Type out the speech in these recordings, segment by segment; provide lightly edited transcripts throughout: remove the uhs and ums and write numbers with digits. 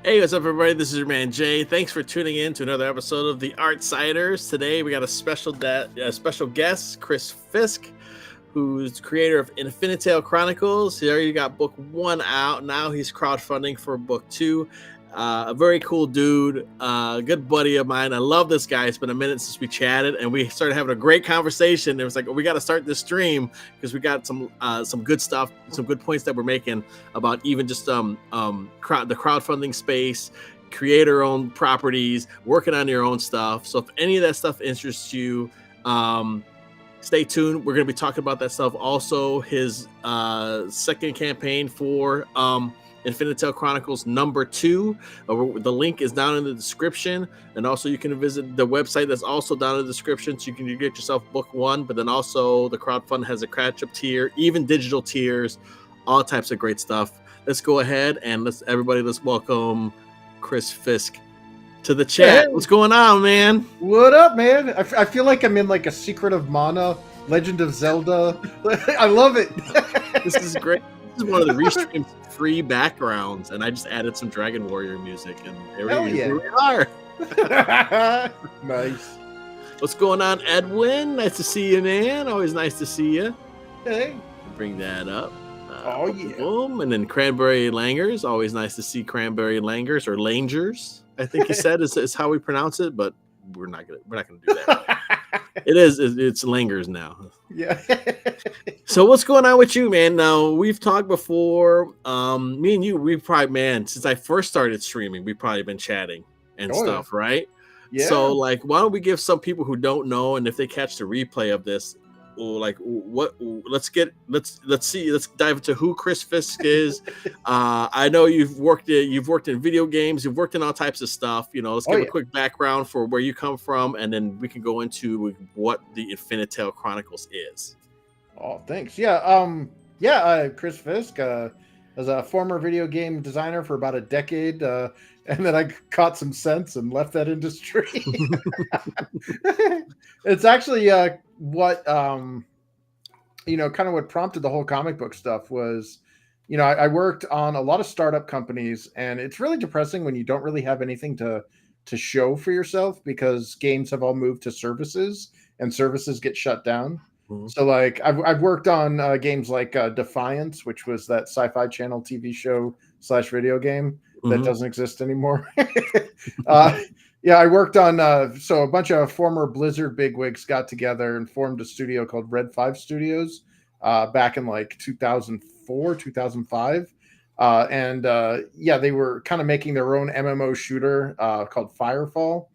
Hey, what's up, everybody? This is your man Jay. Thanks for tuning in to another episode of the Artsiders. Today, we got a special guest, Chris FISK, who's creator of Infinitale Chronicles. He already got book 1 out. Now he's crowdfunding for book 2. A very cool dude, good buddy of mine. I love this guy. It's been a minute since we chatted, and we started having a great conversation. It was like, we got to start this stream because we got some good stuff, some good points that we're making about even just the crowdfunding space, creator-owned properties, working on your own stuff. So if any of that stuff interests you, stay tuned. We're going to be talking about that stuff. Also, his second campaign for Infinitale Chronicles number 2. The link is down in the description, and also you can visit the website that's also down in the description, so you can get yourself book 1. But then also the crowdfund has a catch-up tier, even digital tiers, all types of great stuff. Let's go ahead and let's welcome Chris FISK to the chat. Hey. What's going on, man? What up, man? I feel like I'm in like a Secret of Mana, Legend of Zelda. I love it. This is great. This is one of the restreamed free backgrounds, and I just added some Dragon Warrior music, and here we are. Nice. What's going on, Edwin? Nice to see you, man. Always nice to see you. Hey. Bring that up. Boom. And then Cranberry Langers. Always nice to see Cranberry Langers, or Langers, I think he said is how we pronounce it, but we're not gonna do that. It's Langers now. Yeah. So what's going on with you, man? Now, we've talked before. Me and you, we've probably, since I first started streaming, we've probably been chatting and stuff, right? Yeah. So, like, why don't we give some people who don't know, and if they catch the replay of this, like, let's dive into who Chris FISK is. I know you've worked in video games, you've worked in all types of stuff. Let's give a quick background for where you come from, and then we can go into what the Infinitale Chronicles is. Oh, thanks. Yeah. Chris FISK, as a former video game designer for about a decade, and then I caught some sense and left that industry. It's actually what kind of what prompted the whole comic book stuff was, I worked on a lot of startup companies, and it's really depressing when you don't really have anything to show for yourself, because games have all moved to services, and services get shut down. Mm-hmm. So like I've worked on games like Defiance, which was that Sci-Fi Channel TV show / video game that doesn't exist anymore. I worked on so a bunch of former Blizzard bigwigs got together and formed a studio called Red 5 Studios back in like 2004, 2005. They were kind of making their own MMO shooter called Firefall.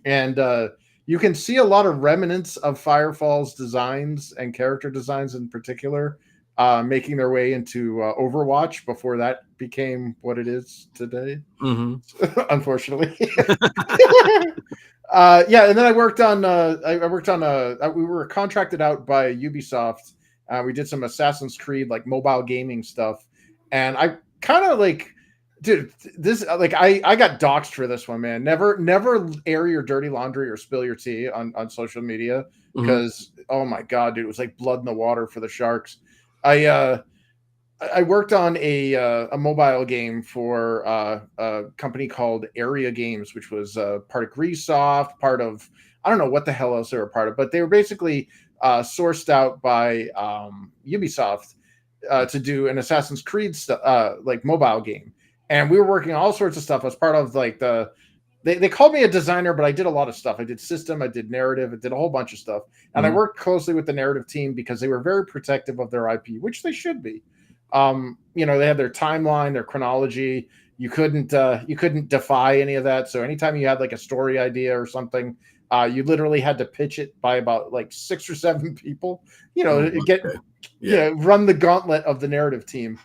And you can see a lot of remnants of Firefall's designs and character designs in particular making their way into Overwatch before that became what it is today. Mm-hmm. Unfortunately. And then I worked on we were contracted out by Ubisoft. We did some Assassin's Creed like mobile gaming stuff, and I kind of like, dude, this like I got doxxed for this one, man. Never air your dirty laundry or spill your tea on social media, because oh my god, dude, it was like blood in the water for the sharks. I worked on a mobile game for a company called Area Games, which was part of Greasesoft, part of, I don't know what the hell else they were part of, but they were basically sourced out by Ubisoft to do an Assassin's Creed like mobile game. And we were working on all sorts of stuff. I was part of like they called me a designer, but I did a lot of stuff. I did system, I did narrative, I did a whole bunch of stuff. And I worked closely with the narrative team because they were very protective of their IP, which they should be. They had their timeline, their chronology. You couldn't defy any of that. So anytime you had like a story idea or something, you literally had to pitch it by about like 6 or 7 people, run the gauntlet of the narrative team.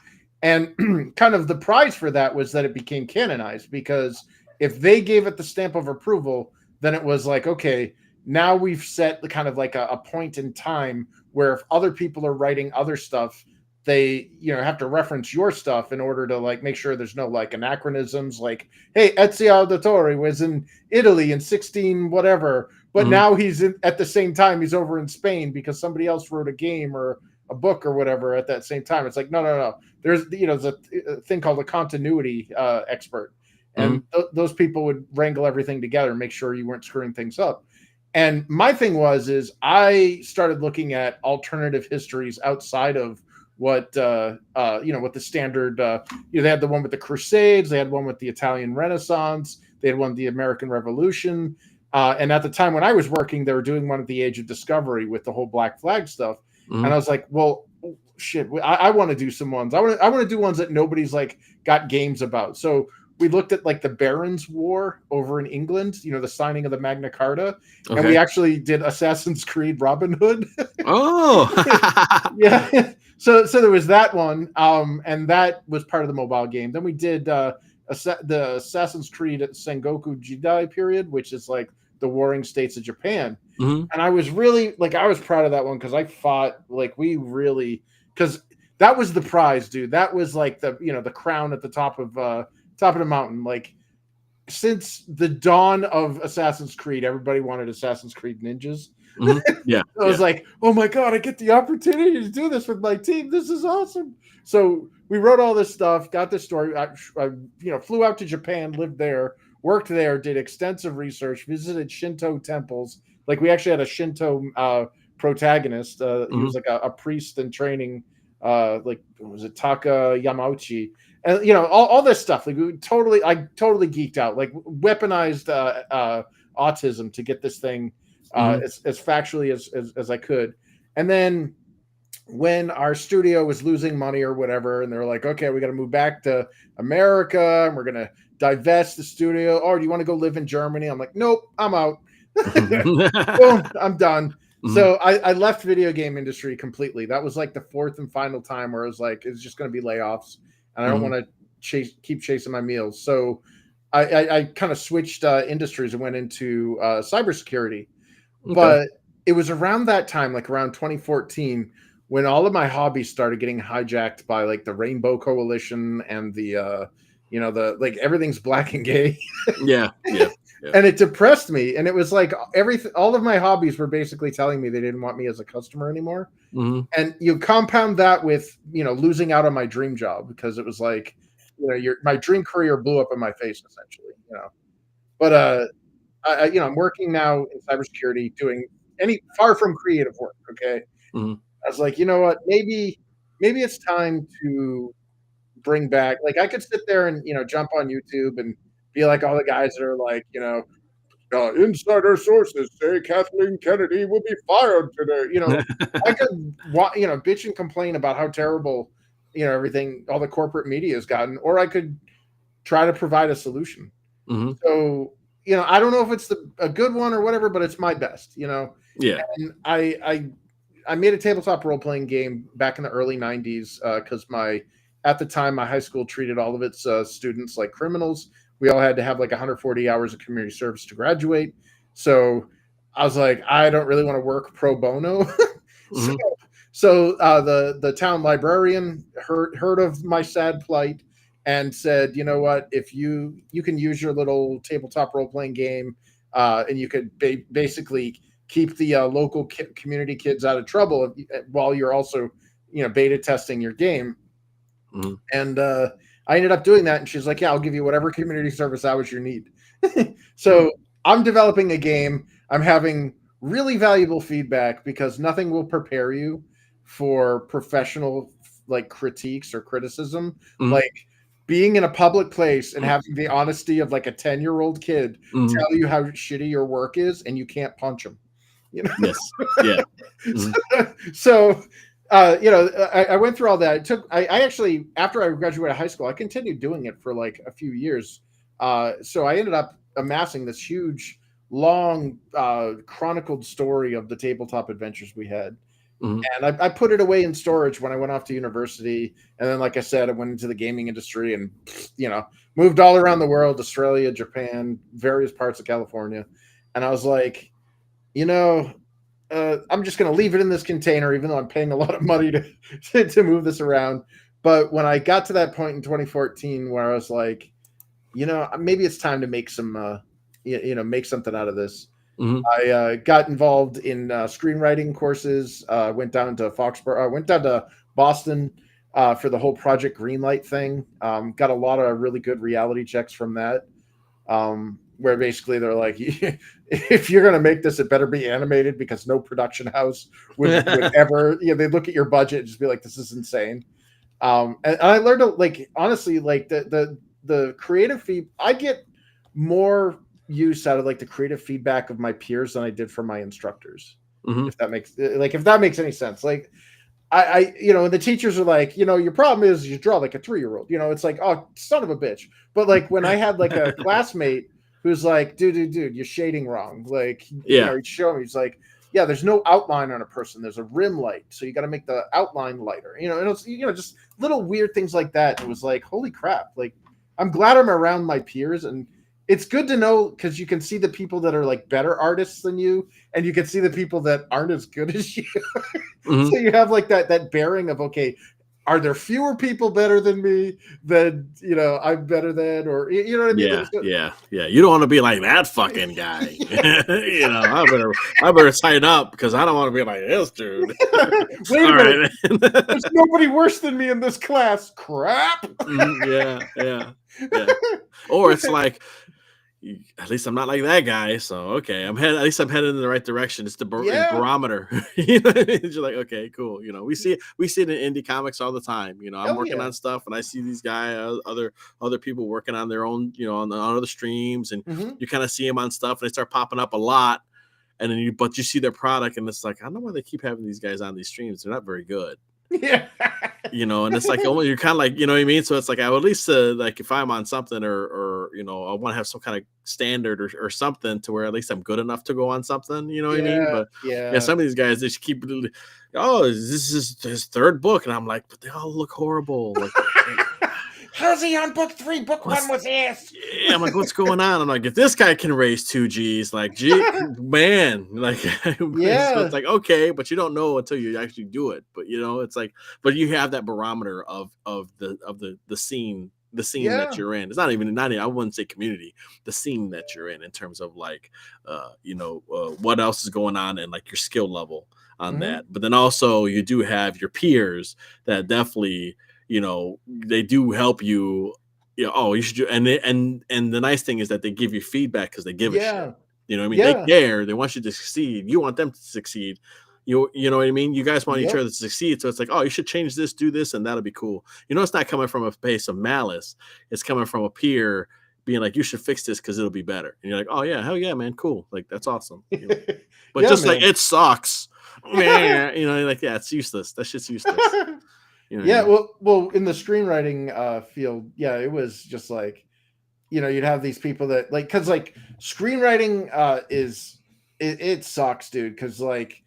And kind of the prize for that was that it became canonized, because if they gave it the stamp of approval, then it was like, okay, now we've set the kind of like a point in time where if other people are writing other stuff, they have to reference your stuff in order to like make sure there's no like anachronisms, like, hey, Ezio Auditore was in Italy in 16 whatever, but now at the same time he's over in Spain because somebody else wrote a game or a book or whatever at that same time. It's like, no. There's a thing called a continuity expert. and those people would wrangle everything together, make sure you weren't screwing things up. And my thing is I started looking at alternative histories outside of what what the standard they had the one with the Crusades, they had one with the Italian Renaissance, they had one with the American Revolution, and at the time when I was working, they were doing one at the Age of Discovery with the whole Black Flag stuff, and I was like, well, shit, I want to do some ones. I want to do ones that nobody's like got games about. So we looked at like the Barons' War over in England, the signing of the Magna Carta, and we actually did Assassin's Creed Robin Hood. Oh, yeah. So there was that one, and that was part of the mobile game. Then we did the Assassin's Creed Sengoku Jidai period, which is like the Warring States of Japan. And I was really I was proud of that one because I fought because that was the prize, dude. That was like the crown at the top of the mountain. Like, since the dawn of Assassin's Creed, everybody wanted Assassin's Creed Ninjas. Yeah. I was like, oh my God, I get the opportunity to do this with my team. This is awesome. So we wrote all this stuff, got this story. I flew out to Japan, lived there, worked there, did extensive research, visited Shinto temples. Like, we actually had a Shinto protagonist. He was like a priest in training. Was it Taka Yamauchi? And all this stuff. Like, I totally geeked out. Like, weaponized autism to get this thing as factually as I could. And then when our studio was losing money or whatever, and they're like, okay, we got to move back to America, and we're gonna divest the studio. Oh, do you want to go live in Germany? I'm like, nope, I'm out. Boom, I'm done. So I left video game industry completely. That was like the fourth and final time where I was like, it's just going to be layoffs, and I don't want to keep chasing my meals. So I kind of switched industries and went into cybersecurity. Okay. But it was around that time, like around 2014, when all of my hobbies started getting hijacked by like the Rainbow Coalition and the everything's black and gay. Yeah. And it depressed me. And it was like all of my hobbies were basically telling me they didn't want me as a customer anymore. And you compound that with, losing out on my dream job, because it was like, my dream career blew up in my face, essentially, But I'm working now in cybersecurity, doing far from creative work. Okay. I was like, you know what, maybe it's time to bring back, like, I could sit there and, jump on YouTube and be like all the guys that are like, insider sources say Kathleen Kennedy will be fired today. I could, bitch and complain about how terrible, everything, all the corporate media has gotten, or I could try to provide a solution. So, I don't know if it's a good one or whatever, but it's my best, Yeah. And I made a tabletop role-playing game back in the early 90s because at the time, my high school treated all of its students like criminals. We all had to have like 140 hours of community service to graduate. So I was like, I don't really want to work pro bono. So the town librarian heard of my sad plight and said, you know what, if you can use your little tabletop role-playing game and you could basically keep the local community kids out of trouble while you're also, beta testing your game. And I ended up doing that, and she's like, yeah, I'll give you whatever community service hours you need. So I'm developing a game. I'm having really valuable feedback, because nothing will prepare you for professional like critiques or criticism. Like being in a public place and having the honesty of like a 10-year-old kid tell you how shitty your work is, and you can't punch them. Yes. Yeah. So I went through all that. I actually, after I graduated high school, I continued doing it for like a few years. So I ended up amassing this huge, long, chronicled story of the tabletop adventures we had. And I put it away in storage when I went off to university. And then, like I said, I went into the gaming industry and, moved all around the world, Australia, Japan, various parts of California. And I was like, I'm just going to leave it in this container, even though I'm paying a lot of money to move this around. But when I got to that point in 2014 where I was like, maybe it's time to make some, make something out of this. I got involved in screenwriting courses, went down to Foxborough, went down to Boston, for the whole Project Greenlight thing. Got a lot of really good reality checks from that. Where basically they're like, if you're going to make this, it better be animated, because no production house would ever, they look at your budget and just be like, this is insane. And I learned to, like, honestly, like the creative I get more use out of like the creative feedback of my peers than I did from my instructors. Mm-hmm. If that makes any sense. Like, I the teachers are like, your problem is you draw like a 3-year-old. It's like, oh, son of a bitch. But like when I had like a classmate who's like, dude, you're shading wrong. Like, he'd show me, he's like, yeah, there's no outline on a person. There's a rim light, so you got to make the outline lighter. And it's just little weird things like that. It was like, holy crap! Like, I'm glad I'm around my peers, and it's good to know, because you can see the people that are like better artists than you, and you can see the people that aren't as good as you. Mm-hmm. So you have like that bearing of, okay, are there fewer people better than me than I'm better than, or you know what I mean? Yeah. You don't want to be like that fucking guy. I better sign up, because I don't want to be like this dude. Wait a minute. There's nobody worse than me in this class. Crap. Yeah. Or it's like, at least I'm not like that guy, so okay, at least I'm headed in the right direction. It's the barometer. You're like, okay, cool. We see it in indie comics all the time. I'm working on stuff, and I see these guys, other people working on their own, on other streams, and you kind of see them on stuff, and they start popping up a lot, and then you see their product, and it's like, I don't know why they keep having these guys on these streams. They're not very good. Yeah. And it's like, you're kind of like, you know what I mean? So it's like, I would at least like, if I'm on something, or I want to have some kind of standard or something, to where at least I'm good enough to go on something, you know what I mean? But some of these guys, they just keep, this is his 3rd book, and I'm like, but they all look horrible. Like, how's he on book 3? Book 1 was ass. Yeah, I'm like, what's going on? I'm like, if this guy can raise 2 G's, like, man, like, so it's like, okay, but you don't know until you actually do it. But it's like, but you have that barometer of the scene, that you're in. It's not even I wouldn't say community, the scene that you're in terms of like, what else is going on, and like your skill level on that. But then also you do have your peers that definitely, they do help you. You should do, and the nice thing is that they give you feedback, because they give a shit. You know what I mean? They care. They want you to succeed. You want them to succeed. You know what I mean? You guys want each other to succeed. So it's like, oh, you should change this, do this, and that'll be cool. It's not coming from a place of malice. It's coming from a peer being like, you should fix this because it'll be better. And you're like, oh yeah, hell yeah, man, cool. Like, that's awesome. But just man, like, it sucks. Man, like, yeah, it's useless. That shit's useless. Well, in the screenwriting field, it was just like, you'd have these people that like, because like screenwriting it sucks, dude, because like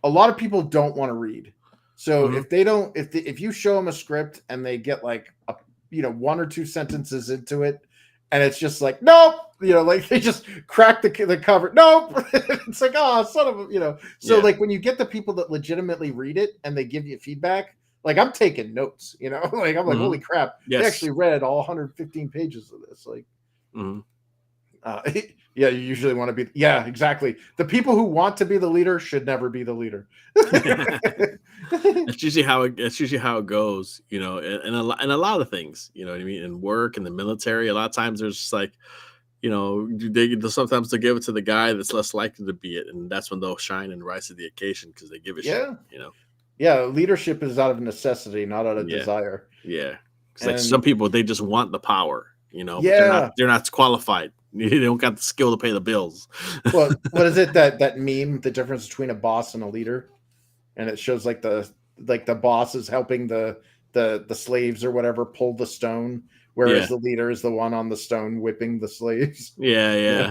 a lot of people don't want to read. So if you show them a script and they get like 1 or 2 sentences into it, and it's just like, nope, like they just crack the cover, nope. It's like, oh, son of a, So like when you get the people that legitimately read it and they give you feedback, like, I'm taking notes, like, I'm like, holy crap, they actually read all 115 pages of this. Like, you usually want to be, exactly. The people who want to be the leader should never be the leader. That's usually how it goes, and a lot of things, you know what I mean? In work, in the military, a lot of times there's just like, sometimes they give it to the guy that's less likely to be it, and that's when they'll shine and rise to the occasion, because they give a shit, Yeah, leadership is out of necessity, not out of desire. Yeah, it's like some people, they just want the power, but they're not qualified. They don't got the skill to pay the bills. Well, what is it that meme? The difference between a boss and a leader, and it shows like the boss is helping the slaves or whatever pull the stone, whereas the leader is the one on the stone whipping the slaves. Yeah.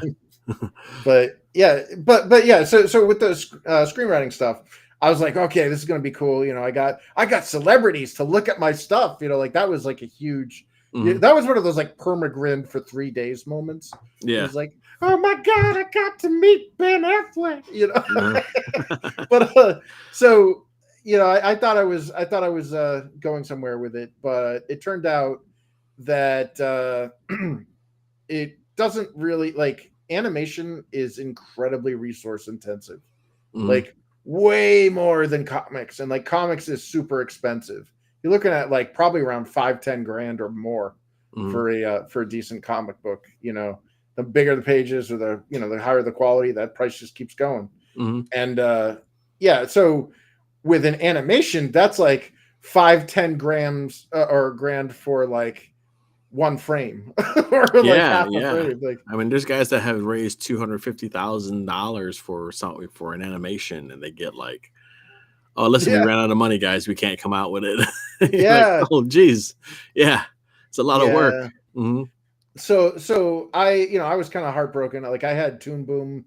But So with the screenwriting stuff, I was like, okay, this is going to be cool. I got celebrities to look at my stuff. Like that was like a huge, that was one of those like permagrin for 3 days moments. Yeah. It was like, oh my God, I got to meet Ben Affleck, But so, I thought I was going somewhere with it, but it turned out that it doesn't really, like, animation is incredibly resource intensive. Like, way more than comics, and like comics is super expensive. you're looking at like probably around 5-10 grand or more Mm-hmm. for a decent comic book. You know, the bigger the pages or the the higher the quality, that price just keeps going. Mm-hmm. And yeah, so with an animation, that's like 5-10 grams or grand for like one frame or like Yeah, half a yeah. frame. Like I mean, there's guys that have raised $250,000 for something for an animation, and they get like, "Oh, listen, we yeah, ran out of money, guys. We can't come out with it." You're like, yeah, "Oh, geez, yeah, it's a lot of work." yeah. Hmm. So I I was kind of heartbroken. Like I had Toon Boom,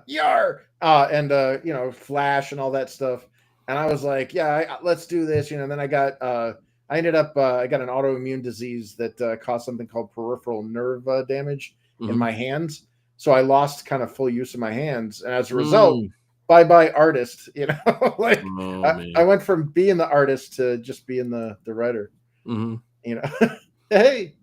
Yar, and Flash and all that stuff, and I was like, yeah, let's do this. And then I ended up I got an autoimmune disease that caused something called peripheral nerve damage in Hmm. my hands. So I lost kind of full use of my hands, and as a result, Mm. bye bye artist. Like Oh I man. went from being the artist to just being the writer. Hmm. You know, hey.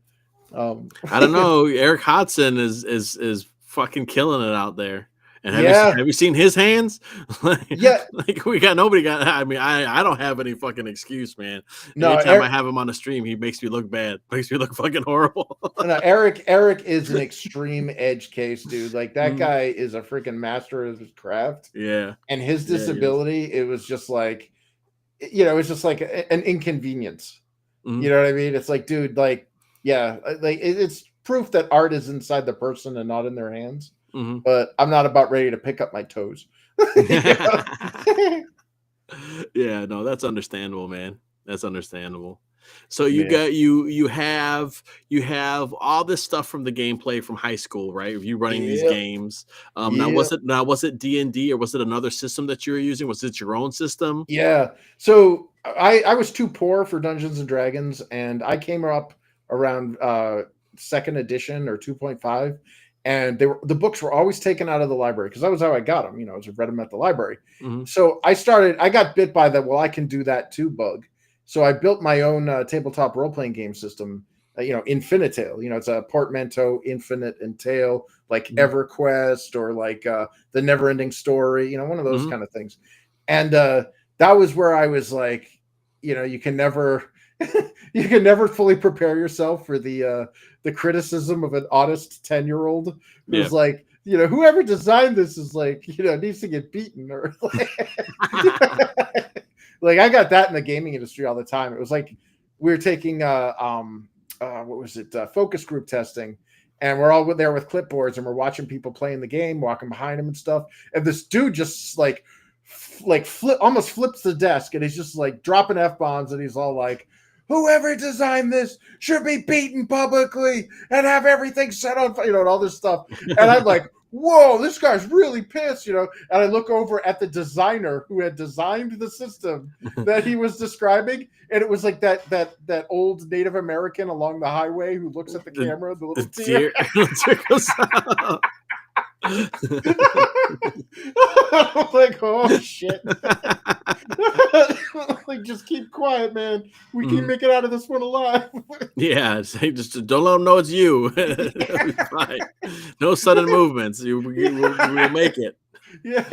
Um, I don't know. Eric Hodson is fucking killing it out there. And yeah, have you seen his hands? like, yeah. like we got nobody got. I mean, I don't have any fucking excuse, man. No, Anytime I have him on a stream, he makes me look bad. Makes me look fucking horrible. no, Eric is an extreme edge case, dude. Like that Mhm. guy is a freaking master of his craft, Yeah, and his yeah, he is. disability, it was just like, it's just like an inconvenience. You Mhm. know what I mean? It's like, dude, like, yeah, like it's proof that art is inside the person and not in their hands. Mhm. But I'm not about ready to pick up my toes. Yeah. Yeah, no, that's understandable, man. That's understandable. So you Man. got you have all this stuff from the gameplay from high school, right? You running these Yep. games. Yep. Now was it D&D or was it another system that you were using? Was it your own system? Yeah. So I was too poor for Dungeons and Dragons, and I came up around second edition or 2.5, and the books were always taken out of the library because that was how I got them. I was read them at the library. Mhm. So I got bit by the well, I can do that too bug. So I built my own tabletop role playing game system. Infinitale. It's a portmanteau, infinite and tale, like Mhm. EverQuest or like the Never Ending Story. One of those Mhm. kind of things. And that was where I was like, you can never you can never fully prepare yourself for the criticism of an honest 10-year-old Yeah. who's like, whoever designed this is like, needs to get beaten or like I got that in the gaming industry all the time. It was like we were taking what was it, focus group testing, and we're all there with clipboards and we're watching people playing the game, walking behind them and stuff. And this dude just like almost flips the desk, and he's just like dropping f-bombs, and he's all like, whoever designed this should be beaten publicly and have everything set on fire, and all this stuff. And I'm like, whoa, this guy's really pissed. And I look over at the designer who had designed the system that he was describing, and it was like that old Native American along the highway who looks at the camera, the The little tear. tear, the tear goes out. I'm like, oh shit. Like, just keep quiet, man. We can Mhm. make it out of this one alive. Yeah, say just don't let them know it's you. It'll be fine. No sudden movements. We'll make it. Yeah.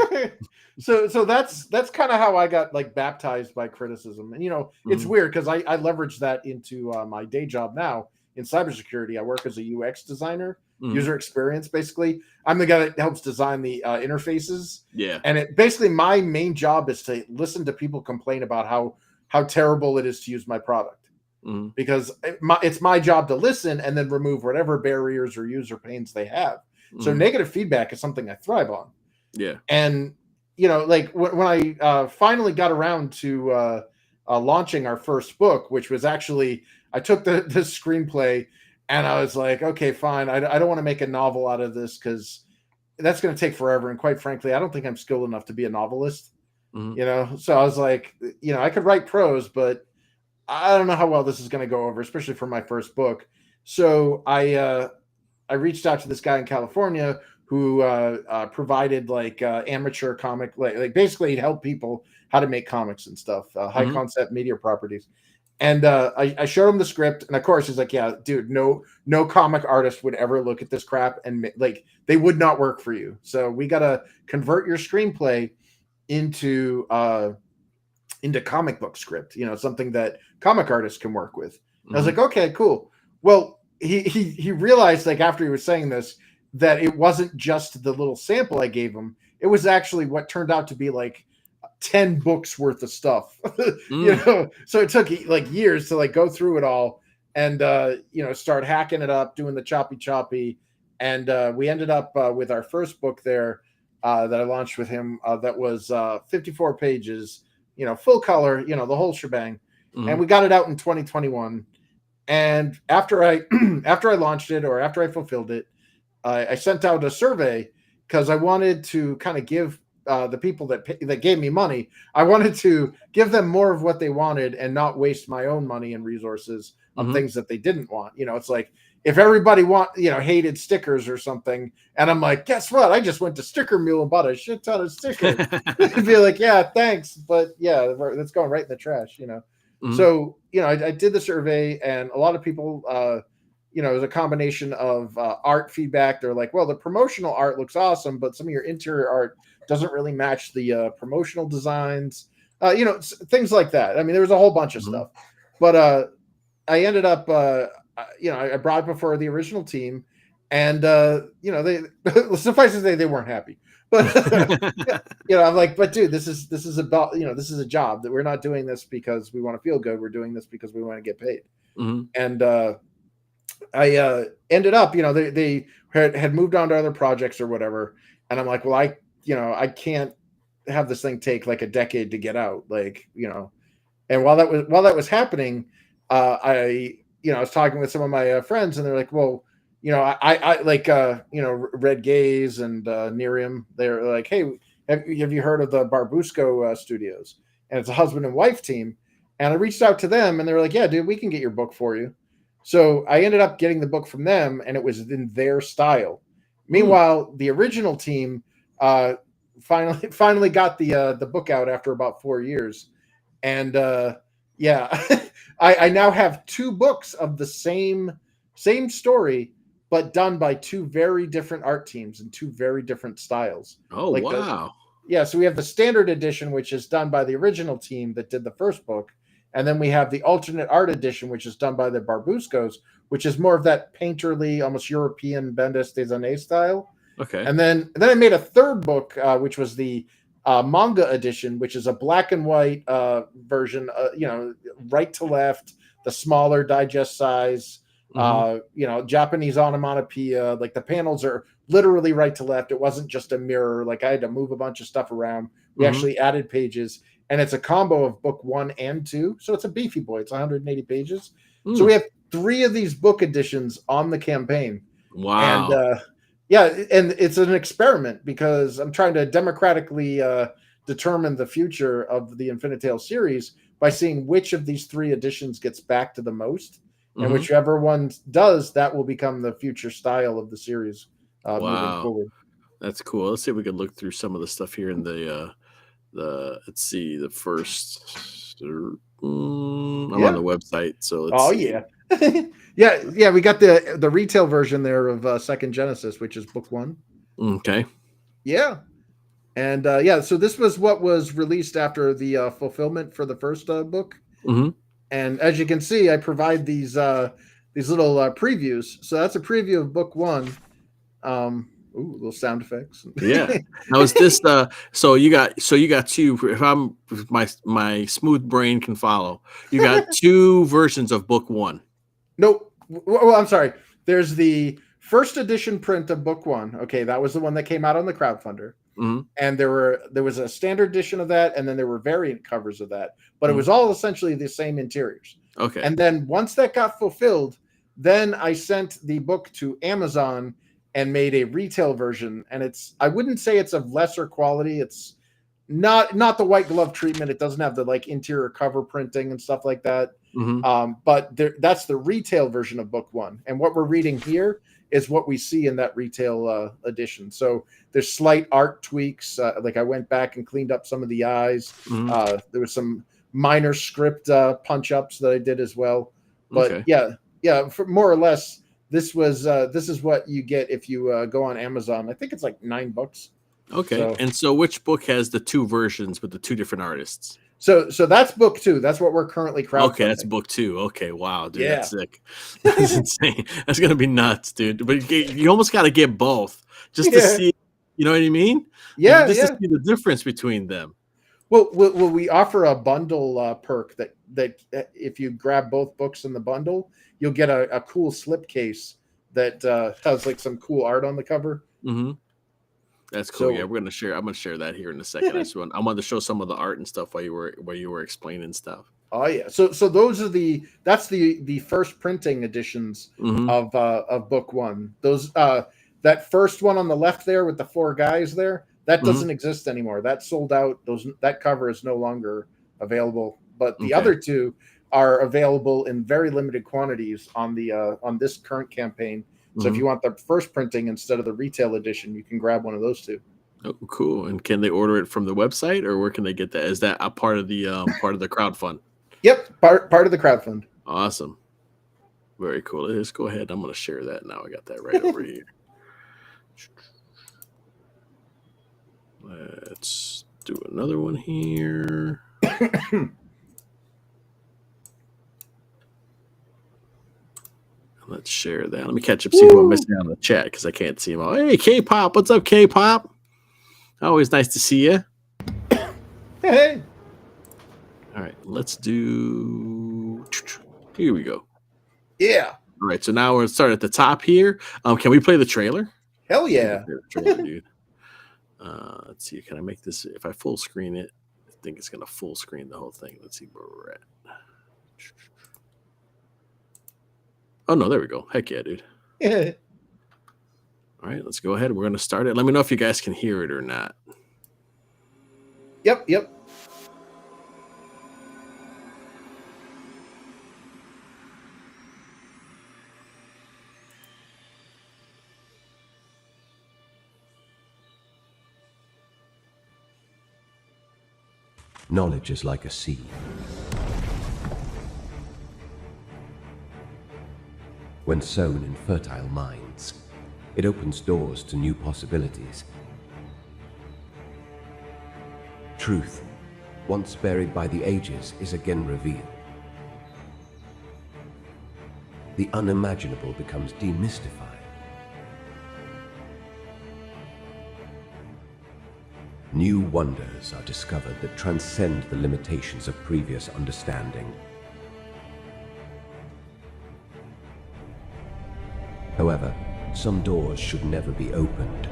So that's kind of how I got like baptized by criticism. And it's Mhm. weird because I leverage that into my day job now in cybersecurity. I work as a UX designer, Mhm. user experience. Basically, I'm the guy that helps design the interfaces. Yeah. And it basically my main job is to listen to people complain about how terrible it is to use my product, Mhm. because it's my job to listen and then remove whatever barriers or user pains they have. So Mhm. negative feedback is something I thrive on. Yeah. And like when I finally got around to launching our first book, which was actually I took the screenplay and I was like, okay, fine, I don't want to make a novel out of this because that's going to take forever, and quite frankly, I don't think I'm skilled enough to be a novelist. Mhm. So I was like, I could write prose, but I don't know how well this is going to go over, especially for my first book. So I reached out to this guy in California who provided like amateur comic, like basically he'd help people how to make comics and stuff, high Mhm. concept media properties. And I showed him the script, and of course he's like, "Yeah, dude, no comic artist would ever look at this crap, and like they would not work for you. So we got to convert your screenplay into into comic book script, something that comic artists can work with. I was like, okay, cool. Well, he realized, like, after he was saying this, that it wasn't just the little sample I gave him. It was actually what turned out to be like 10 books worth of stuff. So it took like years to like go through it all and start hacking it up, doing the choppy. And we ended up with our first book there that I launched with him that was 54 pages, full color, the whole shebang. And we got it out in 2021. And after I launched it, or after I fulfilled it, I sent out a survey because I wanted to kind of give the people that gave me money, I wanted to give them more of what they wanted and not waste my own money and resources on things that they didn't want. It's like, if everybody hated stickers or something, and I'm like, guess what? I just went to Sticker Mule and bought a shit ton of stickers. You'd be like, yeah, thanks, but yeah, that's going right in the trash. So I did the survey, and a lot of people, it was a combination of art feedback. They're like, well, the promotional art looks awesome, but some of your interior art doesn't really match the promotional designs. Things like that. I mean, there was a whole bunch of stuff, but I ended up. I brought it before the original team, and they suffice to say they weren't happy. But I'm like, but dude, this is about this is a job that we're not doing this because we want to feel good. We're doing this because we want to get paid. And I ended up, they had moved on to other projects or whatever, and I'm like, well, I can't have this thing take like a decade to get out, And while that was happening, I was talking with some of my friends, and they're like, well, I like, Red Gaze and Nerium. They're like, hey, have you heard of the Barbusco Studios? And it's a husband and wife team. And I reached out to them, and they were like, yeah, dude, we can get your book for you. So I ended up getting the book from them, and it was in their style. Meanwhile, the original team finally got the book out after about 4 years. And I now have 2 books of the same story, but done by 2 very different art teams and 2 very different styles. Oh, like wow. So we have the standard edition, which is done by the original team that did the first book. And then we have the alternate art edition, which is done by the Barbuscos, which is more of that painterly, almost European Bendis Desané style. Okay. And then I made a third book, which was the manga edition, which is a black and white version, right to left, the smaller digest size, Japanese onomatopoeia. Like the panels are literally right to left. It wasn't just a mirror. Like I had to move a bunch of stuff around. We actually added pages, and it's a combo of book 1 and 2. So it's a beefy boy. It's 180 pages. So we have 3 of these book editions on the campaign. Wow. And and it's an experiment because I'm trying to democratically determine the future of the Infinitale series by seeing which of these 3 editions gets back to the most. And whichever one does, that will become the future style of the series moving forward. That's cool. Let's see if we can look through some of the stuff here in the let's see, the first I'm on the website, so let's see. yeah, we got the retail version there of Second Genesis, which is book 1. Okay. Yeah. And so this was what was released after the fulfillment for the first book. And as you can see, I provide these little previews. So that's a preview of book 1. Little sound effects. Yeah. Now is this so you got 2, if my smooth brain can follow. You got 2 versions of book 1. Nope. Well, I'm sorry. There's the first edition print of book 1. Okay, that was the one that came out on the crowdfunder. And there was a standard edition of that, and then there were variant covers of that. But it was all essentially the same interiors. Okay. And then once that got fulfilled, then I sent the book to Amazon and made a retail version. And I wouldn't say it's of lesser quality. It's not the white glove treatment. It doesn't have the like interior cover printing and stuff like that. But that's the retail version of book 1. And what we're reading here is what we see in that retail edition. So there's slight art tweaks. Like I went back and cleaned up some of the eyes. There was some minor script punch ups that I did as well. But for more or less, this is what you get if you go on Amazon. I think it's like $9. Okay. And so which book has the 2 versions with the 2 different artists? So that's book 2. That's what we're currently crowdfunding. Okay, that's book 2. Okay, wow, dude, Yeah. that's sick. That's insane. That's gonna be nuts, dude. But you almost got to get both just to see. You know what I mean? Yeah, just yeah. to see the difference between them. Well, we offer a bundle perk that if you grab both books in the bundle, you'll get a cool slipcase that has like some cool art on the cover. Mm-hmm. That's cool. Yeah, we're gonna share. I'm gonna share that here in a second. I wanted to show some of the art and stuff while you were explaining stuff. Oh yeah. So those are that's the first printing editions of book 1. Those that first one on the left there with the 4 guys there, that doesn't exist anymore. That's sold out. That cover is no longer available. But the other 2 are available in very limited quantities on this current campaign. So if you want the first printing instead of the retail edition, you can grab one of those 2. Oh, cool. And can they order it from the website, or where can they get that? Is that a part of the crowdfund? Yep, part of the crowdfund. Awesome. Very cool. Let's go ahead. I'm going to share that now. I got that right over here. Let's do another one here. Let's share that. Let me catch up, see who I'm missing on the chat because I can't see them all. Hey, K-Pop. What's up, K-Pop? Always nice to see you. Hey. All right, let's do. Here we go. Yeah. All right, so now we're start at the top here. Can we play the trailer? Hell yeah. Trailer, dude. Let's see. Can I make this? If I full screen it, I think it's gonna full screen the whole thing. Let's see where we're at. Oh no, there we go. Heck yeah, dude. Yeah. All right, let's go ahead. We're gonna start it. Let me know if you guys can hear it or not. Yep. Knowledge is like a seed. When sown in fertile minds, it opens doors to new possibilities. Truth, once buried by the ages, is again revealed. The unimaginable becomes demystified. New wonders are discovered that transcend the limitations of previous understanding. However, some doors should never be opened.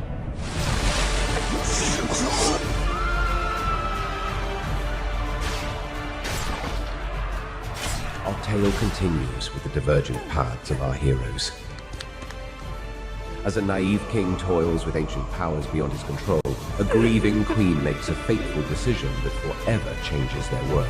Our tale continues with the divergent paths of our heroes. As a naive king toils with ancient powers beyond his control, a grieving queen makes a fateful decision that forever changes their world.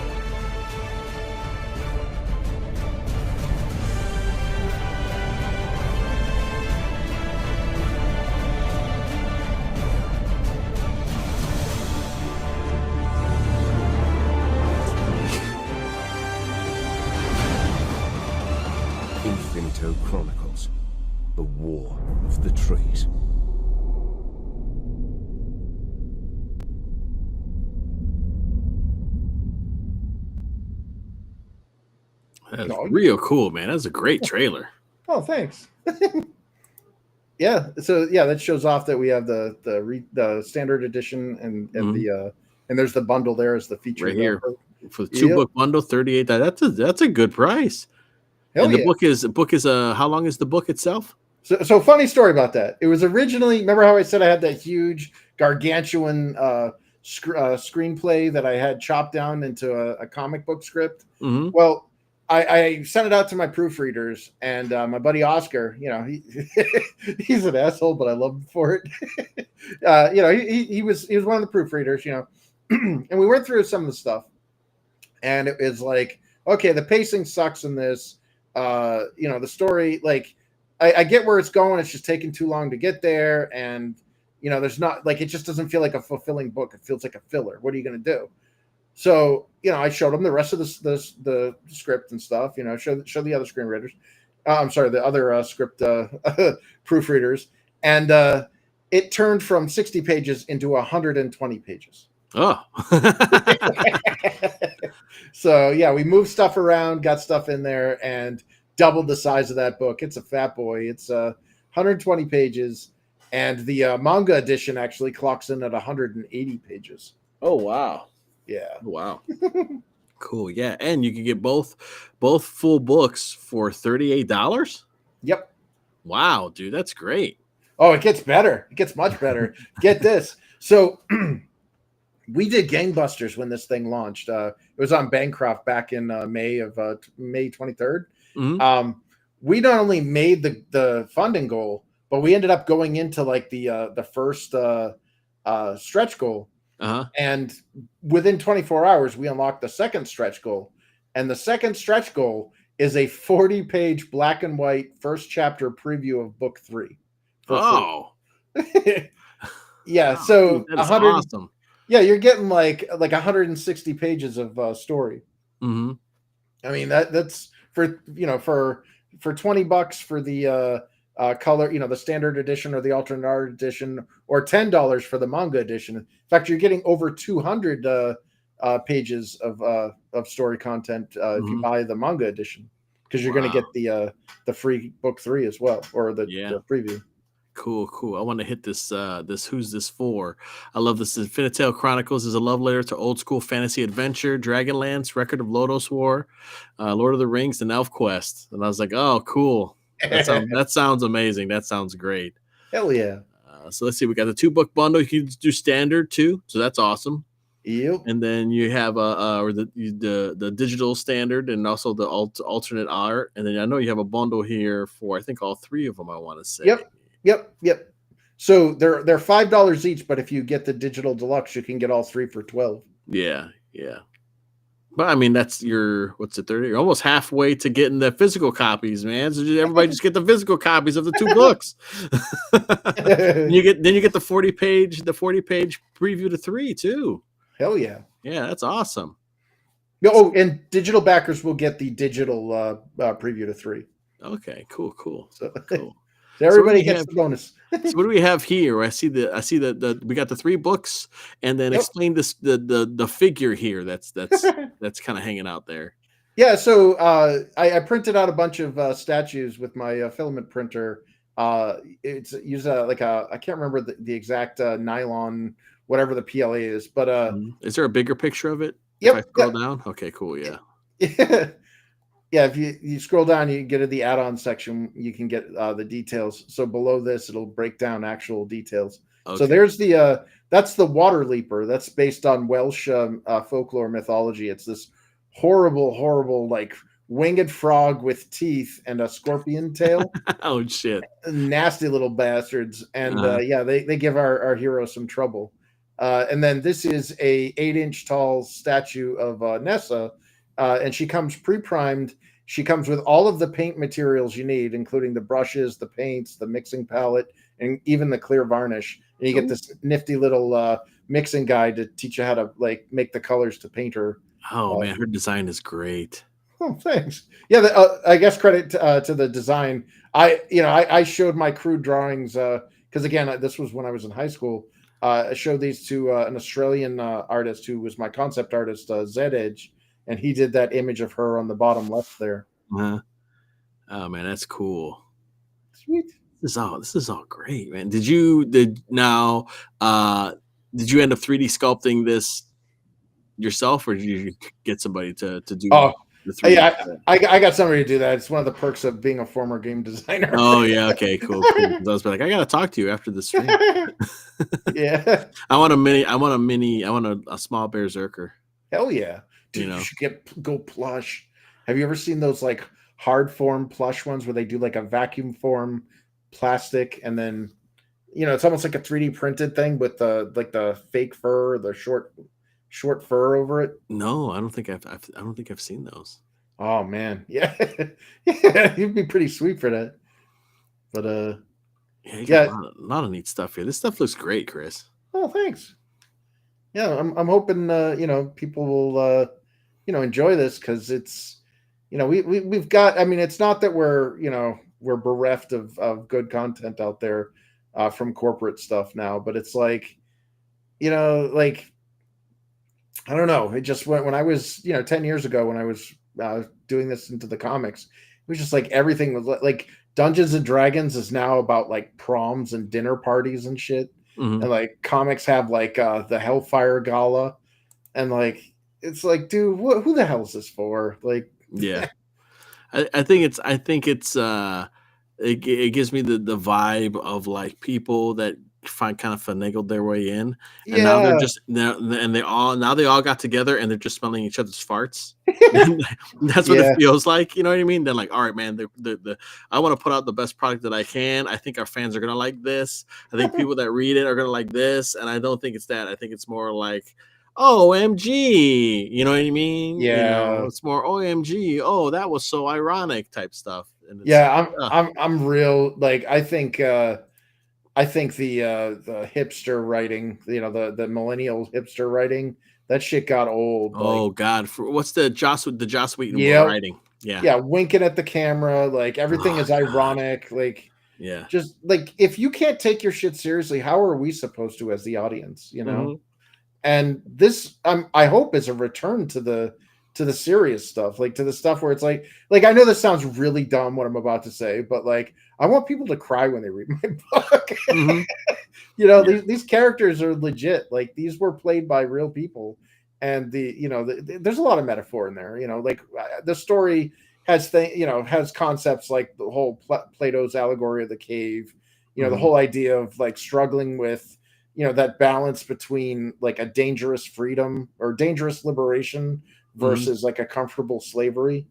Infinitale Chronicles, the War of the Trees. That's real cool, man. That's a great trailer. Oh, thanks. Yeah. So yeah, that shows off that we have the standard edition and and there's the bundle there as the feature right here for the 2-book bundle, $38. That's a good price. Hell and the yeah. book is how long is the book itself? So funny story about that. It was originally, remember how I said I had that huge gargantuan screenplay that I had chopped down into a comic book script? Mm-hmm. Well, I sent it out to my proofreaders, and my buddy Oscar, he's an asshole, but I love him for it. He was one of the proofreaders, and we went through some of the stuff, and it was like, okay, the pacing sucks in this. The story, like, I get where it's going. It's just taking too long to get there, and there's not like it just doesn't feel like a fulfilling book. It feels like a filler. What are you going to do? So, I showed them the rest of the script and stuff, show the other screenwriters. I'm sorry, the other script proofreaders. And it turned from 60 pages into 120 pages. Oh. So yeah, we moved stuff around, got stuff in there, and doubled the size of that book. It's a fat boy. It's 120 pages, and the manga edition actually clocks in at 180 pages. Oh wow. Yeah. Wow. Cool. Yeah, and you can get both full books for $38. Yep. Wow, dude, that's great. Oh, it gets better. It gets much better. Get this. So we did gangbusters when this thing launched. It was on Bancroft back in May 23rd. Mm-hmm. We not only made the funding goal, but we ended up going into like the first stretch goal. Uh-huh. And within 24 hours, we unlocked the second stretch goal. And the second stretch goal is a 40-page black and white first chapter preview of book 3. Oh. Yeah, Wow, so dude, that is 100. awesome. Yeah, you're getting like 160 pages of story. Mm-hmm. I mean that's for for $20 for the color, the standard edition or the alternate art edition, or $10 for the manga edition. In fact, you're getting over 200 pages of story content if you buy the manga edition, because you're going to get the free book 3 as well, or the preview. Cool. I want to hit this Who's This For? I love this. Infinitale Chronicles is a love letter to old school fantasy adventure, Dragonlance, Record of Lodoss War, Lord of the Rings, and Elf Quest. And I was like, oh, cool. That sounds amazing. That sounds great. Hell yeah. So let's see. We got the 2-book bundle. You can do standard too, so that's awesome. Yep. And then you have the digital standard, and also the alternate art. And then I know you have a bundle here for, I think, all 3 of them, I want to say. Yep. So they're $5 each, but if you get the digital deluxe, you can get all 3 for $12. Yeah. But I mean, that's what's it, 30? You're almost halfway to getting the physical copies, man. So everybody just get the physical copies of the 2 books. Then you get the 40-page preview to 3 too. Hell yeah. Yeah, that's awesome. Oh, and digital backers will get the digital preview to 3. Okay, cool. So everybody gets the bonus. So what do we have here? I see the we got the 3 books, and then explain this the figure here that's kind of hanging out there. Yeah, so I printed out a bunch of statues with my filament printer. It's used I can't remember the exact nylon, whatever the PLA is, but is there a bigger picture of it? Yep. If I scroll down. Okay, cool. Yeah. Yeah, if you scroll down, you get to the add-on section, you can get the details. So below this, it'll break down actual details. Okay. So there's that's the water leaper. That's based on Welsh folklore mythology. It's this horrible, like winged frog with teeth and a scorpion tail. Oh shit! Nasty little bastards. And they give our hero some trouble. And then this is a 8-inch tall statue of Nessa. And she comes pre-primed. She comes with all of the paint materials you need, including the brushes, the paints, the mixing palette, and even the clear varnish. And you get this nifty little mixing guide to teach you how to make the colors to paint her. Oh man, her design is great. Oh, thanks. Yeah, I guess credit to the design. I showed my crude drawings because again, this was when I was in high school. I showed these to an Australian artist who was my concept artist, Zed Edge. And he did that image of her on the bottom left there. Oh man, that's cool. Sweet. This is all great, man. Did you end up 3D sculpting this yourself, or did you get somebody to do? Oh, the 3D? Yeah, I got somebody to do that. It's one of the perks of being a former game designer. Oh yeah, okay, cool. I was like, I gotta talk to you after the stream. Yeah, I want a small Berserker. Hell yeah. Dude, you should go plush. Have you ever seen those like hard form plush ones where they do like a vacuum form plastic, and then it's almost like a 3D printed thing with the fake fur or the short fur over it? No, I don't think I've seen those. Oh man, yeah, yeah, you'd be pretty sweet for that. But you got a lot of neat stuff here. This stuff looks great, Chris. Oh, thanks. Yeah, I'm hoping people will enjoy this, because it's we've got, I mean, it's not that we're bereft of good content out there from corporate stuff now, but it's like I don't know. It just went when I was 10 years ago when I was doing this into the comics. It was just like everything was like Dungeons and Dragons is now about like proms and dinner parties and shit. Mhm. And like comics have like the Hellfire Gala, and like it's like, dude, who the hell is this for? Like, Yeah. I think it's it gives me the vibe of like people that find kind of finagled their way in, and now they're yeah, just now they all got together and they're just smelling each other's farts. That's what it yeah, feels like. You know what I mean? They're like, all right, man, the I want to put out the best product that I can. I think our fans are gonna like this. I think people that read it are gonna like this, and I don't think it's that. I think it's more like, OMG, you know what I mean? yeah, It's more OMG. Oh, that was so ironic type stuff. And it's yeah. like, I'm real. Like, I think the hipster writing, the millennial hipster writing, that shit got old. Like, oh God, what's the Joss Whedon yeah, writing? Yeah. yeah, winking at the camera, like everything Oh is God. ironic. Like, Yeah. just like if you can't take your shit seriously, how are we supposed to as the audience? Hmm. And this, I hope, is a return to the serious stuff, like to the stuff where it's like I know this sounds really dumb what I'm about to say, but like I want people to cry when they read my book. Hmm. Yeah. These characters are legit. Like these were played by real people, and there's a lot of metaphor in there. Like the story has concepts like the whole Plato's allegory of the cave. The Hmm. whole idea of like struggling with that balance between like a dangerous freedom or dangerous liberation Hmm. versus like a comfortable slavery.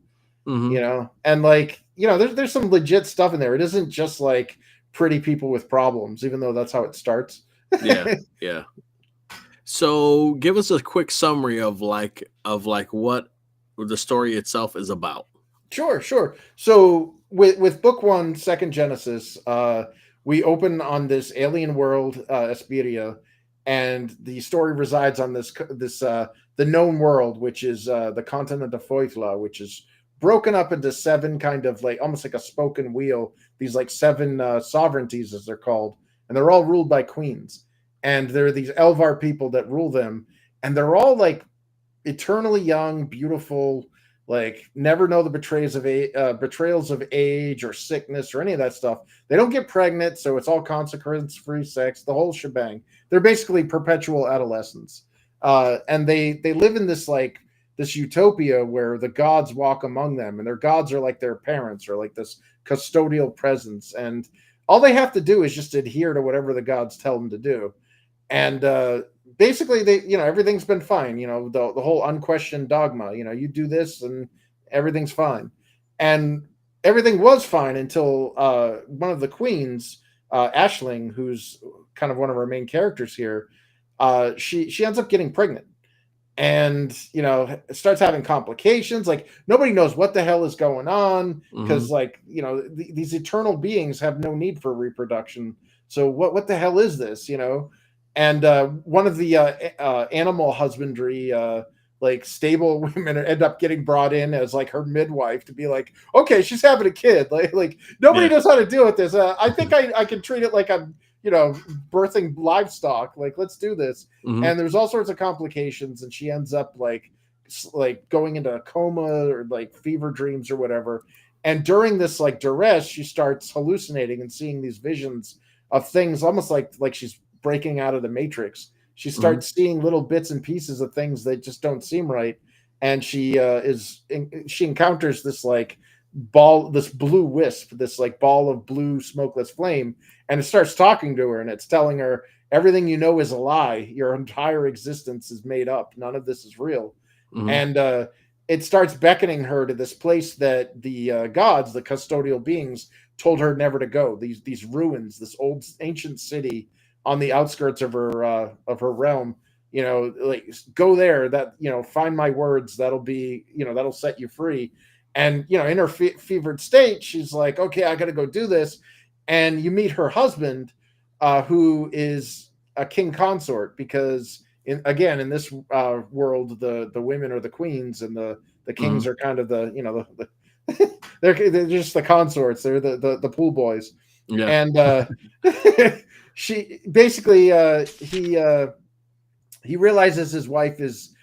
Hmm. And like there's some legit stuff in there. It isn't just like pretty people with problems, even though that's how it starts. Yeah. Yeah. So give us a quick summary of like what the story itself is about. Sure, sure. So with book one, Second Genesis, we open on this alien world, Esperia, and the story resides on this the known world, which is the continent of Foithla, which is broken up into seven kind of like almost like a spoken wheel. These like seven sovereignties, as they're called, and they're all ruled by queens. And there are these Elvar people that rule them, and they're all like eternally young, beautiful, like never know the betrayals of age or sickness or any of that stuff. They don't get pregnant, so it's all consequence-free sex, the whole shebang. They're basically perpetual adolescents, and they live in this utopia where the gods walk among them, and their gods are like their parents or like this custodial presence, and all they have to do is just adhere to whatever the gods tell them to do. And basically they everything's been fine, the whole unquestioned dogma, you do this and everything's fine. And everything was fine until one of the queens, Ashling, who's kind of one of our main characters here, she ends up getting pregnant, and starts having complications. Like nobody knows what the hell is going on, Hmm. because like these eternal beings have no need for reproduction. So what the hell is this? And one of the animal husbandry like stable women end up getting brought in as like her midwife to be like, okay, she's having a kid, like nobody Yeah. knows how to deal with this. I think I can treat it like I'm birthing livestock, like let's do this. Hmm. And there's all sorts of complications, and she ends up like going into a coma or like fever dreams or whatever. And during this like duress, she starts hallucinating and seeing these visions of things, almost like she's breaking out of the matrix. She Hmm. starts seeing little bits and pieces of things that just don't seem right, and she encounters this blue wisp, this like ball of blue smokeless flame, and it starts talking to her, and it's telling her everything you know is a lie. Your entire existence is made up. None of this is real. Hmm. And it starts beckoning her to this place that the gods, the custodial beings, told her never to go. These ruins, this old ancient city on the outskirts of her realm. Like go there. That find my words. That'll set you free. And in her fevered state, she's like, okay, I got to go do this. And you meet her husband, who is a king consort, because in this world, the women are the queens, and the Hmm. kings are kind of they're just the consorts. They're the pool boys. Yeah. And she basically he realizes his wife is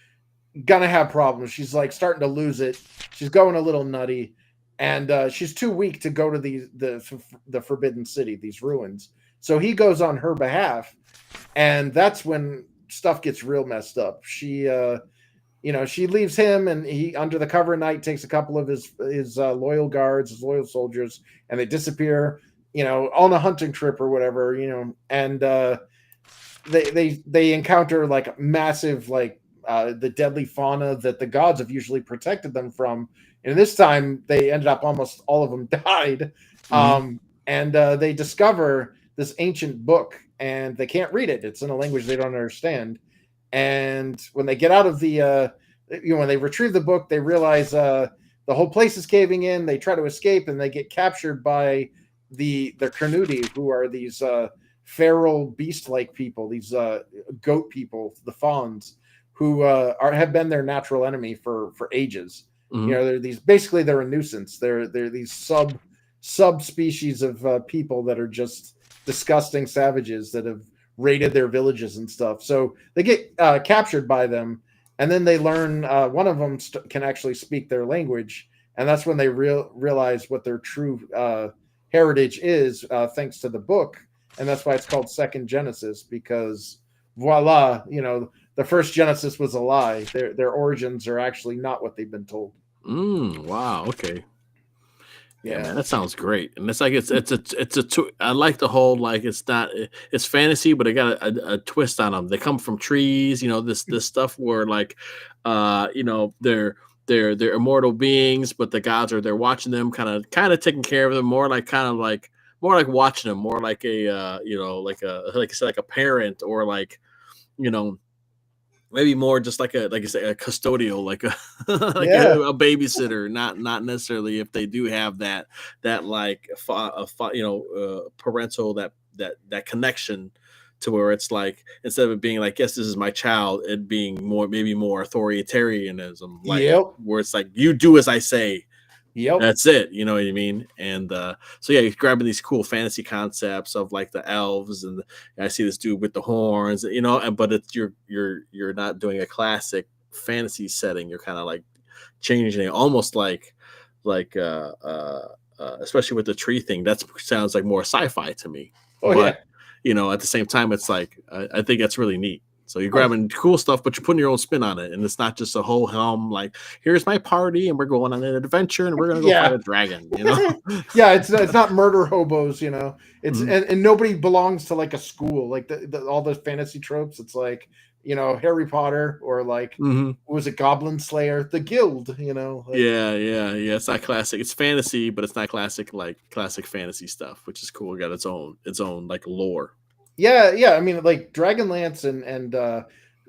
gonna have problems. She's like starting to lose it. She's going a little nutty, and she's too weak to go to the Forbidden City, these ruins. So he goes on her behalf, and that's when stuff gets real messed up. She leaves him, and he, under the cover of night, takes a couple of his loyal guards, his loyal soldiers, and they disappear. On a hunting trip or whatever. And they encounter like massive the deadly fauna that the gods have usually protected them from. And this time they ended up almost all of them died. And they discover this ancient book, and they can't read it. It's in a language they don't understand. And when they get out of when they retrieve the book, they realize the whole place is caving in. They try to escape, and they get captured by the Carnuti, who are these feral beast-like people, these goat people, the fawns, who have been their natural enemy for ages. They're a nuisance. They're these subspecies of people that are just disgusting savages that have raided their villages and stuff. So they get captured by them, and then they learn one of them can actually speak their language, and that's when they realize what their true heritage is, thanks to the book. And that's why it's called Second Genesis, because voila, the first Genesis was a lie. Their origins are actually not what they've been told. Wow. Okay. Yeah, man, that sounds great. And it's like I like the whole, like, it's fantasy, but it got a twist on them. They come from trees, this stuff where like they're immortal beings, but the gods are there watching them, kind of taking care of them, more like watching them, more like a like I said, like a parent, or like maybe more just like you say, a custodial, like a a babysitter, not necessarily if they do have that like parental that connection, to where it's like, instead of it being like, yes, this is my child, it being maybe more authoritarianism, like where it's like, you do as I say. That's it. You know what I mean? And so yeah, you're grabbing these cool fantasy concepts of like the elves, and I see this dude with the horns, but it's you're not doing a classic fantasy setting. You're kind of like changing it, almost like especially with the tree thing. That sounds like more sci-fi to me. At the same time, it's like I think that's really neat. So you're grabbing cool stuff, but you're putting your own spin on it, and it's not just a whole helm like, here's my party, and we're going on an adventure, and we're gonna go fight a dragon. It's not murder hobos. It's and nobody belongs to like a school, like all the fantasy tropes. It's like Harry Potter, or like what was it, Goblin Slayer, the Guild. It's not classic. It's fantasy, but it's not classic, like classic fantasy stuff, which is cool. It got its own like lore. Yeah. I mean, like Dragonlance and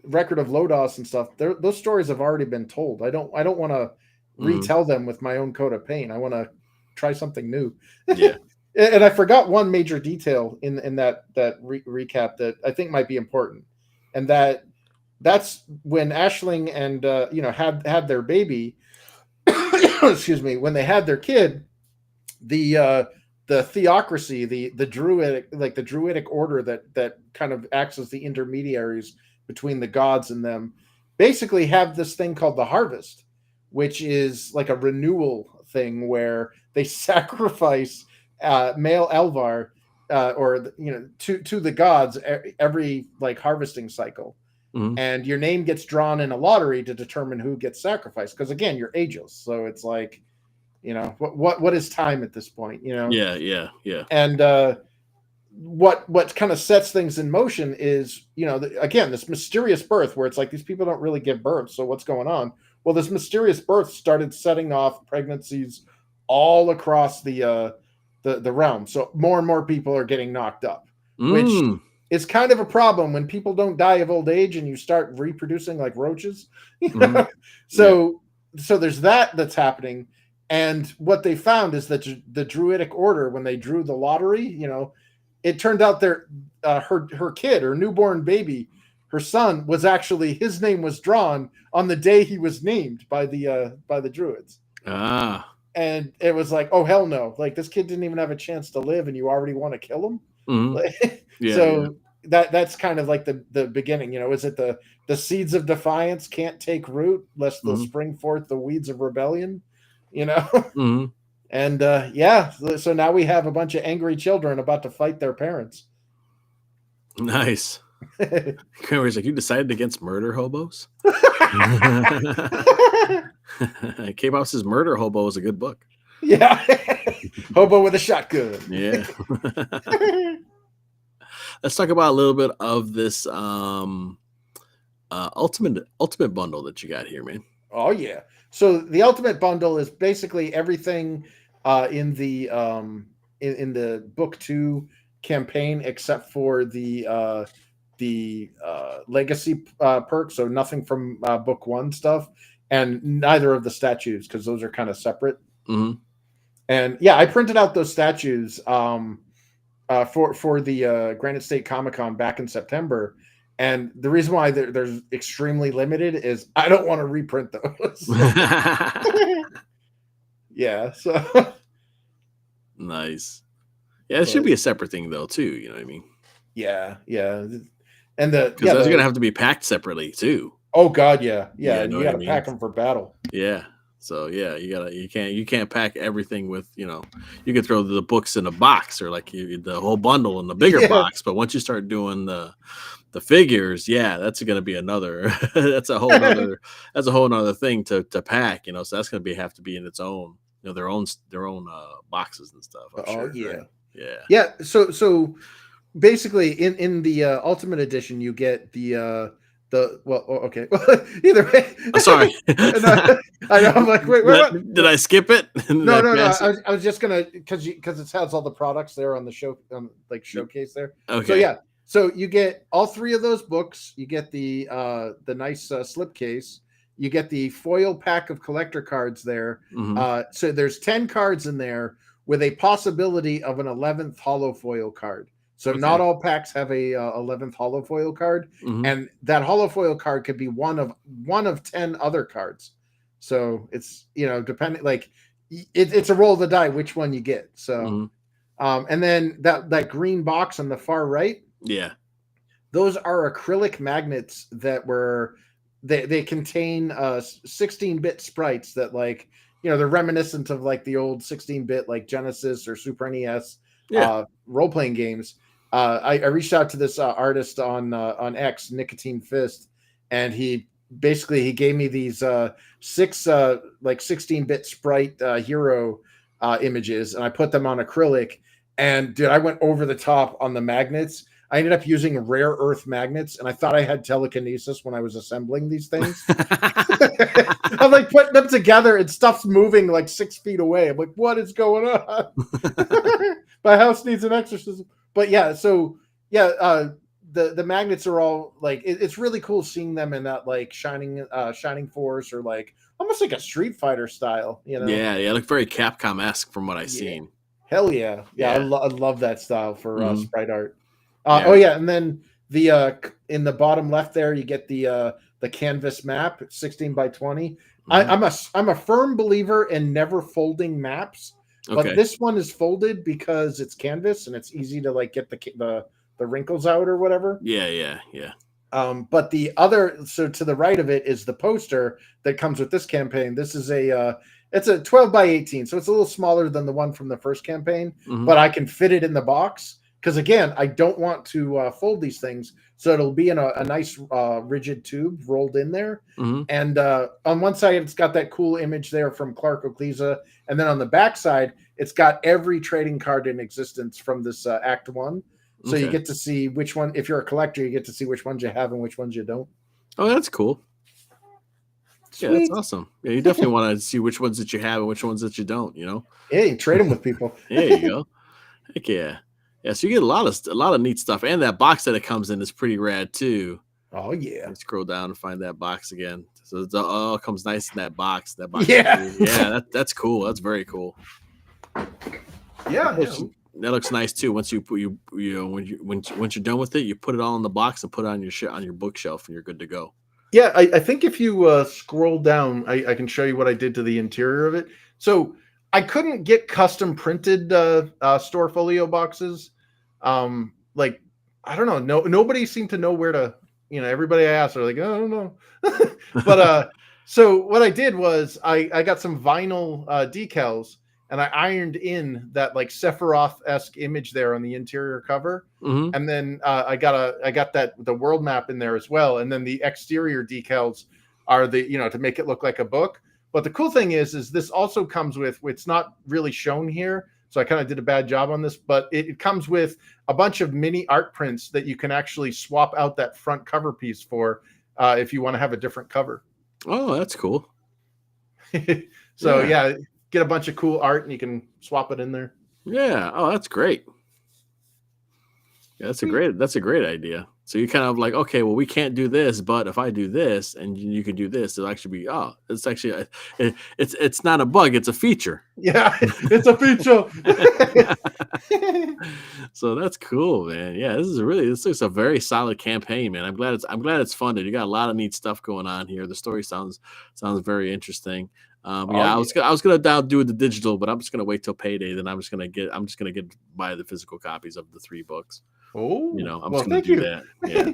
Record of Lodos and stuff. Those stories have already been told. I don't want to retell them with my own coat of paint. I want to try something new. Yeah. And I forgot one major detail in that recap that I think might be important, and that's when Aisling and had their baby. Excuse me. When they had their kid, the theocracy, the druidic order that kind of acts as the intermediaries between the gods and them, basically have this thing called the harvest, which is like a renewal thing where they sacrifice male Elvar to the gods every like harvesting cycle. And your name gets drawn in a lottery to determine who gets sacrificed, because again, you're ageless, so it's like, what is time at this point? Yeah. And what kind of sets things in motion is, again, this mysterious birth, where it's like, these people don't really give birth, so what's going on? Well, this mysterious birth started setting off pregnancies all across the realm. So more and more people are getting knocked up, which is kind of a problem when people don't die of old age and you start reproducing like roaches. So there's that's happening. And what they found is that the druidic order, when they drew the lottery, it turned out her kid, her newborn baby, her son, was actually, his name was drawn on the day he was named by the druids. And it was like, oh hell no! Like, this kid didn't even have a chance to live, and you already want to kill him. that's kind of like the beginning. Is it the seeds of defiance can't take root lest they'll spring forth the weeds of rebellion, Mm-hmm. And so now we have a bunch of angry children about to fight their parents. Nice. Kramer's like, you decided against murder hobos? K-Boss's Murder Hobo is a good book. Yeah. Hobo with a shotgun. Yeah. Let's talk about a little bit of this ultimate bundle that you got here, man. Oh yeah. So the ultimate bundle is basically everything in the book 2 campaign except for the legacy perk. So nothing from book 1 stuff, and neither of the statues, because those are kind of separate. Mm-hmm. And yeah, I printed out those statues for the Granite State Comic-Con back in September. And the reason why they're extremely limited is I don't want to reprint those. Yeah. So nice. Yeah, it should be a separate thing though, too. You know what I mean? Yeah. And because those are gonna have to be packed separately too. Oh God, yeah. You got to pack them for battle. Yeah. So yeah, you can't pack everything with, you could throw the books in a box or like the whole bundle in the bigger box, but once you start doing the figures, that's going to be another that's a whole nother thing to pack, so that's going to have to be in its own, their own boxes and stuff. I'm sure, yeah. Right? Yeah. So basically in the Ultimate Edition you get the okay. Either way. I'm sorry. I know. I'm like, wait. Did I skip it? No. I was just gonna because it has all the products there on the show, showcase there. Okay. So yeah. So you get all 3 of those books. You get the nice slipcase. You get the foil pack of collector cards there. Mm-hmm. So there's 10 cards in there with a possibility of an 11th holo foil card. So not all packs have a 11th holo foil card, and that holo foil card could be one of 10 other cards. So it's depending, like it's a roll of the die which one you get. So and then that green box on the far right, those are acrylic magnets that they contain 16-bit sprites that they're reminiscent of like the old 16-bit like Genesis or Super NES role-playing games. I reached out to this artist on X, Nicotine Fist, and he gave me these 6 16-bit sprite hero images, and I put them on acrylic. And dude, I went over the top on the magnets. I ended up using rare earth magnets, and I thought I had telekinesis when I was assembling these things. I'm like putting them together, and stuff's moving like 6 feet away. I'm like, what is going on? My house needs an exorcism. But yeah, so the magnets are all like it's really cool seeing them in that like shining force, or like almost like a Street Fighter style, Yeah, look very Capcom-esque from what I've seen. Hell yeah. I love that style for sprite art. And then the in the bottom left there you get the canvas map, 16 by 20. I'm a firm believer in never folding maps. But this one is folded because it's canvas and it's easy to like get the wrinkles out or whatever. Yeah. But the other, so to the right of it is the poster that comes with this campaign. This is it's a 12 by 18, so it's a little smaller than the one from the first campaign, but I can fit it in the box because again, I don't want to fold these things, so it'll be in a nice rigid tube rolled in there. And on one side, it's got that cool image there from Clark Oclesa, and then on the back side, it's got every trading card in existence from this Act 1. So you get to see which one, if you're a collector, you get to see which ones you have and which ones you don't. Oh, that's cool. Sweet. Yeah, that's awesome. Yeah, you definitely want to see which ones that you have and which ones that you don't, Yeah, you trade them with people. There you go. Heck yeah. Yeah, so you get a lot of neat stuff, and that box that it comes in is pretty rad too. Oh yeah. Let's scroll down and find that box again. So it all comes nice in that box. Yeah. That's cool. That's very cool. Yeah. That looks nice too. Once you once you're done with it, you put it all in the box and put it on your bookshelf, and you're good to go. Yeah, I think if you scroll down, I can show you what I did to the interior of it. So I couldn't get custom printed store folio boxes. Like I don't know. Nobody seemed to know where to. Everybody I asked are like, oh, I don't know. But so what I did was I got some vinyl decals and I ironed in that like Sephiroth-esque image there on the interior cover. Mm-hmm. And then I got the world map in there as well. And then the exterior decals are to make it look like a book. But the cool thing is this also comes with, it's not really shown here, so I kind of did a bad job on this, but it comes with a bunch of mini art prints that you can actually swap out that front cover piece for if you want to have a different cover. Oh, that's cool. So yeah, get a bunch of cool art and you can swap it in there. Yeah. Oh, that's great. Yeah, that's a great idea. So you're kind of like, okay, well, we can't do this, but if I do this and you can do this, it'll actually be, it's actually, it's not a bug, it's a feature. Yeah, it's a feature. So that's cool, man. Yeah, this looks a very solid campaign, man. I'm glad it's funded. You got a lot of neat stuff going on here. The story sounds very interesting. I was gonna do the digital, but I'm just gonna wait till payday. Then I'm just gonna buy the physical copies of the 3 books. Oh, I'm just gonna do that. Yeah.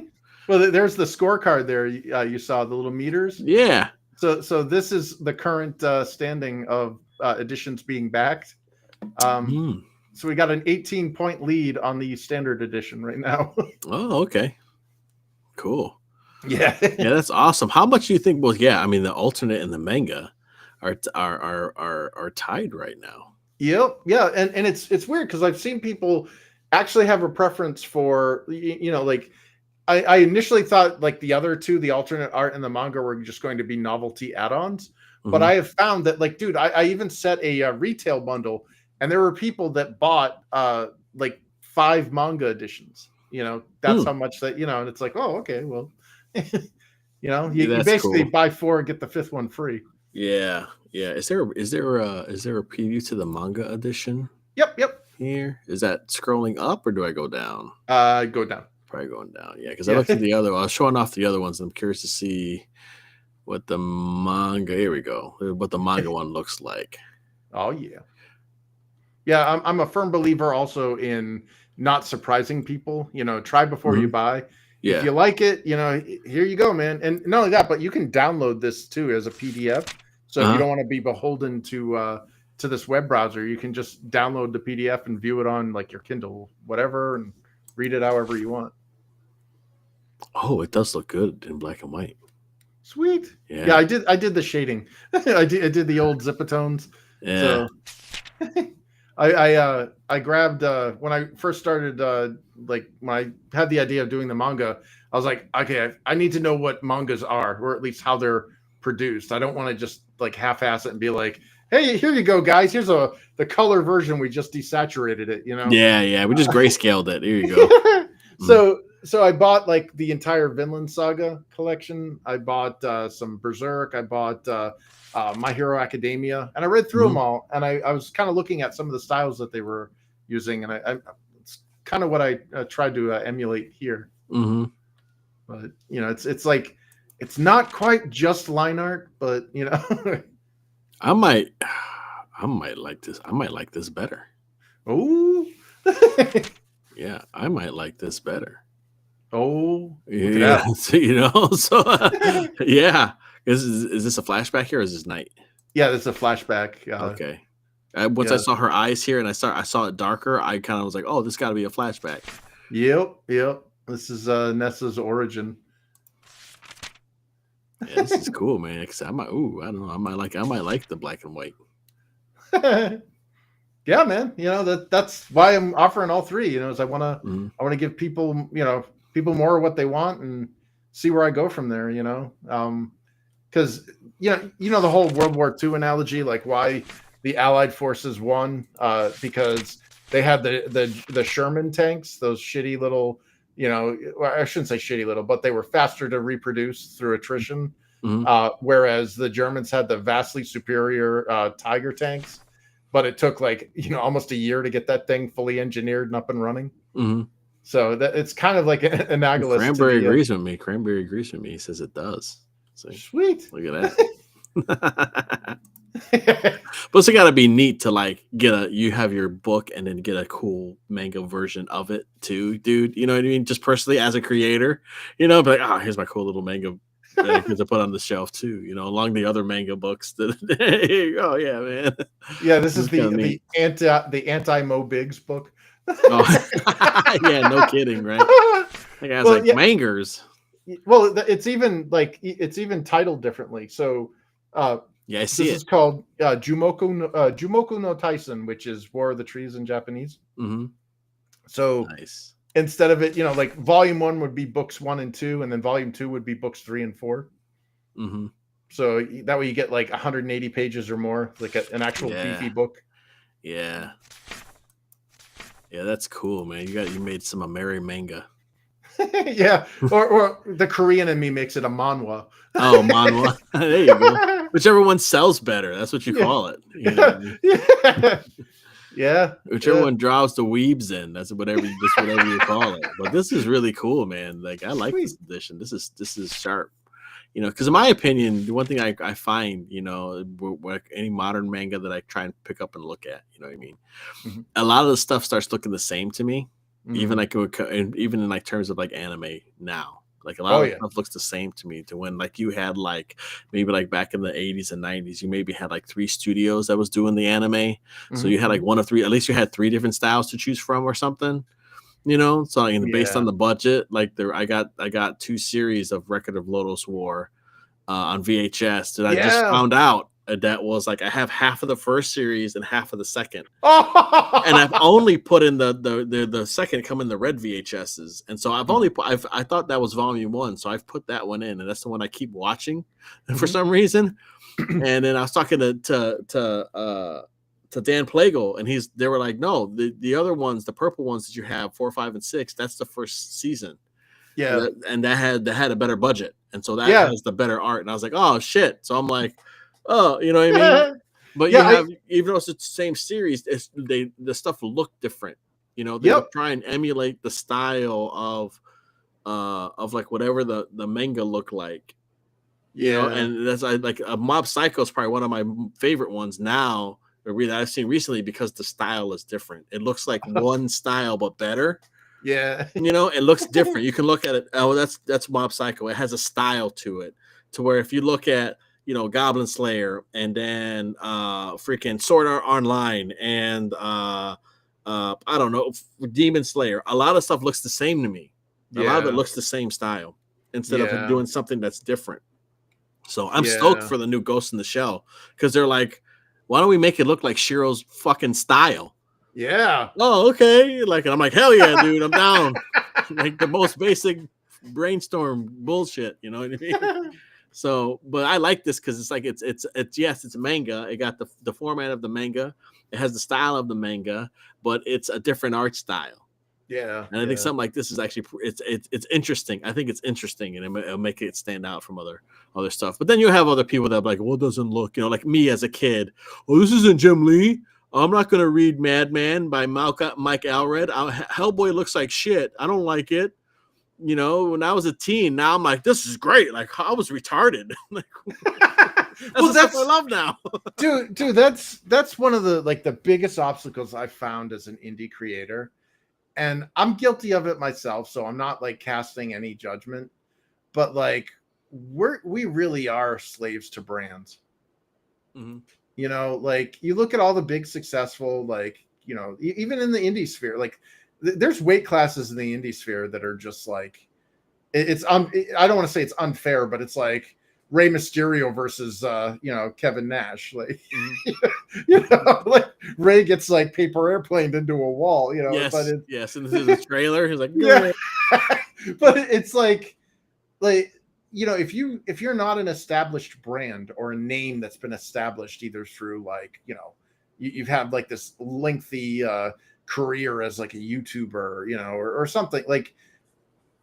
Well, there's the scorecard there. You saw the little meters. Yeah. So this is the current standing of editions being backed. So we got an 18-point lead on the standard edition right now. Oh, okay. Cool. Yeah. Yeah, that's awesome. How much do you think? Well, yeah, I mean the alternate and the manga are tied right now. Yep. Yeah, and it's weird because I've seen people actually have a preference for like I initially thought like the other two, the alternate art and the manga, were just going to be novelty add-ons, but I have found that like, dude, I even set a retail bundle, and there were people that bought like 5 manga editions. That's how much that and it's like, oh, okay, well, you basically cool. Buy 4 and get the 5th one free. Yeah. Is there a preview to the manga edition? Yep. Here, is that scrolling up or do I go down? Go down. Probably going down. Yeah, because I looked at the other one. I was showing off the other ones. I'm curious to see what the manga. Here we go. What the manga one looks like. Oh yeah. Yeah, I'm a firm believer also in not surprising people. Try before you buy. Yeah. If you like it, here you go, man. And not only that, but you can download this too as a PDF. So if you don't want to be beholden to this web browser, you can just download the PDF and view it on like your Kindle, whatever, and read it however you want. Oh, it does look good in black and white. Sweet. Yeah, I did the shading. I did the old Zipatones. Yeah. So I grabbed when I first started like when I had the idea of doing the manga, I was like, okay, I need to know what mangas are, or at least how they're produced. I don't want to just like half-ass it and be like, hey, here you go, guys. Here's the color version. We just desaturated it, Yeah. We just grayscaled it. Here you go. So I bought like the entire Vinland Saga collection. I bought some Berserk. I bought My Hero Academia, and I read through them all. And I was kind of looking at some of the styles that they were using, and it's kind of what I tried to emulate here. But it's like it's not quite just line art, but I might like this. I might like this better. Oh, yeah, I might like this better. Oh, yeah. So, yeah. Is this a flashback here, or is this night? Yeah, this is a flashback. Okay. Once I saw her eyes here, and I saw it darker, I kind of was like, oh, this got to be a flashback. Yep. This is Nessa's origin. Yeah, this is cool, man. I don't know. I might like the black and white. Yeah, man. That's why I'm offering all 3. Is I want to give people, people more of what they want and see where I go from there. Because the whole World War II analogy, like why the Allied forces won, because they had the Sherman tanks, those shitty little. I shouldn't say shitty little, but they were faster to reproduce through attrition. Whereas the Germans had the vastly superior Tiger tanks, but it took like, almost a year to get that thing fully engineered and up and running. So that it's kind of like analogous. Cranberry agrees with me. Cranberry agrees with me. He says it does. So, sweet. Look at that. Plus, it got to be neat to like you have your book and then get a cool manga version of it too, dude. You know what I mean? Just personally as a creator, be like, oh, here's my cool little manga that I get to put on the shelf too. Along the other manga books. Oh yeah, man. Yeah, this is the anti-Mo Biggs book. Oh, yeah, no kidding, right? That guy's like mangers. Well, it's even titled differently. So, yeah, I see this is called Jumoku no Taisen, which is War of the Trees in Japanese. Mm-hmm. So nice. Instead of it, like volume 1 would be books 1 and 2, and then volume 2 would be books 3 and 4. Mm-hmm. So that way you get like 180 pages or more, like an actual beefy book. Yeah. Yeah, that's cool, man. You made some Ameri manga. Yeah, or the Korean in me makes it a manhwa. Oh, manhwa. There you go. Whichever one sells better. That's what you call it. Yeah. Whichever one draws the weebs in. That's whatever you call it. But this is really cool, man. Like I like this edition. This is sharp. Because in my opinion, the one thing I find, any modern manga that I try and pick up and look at, you know what I mean? Mm-hmm. A lot of the stuff starts looking the same to me, mm-hmm. even in like terms of like anime now. Like a lot of stuff looks the same to me to when like you had like maybe like back in the 80s and 90s, you maybe had like 3 studios that was doing the anime. Mm-hmm. So you had like 1 or 3, at least you had 3 different styles to choose from or something. So based on the budget, like I got 2 series of Record of Lodoss War on VHS that I just found out that was like I have half of the first series and half of the second, and I've only put in the second come in the red VHSs, and so I thought that was volume 1, so I've put that one in, and that's the one I keep watching for some reason. And then I was talking to Dan Plagle, and they were like, no, the other ones, the purple ones that you have 4, 5, and 6, that's the first season. Yeah, and that had a better budget, and so that has the better art. And I was like, oh shit. So I'm like, oh, you know what I mean? But even though it's the same series, the stuff looked different. They would try and emulate the style of like whatever the manga looked like. And that's like Mob Psycho is probably one of my favorite ones now that I've seen recently because the style is different. It looks like one style but better. Yeah. It looks different. You can look at it. Oh, that's Mob Psycho. It has a style to it, to where if you look at Goblin Slayer and then freaking Sword Art Online and I don't know, Demon Slayer, a lot of stuff looks the same to me. A lot of it looks the same style instead of doing something that's different. So I'm stoked for the new Ghost in the Shell because they're like, why don't we make it look like Shiro's fucking style? Yeah. Oh, okay. Like, and I'm like, hell yeah, dude, I'm down. Like the most basic brainstorm bullshit, you know what I mean? So, but I like this because it's like it's a manga. It got the format of the manga. It has the style of the manga, but it's a different art style. Yeah. And I think something like this is actually it's interesting. I think it's interesting, and it'll make it stand out from other stuff. But then you have other people that are like, well, it doesn't look, like me as a kid. Oh, this isn't Jim Lee. I'm not going to read Madman by Mike Allred. Hellboy looks like shit. I don't like it. When I was a teen, now I'm like, this is great. Like, I was retarded. Like, that's what I love now. dude, that's one of the biggest obstacles I found as an indie creator. And I'm guilty of it myself, so I'm not like casting any judgment. But like, we really are slaves to brands. Mm-hmm. Like you look at all the big successful, like, even in the indie sphere, like there's weight classes in the indie sphere that are just like, I don't want to say it's unfair, but it's like Rey Mysterio versus, Kevin Nash. Like, like Rey gets like paper airplaned into a wall, Yes, but and this is the trailer. He's like, yeah. But it's like, if you're not an established brand or a name that's been established either through like, you've had like this lengthy career as like a YouTuber, or something, like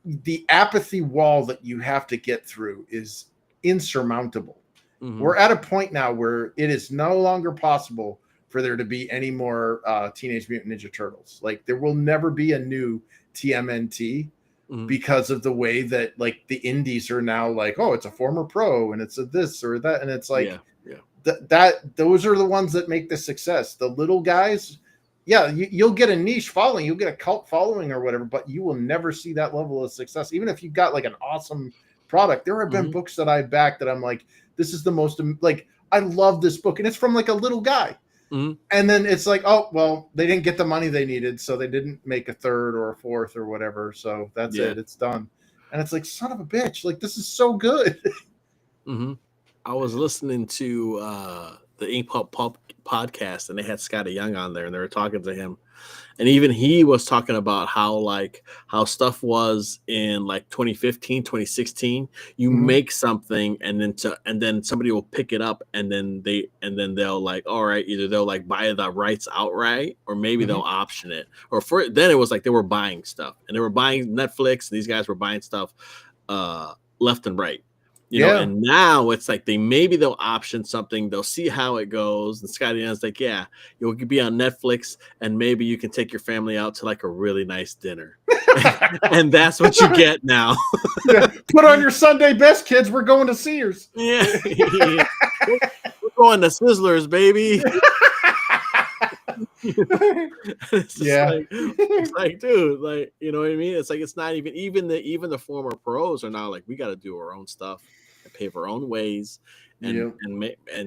the apathy wall that you have to get through is insurmountable. Mm-hmm. We're at a point now where it is no longer possible for there to be any more Teenage Mutant Ninja Turtles. Like there will never be a new TMNT. Mm-hmm. Because of the way that like the indies are now like, oh, it's a former pro and it's a this or that, and it's like, those are the ones that make the success. The little guys, yeah, you'll get a niche following, you'll get a cult following or whatever, but you will never see that level of success. Even if you've got like an awesome product, there have been books that I backed that I'm like, this is the most, like, I love this book, and it's from like a little guy. And then it's like, oh, well, they didn't get the money they needed, so they didn't make a third or a fourth or whatever. So that's it. It's done. And it's like, son of a bitch. Like, this is so good. I was listening to the Ink Pulp podcast, and they had Scotty Young on there, and they were talking to him. And even he was talking about how stuff was in like 2015, 2016. You make something, and then somebody will pick it up, and then they'll like, all right, either they'll like buy the rights outright, or maybe they'll option it. Or then it was like they were buying stuff, and they were buying Netflix, and these guys were buying stuff left and right. You know, and now it's like they'll option something, they'll see how it goes. And Scotty Young's like, yeah, you'll be on Netflix, and maybe you can take your family out to like a really nice dinner. And that's what you get now. Put on your Sunday best, kids. We're going to Sears. We're going to Sizzlers, baby. It's like, dude, like, you know what I mean? It's like, it's not even the former pros are now like, we got to do our own stuff and pave our own ways and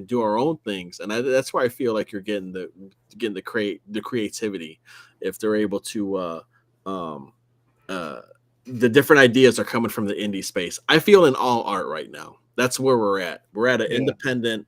do our own things. And that's why I feel like you're getting the creativity if they're able to the different ideas are coming from the indie space. I feel in all art right now. That's where we're at. We're at an independent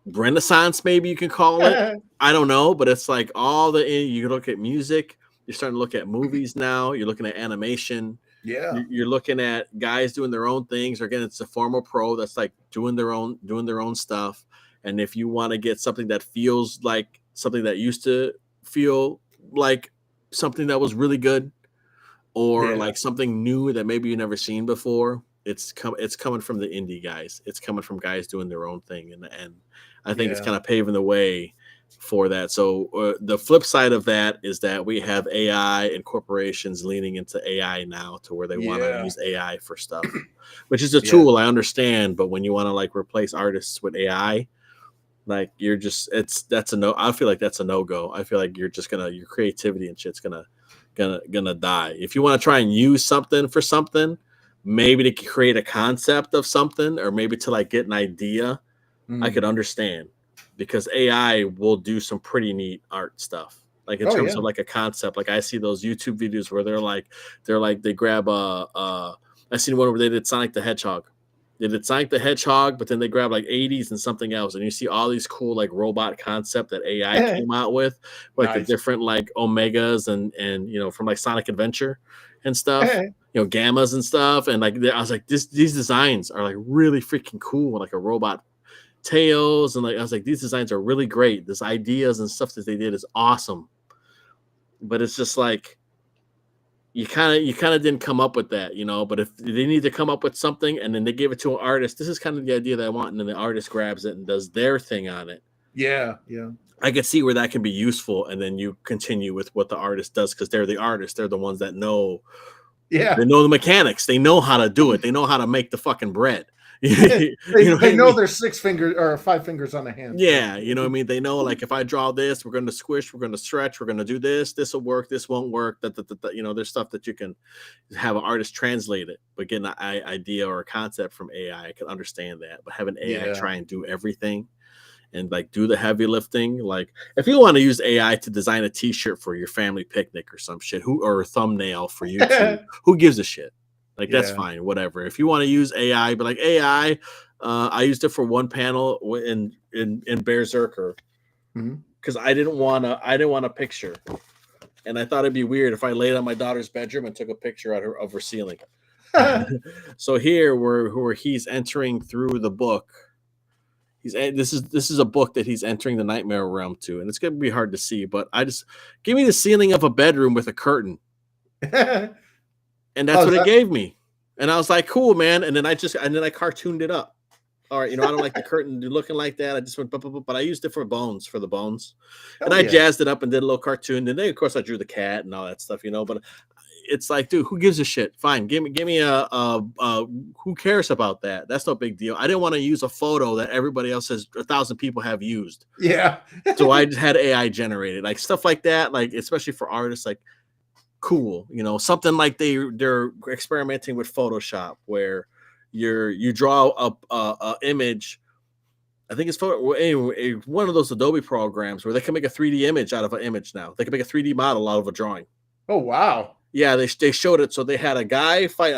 renaissance, maybe you can call it. I don't know, but it's like you look at music, you're starting to look at movies now, you're looking at animation, you're looking at guys doing their own things, or again, it's a formal pro that's like doing their own stuff. And if you want to get something that feels like something that used to feel like something that was really good, or like something new that maybe you never seen before, it's coming from the indie guys. It's coming from guys doing their own thing, and I think it's kind of paving the way for that. So the flip side of that is that we have AI and corporations leaning into AI now to where they want to use AI for stuff, which is a tool, I understand. But when you want to like replace artists with AI, like I feel like that's a no-go. I feel like your creativity and shit's gonna die. If you want to try and use something for something, maybe to create a concept of something, or maybe to like get an idea, I could understand, because AI will do some pretty neat art stuff. Like in terms of like a concept, like I see those YouTube videos where they grab I seen one where they did Sonic the Hedgehog. They did Sonic the Hedgehog, but then they grab like 80s and something else, and you see all these cool like robot concept that AI came out with, like the different like Omegas and you know, from like Sonic Adventure and stuff, you know, Gammas and stuff, and like I was like, these designs are like really freaking cool, like a robot tails, and like I was like, these designs are really great. This ideas and stuff that they did is awesome, but it's just like you kind of didn't come up with that, you know. But if they need to come up with something and then they give it to an artist, this is kind of the idea that I want, and then the artist grabs it and does their thing on it. I could see where that can be useful, and then you continue with what the artist does, because they're the artist, they're the ones that know they know the mechanics, they know how to do it, they know how to make the fucking bread. They know there's 6 fingers or 5 fingers on the hand. Yeah, you know what I mean? They know, like, if I draw this, we're going to squish, we're going to stretch, we're going to do this will work, this won't work. You know, there's stuff that you can have an artist translate it, but getting an idea or a concept from AI, I can understand that. But having AI try and do everything and like do the heavy lifting, like if you want to use AI to design a t-shirt for your family picnic or some shit, or a thumbnail for YouTube, who gives a shit? Like, that's fine, whatever. If you want to use AI, but like AI, I used it for one panel in BEARZERKER, because I didn't want a picture, and I thought it'd be weird if I laid on my daughter's bedroom and took a picture of her ceiling. So here, where he's entering through the book, this is a book that he's entering the nightmare realm to, and it's gonna be hard to see. But I just give me the ceiling of a bedroom with a curtain. And that's what it gave me. And I was like, cool, man. And then I cartooned it up. All right, you know, I don't like the curtain looking like that. I just went, but I used it for the bones. And I jazzed it up and did a little cartoon. And then, of course, I drew the cat and all that stuff, you know. But it's like, dude, who gives a shit? Fine, give me who cares about that? That's no big deal. I didn't want to use a photo that everybody else says 1,000 people have used. Yeah. So I just had AI generated, like stuff like that, like especially for artists, like cool, something like they're experimenting with Photoshop where you draw up a image. I think it's anyway, one of those Adobe programs where they can make a 3D image out of an image now. They can make a 3D model out of a drawing. Oh, wow. Yeah, they showed it. So they had a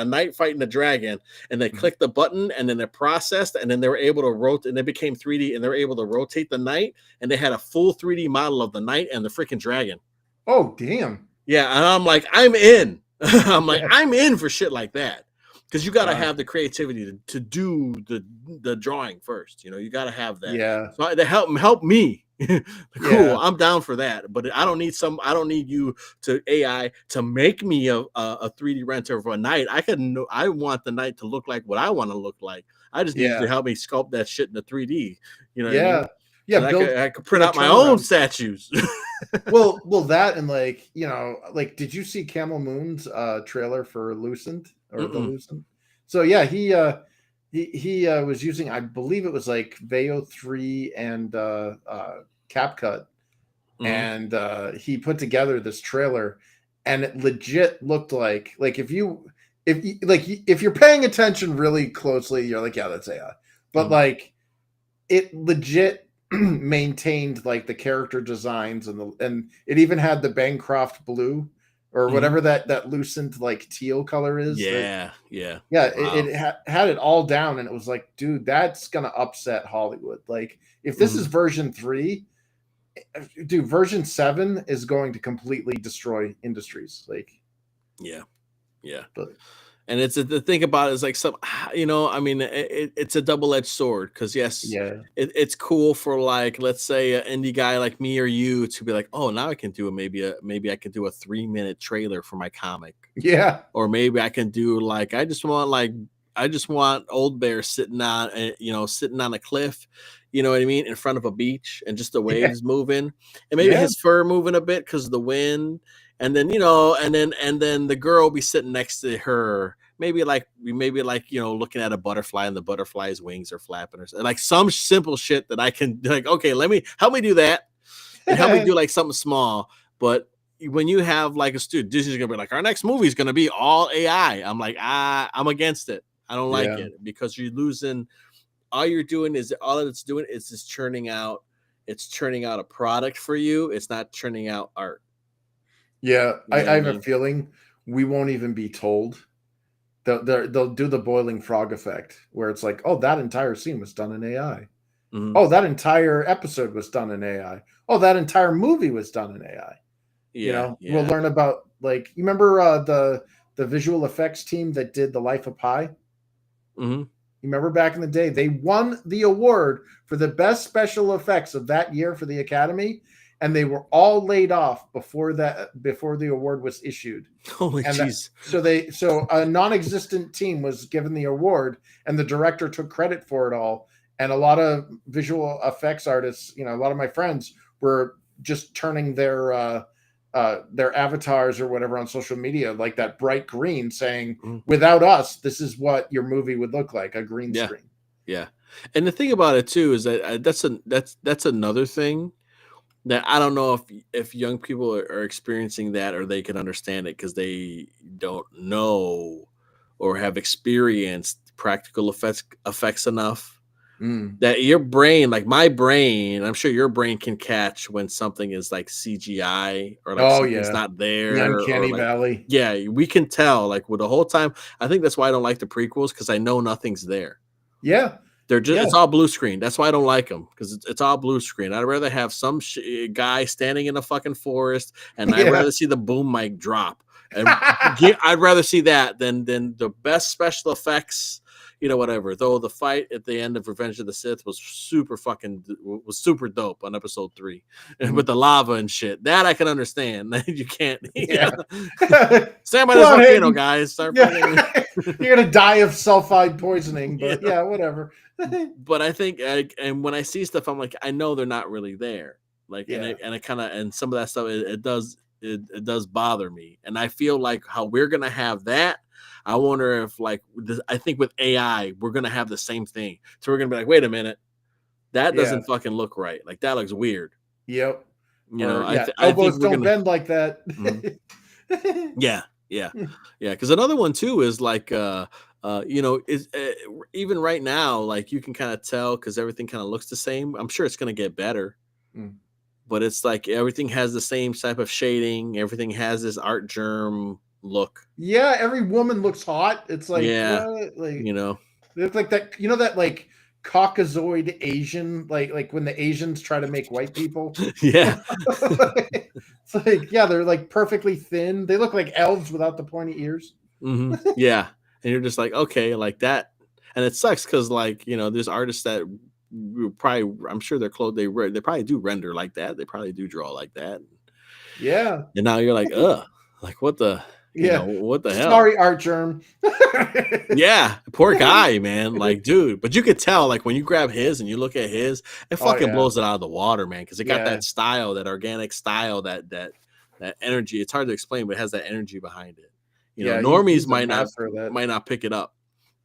knight fighting a dragon, and they clicked the button, and then they processed, and then they were able to rotate, and they became 3D, and they were able to rotate the knight, and they had a full 3D model of the knight and the freaking dragon. Oh, damn. Yeah, and I'm like, I'm in. I'm in for shit like that. Because you got to have the creativity to do the drawing first. You got to have that. Yeah. So to help me. Cool. Yeah. I'm down for that. But I don't need you to AI to make me a 3D render of a knight. I want the knight to look like what I want to look like. I just need you to help me sculpt that shit into 3D. You know what I mean? Yeah. So I could print out my own statues. well, that and did you see Camel Moon's trailer for Lucent or the Lucent? So yeah, he was using, I believe it was like Veo 3 and CapCut, and he put together this trailer, and it legit looked like if you're paying attention really closely, you're like, yeah, that's AI, but it legit maintained like the character designs and it even had the Bancroft blue or whatever that Lucent like teal color is. Yeah. Wow. It had it all down, and it was like, dude, that's gonna upset Hollywood. Like, if this is version 3, dude, version 7 is going to completely destroy industries. Like, yeah. But, and it's the thing about it is like it's a double-edged sword, because it's cool for like, let's say an indie guy like me or you to be like, oh, now I can do maybe I can do a 3-minute trailer for my comic. Yeah. Or maybe I can do like, I just want Old Bear sitting on a cliff, you know what I mean, in front of a beach, and just the waves moving, and maybe his fur moving a bit because of the wind. And then, and then the girl will be sitting next to her, maybe looking at a butterfly, and the butterfly's wings are flapping, or like some simple shit that I can like, okay, help me do that, and help me do like something small. But when you have like a student, Disney's gonna be like, our next movie is gonna be all AI. I'm like, I'm against it. I don't like it, because you're losing. All it's doing is just churning out. It's churning out a product for you. It's not churning out art. Yeah, I have a feeling we won't even be told. They'll do the boiling frog effect, where it's like, oh, that entire scene was done in AI. Oh, that entire episode was done in AI. Oh, that entire movie was done in AI. We'll learn about, like, you remember the visual effects team that did The Life of Pi? You remember back in the day, they won the award for the best special effects of that year for the Academy. And they were all laid off before the award was issued. Holy jeez! So a non-existent team was given the award, and the director took credit for it all. And a lot of visual effects artists, a lot of my friends, were just turning their avatars or whatever on social media like that bright green, saying, "Without us, this is what your movie would look like, a green screen." Yeah, and the thing about it too is that that's another thing. That I don't know if young people are experiencing that, or they can understand it because they don't know or have experienced practical effects enough. That your brain, like my brain, I'm sure your brain can catch when something is like CGI or like something's not there. The uncanny valley. Yeah, we can tell like with the whole time. I think that's why I don't like the prequels, because I know nothing's there. Yeah. They're just it's all blue screen. That's why I don't like them, because it's all blue screen. I'd rather have some guy standing in a fucking forest, and I'd rather see the boom mic drop. And I'd rather see that than the best special effects, whatever. Though the fight at the end of Revenge of the Sith was super dope on episode 3, and with the lava and shit. That I can understand. You can't. Stand by the volcano, guys. Start fighting. You're gonna die of sulfide poisoning, but whatever. But I think, and when I see stuff, I'm like, I know they're not really there. Like, and it kind of, and some of that stuff, it does it does bother me. And I feel like how we're gonna have that. I wonder if like I think with AI we're gonna have the same thing. So we're gonna be like, wait a minute, that Yeah. doesn't fucking look right. Like that looks weird. Yep. You know, Or yeah, I think elbows we're don't gonna. bend like that. Mhm. Yeah, yeah, yeah. Because another one too is like, you know, is even right now, like you can kind of tell because everything kind of looks the same. I'm sure it's gonna get better, Mm. but it's like everything has the same type of shading. Everything has this art germ look. Yeah, every woman looks hot. It's like Yeah, what? you Like know. it's like that. You know that like Caucasoid Asian, like when the Asians try to make white people. Yeah. It's like yeah, they're like perfectly thin. They look like elves without the pointy ears. Yeah. And you're just like, okay, like that. And it sucks because, like, you know, there's artists that probably, I'm sure their clothes, they probably do render like that. They probably do draw like that. Yeah, And now you're like, ugh, like what the, you know, yeah. what the hell? Sorry, art germ. Yeah, poor guy, man. Like, dude, but you could tell, like, when you grab his and you look at his, it Oh fucking yeah, blows it out of the water, man. Because it got yeah, that style, that organic style, that energy. It's hard to explain, but it has that energy behind it. You know, yeah. normies He's a master of that. might not pick it up,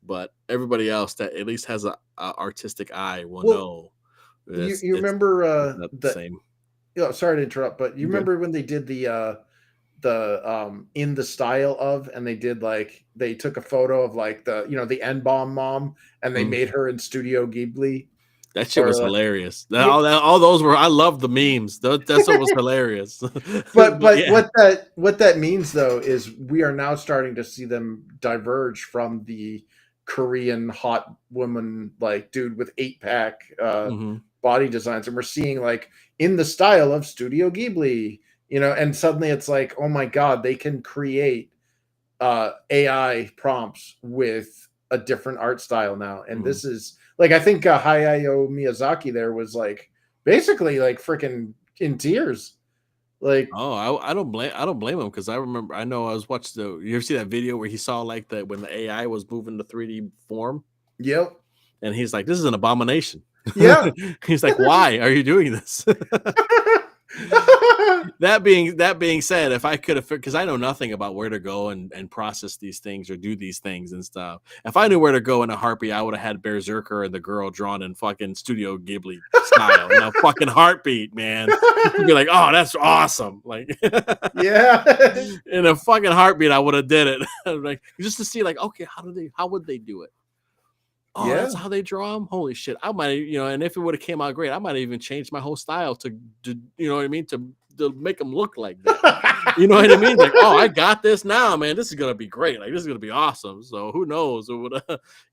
but everybody else that at least has a artistic eye will Well, know you it's remember not the the same. oh, sorry to interrupt, but you You good? remember when they did the in the style of, and they did like they took a photo of like the the N bomb mom, and they Mhm. made her in Studio Ghibli That shit was or hilarious. yeah, All those were. I love the memes. That's what was hilarious. But but yeah. what that means though is we are now starting to see them diverge from the Korean hot woman like dude with 8-pack Hmm. body designs, and we're seeing like in the style of Studio Ghibli, and suddenly it's like, oh my god, they can create AI prompts with a different art style now, and Hmm. this is like I think Hayao Miyazaki there was like basically like freaking in tears, like Oh, I don't blame him because I remember I know I was watching the. You ever see that video where he saw like the when the AI was moving to 3D form, yep, and he's like, "This is an abomination." yeah. He's like, "Why are you doing this?" That being said, if I could have, because I know nothing about where to go and process these things or do these things and stuff. If I knew where to go in a heartbeat, I would have had BEARZERKER and the girl drawn in fucking Studio Ghibli style in a fucking heartbeat, man. You'd be like, "Oh, that's awesome!" Like Yeah. in a fucking heartbeat, I would have did it. Like just to see, like, okay, how would they do it? Oh, that's Yeah. how they draw them. Holy shit! I might, and if it would have came out great, I might even change my whole style to you know what I mean, to make them look like that. You know what I mean? Like, oh, I got this now, man. This is gonna be great. Like, this is gonna be awesome. So who knows? It would,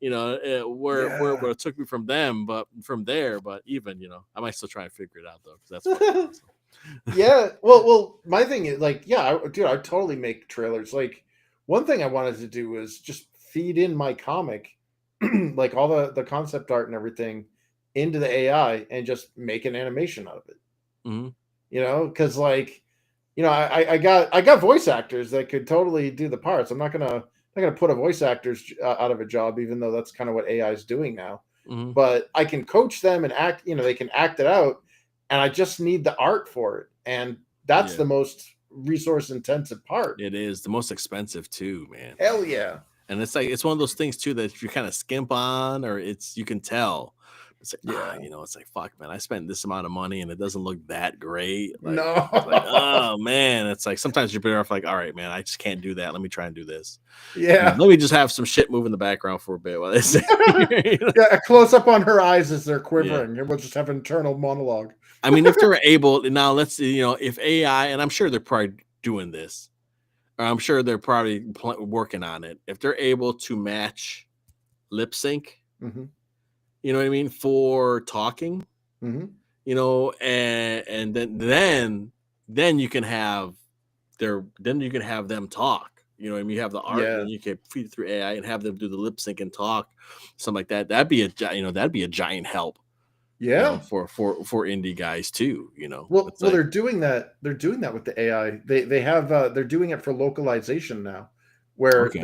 where it Yeah. would have took me from them, but from there. But even, I might still try and figure it out though, because that's fucking awesome. Yeah. Well, my thing is like, yeah, dude, I totally make trailers. Like, one thing I wanted to do was just feed in my comic, like all the concept art and everything, into the AI and just make an animation out of it. Mhm. Because like, I got voice actors that could totally do the parts. I'm not gonna put a voice actor's out of a job, even though that's kind of what AI is doing now. Mhm. But I can coach them and act. They can act it out, and I just need the art for it, and that's Yeah, the most resource intensive part. it is the most expensive too, man. Hell yeah, And it's like it's one of those things too that if you kind of skimp on, or you can tell. It's like yeah. it's like fuck, man. I spent this amount of money and it doesn't look that great. Like it's like, No, oh man, it's like sometimes you're better off like, all right, man, I just can't do that. Let me try and do this. yeah, Let me just have some shit move in the background for a bit while they say, yeah. A close up on her eyes as they're yeah. quivering, and we'll just have internal monologue. I mean, if they're able now, let's see, if AI, and I'm sure they're probably doing this, or I'm sure they're probably working on it. If they're able to match lip sync, Hmm. you know what I mean, for talking, Hmm. and then you can have them talk. You know what I mean? You have the art, and Yeah, then you can feed it through AI and have them do the lip sync and talk, something like that. That'd be a giant help, yeah. for indie guys too. Well, It's well, like, they're doing that. They're doing that with the AI. They have they're doing it for localization now, where okay,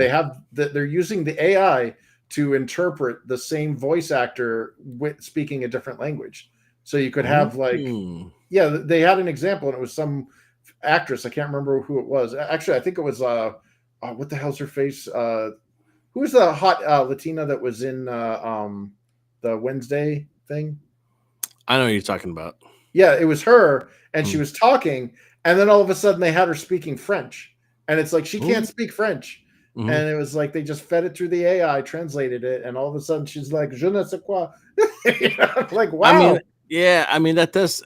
they're using the AI to interpret the same voice actor speaking a different language. So you could have like, mm, yeah, they had an example, and it was some actress. I can't remember who it was. Actually, I think it was what the hell's her face? Who was the hot Latina that was in the Wednesday thing? I know what you're talking about. Yeah, it was her, and she was talking, and then all of a sudden they had her speaking French, and it's like she can't speak French, and it was like they just fed it through the AI, translated it, and all of a sudden she's like, "Je ne sais quoi." Like, wow. I mean that's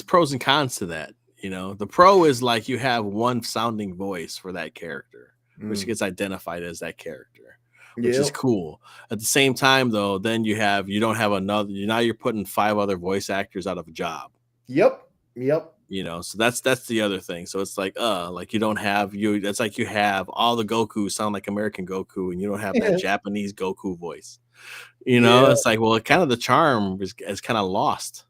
pros and cons to that. The pro is like you have one sounding voice for that character, which gets identified as that character, which is cool. At the same time, though, then you don't have another. Now you're putting 5 other voice actors out of a job. Yep. So that's the other thing. So it's like you don't have It's like you have all the Goku sound like American Goku, and you don't have that Japanese Goku voice. It's like, well, kind of the charm is kind of lost.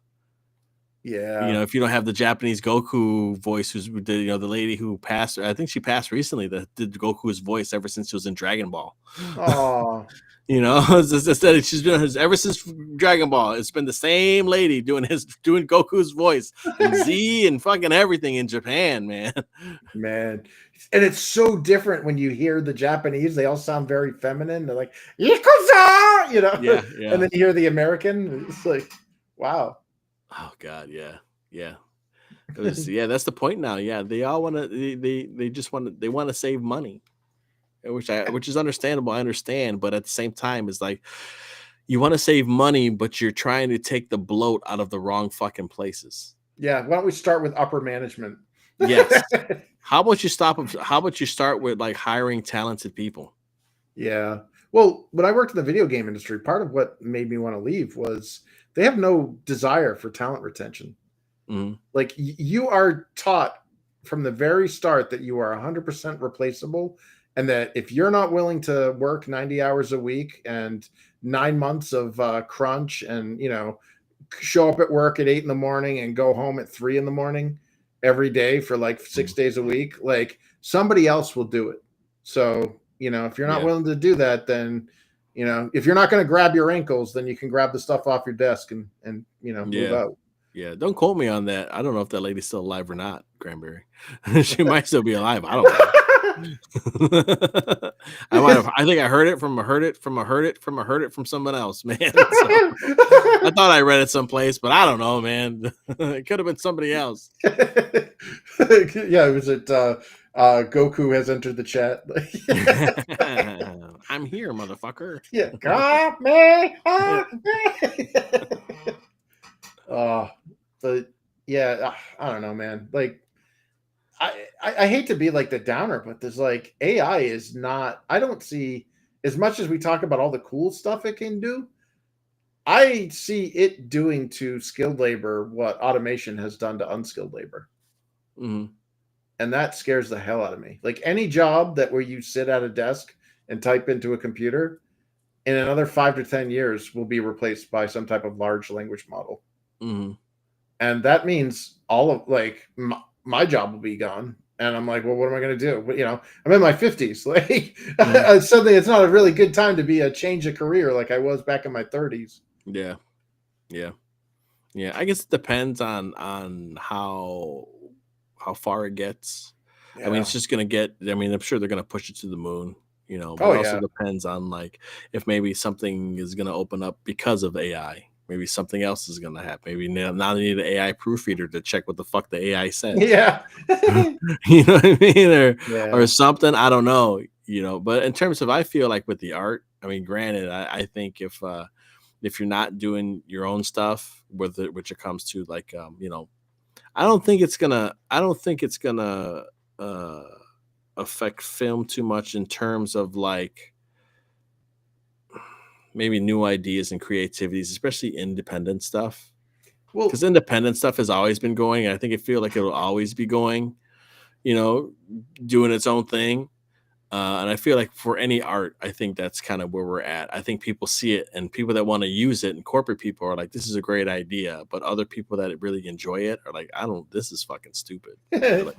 Yeah. If you don't have the Japanese Goku voice, who's the lady who passed, I think she passed recently, that did Goku's voice ever since she was in Dragon Ball. Oh. She's been ever since Dragon Ball. It's been the same lady doing Goku's voice, and Z and fucking everything in Japan, man. And it's so different when you hear the Japanese. They all sound very feminine. They're like, "Yakuza," Yeah. And then you hear the American. It's like, wow. Oh God, yeah. That's the point now. Yeah, they all want to. They want to save money, which is understandable. I understand, but at the same time, it's like you want to save money, but you're trying to take the bloat out of the wrong fucking places. Yeah. Why don't we start with upper management? Yes. How about you start with like hiring talented people? Yeah. Well, when I worked in the video game industry, part of what made me want to leave was they have no desire for talent retention. Like you are taught from the very start that you are 100% replaceable, and that if you're not willing to work 90 hours a week and 9 months of crunch, and show up at work at 8 a.m. and go home at 3 a.m. every day for like 6 days a week, like somebody else will do it. So if you're not willing to do that, then if you're not going to grab your ankles, then you can grab the stuff off your desk and move out. Yeah, don't quote me on that. I don't know if that lady's still alive or not, Granberry. She might still be alive. I don't know. I think I heard it from someone else, man. So, I thought I read it someplace, but I don't know, man. It could have been somebody else. Yeah, was it Goku has entered the chat? I'm here, motherfucker. Yeah, got me. But yeah, I don't know, man. Like, I hate to be like the downer, but there's like AI is not. I don't see, as much as we talk about all the cool stuff it can do, I see it doing to skilled labor what automation has done to unskilled labor. Mm-hmm. And that scares the hell out of me. Like any job where you sit at a desk and type into a computer, in another 5 to 10 years will be replaced by some type of large language model. Mm-hmm. And that means all of like my job will be gone. And I'm like, well, what am I going to do? But, I'm in my 50s. Like suddenly it's not a really good time to be a change of career like I was back in my 30s. Yeah. I guess it depends on how far it gets. Yeah. I mean, it's just going to get, I'm sure they're going to push it to the moon, but it also depends on like if maybe something is going to open up because of AI. Maybe something else is going to happen. Maybe now they need an AI proofreader to check what the fuck the AI said. Yeah. You know what I mean? Or something. I don't know, but in terms of, I feel like with the art, I mean, granted, I think if you're not doing your own stuff with it, which it comes to like, I don't think it's gonna affect film too much in terms of like maybe new ideas and creativities, especially independent stuff. Well, because independent stuff has always been going, and I think it feels like it'll always be going, doing its own thing. And I feel like for any art, I think that's kind of where we're at. I think people see it, and people that want to use it, and corporate people are like, this is a great idea. But other people that really enjoy it are like, this is fucking stupid. Like,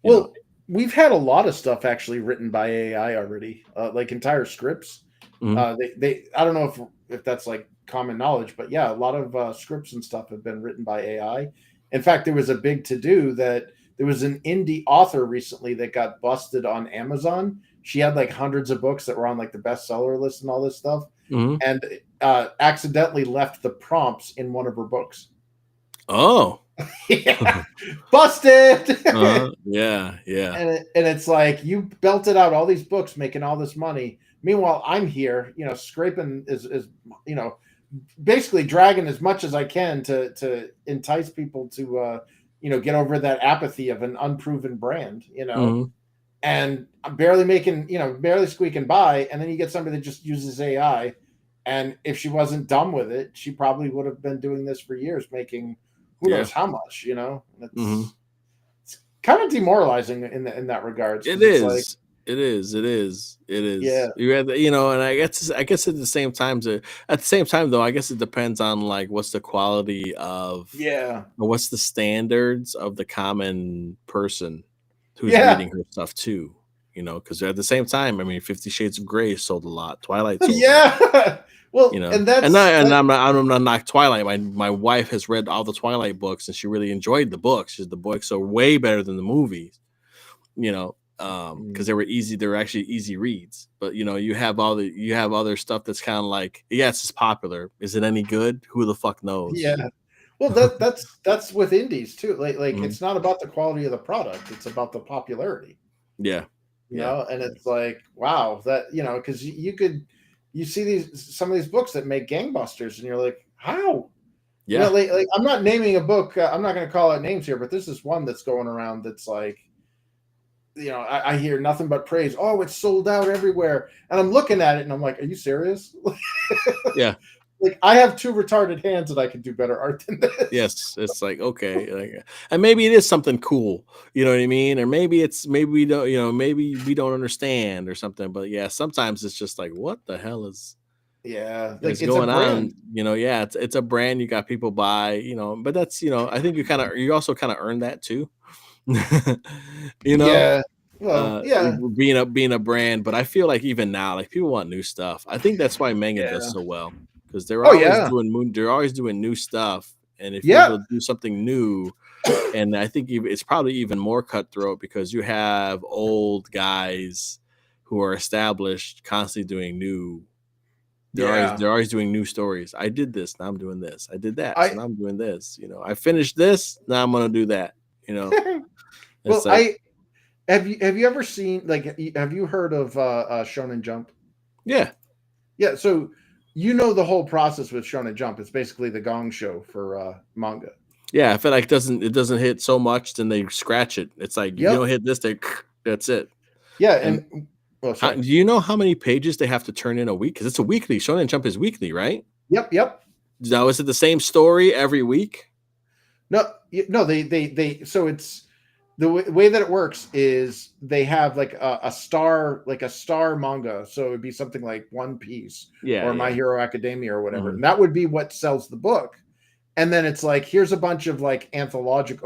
well, we've had a lot of stuff actually written by AI already, like entire scripts. Mm-hmm. They I don't know if that's like common knowledge, but yeah, a lot of scripts and stuff have been written by AI. In fact, there was a big to-do that there was an indie author recently that got busted on Amazon. She had like hundreds of books that were on like the bestseller list and all this stuff, and accidentally left the prompts in one of her books. Oh, yeah, busted. Yeah. And it's like, you belted out all these books, making all this money. Meanwhile, I'm here, scraping is basically dragging as much as I can to entice people to get over that apathy of an unproven brand, and I'm barely making, barely squeaking by. And then you get somebody that just uses AI. And if she wasn't dumb with it, she probably would have been doing this for years, making who knows how much, It's kind of demoralizing in that regard. It is. It is. Yeah. You had, and I guess at the same time though, I guess it depends on like what's the quality of or what's the standards of the common person who's reading her stuff too. Because at the same time, I mean, 50 Shades of Grey sold a lot. Twilight sold a lot. Well, and I'm not knock Twilight. My wife has read all the Twilight books and she really enjoyed the books. The books are way better than the movies, because they were actually easy reads. But you have other stuff that's kind of like, yes, it's popular. Is it any good? Who the fuck knows? Yeah. Well, that's with indies too. Like it's not about the quality of the product; it's about the popularity. Yeah. And it's like, wow, that because you see some of these books that make gangbusters, and you're like, how? Yeah. Like I'm not naming a book. I'm not going to call out names here, but this is one that's going around that's like, I hear nothing but praise. Oh, it's sold out everywhere, and I'm looking at it and I'm like, are you serious? Yeah. Like, I have two retarded hands and I can do better art than this. Yes, it's like, okay, and maybe it is something cool, you know what I mean? Or maybe we don't, maybe we don't understand or something. But yeah, sometimes it's just like, what the hell is like it's it's going a brand. on? It's a brand. You got people buy, but that's I think you also kind of earn that too. Yeah. Well, being a brand. But I feel like even now, like, people want new stuff. I think that's why manga does so well. Because they're always doing new stuff, and if you're able to do something new, and I think it's probably even more cutthroat because you have old guys who are established, constantly doing new. They're always doing new stories. I did this, now I'm doing this. I did that, so now I'm doing this. I finished this, now I'm gonna do that. Well, have you ever seen, like, have you heard of Shonen Jump? Yeah. So the whole process with Shonen Jump. It's basically the Gong Show for manga. Yeah, I feel like it doesn't hit so much, then they scratch it. It's like, you don't hit this, that's it. Yeah, and do you know how many pages they have to turn in a week? Because it's a weekly. Shonen Jump is weekly, right? Yep. Now, is it the same story every week? No. So it's the way that it works is they have like a star manga. So it would be something like One Piece or My Hero Academia or whatever. And that would be what sells the book. And then it's like, here's a bunch of like anthology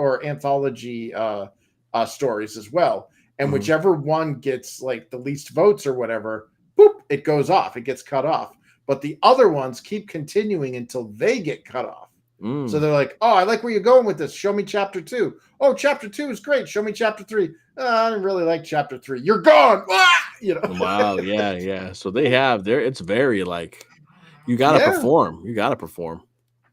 stories as well. And whichever one gets like the least votes or whatever, boop, it goes off. It gets cut off. But the other ones keep continuing until they get cut off. So they're like, oh, I like where you're going with this. Show me chapter 2. Oh, chapter 2 is great. Show me chapter 3. I didn't really like chapter 3. You're gone. Wow. Yeah. So they have it's very like, you gotta perform.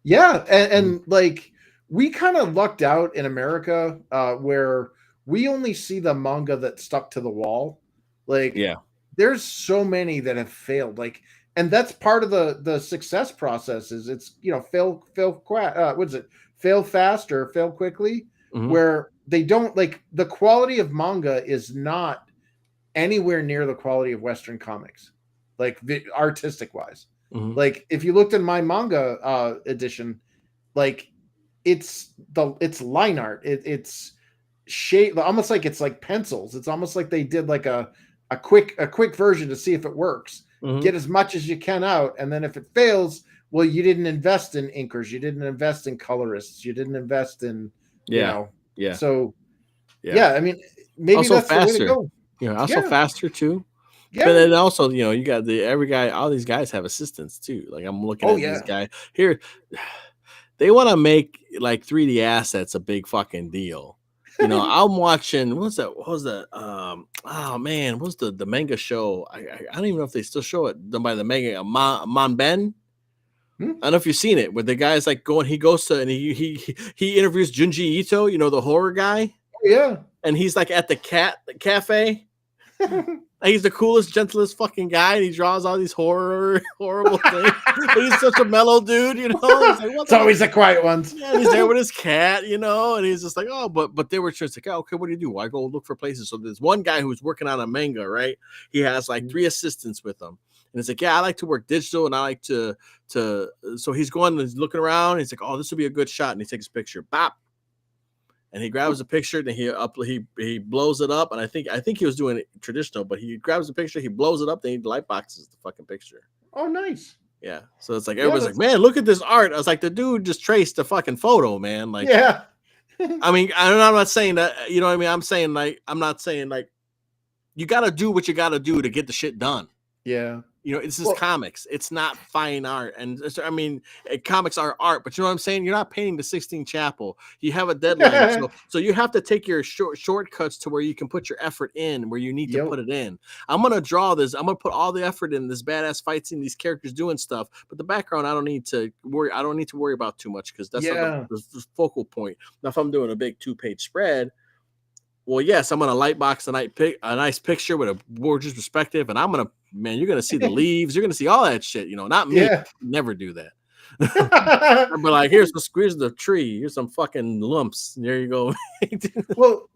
Yeah. And like, we kind of lucked out in America where we only see the manga that stuck to the wall. Like, there's so many that have failed. Like, and that's part of the success process is it's, fail fast or fail quickly, where they don't, like, the quality of manga is not anywhere near the quality of Western comics, like artistic wise. Like, if you looked at my manga edition, like, it's line art. It's shape, almost like it's like pencils. It's almost like they did like a quick version to see if it works. Get as much as you can out, and then if it fails, well, you didn't invest in inkers, you didn't invest in colorists, you didn't invest in So I mean, maybe also that's faster. the way to go. Also faster too. Yeah. But then also, you got every guy, all these guys have assistants too. Like, I'm looking at this guy here. They want to make like 3D assets a big fucking deal. You know, I'm watching. What was that? Oh man, what's the manga show? I don't even know if they still show it. Done by the manga Man. Hmm? I don't know if you've seen it, where the guy's like he goes to and he interviews Junji Ito, you know, the horror guy, Yeah. and he's like at the cafe. And he's the coolest, gentlest fucking guy, and he draws all these horrible things. He's such a mellow dude, you know. Like, it's always the quiet ones. Yeah, and he's there with his cat, you know, and he's just like, oh, but they were just like, oh, okay, what do you do? I go look for places. So there's one guy who's working on a manga, right? He has like 3 assistants with him. And it's like, yeah, I like to work digital, and I like to. So he's going and he's looking around. And he's like, oh, this would be a good shot, and he takes a picture. Bop. And he grabs a picture, and he blows it up. And I think he was doing it traditional, but he grabs the picture, he blows it up, then he light boxes the fucking picture. Oh, nice. Yeah. So it's like everybody's like, man, look at this art. I was like, the dude just traced the fucking photo, man. Like, yeah. I mean, I'm not saying that, you know what I mean? I'm not saying like you gotta do what you gotta do to get the shit done. Yeah. You know, it's just comics. It's not fine art. And I mean, comics are art, but you know what I'm saying? You're not painting the Sistine Chapel. You have a deadline. so you have to take your shortcuts to where you can put your effort in where you need to put it in. I'm going to draw this. I'm going to put all the effort in this badass fight scene, these characters doing stuff. But the background, I don't need to worry about too much because that's not the focal point. Now, if I'm doing a big 2-page spread, well, yes, I'm going to lightbox a nice picture with a gorgeous perspective, and you're going to see the leaves. You're going to see all that shit, you know, not me. Yeah. Never do that. But like, here's the tree. Here's some fucking lumps. There you go. well,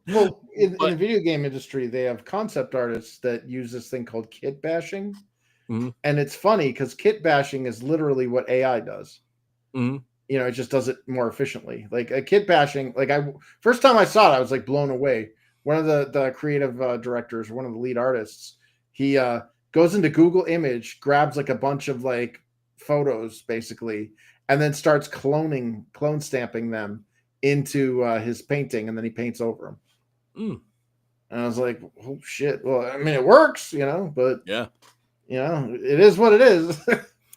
in the video game industry, they have concept artists that use this thing called kit bashing. Mm-hmm. And it's funny because kit bashing is literally what AI does. Mm-hmm. You know, it just does it more efficiently. Like a kit bashing, like first time I saw it, I was like blown away. One of the creative directors, one of the lead artists, he goes into Google Image, grabs like a bunch of like photos basically, and then starts clone stamping them into his painting, and then he paints over them. And I was like, oh shit. Well, I mean, it works, you know, but yeah, you know, it is what it is.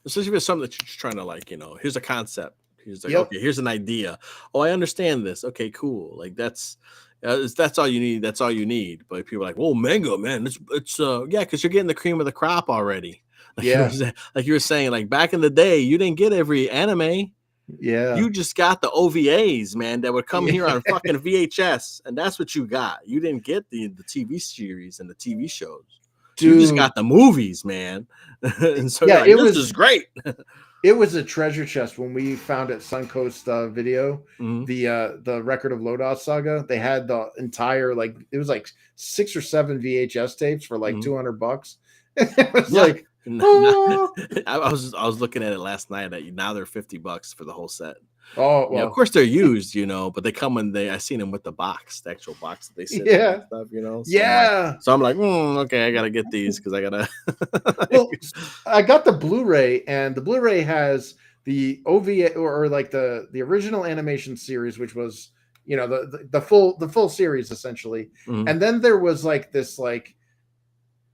Especially if it's something that you're just trying to like, you know, here's a concept. He's like, okay, here's an idea. Oh, I understand this. Okay, cool. Like that's all you need. That's all you need. But people are like, oh, manga, man. It's yeah, because you're getting the cream of the crop already. Like like you were saying, like back in the day, you didn't get every anime. Yeah. You just got the OVAs, man, that would come here on fucking VHS, and that's what you got. You didn't get the TV series and the TV shows. Dude. You just got the movies, man. And so like, this is great. It was a treasure chest when we found at Suncoast Video, the Record of Lodos Saga. They had the entire, like, it was like 6 or 7 VHS tapes for like $200. It was like, I was looking at it last night. Now they're $50 for the whole set. Oh, well, yeah, of course they're used, you know, but they come when I seen them with the box, the actual box that they send and stuff, you know. So I'm like, okay, I gotta get these because I gotta. Well, I got the Blu-ray, and the Blu-ray has the OVA or like the original animation series, which was, you know, the full series essentially, and then there was like this, like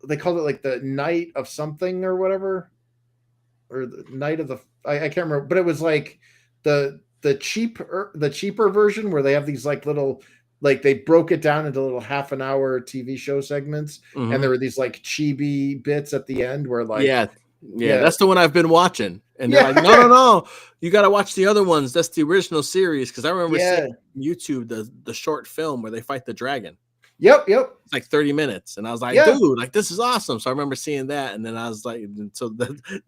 they called it like the Night of something or whatever, or the Night of the I can't remember, but it was like the cheaper version where they have these like little, like they broke it down into little half an hour TV show segments, and there were these like chibi bits at the end where like yeah, that's the one I've been watching, and they're like, no, you got to watch the other ones. That's the original series, because I remember seeing on YouTube the short film where they fight the dragon. Yep. It's like 30 minutes. And I was like, dude, like this is awesome. So I remember seeing that. And then I was like, so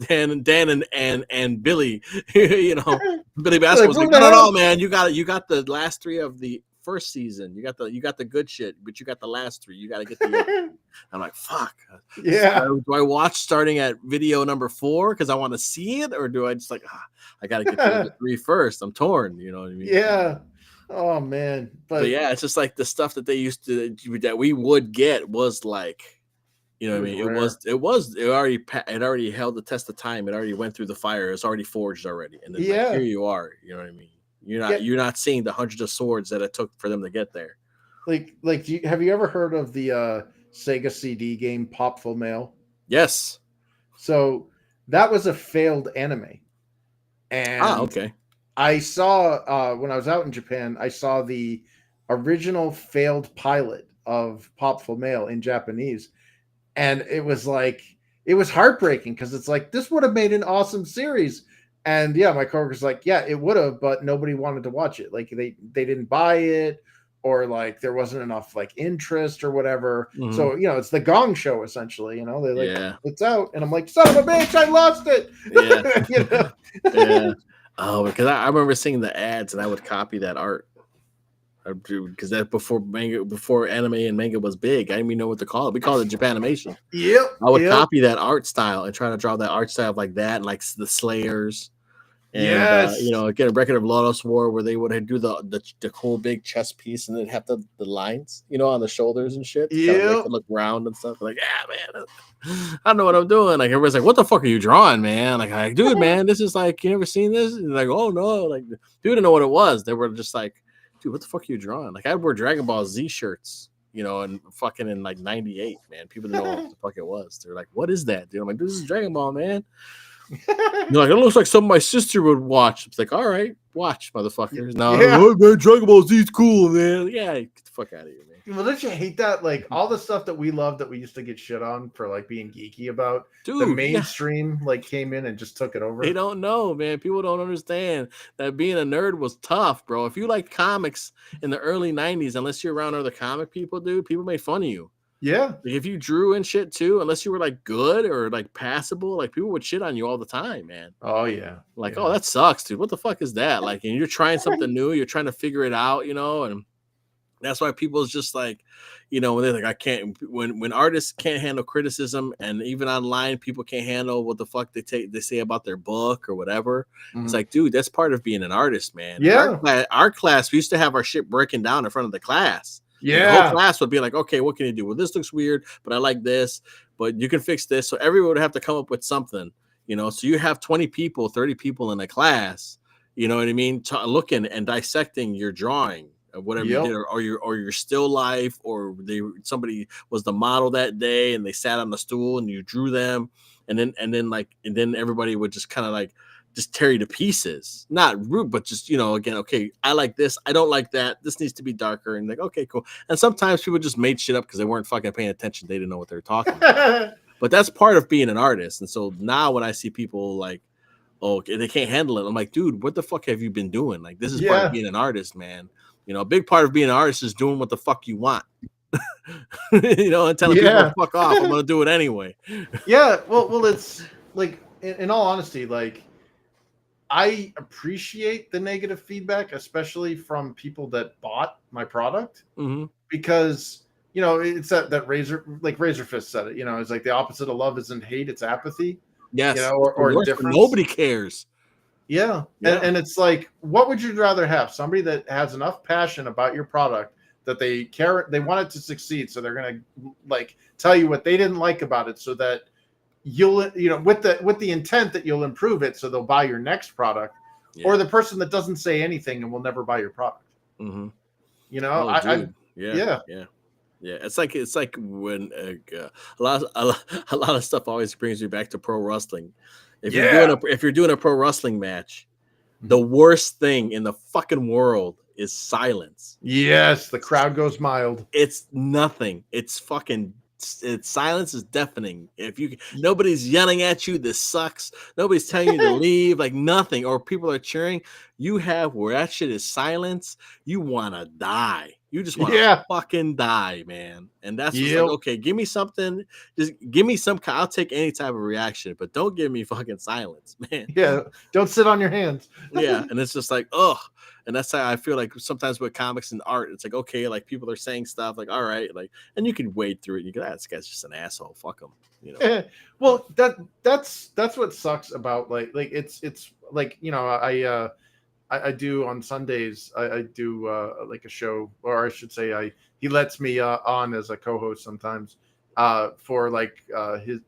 Dan and Billy, you know, Billy Basketball was like, no, man, you got the last 3 of the first season. You got the good shit, but you got the last 3. You got to get the I'm like, fuck. Yeah. So do I watch starting at video number 4 because I want to see it? Or do I just like, I got to get to the 3 first? I'm torn. You know what I mean? Yeah. Oh man, but yeah, it's just like the stuff that they used to that we would get was like, you know what I mean? It already held the test of time. It already went through the fire. It's already forged already, and then like, here you are. You know what I mean? You're not seeing the hundreds of swords that it took for them to get there. Like have you ever heard of the Sega CD game Popful Mail? Yes. So that was a failed anime, and okay. I saw when I was out in Japan, I saw the original failed pilot of Popful Mail in Japanese. And it was heartbreaking because it's like, this would have made an awesome series. And yeah, my coworker's like, yeah, it would have, but nobody wanted to watch it. Like they didn't buy it, or like there wasn't enough like interest or whatever. Mhm. So, it's the Gong Show essentially, they're like, Yeah. it's out. And I'm like, son of a bitch, I lost it. Yeah. Yeah. Oh, because I remember seeing the ads and I would copy that art. Because that before anime and manga was big, I didn't even know what to call it. We called it Japanimation. Yep. I would copy that art style and try to draw that art style like that, and like the Slayers. And Yes. get a record of Lotus War where they would do the cool big chest piece and then have the lines, on the shoulders and shit. Yeah. Look round and stuff. Like, yeah, man, I don't know what I'm doing. Like everybody's like, what the fuck are you drawing, man? Like, dude, man, this is like, you never seen this? And like, oh no, like, dude, didn't know what it was. They were just like, dude, what the fuck are you drawing? Like, I wear Dragon Ball Z shirts, and fucking in like '98, man. People didn't know what the fuck it was. They're like, what is that, dude? I'm like, this is Dragon Ball, man. You're like, it looks like something my sister would watch. It's like, all right, watch, motherfuckers. No, man, Dragon Ball Z is cool, man. Yeah, get the fuck out of here, man. Well, don't you hate that? Like all the stuff that we love that we used to get shit on for like being geeky about, dude, the mainstream like came in and just took it over. They don't know, man. People don't understand that being a nerd was tough, bro. If you like comics in the early '90s, unless you're around other comic people, dude, people made fun of you. Yeah. Like if you drew and shit too, unless you were like good or like passable, like people would shit on you all the time, man. Oh yeah. Like, yeah. Oh, that sucks, dude. What the fuck is that? Like, and you're trying something new, you're trying to figure it out, and that's why people's just like, when they're like, I can't, when artists can't handle criticism, and even online people can't handle what the fuck they say about their book or whatever. Mm-hmm. It's like, dude, that's part of being an artist, man. Yeah. Our class, we used to have our shit breaking down in front of the class. Yeah. The whole class would be like, okay, what can you do? Well, this looks weird, but I like this, but you can fix this. So everyone would have to come up with something, so you have 20 people, 30 people in a class, you know what I mean? Looking and dissecting your drawing of whatever you did, or your still life, or somebody was the model that day and they sat on the stool and you drew them. And then everybody would just kind of like, just tear you to pieces, not rude, but just, again, okay, I like this, I don't like that, this needs to be darker, and like, okay, cool. And sometimes people just made shit up because they weren't fucking paying attention, they didn't know what they were talking about. But that's part of being an artist. And so now when I see people like, oh, they can't handle it, I'm like, dude, what the fuck have you been doing? Like, this is part of being an artist, man. A big part of being an artist is doing what the fuck you want. And telling people to fuck off, I'm gonna do it anyway. Yeah, well, it's like, in all honesty, like, I appreciate the negative feedback, especially from people that bought my product, because it's that Razor Fist said it. It's like the opposite of love isn't hate; it's apathy. Yes, or difference. Nobody cares. Yeah. And it's like, what would you rather have? Somebody that has enough passion about your product that they care, they want it to succeed, so they're gonna like tell you what they didn't like about it, so that you'll with the intent that you'll improve it, so they'll buy your next product, or the person that doesn't say anything and will never buy your product. It's like when a lot of stuff always brings me back to pro wrestling. If you're doing a pro wrestling match, the worst thing in the fucking world is silence. Yes, the crowd goes mild. It's nothing. It's silence is deafening. Nobody's yelling at you, this sucks, nobody's telling you to leave, like nothing, or people are cheering, where that shit is silence, you want to die. You just want to fucking die, man. And that's just like, okay, give me something, just give me some, I'll take any type of reaction, but don't give me fucking silence, man. Yeah, don't sit on your hands. Yeah, and it's just like, ugh. And that's how I feel like sometimes with comics and art, it's like, okay, like people are saying stuff like, all right, like, and you can wade through it. You go, this guy's just an asshole. Fuck him. Well, that's what sucks about like it's like, I do on Sundays, I do like a show, or I should say, he lets me on as a co-host sometimes for like his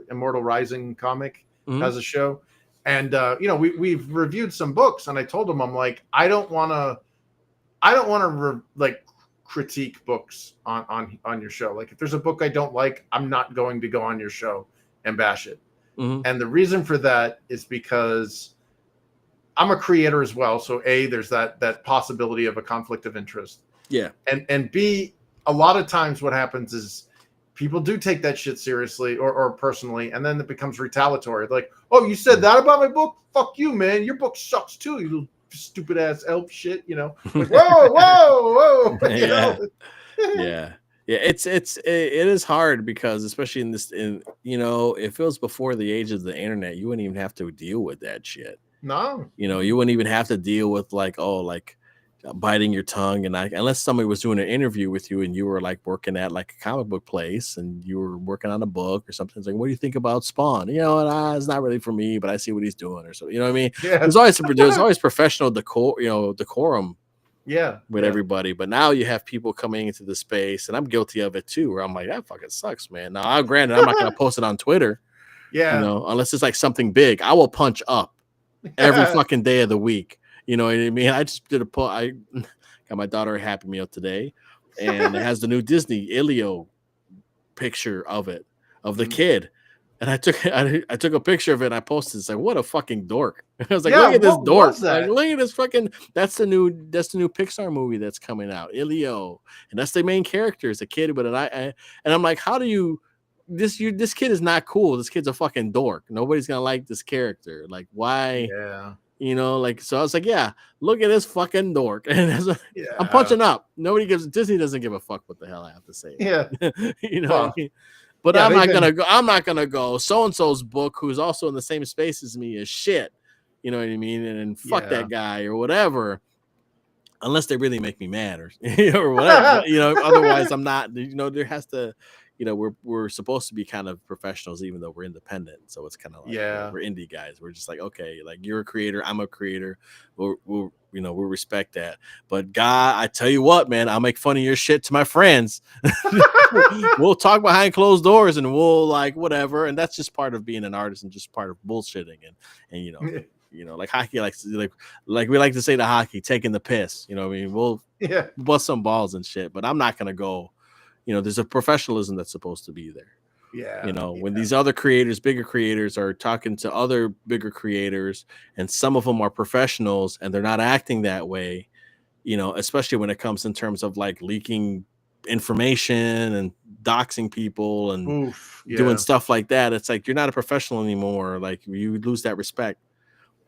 Immortal Rising comic has a show. And we've reviewed some books, and I told him, I'm like, I don't want to like critique books on your show. Like, if there's a book I don't like, I'm not going to go on your show and bash it. And the reason for that is because I'm a creator as well. So there's that possibility of a conflict of interest. Yeah. And B, a lot of times what happens is people do take that shit seriously or personally, and then it becomes retaliatory. Like, oh, you said that about my book? Fuck you, man. Your book sucks too, you little stupid ass elf shit, you know. Like, whoa. You know? Yeah. It is hard because especially if it was before the age of the internet, you wouldn't even have to deal with that shit. No. You wouldn't even have to deal with biting your tongue unless somebody was doing an interview with you and you were like working at like a comic book place and you were working on a book or something. It's like, what do you think about Spawn? It's not really for me, but I see what he's doing or so. You know what I mean? Yeah. There's always professional decorum. Yeah. With everybody, but now you have people coming into the space, and I'm guilty of it too. Where I'm like, that fucking sucks, man. Now, granted, I'm not gonna post it on Twitter, unless it's like something big. I will punch up every fucking day of the week. You know what I mean? I just did I got my daughter a Happy Meal today, and it has the new Disney Ilio picture of the kid. And I took a picture of it and I posted. It's like, what a fucking dork. I was like, look at this dork. Like, look at this fucking that's the new Pixar movie that's coming out, Ilio. And that's the main character, is a kid, but and I'm like, how do you this kid is not cool. This kid's a fucking dork. Nobody's gonna like this character. Like, why? Yeah. So I was like, yeah, look at this fucking dork. And I'm punching up. Disney doesn't give a fuck what the hell I have to say. Yeah. What I mean? But I'm not gonna go. So-and-so's book, who's also in the same space as me, is shit. You know what I mean? And fuck that guy or whatever. Unless they really make me mad or whatever. Otherwise I'm not. There has to. We're supposed to be kind of professionals, even though we're independent. So it's kind of like we're indie guys. We're just like, okay, like you're a creator, I'm a creator. We'll respect that. But God, I tell you what, man, I'll make fun of your shit to my friends. We'll talk behind closed doors and we'll like whatever. And that's just part of being an artist and just part of bullshitting and like hockey, like we like to say to hockey, taking the piss. You know what I mean? We'll bust some balls and shit, but I'm not gonna go. There's a professionalism that's supposed to be there. Yeah. When these other creators, bigger creators, are talking to other bigger creators, and some of them are professionals and they're not acting that way, especially when it comes in terms of like leaking information and doxing people and doing stuff like that. It's like, you're not a professional anymore. Like, you lose that respect.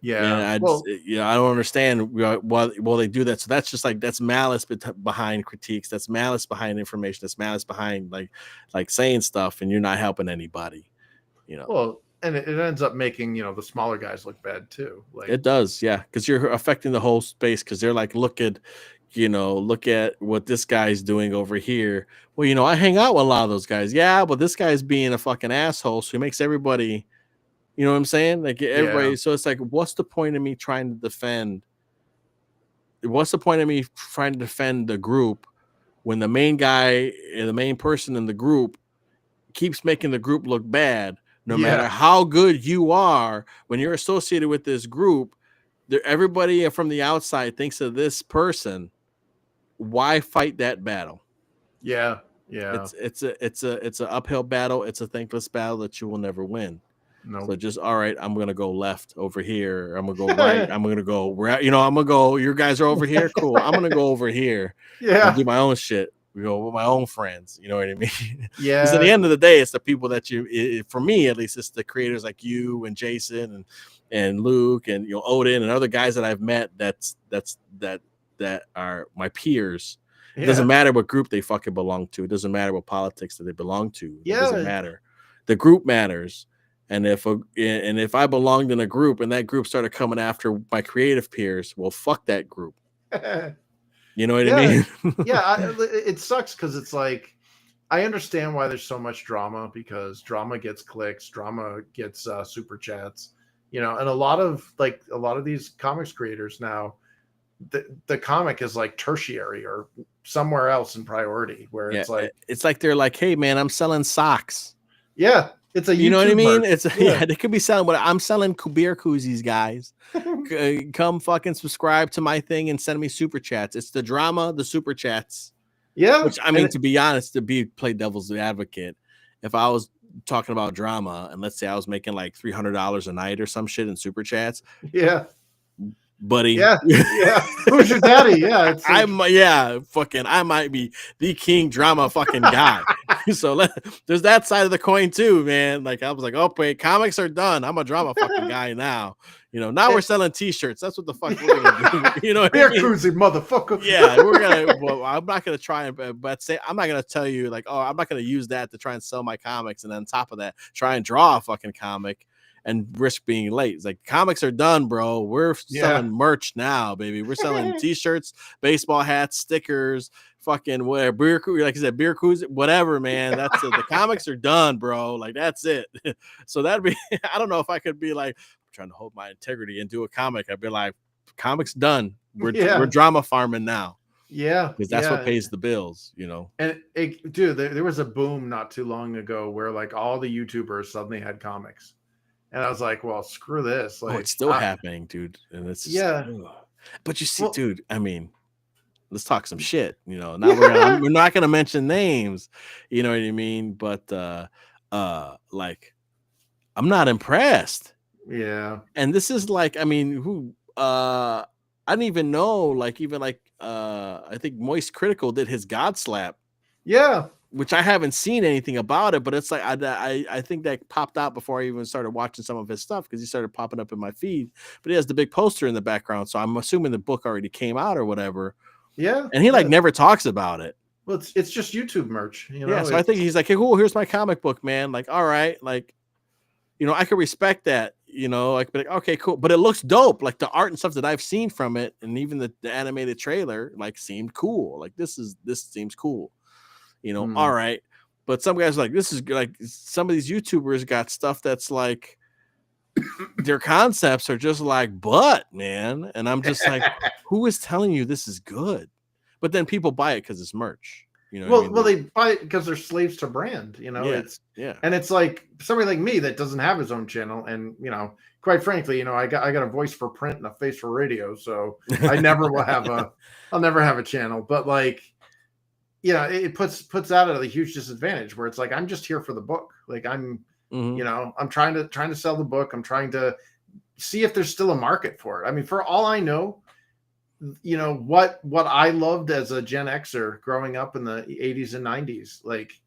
Yeah. I don't understand why they do that. So that's just like, that's malice behind critiques. That's malice behind information. That's malice behind like saying stuff, and you're not helping anybody. Well, and it ends up making the smaller guys look bad too. Like, it does, yeah, because you're affecting the whole space. Because they're like, look at what this guy's doing over here. Well, I hang out with a lot of those guys. Yeah, but this guy's being a fucking asshole, so he makes everybody. You know what I'm saying? Like, everybody. So it's like, what's the point of me trying to defend? What's the point of me trying to defend the group when the main guy and the main person in the group keeps making the group look bad? No matter how good you are, when you're associated with this group, everybody from the outside thinks of this person. Why fight that battle? Yeah. It's an uphill battle. It's a thankless battle that you will never win. No. So just, all right, I'm gonna go left over here. I'm gonna go right. I'm gonna go where I'm gonna go. Your guys are over here. Cool. I'm gonna go over here. Yeah. Do my own shit. We go with my own friends. You know what I mean? Yeah. Because at the end of the day, it's the people that for me at least, it's the creators like you and Jason and Luke and Odin and other guys that I've met. That are my peers. It doesn't matter what group they fucking belong to. It doesn't matter what politics that they belong to. It doesn't matter. The group matters. And if I belonged in a group and that group started coming after my creative peers, well, fuck that group. You know what I mean? It sucks because it's like, I understand why there's so much drama, because drama gets clicks, drama gets super chats, and a lot of these comics creators now, the comic is like tertiary or somewhere else in priority, where it's like they're like, hey man, I'm selling socks. Yeah. It's a you know what I mean? Merch. They could be selling what I'm selling beer koozies, guys. Come fucking subscribe to my thing and send me super chats. It's the drama, the super chats. Yeah. Which, I mean, to be honest, play devil's advocate, if I was talking about drama and let's say I was making like $300 a night or some shit in super chats. Yeah. buddy. Yeah, who's your daddy? Yeah, it's like, I might be the king drama fucking guy. So there's that side of the coin too, man. Like I was like, oh wait, comics are done. I'm a drama fucking guy now. Now we're selling T-shirts. That's what the fuck we're gonna do. You know what I mean? Cruising motherfucker. Yeah, we're gonna. Well, I'm not gonna try and, but say I'm not gonna tell you like, oh, I'm not gonna use that to try and sell my comics, and then on top of that, try and draw a fucking comic and risk being late. It's like comics are done, bro. We're selling merch now, baby. We're selling T-shirts, baseball hats, stickers, fucking whatever, beer, like I said, beer cruise, whatever, man. That's it. The comics are done, bro. Like that's it. So that'd be. I don't know if I could be like trying to hold my integrity and do a comic. I'd be like, comics done. We're drama farming now. Yeah, because that's what pays the bills, And dude, there was a boom not too long ago where like all the YouTubers suddenly had comics. And I was like, well, screw this. Like, it's still happening, dude. And it's just, but you see, dude, I mean, let's talk some shit. Now we're not gonna mention names, you know what I mean? But like, I'm not impressed. Yeah. And this is like, I mean, who I didn't even know, like, even like I think Moist Critical did his God Slap. Yeah. Which I haven't seen anything about it, but it's like I think that popped out before I even started watching some of his stuff because he started popping up in my feed. But he has the big poster in the background, so I'm assuming the book already came out or whatever. Yeah, and he like never talks about it. Well, it's just YouTube merch, Yeah, so I think he's like, hey, cool, here's my comic book, man. Like, all right, like, I could respect that. Like, but okay, cool, but it looks dope. Like the art and stuff that I've seen from it, and even the animated trailer, like, seemed cool. Like this seems cool. All right. But some guys are like, this is like, some of these YouTubers got stuff that's like, their concepts are just like, but man. And I'm just like, who is telling you this is good? But then people buy it because it's merch. Well, they buy it because they're slaves to brand, And it's like somebody like me that doesn't have his own channel. And, quite frankly, I got a voice for print and a face for radio. So I never will I'll never have a channel. But like, it puts that at a huge disadvantage where it's like, I'm just here for the book. Like I'm, I'm trying to sell the book. I'm trying to see if there's still a market for it. I mean, for all I know, what I loved as a Gen Xer growing up in the 80s and 90s, like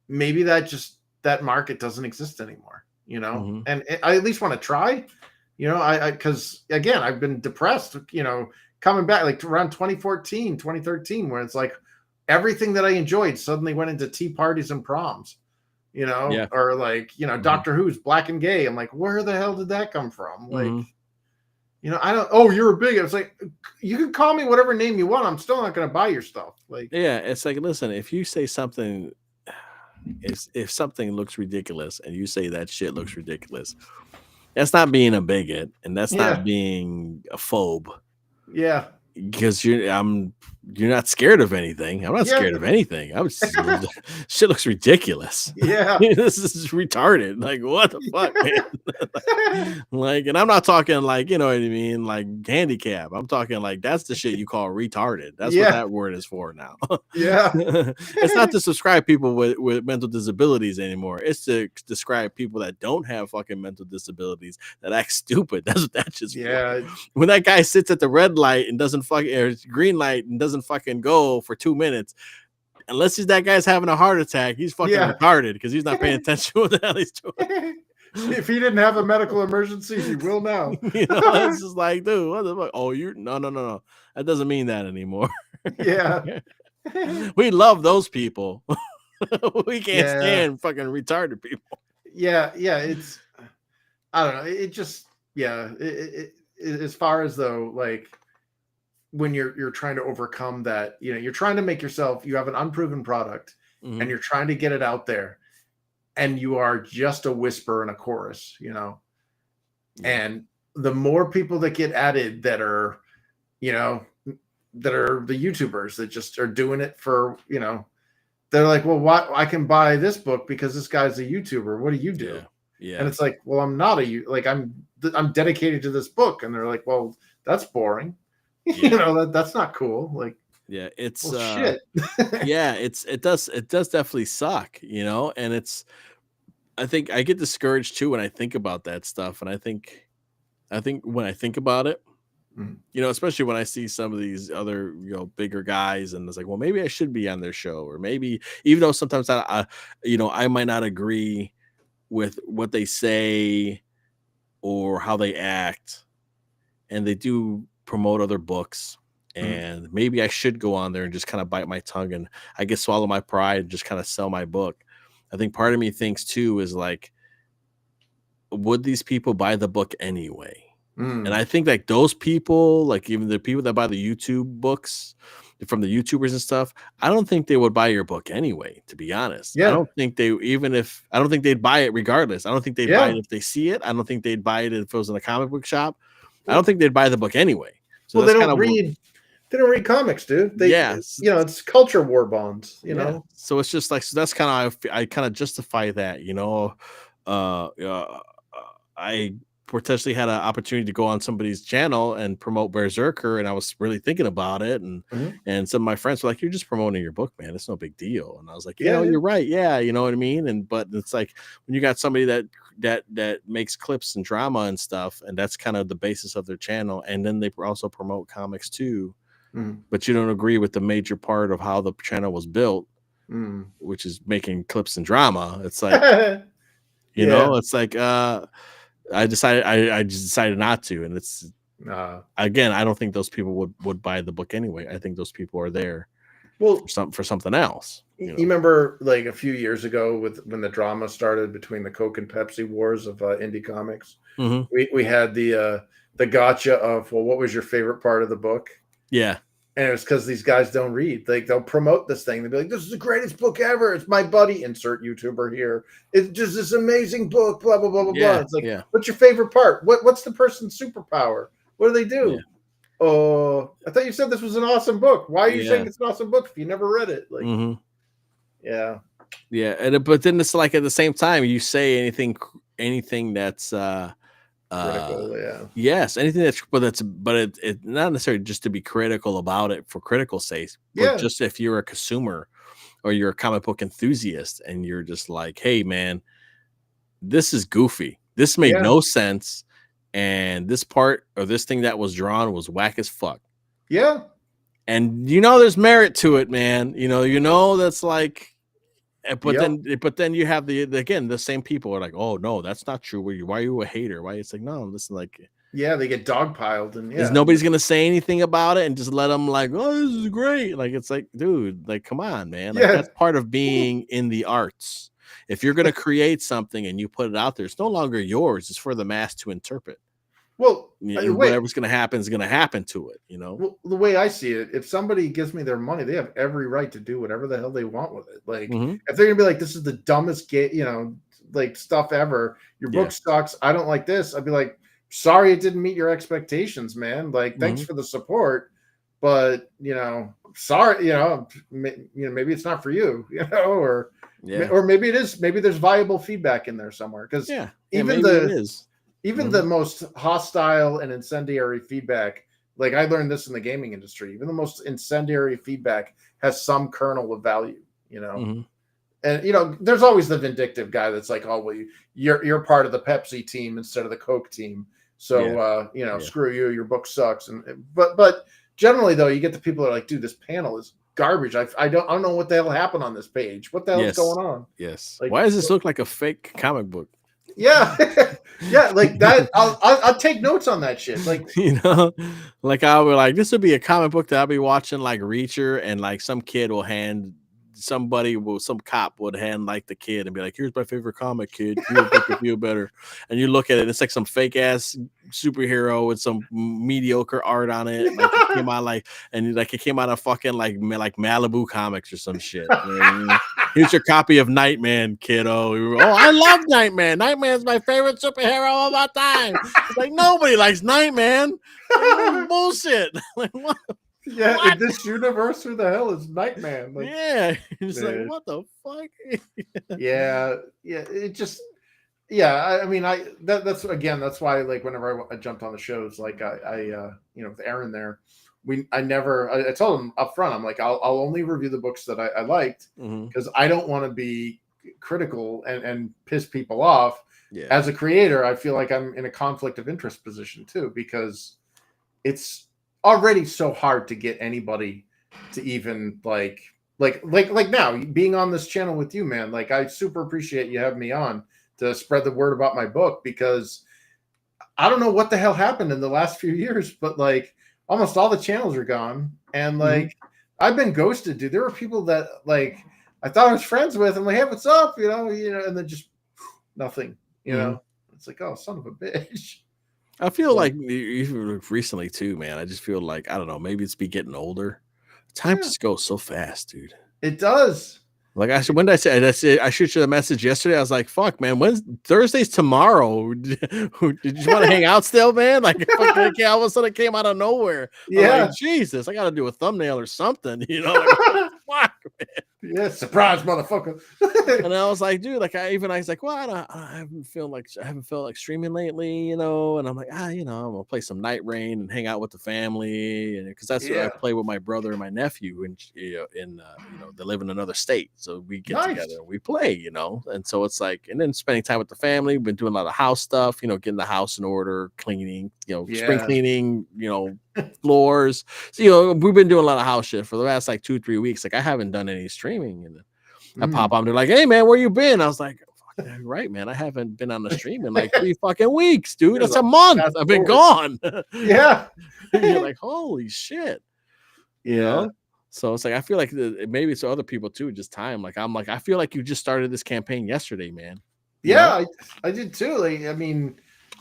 maybe that market doesn't exist anymore, and I at least want to try, because again, I've been depressed, coming back like around 2014, 2013, where it's like, everything that I enjoyed suddenly went into tea parties and proms, or like, Doctor Who's Black and Gay. I'm like, where the hell did that come from? Like, I don't, oh, you're a bigot. It's like, you can call me whatever name you want. I'm still not going to buy your stuff. Like, yeah, it's like, listen, if you say something, if something looks ridiculous and you say that shit looks ridiculous, that's not being a bigot and that's not being a phobe. Yeah. Because you're not scared of anything. I'm not scared of anything. Shit looks ridiculous. Yeah. This is retarded. Like, what the fuck, man? Like, and I'm not talking like, you know what I mean? Like handicap. I'm talking like, that's the shit you call retarded. That's what that word is for now. Yeah. It's not to describe people with mental disabilities anymore. It's to describe people that don't have fucking mental disabilities that act stupid. That's what that's just for. When that guy sits at the red light and doesn't fucking green light and doesn't fucking go for 2 minutes, unless that guy's having a heart attack, he's fucking retarded because he's not paying attention to what the hell he's doing. If he didn't have a medical emergency, he will now. It's just like, dude, what the fuck? Oh, you're no. That doesn't mean that anymore. Yeah. We love those people. We can't stand fucking retarded people. Yeah. It's, I don't know. It just, it as far as though, like, when you're trying to overcome that, you're trying to make yourself, you have an unproven product and you're trying to get it out there and you are just a whisper and a chorus, and the more people that get added that are, that are the YouTubers that just are doing it for, they're like, well, what, I can buy this book because this guy's a YouTuber. What do you do? Yeah. And it's like, well, I'm not I'm dedicated to this book. And they're like, well, that's boring. That's not cool. Like, it's shit. it does definitely suck, and it's, I think I get discouraged too when I think about that stuff, and I think when I think about it, You know, especially when I see some of these other, you know, bigger guys, and it's like, well, maybe I should be on their show, or maybe, even though sometimes you know, I might not agree with what they say or how they act, and they do promote other books, and maybe I should go on there and just kind of bite my tongue, and I guess swallow my pride and just kind of sell my book. I think part of me thinks too is like, would these people buy the book anyway? And I think like those people, like even the people that buy the YouTube books from the YouTubers and stuff, I don't think they would buy your book anyway, to be honest. I Yeah. don't think they, I don't think they'd buy it regardless. I don't think they'd buy it Yeah. if they see it. I don't think they'd buy it if it was in a comic book shop. I Well, don't think they'd buy the book anyway. So well, that's they kind don't of read. They don't read comics, dude. They, Yes. you know, it's culture war bonds. You Yeah. know. So it's just like, so that's kind of, I kind of justify that, you know. I potentially had an opportunity to go on somebody's channel and promote Berserker, and I was really thinking about it, and some of my friends were like, "You're just promoting your book, man. It's no big deal." And I was like, "You know, Yeah. you're right. Yeah, you know what I mean." And but it's like when you got somebody that makes clips and drama and stuff, and that's kind of the basis of their channel, and then they also promote comics too, but you don't agree with the major part of how the channel was built, which is making clips and drama. It's like, you know, it's like I just decided not to, and it's again, I don't think those people would buy the book anyway. I think those people are there for something else. You remember like a few years ago when the drama started between the Coke and Pepsi wars of indie comics? We had the gotcha of, well, what was your favorite part of the book? Yeah. And it was because these guys don't read. Like, they'll promote this thing. They'll be like, "This is the greatest book ever. It's my buddy." Insert YouTuber here. It's just this amazing book. Blah blah blah blah blah. It's like, what's your favorite part? What's the person's superpower? What do they do? Oh, I thought you said this was an awesome book. Why are you saying it's an awesome book if you never read it? Like, yeah. And but then it's like at the same time, you say anything that's critical, yes, anything but it not necessarily just to be critical about it for critical sake, but just if you're a consumer or you're a comic book enthusiast and you're just like, hey man, this is goofy, this made no sense, and this part or this thing that was drawn was whack as fuck, and you know there's merit to it, man, you know that's like. But then you have the same people are like, oh no, that's not true. Why are you a hater? Why? It's like, no, listen, like, they get dogpiled, and nobody's gonna say anything about it and just let them like, oh, this is great. Like, it's like, dude, like, come on, man. Like, that's part of being in the arts. If you're gonna create something and you put it out there, it's no longer yours. It's for the mass to interpret. Well, whatever's gonna happen is gonna happen to it, you know. Well, the way I see it, if somebody gives me their money, they have every right to do whatever the hell they want with it. Like, if they're gonna be like, "This is the dumbest like stuff ever. Your book sucks. I don't like this." I'd be like, "Sorry, it didn't meet your expectations, man. Like, thanks for the support, but sorry, maybe it's not for you, or maybe it is. Maybe there's viable feedback in there somewhere, because even the most hostile and incendiary feedback, like, I learned this in the gaming industry, even the most incendiary feedback has some kernel of value, and there's always the vindictive guy that's like, oh, well, you're part of the Pepsi team instead of the Coke team, so screw you, your book sucks. But generally though, you get the people that are like, dude, this panel is garbage. I don't know what the hell happened on this page. What the hell is going on? Like, why does this look like a fake comic book? Yeah, like that. I'll take notes on that shit. Like, like I'll be like, this would be a comic book that I'll be watching, like Reacher, and like some cop would hand like the kid and be like, here's my favorite comic, kid. Your book will feel better. And you look at it, it's like some fake ass superhero with some mediocre art on it. Like, it came out it came out of fucking like Malibu Comics or some shit. Here's your copy of Nightman, kiddo. Oh, I love Nightman. Nightman's my favorite superhero of all time. It's like, nobody likes Nightman. Like, bullshit. Like, what? Yeah, what? In this universe, who the hell is Nightman? Like, it's like, what the fuck? It just, I mean, that's why, like, whenever I jumped on the shows, like, I with Aaron there, I told him up front, I'm like, I'll only review the books that I liked, because I don't want to be critical and piss people off. As a creator, I feel like I'm in a conflict of interest position too, because it's already so hard to get anybody to even like now being on this channel with you, man. Like, I super appreciate you having me on to spread the word about my book, because I don't know what the hell happened in the last few years, but like almost all the channels are gone, and like I've been ghosted, dude. There were people that like I thought I was friends with. I'm like, hey, what's up? And then just nothing. It's like, oh, son of a bitch. I feel like even recently too, man. I just feel like, I don't know, maybe it's getting older. Time just goes so fast, dude. It does. Like, when did I say? I shoot you the message yesterday. I was like, "Fuck, man. Thursday's tomorrow? Did you want to hang out still, man?" Like, all of a sudden it came out of nowhere. Yeah, like, Jesus, I got to do a thumbnail or something. Like, fuck, man. Yeah, surprise, motherfucker. And I was like, dude, like, I was like, well, I haven't felt like streaming lately, And I'm like, I'm gonna play some Night Rain and hang out with the family, and because that's what I play with my brother and my nephew, and they live in another state, so we get together and we play, And so it's like, and then spending time with the family. We've been doing a lot of house stuff, getting the house in order, cleaning, spring cleaning, floors. So we've been doing a lot of house shit for the last like 2-3 weeks. Like, I haven't done any streaming, and I pop on, they're like, hey man, where you been? I was like, fuck, right, man, I haven't been on the stream in like 3 fucking weeks, dude. That's a month. I've been gone. Yeah. You're like, holy shit. So it's like, I feel like maybe it's other people too, just time. Like, I'm like, I feel like you just started this campaign yesterday, man. Yeah, I did too. Like, I mean,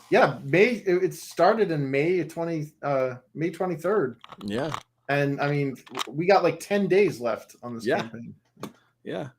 yeah, it started in May 23rd. Yeah. And I mean, we got like 10 days left on this campaign. Yeah.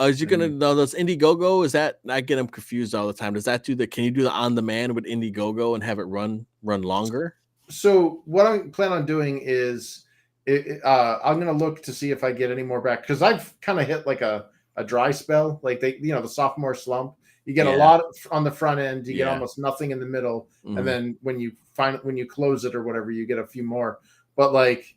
Is you gonna know those Indiegogo? Is that, I get them confused all the time? Does that can you do the on demand with Indiegogo and have it run longer? So what I plan on doing is I'm gonna look to see if I get any more back, because I've kind of hit like a dry spell, like the sophomore slump. You get a lot on the front end, you get almost nothing in the middle, and then when you close it or whatever, you get a few more. But like,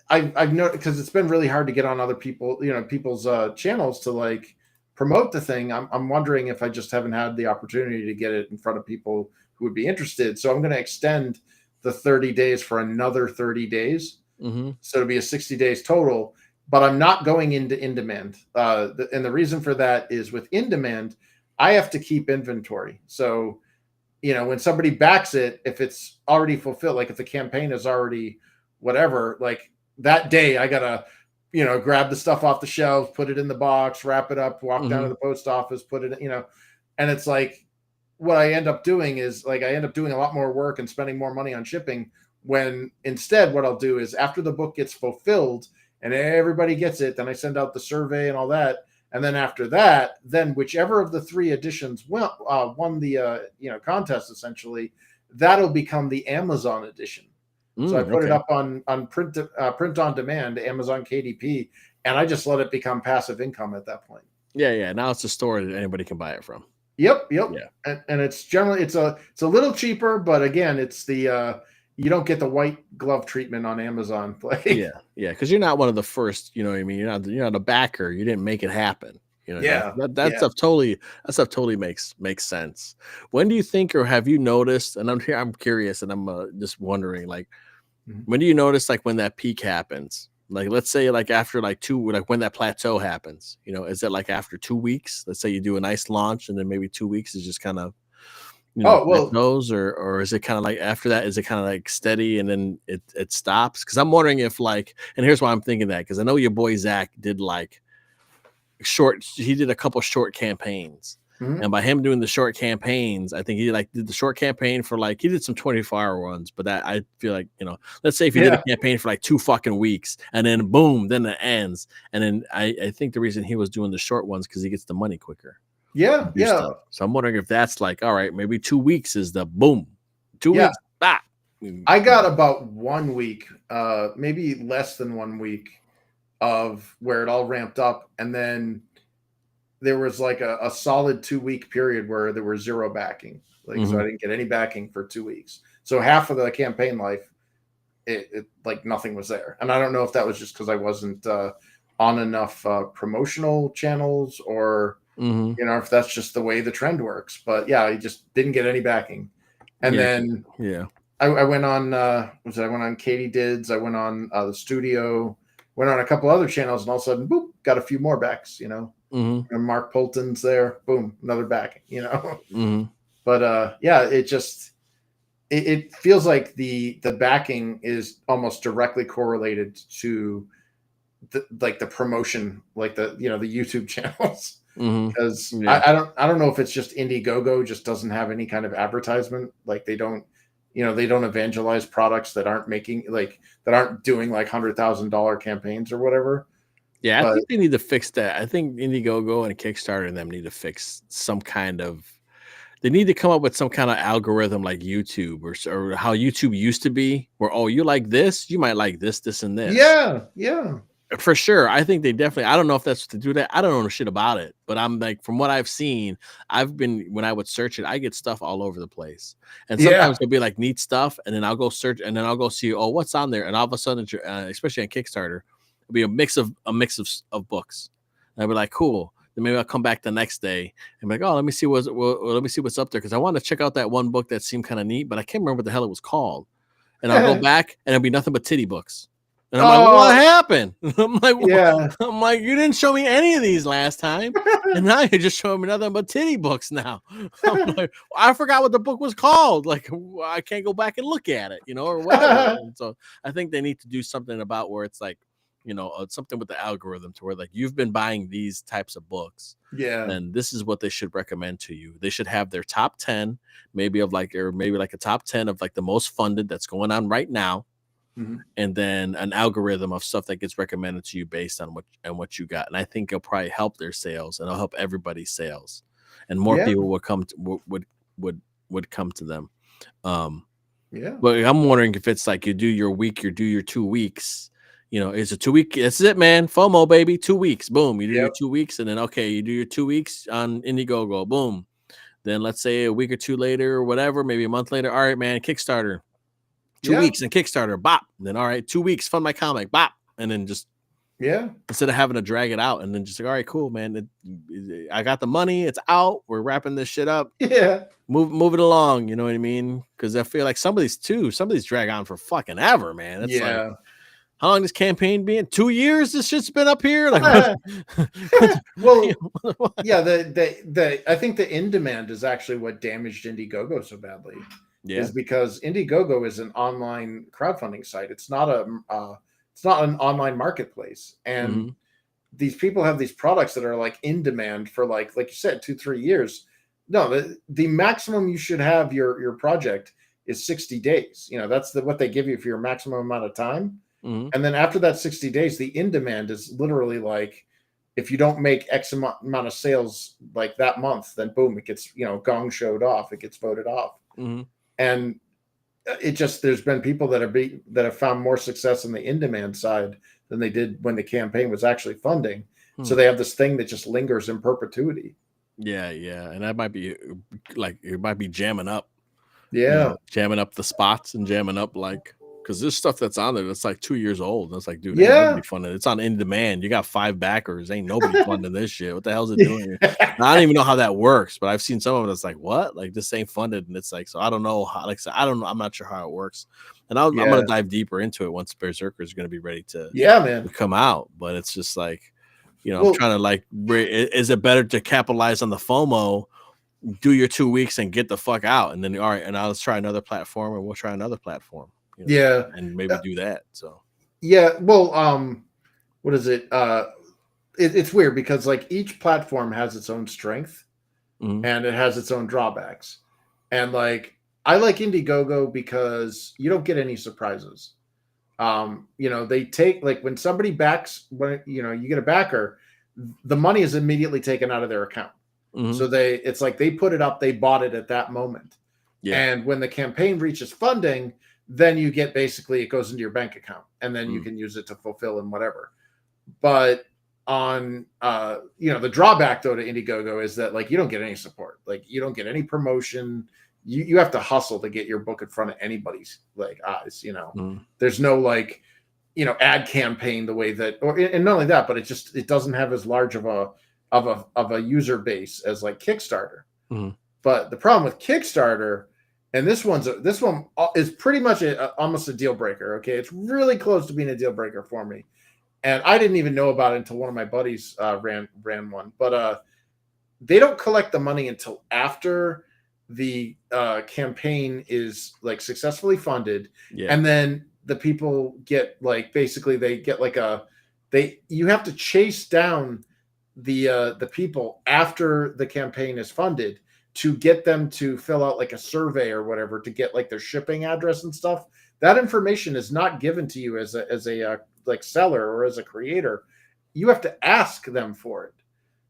I've noticed, because it's been really hard to get on other people's channels to like promote the thing. I'm wondering if I just haven't had the opportunity to get it in front of people who would be interested. So I'm going to extend the 30 days for another 30 days. So it'll be a 60 days total, but I'm not going into in demand. And the reason for that is, with in demand, I have to keep inventory. So, when somebody backs it, if it's already fulfilled, like if the campaign is already whatever, like that day I gotta, grab the stuff off the shelves, put it in the box, wrap it up, walk down to the post office, put it, and it's like, what I end up doing is like, I end up doing a lot more work and spending more money on shipping, when instead what I'll do is, after the book gets fulfilled and everybody gets it, then I send out the survey and all that. And then after that, then whichever of the 3 editions won the contest, essentially, that'll become the Amazon edition. So I put it up on print on demand, Amazon KDP, and I just let it become passive income at that point. Yeah. Now it's a store that anybody can buy it from. Yep. Yeah. And it's generally it's a little cheaper, but again, it's the you don't get the white glove treatment on Amazon. Yeah, because you're not one of the first. You know what I mean? You're not a backer. You didn't make it happen. That stuff totally makes sense. When do you think, or have you noticed? And I'm curious, and I'm just wondering, like, when do you notice, like, when that peak happens? Like, let's say, like, after like when that plateau happens, is it like after 2 weeks? Let's say you do a nice launch, and then maybe 2 weeks is just kind of, plateaus, or is it kind of like after that? Is it kind of like steady and then it stops? Because I'm wondering if, like, and here's why I'm thinking that, because I know your boy Zach did like he did a couple short campaigns. And by him doing the short campaigns, I think he did the short campaign for like, he did some 24-hour ones, but that, I feel like, let's say if he did a campaign for like 2 fucking weeks, and then boom, then it ends. And then I think the reason he was doing the short ones, because he gets the money quicker. Yeah. Stuff. So I'm wondering if that's like, all right, maybe 2 weeks is the boom. 2 weeks. Bah. I got about 1 week, maybe less than 1 week, of where it all ramped up. And then there was like a solid 2 week period where there was zero backing. So I didn't get any backing for 2 weeks. So half of the campaign life, it like nothing was there. And I don't know if that was just because I wasn't on enough promotional channels, or, if that's just the way the trend works. But yeah, I just didn't get any backing. And then I went on I went on Katie Dids, I went on the studio, went on a couple other channels, and all of a sudden, boop, got a few more backs, you know. Mm-hmm. And Mark Polton's there, boom, another back, you know. Mm-hmm. But yeah, it feels like the backing is almost directly correlated to the promotion, like the YouTube channels. Because Mm-hmm. Yeah. I don't know if it's just Indiegogo just doesn't have any kind of advertisement, like they don't evangelize products that aren't doing like $100,000 campaigns or whatever. Yeah, I But think they need to fix that. I think Indiegogo and Kickstarter and them need to fix some kind of. They need to come up with some kind of algorithm like YouTube or how YouTube used to be, where you like this, you might like this, this, and this. yeah, for sure. I think they definitely. I don't know if that's to do that. I don't know shit about it, but I'm like, from what I've seen, when I would search it, I get stuff all over the place, and sometimes it'll be like neat stuff, and then I'll go search, and then I'll go see, what's on there, and all of a sudden, especially on Kickstarter, it'll be a mix of books, and I'll be like, cool. Then maybe I'll come back the next day and be like, let me see what's up there, because I want to check out that one book that seemed kind of neat, but I can't remember what the hell it was called, and I'll go back, and it'll be nothing but titty books. And I'm like, what happened? I'm like, yeah. I'm like, you didn't show me any of these last time, and now you're just showing me nothing but titty books now. I'm like, I forgot what the book was called. Like, I can't go back and look at it, or whatever. And so I think they need to do something about where it's like, something with the algorithm to where like you've been buying these types of books, and this is what they should recommend to you. They should have their top 10, maybe like a top 10 of like the most funded that's going on right now. Mm-hmm. And then an algorithm of stuff that gets recommended to you based on what you got, and I think it'll probably help their sales, and it'll help everybody's sales, and more people would come would come to them. But I'm wondering if it's like you do your week, you do your 2 weeks. It's a 2 week. That's it, man. FOMO, baby. 2 weeks. Boom. You do your 2 weeks, and then you do your 2 weeks on Indiegogo. Boom. Then let's say a week or two later, or whatever, maybe a month later. All right, man. Kickstarter. 2 weeks in Kickstarter, bop. And then all right, 2 weeks, fund my comic, bop. And then just instead of having to drag it out, and then just like, all right, cool, man. I got the money, it's out. We're wrapping this shit up. Move it along. You know what I mean? Because I feel like some of these drag on for fucking ever, man. It's like, how long this campaign been? 2 years? This shit's been up here. Like, well, I think the in demand is actually what damaged Indiegogo so badly. Is because Indiegogo is an online crowdfunding site. It's not an online marketplace, and these people have these products that are like in demand for like you said 2-3 years. No, the maximum you should have your project is 60 days. That's what they give you for your maximum amount of time. And then after that 60 days, the in demand is literally like, if you don't make X amount of sales like that month, then boom, it gets gong showed off. It gets voted off. And there's been people that have found more success on the in-demand side than they did when the campaign was actually funding. So they have this thing that just lingers in perpetuity. Yeah. And that might be like, it might be jamming up. Jamming up the spots and jamming up because there's stuff that's on there that's like 2 years old. And it's like, dude, ain't nobody funding. It's on in demand. You got 5 backers. Ain't nobody funding this shit. What the hell is it doing? I don't even know how that works, but I've seen some of it that's like, what? Like, this ain't funded. And it's like, so I don't know how, like, so I don't know. I'm not sure how it works. And I'm going to dive deeper into it once BEARZERKER is going to be ready to come out. But it's just like, I'm trying to like, is it better to capitalize on the FOMO, do your 2 weeks and get the fuck out? And then, all right, and now let's try another platform, and we'll try another platform. And maybe do that. So what is it? It's weird because like each platform has its own strength and it has its own drawbacks. And like I like Indiegogo because you don't get any surprises. They take, like, when somebody backs, when you get a backer, the money is immediately taken out of their account. So it's like they put it up, they bought it at that moment. And when the campaign reaches funding, then you get, basically it goes into your bank account, and then you can use it to fulfill and whatever. But on the drawback though to Indiegogo is that like you don't get any support, like you don't get any promotion. You have to hustle to get your book in front of anybody's like eyes. There's no like ad campaign the way that, and not only that, but it doesn't have as large of a user base as like Kickstarter. But the problem with Kickstarter And this one is pretty much almost a deal breaker. Okay, it's really close to being a deal breaker for me, and I didn't even know about it until one of my buddies ran one. But they don't collect the money until after the campaign is like successfully funded, and then the people get like basically they get like you have to chase down the people after the campaign is funded to get them to fill out like a survey or whatever to get like their shipping address and stuff. That information is not given to you as a like seller or as a creator. You have to ask them for it.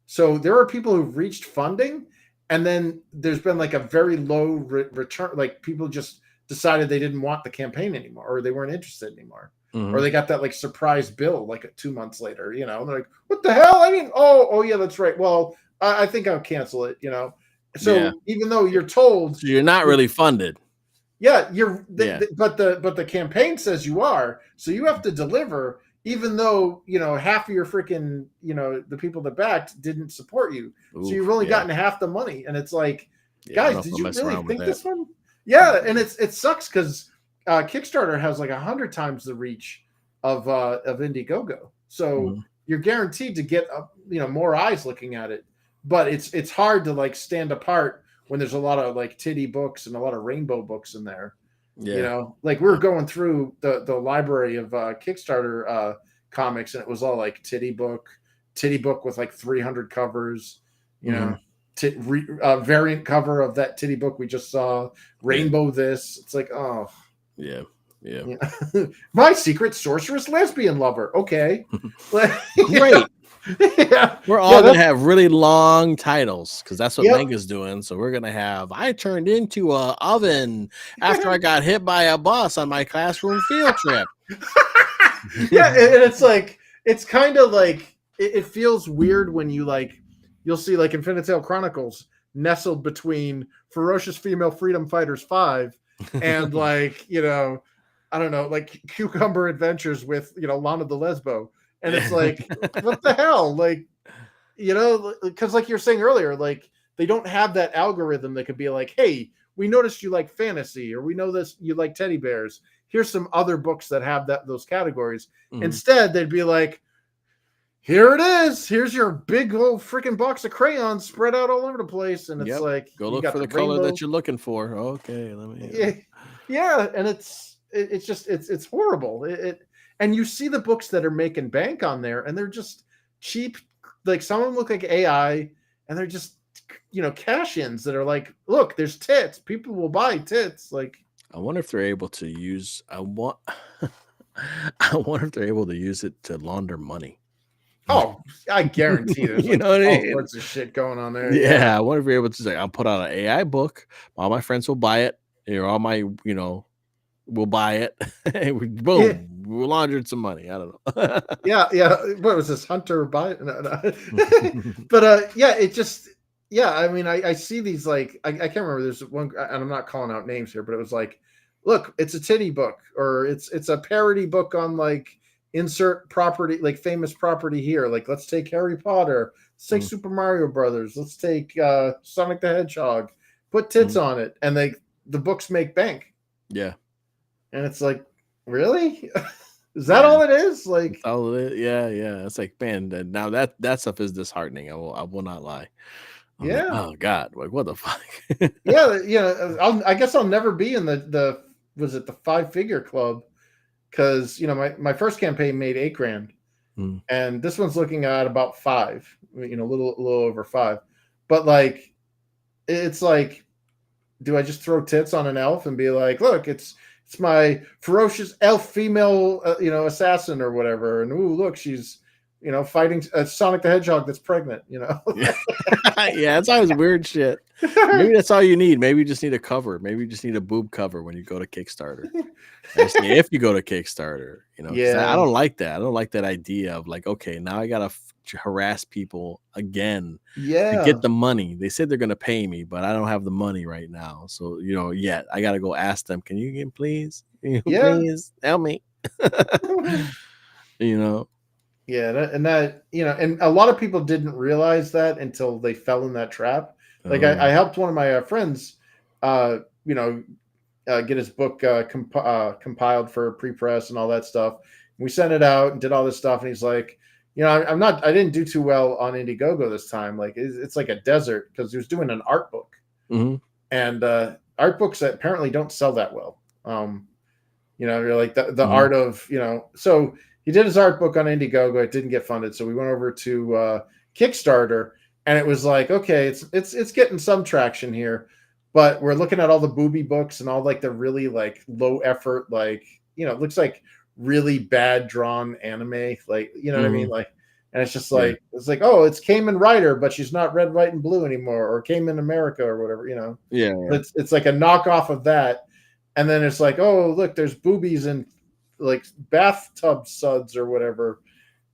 So there are people who've reached funding, and then there's been like a very low return. Like people just decided they didn't want the campaign anymore, or they weren't interested anymore. Or they got that like surprise bill like 2 months later, you know, they're like, what the hell? I mean, oh yeah, that's right. Well, I think I'll cancel it, you know. So even though you're told you're not really funded. Yeah, but the campaign says you are, so you have to deliver, even though, you know, half of your freaking, you know, the people that backed didn't support you. So you've only gotten half the money. And it's like, guys, did you really think this one? Yeah, and it sucks because Kickstarter has like 100 times the reach of Indiegogo, so you're guaranteed to get you know, more eyes looking at it. But it's hard to like stand apart when there's a lot of like titty books and a lot of rainbow books in there. You know, like we were going through the library of Kickstarter comics, and it was all like titty book with like 300 covers. You know. Variant cover of that titty book we just saw, rainbow this. It's like, oh yeah. My secret sorceress lesbian lover. Okay. Great. We're all gonna have really long titles because that's what Manga's doing. So we're gonna have I turned into a oven after I got hit by a bus on my classroom field trip. Yeah, and it's like, it's kind of like it feels weird when you like, you'll see like Infinitale Chronicles nestled between Ferocious Female Freedom Fighters 5 and like, you know, I don't know, like Cucumber Adventures with, you know, Lana the Lesbo. And it's like, what the hell? Like, you know, because like you're saying earlier, like they don't have that algorithm that could be like, hey, we noticed you like fantasy, or we know this, you like teddy bears. Here's some other books that have those categories. Instead, they'd be like, here it is. Here's your big old freaking box of crayons spread out all over the place. And it's like, go look for the color that you're looking for. Okay, let me. Yeah, and it's horrible. And you see the books that are making bank on there, and they're just cheap. Like some of them look like AI, and they're just, you know, cash-ins that are like, look, there's tits. People will buy tits. Like, I wonder if they're able to use. I wonder if they're able to use it to launder money. Oh, I guarantee there's you know what I mean? All sorts of shit going on there. Yeah, I wonder if you're able to say, I'll put out an AI book. All my friends will buy it. You know, all my, you know, will buy it. Boom, we'll launder some money. I don't know. yeah. What was this, Hunter buy it? No. But it just, I mean, I see these like, I can't remember. There's one, and I'm not calling out names here, but it was like, look, it's a titty book, or it's a parody book on like, insert property, like famous property here. Like, let's take Harry Potter, let's take Super Mario Brothers, let's take Sonic the Hedgehog, put tits on it, and the books make bank. Yeah. And it's like, really? Is that all it is? Like, that's all it is? Yeah. It's like, man, now that stuff is disheartening. I will not lie. I'm like, oh God, like what the fuck? I guess I'll never be in the was it the 5-figure club? Because, you know, my first campaign made $8,000, and this one's looking at about 5, you know, a little over 5. But like, it's like, do I just throw tits on an elf and be like, look, it's my ferocious elf female, you know, assassin or whatever, and ooh, look, she's, you know, fighting Sonic the Hedgehog that's pregnant, you know? Yeah, it's always weird shit. Maybe that's all you need. Maybe you just need a cover. Maybe you just need a boob cover when you go to Kickstarter. If you go to Kickstarter, you know, I don't like that. I don't like that idea of like, okay, now I gotta harass people again to get the money. They said they're gonna pay me, but I don't have the money right now. So, you know, I gotta go ask them, can you get please please help me? You know. Yeah, and that, you know, and a lot of people didn't realize that until they fell in that trap. Like I helped one of my friends get his book compiled for pre-press and all that stuff. We sent it out and did all this stuff, and he's like, I didn't do too well on Indiegogo this time. Like it's like a desert because he was doing an art book, and art books that apparently don't sell that well. You're like the art of So he did his art book on Indiegogo. It didn't get funded, so we went over to Kickstarter, and it was like, okay, it's getting some traction here. But we're looking at all the booby books and all like the really like low effort, like, it looks like really bad drawn anime. Like, you know what I mean? Like, and it's just like, it's like, oh, it's Kamen Rider, but she's not red, white, and blue anymore, or Kamen America or whatever, Yeah. It's like a knockoff of that. And then it's like, oh, look, there's boobies and like bathtub suds or whatever.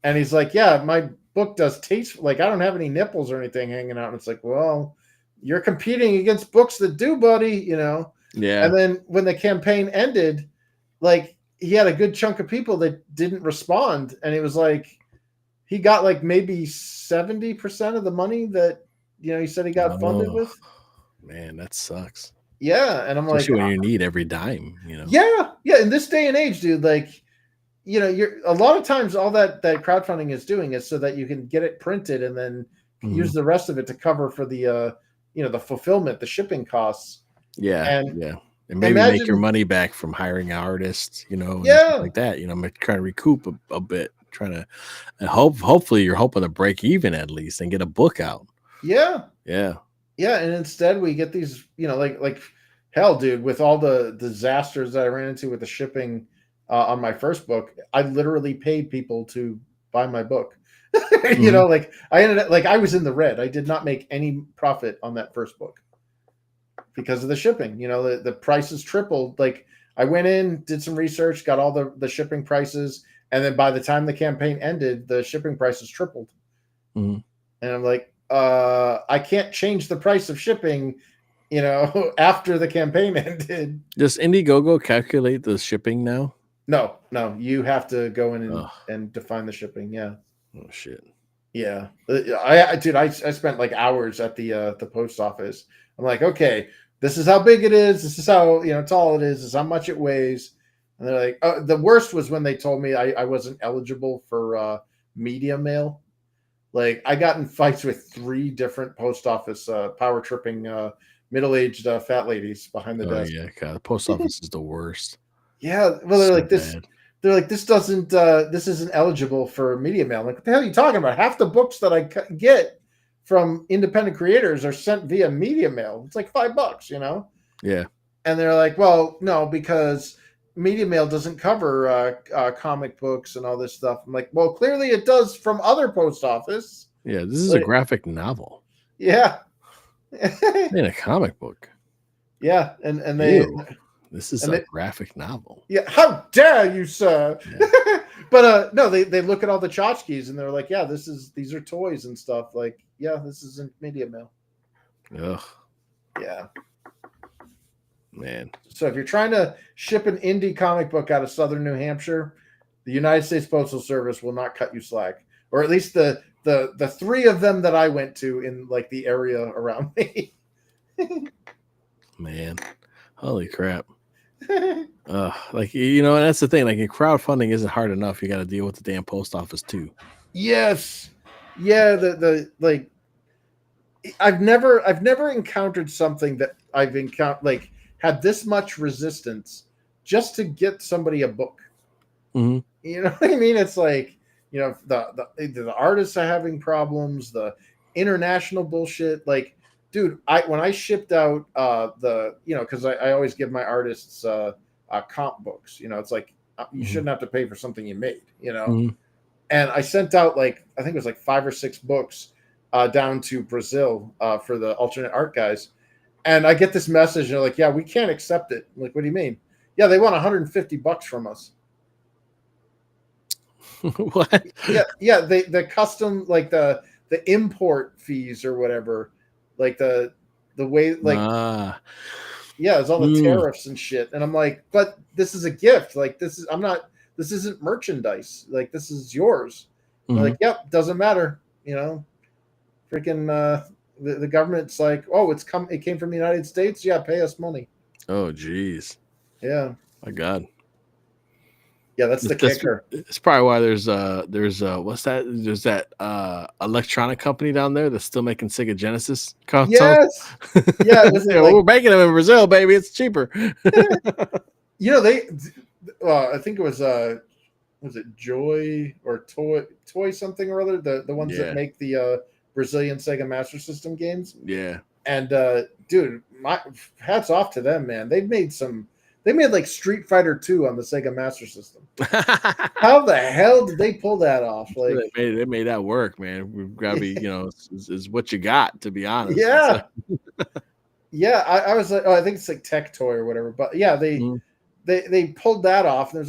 And he's like, yeah, my book does taste like I don't have any nipples or anything hanging out. And it's like, well, you're competing against books that do, buddy, Yeah. And then when the campaign ended, like he had a good chunk of people that didn't respond. And it was like, he got like maybe 70% of the money that, he said he got funded with. Man, that sucks. Yeah. And I'm especially like, when you need every dime, Yeah. Yeah. In this day and age, dude, like, you're a lot of times all that crowdfunding is doing is so that you can get it printed and then use the rest of it to cover for the, the fulfillment, the shipping costs. Yeah. And maybe make your money back from hiring artists, and like that, trying to recoup a bit, trying to hopefully you're hoping to break even at least and get a book out. Yeah. Yeah. Yeah. And instead we get these, like hell, dude, with all the disasters that I ran into with the shipping on my first book, I literally paid people to buy my book. Like I ended up like I was in the red. I did not make any profit on that first book because of the shipping. The prices tripled. Like I went in, did some research, got all the shipping prices, and then by the time the campaign ended, the shipping prices tripled. And I'm like, I can't change the price of shipping, after the campaign ended. Does Indiegogo calculate the shipping now? No, you have to go in and define the shipping. Yeah. Oh shit. Yeah. I spent like hours at the post office. I'm like, okay, this is how big it is. This is how, it's all it is. This is how much it weighs. And they're like, oh, the worst was when they told me I wasn't eligible for media mail. Like I got in fights with 3 different post office power tripping middle-aged fat ladies behind the desk. Yeah, God, the post office is the worst. Yeah, well, they're so like this. Bad. They're like, this isn't eligible for media mail. I'm like, what the hell are you talking about? Half the books that I get from independent creators are sent via media mail. It's like $5, Yeah. And they're like, well, no, because media mail doesn't cover comic books and all this stuff. I'm like, well, clearly it does from other post office. Yeah, this is a graphic novel. Yeah. In a comic book. Yeah, and they. Ew. This is a graphic novel. Yeah, how dare you, sir? Yeah. But no, they look at all the tchotchkes and they're like, yeah, these are toys and stuff. Like, yeah, this isn't media mail. Ugh. Yeah. Man. So if you're trying to ship an indie comic book out of Southern New Hampshire, the United States Postal Service will not cut you slack. Or at least the 3 of them that I went to in like the area around me. Man. Holy crap. Like, and that's the thing. Like, crowdfunding isn't hard enough. You got to deal with the damn post office too. Yes. Yeah. The like, I've never encountered something that I've encountered like had this much resistance just to get somebody a book. Mm-hmm. You know what I mean? It's like, the artists are having problems, the international bullshit. Like, dude, when I shipped out because I always give my artists comp books. It's like you shouldn't have to pay for something you made. Mm-hmm. And I sent out like I think it was like 5 or 6 books down to Brazil for the alternate art guys, and I get this message. And they're like, "Yeah, we can't accept it." I'm like, what do you mean? Yeah, they want $150 from us. What? Yeah. The custom like the import fees or whatever. Like the way like yeah, it's all the tariffs and shit. And I'm like, but this is a gift. Like this isn't merchandise. Like this is yours. Mm-hmm. Like, yep, doesn't matter. Freaking the government's like, oh, it came from the United States. Yeah, pay us money. Oh, geez. Yeah. My God. Yeah, that's the kicker. It's probably why there's what's that? There's that electronic company down there that's still making Sega Genesis consoles. Yes. Yeah, was it like we're making them in Brazil, baby. It's cheaper. they I think it was it Joy or Toy something or other, the ones that make the Brazilian Sega Master System games. Yeah. And dude, my hats off to them, man. They made like Street Fighter 2 on the Sega Master System. How the hell did they pull that off? Like they made that work, man. We've got to be, is what you got, to be honest. Yeah. Yeah, I was like, I think it's like Tech Toy or whatever. But yeah, they pulled that off. And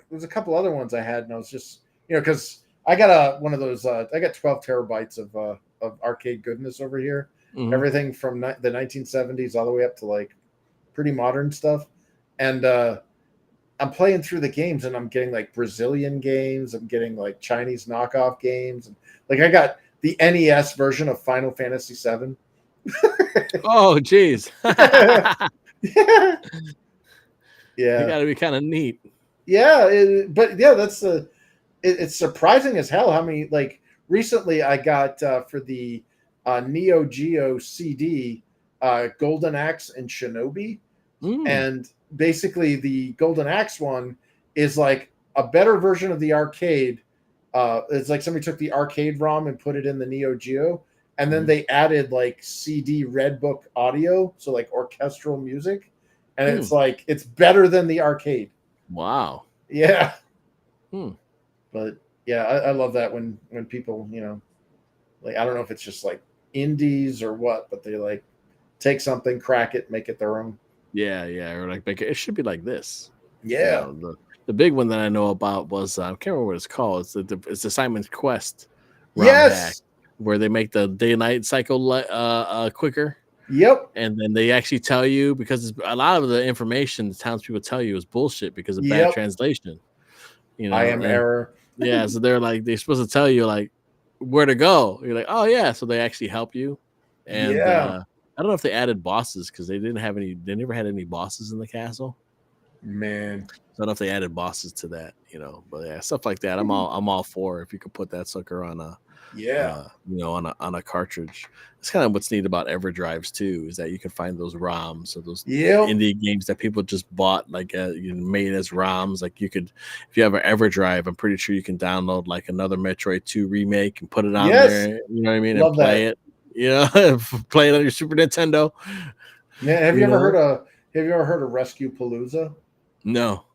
there's a couple other ones I had, and I was just, because I got one of those. I got 12 terabytes of arcade goodness over here. Mm-hmm. Everything from the 1970s all the way up to like pretty modern stuff. And I'm playing through the games, and I'm getting like Brazilian games. I'm getting like Chinese knockoff games. And, like I got the NES version of Final Fantasy VII. Oh, geez. Yeah. You got to be kind of neat. Yeah, but yeah, it's surprising as hell how many. Like recently, I got for the Neo Geo CD, Golden Axe and Shinobi, and basically the Golden Axe one is like a better version of the arcade. It's like somebody took the arcade ROM and put it in the Neo Geo, and then they added like CD Red Book audio, so like orchestral music, and it's like it's better than the arcade. Wow. Yeah. But yeah, I love that when people, like I don't know if it's just like indies or what, but they like take something, crack it, make it their own. Yeah, or like make it should be like this. Yeah. The big one that I know about was I can't remember what it's called. It's the Simon's Quest ROM hack, where they make the day-night cycle quicker. Yep. And then they actually tell you, because a lot of the information the townspeople tell you is bullshit because of bad translation. I am error. Yeah, so they're supposed to tell you like where to go. You're like, oh yeah, so they actually help you. And I don't know if they added bosses because they never had any bosses in the castle. Man. So I don't know if they added bosses to that, but yeah, stuff like that. I'm all for if you could put that sucker on a on a cartridge. It's kind of what's neat about EverDrives too, is that you can find those ROMs or those indie games that people just bought, like made as ROMs. Like you could, if you have an EverDrive, I'm pretty sure you can download like another Metroid 2 remake and put it on there. You know what I mean? Love and play it. Play it on your Super Nintendo. Yeah, have you ever heard of Rescue Palooza? No.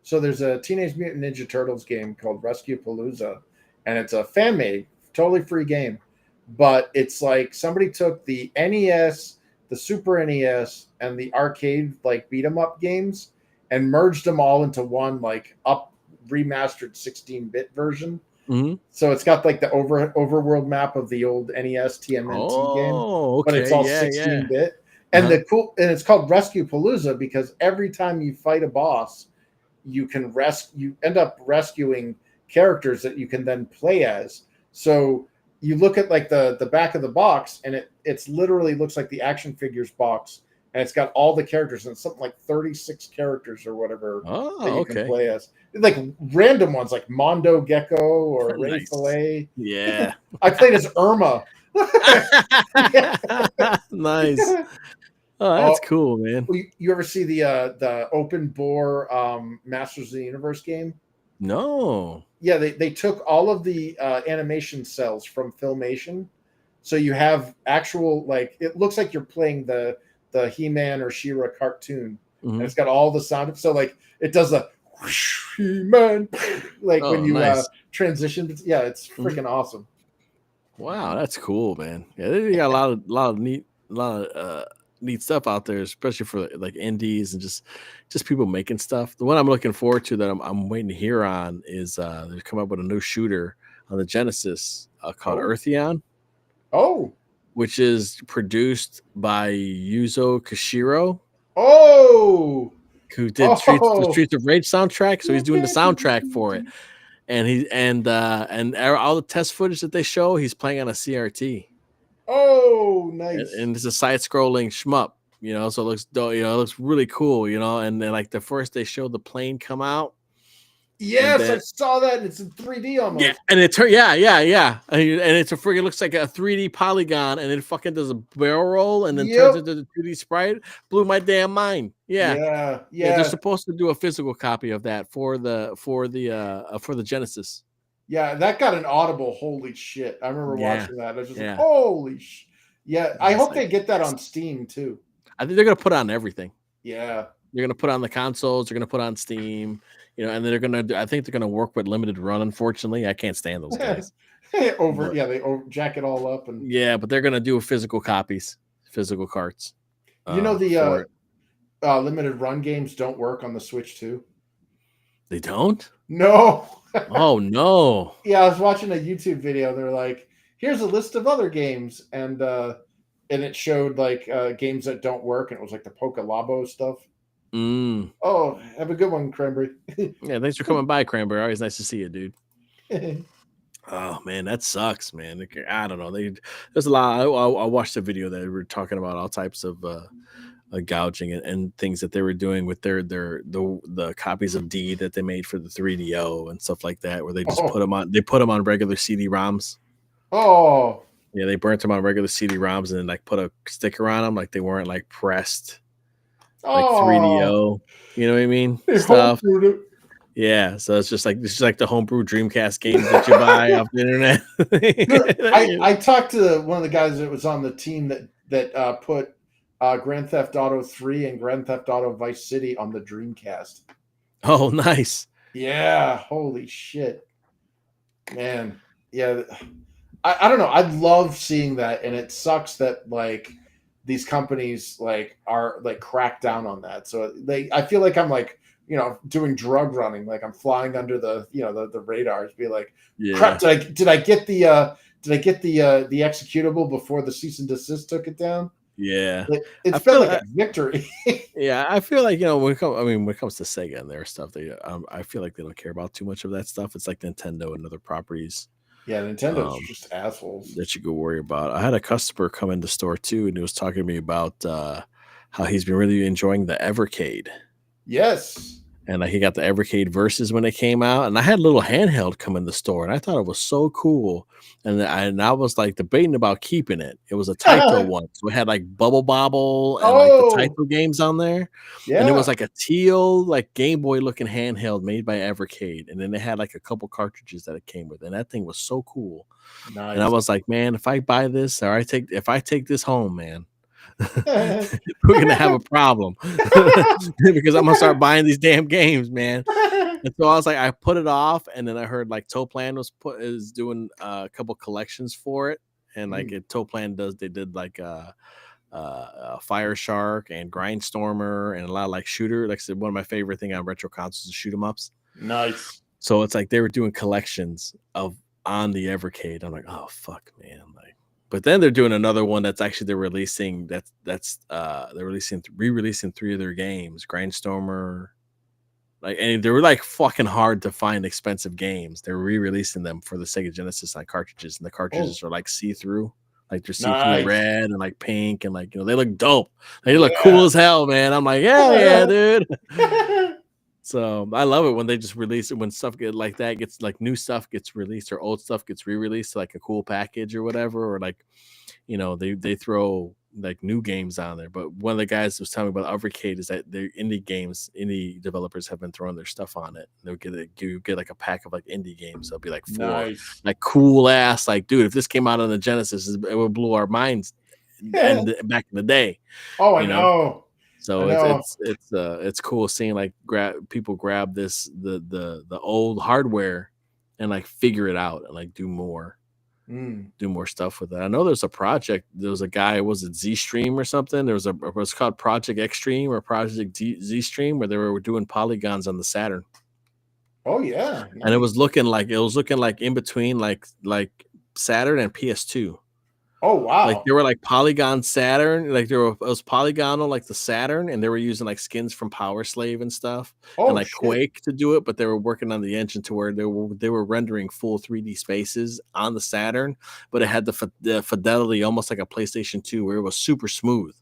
So there's a Teenage Mutant Ninja Turtles game called Rescue Palooza, and it's a fan-made, totally free game. But it's like somebody took the NES, the Super NES, and the arcade like beat 'em up games and merged them all into one like remastered 16-bit version. Mm-hmm. So it's got like the overworld map of the old NES TMNT game, but it's all 16-bit. And and it's called Rescue Palooza because every time you fight a boss, you end up rescuing characters that you can then play as. So you look at like the back of the box, and it's literally looks like the action figures box, and it's got all the characters, and it's something like 36 characters or whatever that you can play as. Like random ones like Mondo Gecko or Ray Fillet. Yeah. I played as Irma. Nice. Oh, that's cool, man. You ever see the open bore Masters of the Universe game? No. Yeah, they took all of the animation cells from Filmation. So you have actual, like, it looks like you're playing the He-Man or She-Ra cartoon. And it's got all the sound. So like it does the He-Man, like when you transition. Yeah, it's freaking awesome. Wow, that's cool, man. Yeah, they got a lot of neat stuff out there, especially for like indies and just people making stuff. The one I'm looking forward to that I'm waiting to hear on is they've come up with a new shooter on the Genesis called Eartheon. Oh, which is produced by Yuzo Koshiro. Oh, who did the Streets of Rage soundtrack? So he's doing the soundtrack for it, and all the test footage that they show, he's playing on a CRT. Oh, nice! And it's a side-scrolling shmup. So it looks dope, it looks really cool, and then like the first they showed the plane come out. Yes, then, I saw that. It's in 3D almost. Yeah, and it turned, yeah, and it's a freaking looks like a 3D polygon, and it fucking does a barrel roll, and then turns into the 2D sprite. Blew my damn mind. Yeah. They're supposed to do a physical copy of that for the Genesis. Yeah, that got an audible. Holy shit! I remember watching that. I was just like, holy shit. Yeah, I hope they get that on Steam too. I think they're gonna put it on everything. Yeah, they're gonna put it on the consoles. They're gonna put it on Steam. And they're gonna. I think they're gonna work with limited run. Unfortunately, I can't stand those guys. They jack it all up and. Yeah, but they're gonna do physical copies, physical carts. The limited run games don't work on the Switch too. They don't? No. Oh no. Yeah, I was watching a YouTube video. They're like, here's a list of other games, and it showed like games that don't work, and it was like the Poke Labo stuff. Oh, have a good one, Cranberry. Yeah, thanks for coming by, Cranberry. Always nice to see you, dude. Oh man, that sucks, man. I don't know. There's a lot. I watched a video that we were talking about all types of gouging and things that they were doing with the copies of D that they made for the 3DO and stuff like that, where they just put them on. They put them on regular CD-ROMs. Oh, yeah, they burnt them on regular CD-ROMs and then like put a sticker on them, like they weren't like pressed, like 3DO. You know what I mean? Stuff. Yeah, so it's just like the homebrew Dreamcast games that you buy off the internet. I talked to one of the guys that was on the team that put Grand Theft Auto 3 and Grand Theft Auto Vice City on the Dreamcast. Oh, nice. Yeah, holy shit. Man, yeah. I don't know. I love seeing that, and it sucks that like these companies like are like crack down on that. So I feel like I'm like, doing drug running, like I'm flying under the the radars, be like, crap, did I get the executable before the cease and desist took it down? Yeah, it's felt like a victory. Yeah, I feel like when it comes to Sega and their stuff, I feel like they don't care about too much of that stuff. It's like Nintendo and other properties. Yeah, Nintendo's just assholes that you could worry about. I had a customer come in the store too, and he was talking to me about how he's been really enjoying the Evercade. Yes. And he got the Evercade Versus when it came out, and I had a little handheld come in the store, and I thought it was so cool. And I was like debating about keeping it. It was a Taito one, so it had like Bubble Bobble and like the Taito games on there. Yeah. And it was like a teal, like Game Boy looking handheld made by Evercade, and then they had like a couple cartridges that it came with, and that thing was so cool. Nice. And I was like, man, if I buy this or if I take this home, man. We're gonna have a problem because I'm gonna start buying these damn games, man. And so I was like, I put it off, and then I heard like Toplan is doing a couple collections for it, and like Toplan they did like Fire Shark and Grindstormer and a lot of like shooter. Like I said, one of my favorite thing on retro consoles is shoot 'em ups. Nice. So it's like they were doing collections on the Evercade. I'm like, oh fuck, man. But then they're doing another one that's actually they're re-releasing 3 of their games, Grindstormer, and they were like fucking hard to find expensive games. They're re-releasing them for the Sega Genesis on cartridges, and the cartridges are like see-through, like they're see-through red and like pink, and like they look dope. They look cool as hell, man. I'm like, yeah, dude. So I love it when they just release it when stuff like that gets like new stuff gets released or old stuff gets re-released to like a cool package or whatever, or like they throw like new games on there. But one of the guys was telling me about Evercade is that their indie developers have been throwing their stuff on it. They'll get like a pack of like indie games. They'll be like 4 like cool ass, like, dude, if this came out on the Genesis, it would blow our minds and back in the day. Oh, I know. So it's cool seeing like people grab the old hardware and like figure it out and like do more stuff with it. I know there's a project. There was a guy, was it Z Stream or something? There was it was called Project Extreme or Project Z Stream, where they were doing polygons on the Saturn. Oh yeah, and it was looking like in between like Saturn and PS2. Oh wow! Like they were like polygon Saturn, like it was polygonal like the Saturn, and they were using like skins from Power Slave and stuff, and like Quake to do it. But they were working on the engine to where they were rendering full 3D spaces on the Saturn, but it had the fidelity almost like a PlayStation 2, where it was super smooth.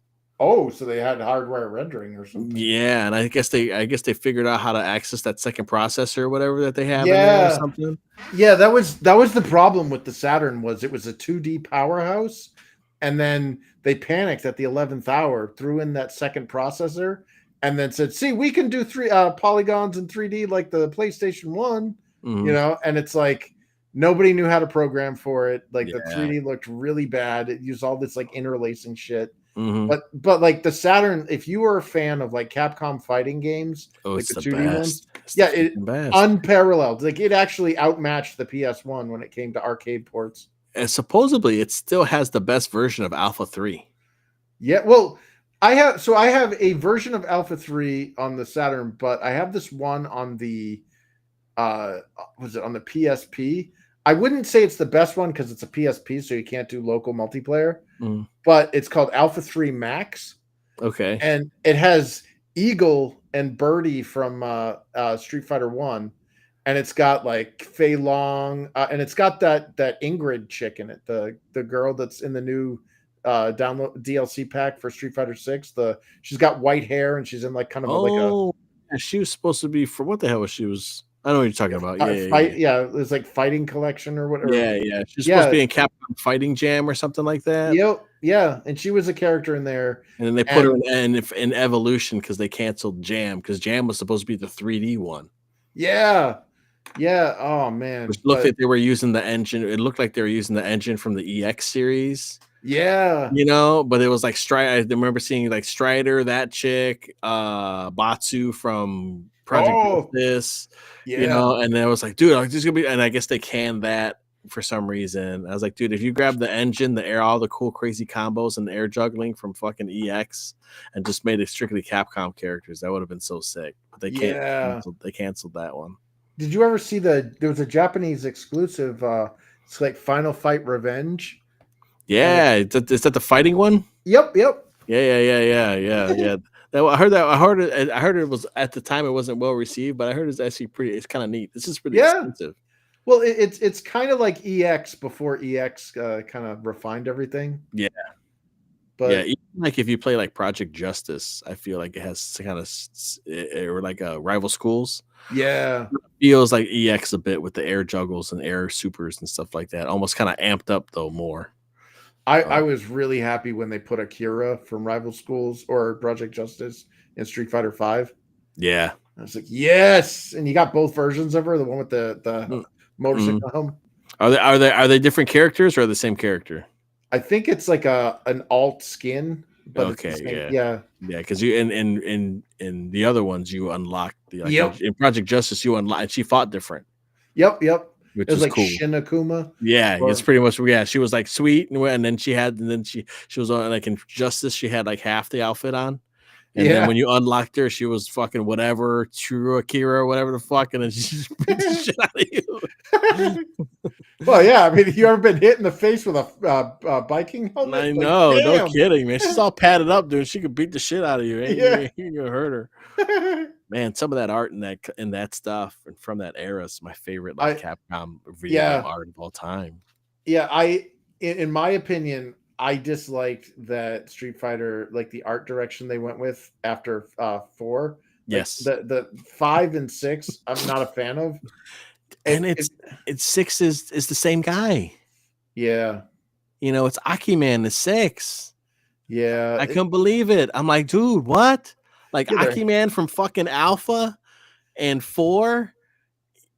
Oh, so they had hardware rendering or something. Yeah, and I guess they figured out how to access that second processor or whatever that they have in there or Yeah. something. Yeah, that was the problem with the Saturn, was it was a 2D powerhouse, and then they panicked at the 11th hour, threw in that second processor, and then said, "See, we can do three polygons in 3D like the PlayStation 1." Mhm. And it's like nobody knew how to program for it. Like the Yeah. 3D looked really bad. It used all this like interlacing shit. Mhm. But like the Saturn, if you were a fan of like Capcom fighting games, Oh, like it's the the 2D ones, best. It's the yeah, it freaking best. unparalleled. Like it actually outmatched the PS1 when it came to arcade ports. And supposedly it still has the best version of Alpha 3. Yeah, well, I have a version of Alpha 3 on the Saturn, but I have this one on the was it on the PSP? I wouldn't say it's the best one because it's a PSP, so you can't do local multiplayer, Mm. but it's called Alpha 3 Max. Okay. And it has Eagle and Birdie from Street Fighter 1, and it's got like Fei Long, and it's got that Ingrid chick in it, the girl that's in the new download DLC pack for Street Fighter 6. She's got white hair and she's in like kind of like a Oh, yeah, she was supposed to be for what the hell was she was? I know what you're talking about. fight. Yeah. Yeah, it's like fighting collection or whatever. Yeah. She's supposed to Yeah. be in Capcom Fighting Jam or something like that. Yep. Yeah, and she was a character in there. And then they put her in Evolution because they canceled Jam because Jam was supposed to be the 3D one. Yeah. Oh man. Which looked like they were using the engine. It looked like they were using the engine from the EX series. Yeah. But it was like I remember seeing like Strider, that chick, Batsu from Project Justice, Yeah. and then I was like, dude, like, this is gonna be, and I guess they canned that for some reason. I was like, dude, if you grab the engine, the air, all the cool, crazy combos and the air juggling from fucking EX and just made it strictly Capcom characters, that would have been so sick. But they they canceled that one. Did you ever see there was a Japanese exclusive, it's like Final Fight Revenge? Yeah, is that the fighting one? Yep. Yeah. I heard it was at the time it wasn't well received, but I heard it's actually it's kind of neat. This is pretty expensive. Well, it's kind of like EX before EX kind of refined everything. Yeah. But yeah, even like if you play like Project Justice, I feel like it has kind of or like Rival Schools. Yeah. It feels like EX a bit with the air juggles and air supers and stuff like that. Almost kind of amped up though more. I was really happy when they put Akira from Rival Schools or Project Justice in Street Fighter 5. Yeah. I was like, yes, and you got both versions of her, the one with the motorcycle helm. Are they different characters or the same character? I think it's like an alt skin. But okay, yeah, because you in the other ones you unlocked in Project Justice you unlocked, and she fought different. Yep. Which it was like cool. Shin Akuma. Yeah, it's pretty much she was like sweet, and then she was on like in Justice she had like half the outfit on, and then when you unlocked her she was fucking whatever True Akira or whatever the fuck, and then she just beat the shit out of you. Well, yeah, I mean, you ever been hit in the face with a biking helmet? I know, no kidding, man. She's all padded up, dude. She could beat the shit out of you. You're gonna hurt her. Man, some of that art and that stuff and from that era is my favorite Capcom video game art of all time. Yeah, in my opinion, I disliked that Street Fighter, like the art direction they went with after 4. Yes, the 5 and 6, I'm not a fan of. And it's 6 is the same guy. Yeah, it's Aki-Man, the 6. Yeah, I couldn't believe it. I'm like, dude, what? Like Aki-Man from fucking Alpha and 4.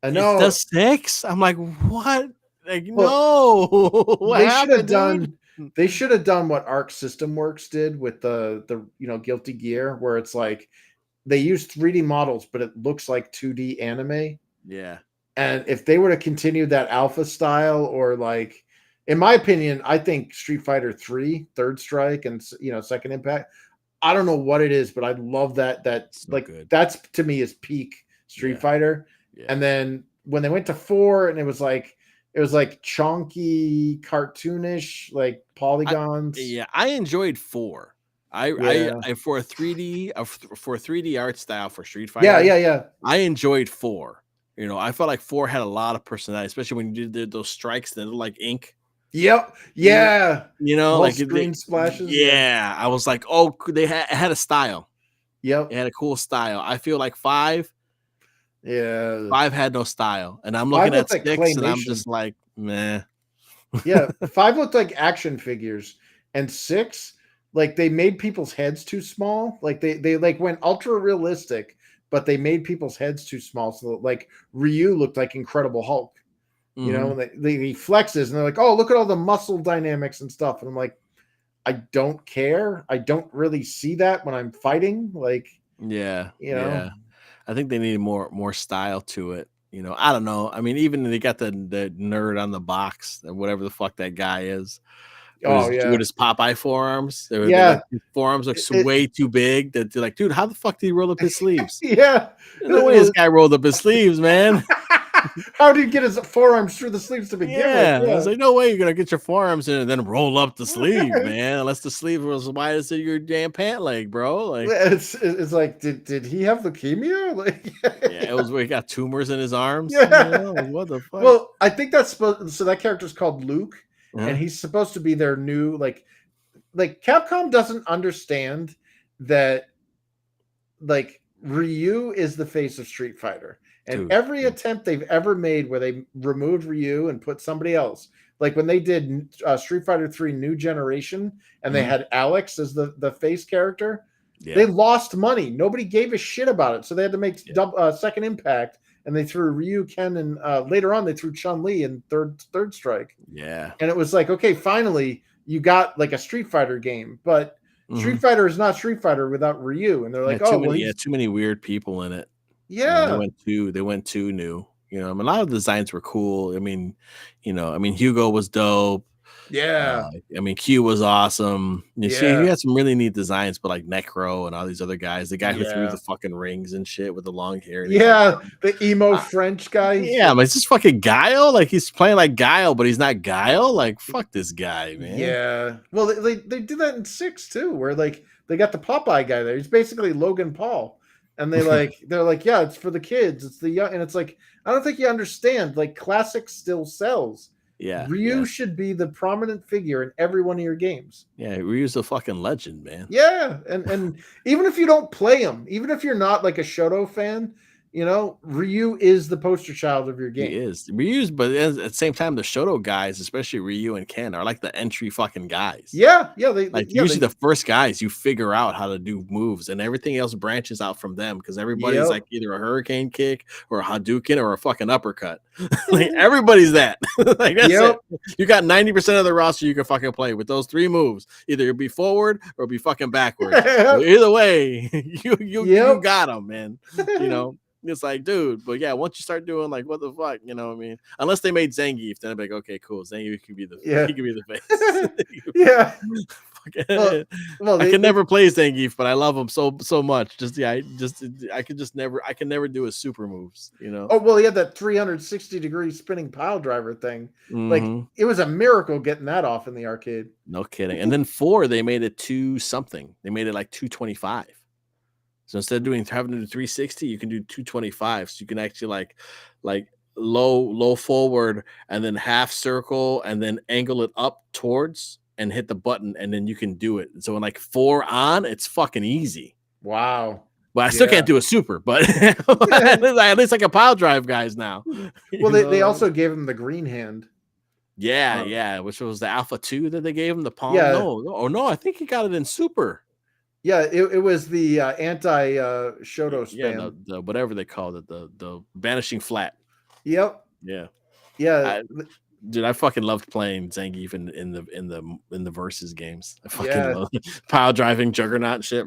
I know. The 6. I'm like, what? Like, no. What happened? They should have done what Arc System Works did with the Guilty Gear, where it's like they use 3D models, but it looks like 2D anime. Yeah. And if they were to continue that Alpha style, or like, in my opinion, I think Street Fighter 3, Third Strike, and Second Impact, I don't know what it is, but I love that good. That's to me is peak Street Fighter. Yeah. And then when they went to 4, and it was like chonky, cartoonish, like polygons. I enjoyed 4. I for a 3D art style for Street Fighter. Yeah. I enjoyed 4. I felt like 4 had a lot of personality, especially when you did those strikes that looked like ink. Yep. Yeah. You know, Whole like screen splashes. Yeah, I was like, oh, they had a style. Yep. It had a cool style. I feel like 5 Yeah. had no style, and I'm 5 looking at looked like 6, and I'm claymation. just like, meh. Yeah, 5 looked like action figures, and 6, like they made people's heads too small. Like they like went ultra realistic, but they made people's heads too small. So like Ryu looked like Incredible Hulk, you know, and he flexes, and they're like, oh, look at all the muscle dynamics and stuff. And I'm like, I don't care. I don't really see that when I'm fighting. Like, Yeah, you know. I think they needed more style to it. You know, I don't know. I mean, even they got the nerd on the box, or whatever the fuck that guy is. Oh yeah, with his Popeye forearms. They're like, his forearms look way too big. That they're like, dude, how the fuck did he roll up his sleeves? Yeah, no way this guy rolled up his sleeves, man. How did he get his forearms through the sleeves to begin with? Yeah, I was like, no way you're gonna get your forearms in and then roll up the sleeve, man. Unless the sleeve was as wide as your damn pant leg, bro. Like, it's like, did he have leukemia? Like, yeah, it was where he got tumors in his arms. Yeah, you know? Like, what the fuck? Well, I think that's supposed. So that character's called Luke, and he's supposed to be their new like Capcom doesn't understand that like Ryu is the face of Street Fighter. And Dude, every attempt they've ever made where they removed Ryu and put somebody else, like when they did Street Fighter 3 New Generation and they had Alex as the face character, they lost money. Nobody gave a shit about it. So they had to make Second Impact, and they threw Ryu, Ken, and later on they threw Chun-Li in Third Strike. Yeah. And it was like, okay, finally you got like a Street Fighter game, but Street Fighter is not Street Fighter without Ryu. And they're like, too many weird people in it. Yeah, they went too new. You know, I mean, a lot of the designs were cool. I mean, Hugo was dope. Yeah. I mean, Q was awesome. You see, he had some really neat designs, but like Necro and all these other guys, the guy who threw the fucking rings and shit with the long hair. Yeah, the emo French guy. Yeah, but it's just fucking Guile. Like he's playing like Guile, but he's not Guile. Like fuck this guy, man. Yeah. Well, they did that in 6 too, where like they got the Popeye guy there. He's basically Logan Paul. And they're like, yeah, it's for the kids. It's the young, and it's like, I don't think you understand. Like, classic still sells. Yeah, Ryu should be the prominent figure in every one of your games. Yeah, Ryu's a fucking legend, man. Yeah, and even if you don't play him, even if you're not like a Shoto fan, Ryu is the poster child of your game. He is. Ryu's, but at the same time, the Shoto guys, especially Ryu and Ken, are like the entry fucking guys. Yeah. Usually the first guys you figure out how to do moves, and everything else branches out from them because everybody's like either a hurricane kick or a Hadouken or a fucking uppercut. Like everybody's that. Like that's it. You got 90% of the roster you can fucking play with those 3 moves. Either you'll be forward or be fucking backwards. So either way, you got them, man. It's like, dude, but yeah, once you start doing like, what the fuck, you know what I mean? Unless they made Zangief, then I'd be like, okay, cool. Zangief can be he can be the face. Yeah. I can never play Zangief, but I love him so much. I can never do his super moves, Oh, well, he had that 360-degree spinning pile driver thing. Like, it was a miracle getting that off in the arcade. No kidding. And then 4, they made it 2 something. They made it like 225. So instead of having to do 360, you can do 225. So you can actually like low forward and then half circle and then angle it up towards and hit the button, and then you can do it. So in like 4 on, it's fucking easy. Wow. But I still can't do a super, but at least I can pile drive guys now. Well, they also gave him the green hand. Yeah, which was the Alpha 2 that they gave him, the palm. Yeah. No, I think he got it in super. Yeah, it was the anti Shoto spam. Yeah, the whatever they called it, the vanishing flat. Yep. Yeah. Dude, I fucking loved playing Zangief in the versus games. I fucking love pile driving Juggernaut and shit.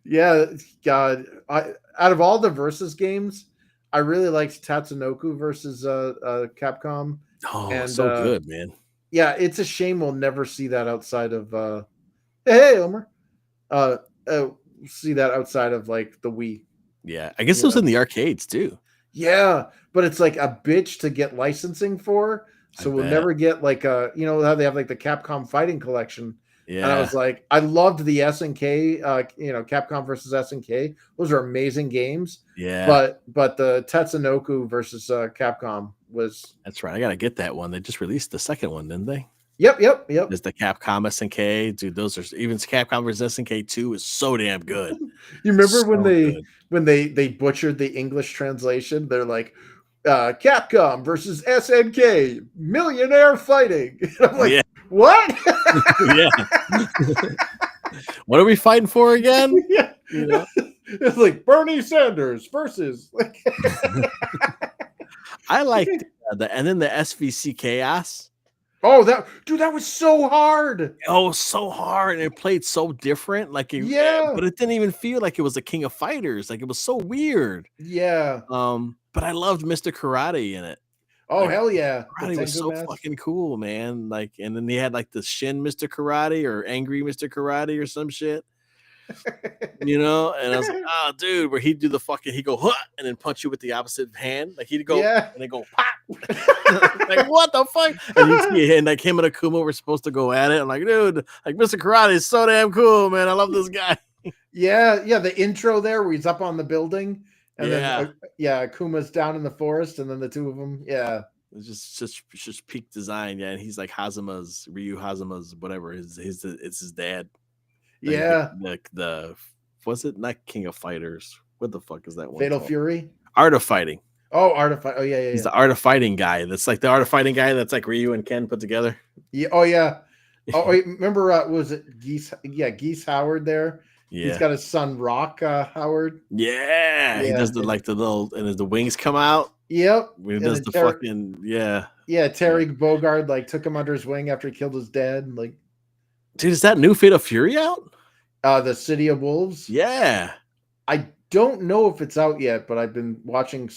Yeah, God. Out of all the versus games, I really liked Tatsunoko versus Capcom. Oh, so good, man. Yeah, it's a shame we'll never see that outside of hey Omer. See that outside of like the Wii. Yeah, I guess it was in the arcades too. Yeah, but it's like a bitch to get licensing for. So we'll never get like how they have like the Capcom Fighting Collection. Yeah. And I was like, I loved the SNK, Capcom versus SNK. Those are amazing games. Yeah. But the Tatsunoko versus Capcom was. That's right. I gotta get that one. They just released the second one, didn't they? Yep. There's the Capcom SNK, dude. Those are even Capcom vs SNK 2 is so damn good. You remember So good. when they butchered the English translation? They're like, Capcom versus SNK, millionaire fighting. I'm like, Yeah. what? Yeah. What are we fighting for again? Yeah. You know, It's like Bernie Sanders versus. Like, I liked and then the SVC Chaos. oh, that was so hard. Oh, so hard, and it played so different. Like, but it didn't even feel like it was a King of Fighters. Like, it was so weird. Yeah. But I loved Mr. Karate in it. Oh, like, hell yeah. Karate was so fucking cool, man. Like, and then they had like the Shin Mr. Karate or Angry Mr. Karate or some shit. You know, and I was like, oh, dude, where he'd do the fucking, he'd go, huh, and then punch you with the opposite hand. Like, he'd go, and then go, pop. Like, what the fuck? And you see, and like him and Akuma were supposed to go at it. I'm like, dude, like Mr. Karate is so damn cool, man. I love this guy. Yeah. The intro there where he's up on the building. And then, Akuma's down in the forest, and then the two of them, it's just peak design, and he's like Ryu Hazuma's, whatever. It's his dad. Like the was it not King of Fighters? What the fuck is that one? Fatal Fury, Art of Fighting. Oh, Art of Fighting. Oh yeah. He's the Art of Fighting guy. That's like the Art of Fighting guy. That's like Ryu and Ken put together. Yeah. Oh yeah. Oh, remember? Was it Geese? Yeah, Geese Howard there. Yeah. He's got his son Rock Howard. Yeah. He does the little, and as the wings come out. Yep. He does the fucking Yeah, Terry Bogard like took him under his wing after he killed his dad. Like, dude, is that new Fatal Fury out? The City of Wolves. Yeah. I don't know if it's out yet, but I've been watching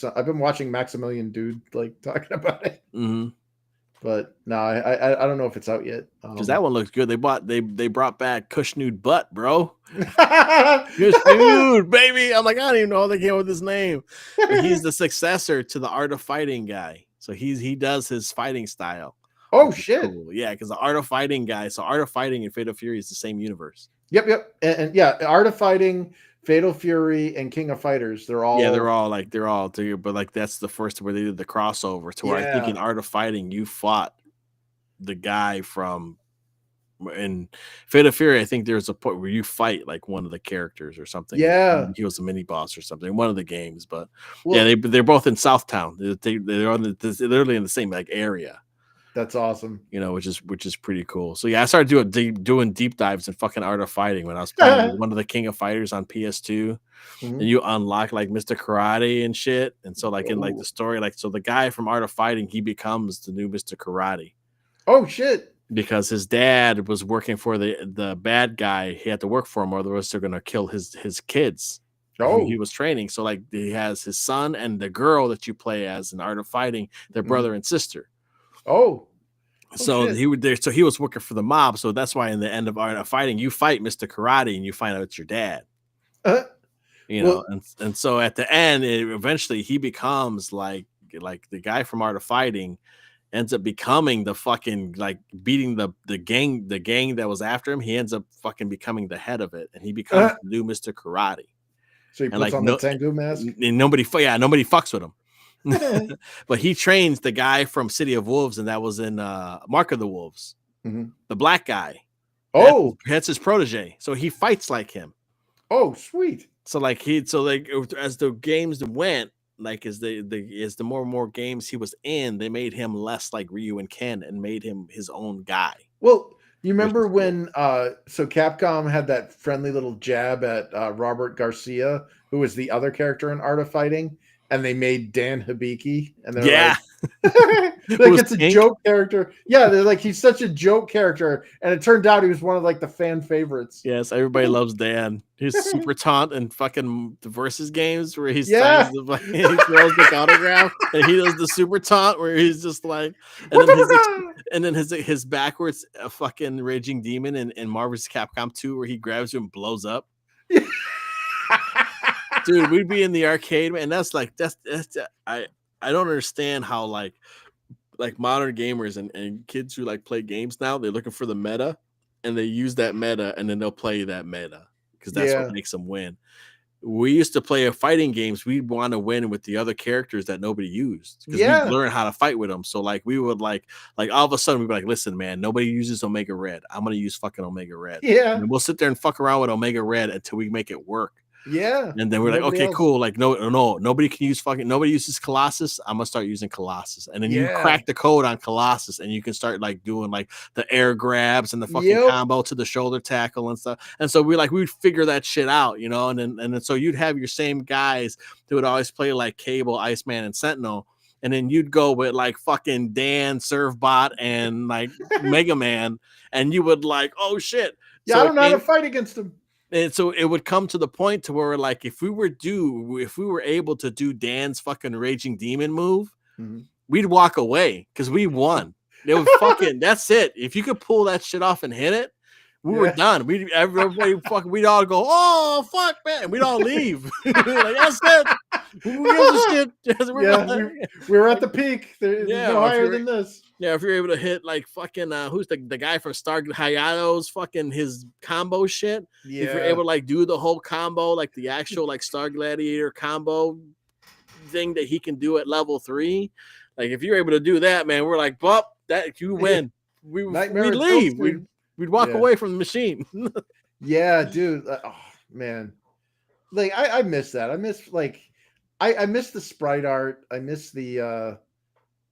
Maximilian Dude like talking about it. Mm-hmm. But no, I don't know if it's out yet. Because that one looks good. They brought back Kushnude Butt, bro. Kushnude, baby. I'm like, I don't even know how they came up with his name. But he's the successor to the Art of Fighting guy. So he does his fighting style. Oh shit. Cool. Yeah, because the Art of Fighting guy. So Art of Fighting and Fatal Fury is the same universe. Yep. And yeah, Art of Fighting, Fatal Fury, and King of Fighters. They're all but like that's the first where they did the crossover to where I think in Art of Fighting you fought the guy from in Fatal Fury. I think there's a point where you fight like one of the characters or something. Yeah, he was a mini boss or something in one of the games. But they're both in Southtown. They're literally in the same like area. That's awesome. You know, which is pretty cool. So yeah, I started doing deep dives in fucking Art of Fighting when I was playing one of the King of Fighters on PS2, and you unlock like Mr. Karate and shit. And so like in like the story, like so the guy from Art of Fighting, he becomes the new Mr. Karate. Oh shit! Because his dad was working for the bad guy. He had to work for him, or the rest are gonna kill his kids. Oh, he was training. So like he has his son and the girl that you play as in Art of Fighting, their brother and sister. Oh, so he was working for the mob. So that's why in the end of Art of Fighting, you fight Mr. Karate and you find out it's your dad. You know, and so at the end, eventually he becomes like the guy from Art of Fighting ends up becoming the fucking like beating the gang that was after him. He ends up fucking becoming the head of it, and he becomes the new Mr. Karate. So he puts on the Tengu mask, and nobody fucks with him. But he trains the guy from City of Wolves, and that was in Mark of the Wolves, the black guy. Oh, that's his protege. So he fights like him. Oh, sweet. So like as the games went, like as the more and more games he was in, they made him less like Ryu and Ken and made him his own guy. Well, you remember when so Capcom had that friendly little jab at Robert Garcia, who was the other character in Art of Fighting, and they made Dan Hibiki, and they're like it's a joke character. Yeah, they're like he's such a joke character, and it turned out he was one of like the fan favorites. Yes, everybody loves Dan. He's super taunt in fucking the versus games where he signs he throws the autograph, and he does the super taunt where he's just like, and then his backwards fucking raging demon in Marvel's Capcom 2 where he grabs you and blows up. Dude, we'd be in the arcade, man. That's I don't understand how like modern gamers and kids who like play games now, they're looking for the meta and they use that meta and then they'll play that meta because that's what makes them win. we used to play fighting games. We'd want to win with the other characters that nobody used because we learn how to fight with them. So like we would like all of a sudden we'd be like, listen, man, nobody uses Omega Red. I'm gonna use fucking Omega Red. Yeah. And we'll sit there and fuck around with Omega Red until we make it work. Yeah. And then we're like, okay, cool. Like, no, nobody can use nobody uses Colossus. I'm gonna start using Colossus. And then you crack the code on Colossus and you can start like doing like the air grabs and the fucking combo to the shoulder tackle and stuff. And so we'd figure that shit out, you know, and then so you'd have your same guys that would always play like Cable, Iceman, and Sentinel. And then you'd go with like fucking Dan, Servbot, and like Mega Man, and you would like, oh shit. Yeah, so I don't know how to fight against them. And so it would come to the point to where like if we were able to do Dan's fucking Raging Demon move, we'd walk away because we won. It was fucking that's it. If you could pull that shit off and hit it, we were done. Everybody fucking we'd all go, oh fuck man, and we'd all leave. Like that's it. Who gives a shit? We were at the peak. There's no higher than this. Yeah, if you're able to hit like fucking who's the guy from Star Hayato's fucking his combo shit. Yeah. If you're able to like do the whole combo, like the actual like Star Gladiator combo thing that he can do at level 3, like if you're able to do that, man, we're like, well, that you win. We'd leave. We'd walk away from the machine. Yeah, dude. Oh man, like I miss that. I miss like I miss the sprite art. I miss the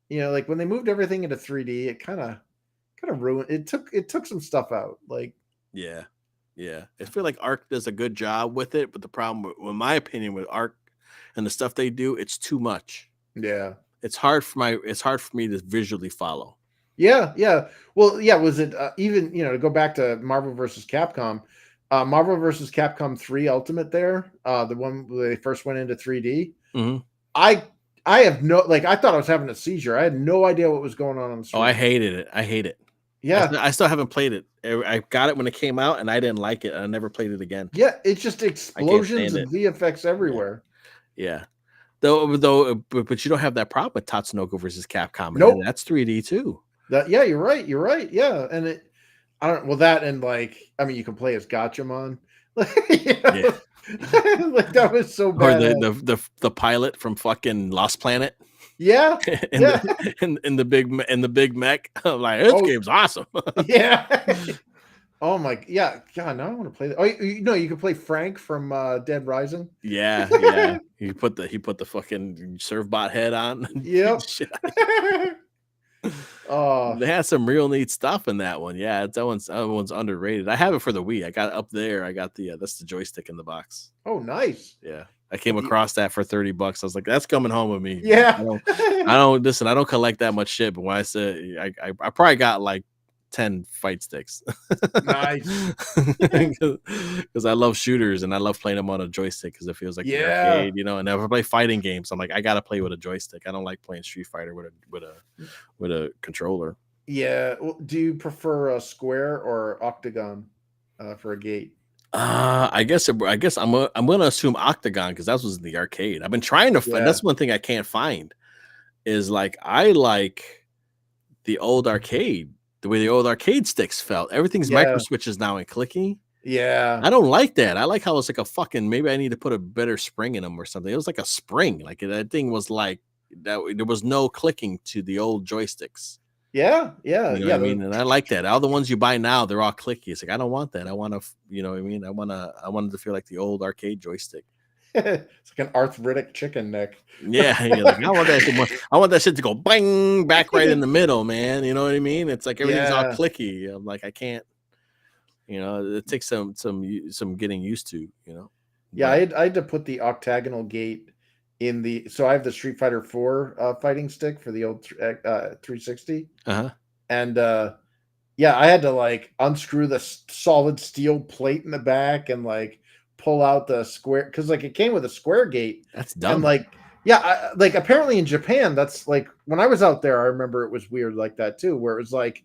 you know, like when they moved everything into 3D, it kind of ruined. It took some stuff out. Like yeah. I feel like Arc does a good job with it, but the problem, in my opinion, with Arc and the stuff they do, it's too much. Yeah, it's hard for me to visually follow. Yeah. Well, yeah. Was it even to go back to Marvel versus Capcom? Marvel versus Capcom 3 Ultimate there, the one where they first went into 3D. Mm-hmm. I have no, like, I thought I was having a seizure. I had no idea what was going on the screen. Oh, I hated it. Yeah. I still haven't played it. I got it when it came out and I didn't like it. I never played it again. Yeah. It's just explosions and VFX everywhere. Yeah. Though, but you don't have that problem with Tatsunoko versus Capcom. Nope. That's 3D too. You're right. Yeah. And that and like, I mean, you can play as Gatchaman. Yeah. Like that was so bad. Or the pilot from fucking Lost Planet. Yeah. in the big mech. I'm like, this game's awesome. Yeah. Oh my, yeah. God, now I want to play that. Oh, you can play Frank from Dead Rising. Yeah. He put the fucking Servbot head on. Yep. Oh, they had some real neat stuff in that one. Yeah, that one's underrated. I have it for the Wii. I got it up there. I got that's the joystick in the box. Oh, nice. Yeah, I came across that for $30. I was like, that's coming home with me. Yeah. I don't collect that much shit. But when I said I probably got like 10 fight sticks. Nice. Because I love shooters and I love playing them on a joystick because it feels like the arcade, and if I play fighting games, I'm like, I gotta play with a joystick. I don't like playing Street Fighter with a controller. Yeah. Well, do you prefer a square or octagon for a gate? I guess I'm gonna assume octagon because that was in the arcade. I've been trying to find. That's one thing I can't find is like I like the old arcade. The way the old arcade sticks felt. Everything's micro switches now and clicky. Yeah. I don't like that. I like how it's like a fucking, maybe I need to put a better spring in them or something. It was like a spring. Like that thing was like that. There was no clicking to the old joysticks. Yeah. You know what I mean? And I like that. All the ones you buy now, they're all clicky. It's like, I don't want that. I want to, you know what I mean? I wanted to feel like the old arcade joystick. It's like an arthritic chicken neck. Yeah, like, I want that shit to go bang back right in the middle, man. You know what I mean? It's like everything's all clicky. I'm like, I can't. It takes some getting used to. Yeah, I had to put the octagonal gate in the. So I have the Street Fighter 4 fighting stick for the old 360. And I had to like unscrew the solid steel plate in the back and like pull out the square because like it came with a square gate. That's dumb. And like like apparently in Japan that's like when I was out there I remember it was weird like that too where it was like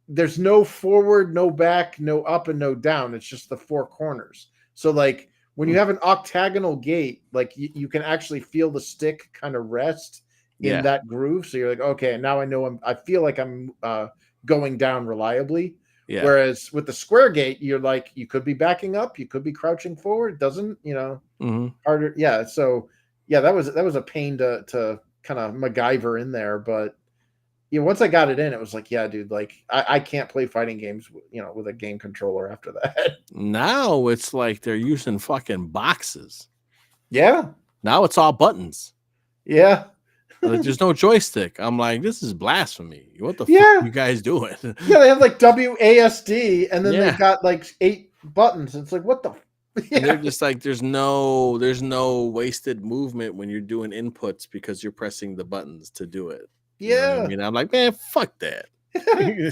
there's no forward, no back, no up and no down. It's just the four corners. So like when you have an octagonal gate, like you can actually feel the stick kind of rest in that groove. So you're like, okay, now I know I feel like I'm going down reliably. Yeah. Whereas with the square gate, you're like, you could be backing up, you could be crouching forward. It doesn't, harder. Yeah. So yeah, that was a pain to kind of MacGyver in there. But once I got it in, it was like, yeah, dude, like I can't play fighting games, with a game controller after that. Now it's like they're using fucking boxes. Yeah. Now it's all buttons. Yeah. Like, there's no joystick. I'm like, this is blasphemy. What the fuck are you guys doing? Yeah, they have like WASD, and then Yeah. they got like 8 buttons. It's like, what the? And they're just like, there's no wasted movement when you're doing inputs because you're pressing the buttons to do it. You know what I mean, I'm like, man, fuck that.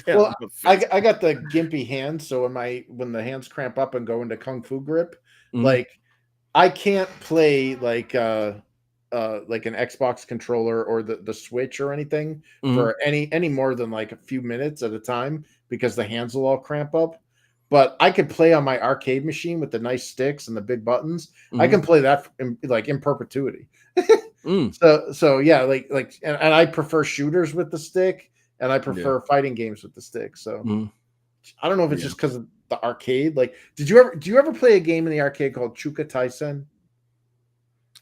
Well, I got the gimpy hands, so when the hands cramp up and go into Kung Fu grip, like I can't play like an Xbox controller or the Switch or anything for any more than like a few minutes at a time because the hands will all cramp up. But I could play on my arcade machine with the nice sticks and the big buttons. I can play that in perpetuity. So yeah, and I prefer shooters with the stick, and I prefer fighting games with the stick. So I don't know if it's just because of the arcade. Like, do you ever play a game in the arcade called Chuka Taisen?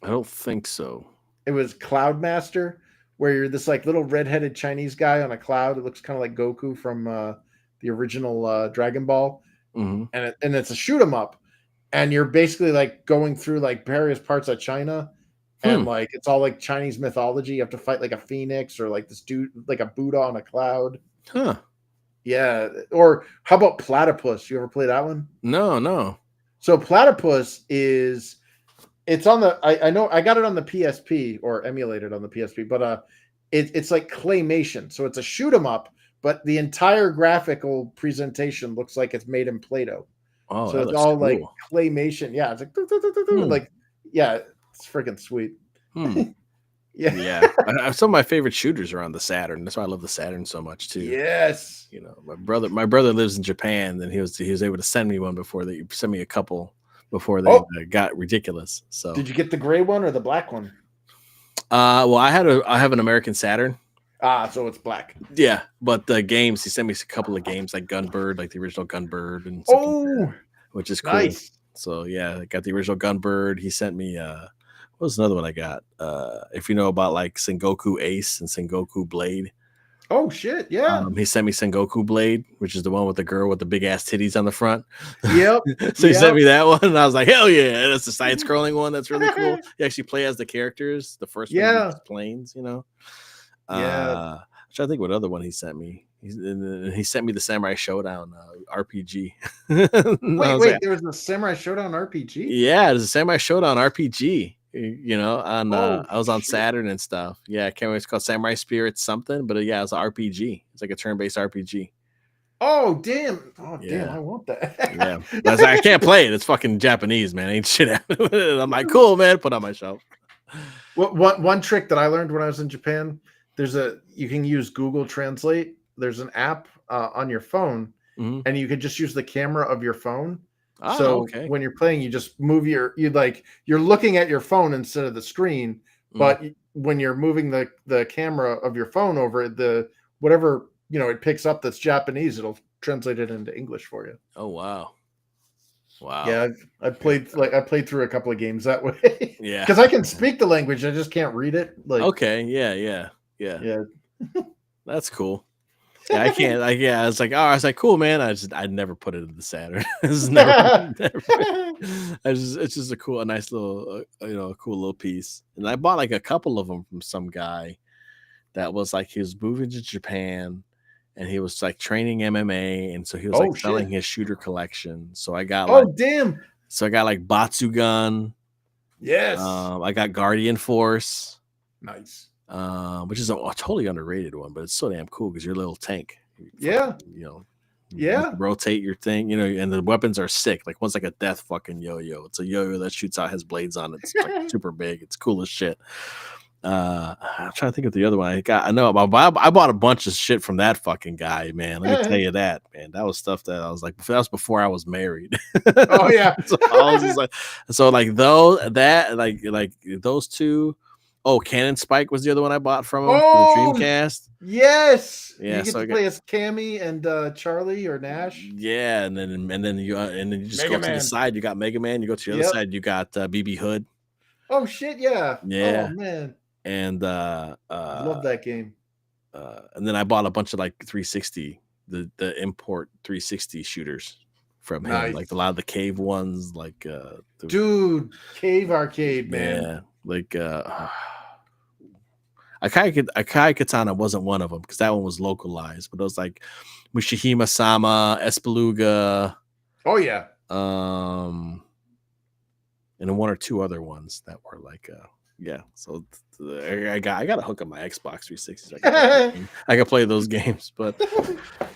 I don't think so. It was Cloudmaster, where you're this like little redheaded Chinese guy on a cloud. It looks kind of like Goku from the original Dragon Ball, and it's a shoot 'em up, and you're basically like going through like various parts of China, and like it's all like Chinese mythology. You have to fight like a phoenix or like this dude, like a Buddha on a cloud. Huh? Yeah. Or how about Platypus? You ever play that one? No. So Platypus it's on the I know I got it on the PSP or emulated on the PSP, but it's like claymation. So it's a shoot 'em up, but the entire graphical presentation looks like it's made in Play-Doh. Oh, so it's all cool. Like claymation. Yeah, it's like like yeah, it's freaking sweet. Yeah. Some of my favorite shooters are on the Saturn. That's why I love the Saturn so much too. Yes. My brother lives in Japan, and he was able to send me one before they sent me a couple before they got ridiculous. So did you get the gray one or the black one? Well, I have an American Saturn. So it's black. Yeah, but the games, he sent me a couple of games like Gunbird, like the original Gunbird, and stuff like that, which is cool. Nice. So yeah, I got the original Gunbird. He sent me what was another one I got? If you know about like Sengoku Ace and Sengoku Blade. Oh shit, yeah. He sent me Sengoku Blade, which is the one with the girl with the big ass titties on the front. Yep. So he sent me that one, and I was like, hell yeah! And that's the side scrolling one. That's really cool. You actually play as the characters. The first one is planes, Yeah. I'm trying to think what other one he sent me. He sent me the Samurai Showdown RPG. Wait, there was a Samurai Showdown RPG? Yeah, there's a Samurai Showdown RPG. I was on Saturn and stuff. Yeah, I can't remember. It's called Samurai Spirit something, but yeah, it's an RPG. It's like a turn-based RPG. Oh damn! Damn! I want that. Yeah, I can't play it. It's fucking Japanese, man. Ain't shit. I'm like, cool, man. Put on my shelf. Well, one trick that I learned when I was in Japan, you can use Google Translate. There's an app on your phone, and you can just use the camera of your phone. When you're playing, you just move you're looking at your phone instead of the screen. But when you're moving the camera of your phone over the whatever it picks up that's Japanese, it'll translate it into English for you. Oh wow. Yeah, I played through a couple of games that way. Yeah, because I can speak the language, I just can't read it. Like, okay, yeah. That's cool. Yeah, I can't. I was like, I was like, cool, man. I'd never put it in the Saturn. It's just a nice little, a cool little piece. And I bought like a couple of them from some guy that was like, he was moving to Japan, and he was like training MMA, and so he was selling his shooter collection. So I got damn. So I got like Batsugun. Yes. I got Guardian Force. Nice. Which is a totally underrated one, but it's so damn cool because you're a little tank. You rotate your thing, and the weapons are sick. Like one's like a death fucking yo-yo. It's a yo-yo that shoots out, has blades on it. It's like super big. It's cool as shit. I'm trying to think of the other one I got. I know I bought a bunch of shit from that fucking guy, man. Let me tell you that, man. That was stuff that I was like, that was before I was married. Oh yeah. So I was just like, those two. Oh, Cannon Spike was the other one I bought from him for the Oh, Dreamcast. yes. Yeah, You get so to play as Cammy and Charlie or Nash. yeah, and then you just Mega go to the Man. side. You got Mega Man. You go to the other Yep. side. You got BB Hood. Oh shit, yeah. Yeah, Oh man, and love that game. and then I bought a bunch of like 360 the import 360 shooters from him, Nice. like a lot of the cave ones, like Dude, Cave Arcade, man. yeah, like Akai Katana wasn't one of them because that one was localized, but it was like Mushihima Sama, Espeluga, Oh yeah. and then one or two other ones that were like yeah. So I got to hook up my Xbox 360 so I can play those games. But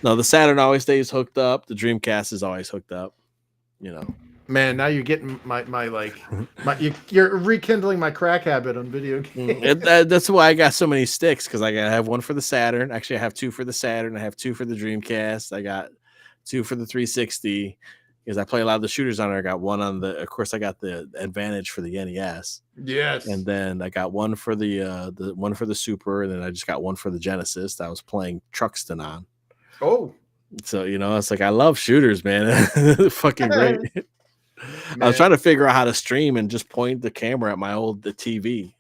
no, the Saturn always stays hooked up. The Dreamcast is always hooked up. You know, Man, now you're getting you're rekindling my crack habit on video games. that's why I got so many sticks, because I have one for the Saturn. Actually, I have two for the Saturn. I have two for the Dreamcast. I got two for the 360 because I play a lot of the shooters on there. I got one on the, of course, I got the Advantage for the NES. Yes. And then I got one for the one for the Super, and then I just got one for the Genesis that I was playing Truxton on. Oh. So, you know, it's like I love shooters, man. Fucking great. I was trying to figure out how to stream and just point the camera at my the TV.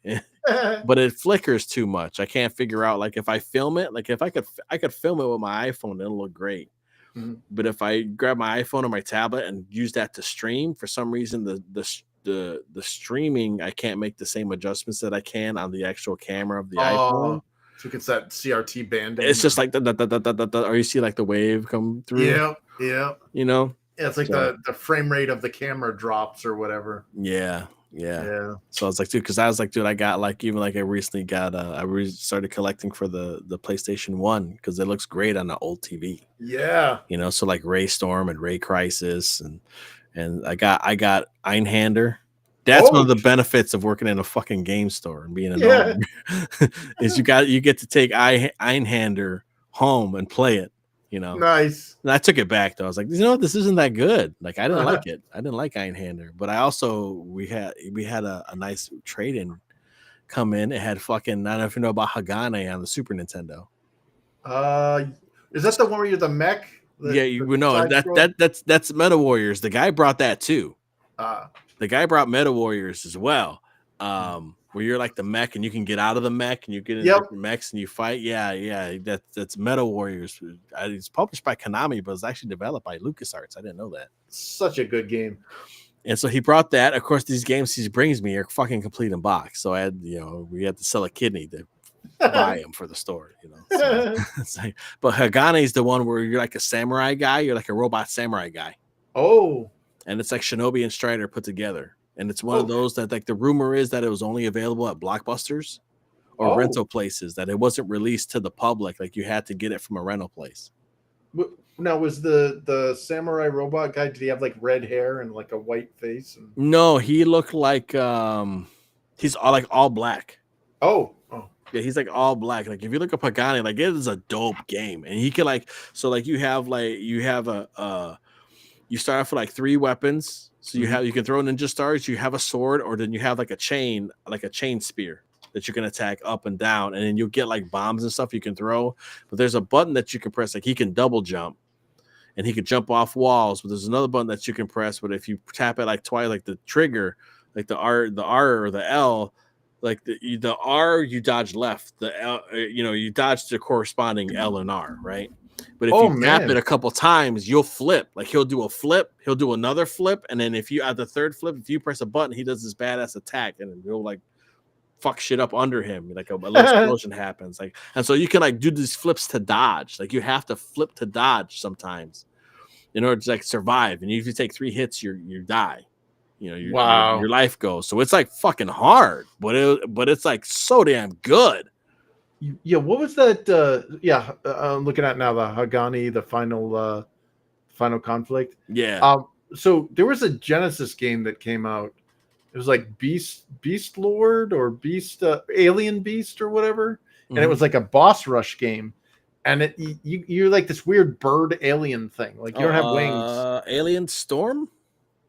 But it flickers too much. I can't figure out, like, if I film it, like if I could film it with my iPhone, it'll look great. Mm-hmm. But if I grab my iPhone or my tablet and use that to stream, for some reason the streaming, I can't make the same adjustments that I can on the actual camera of the iPhone. So it's that CRT banding. It's just like or you see like the wave come through. Yeah. You know? Yeah, it's like the frame rate of the camera drops or whatever. Yeah. So I was like, dude, because I was like, dude, I got like, even like I recently got started collecting for the PlayStation 1 because it looks great on the old TV. Yeah. You know, so like Ray Storm and Ray Crisis and I got Einhander. That's one of the benefits of working in a fucking game store and being an owner is you get to take Einhander home and play it. You know, nice. And I took it back though. I was like, you know, this isn't that good. Like, I didn't like it. I didn't like Einhander, but I also we had a nice trade-in come in. It had fucking, I don't know if you know about Hagane on the Super Nintendo. Is that the one where you're the mech? Yeah, you know that's Meta Warriors. The guy brought that too. The guy brought Meta Warriors as well. Where you're like the mech and you can get out of the mech and you get in different mechs and you fight. Yeah. That's Meta Warriors. It's published by Konami, but it's actually developed by LucasArts. I didn't know that. Such a good game. And so he brought that. Of course, these games he brings me are fucking complete in box. So we had to sell a kidney to buy them for the store. You know, so, it's like, but Hagane is the one where you're like a samurai guy. You're like a robot samurai guy. Oh, and it's like Shinobi and Strider put together. And it's one of those that, like, the rumor is that it was only available at Blockbusters or rental places, that it wasn't released to the public. Like, you had to get it from a rental place. Now, was the samurai robot guy, did he have like red hair and like a white face? No, he looked like he's all black. Oh. Yeah, he's like all black. Like, if you look up Hagane, like, it is a dope game. And he can you start off with like 3 weapons. So you can throw ninja stars, you have a sword, or then you have like a chain spear that you can attack up and down, and then you'll get like bombs and stuff you can throw. But there's a button that you can press, like he can double jump and he can jump off walls. But there's another button that you can press, but if you tap it like twice, like the trigger, like the R or the L, like the R, you dodge left, the L, you dodge the corresponding L and R, right? But if you tap it a couple times, you'll flip. Like, he'll do a flip, he'll do another flip, and then if you add the third flip, if you press a button, he does this badass attack, and you'll like fuck shit up under him. Like a little explosion happens. Like, and so you can like do these flips to dodge. Like, you have to flip to dodge sometimes in order to like survive. And if you take 3 hits, you die. Your life goes. So it's like fucking hard, but it's like so damn good. Yeah, what was that? I'm looking at now the Hagane, the final conflict. Yeah. So there was a Genesis game that came out. It was like Beast Lord or Alien Beast or whatever, and it was like a boss rush game. And you're like this weird bird alien thing. Like, you don't have wings. Alien Storm.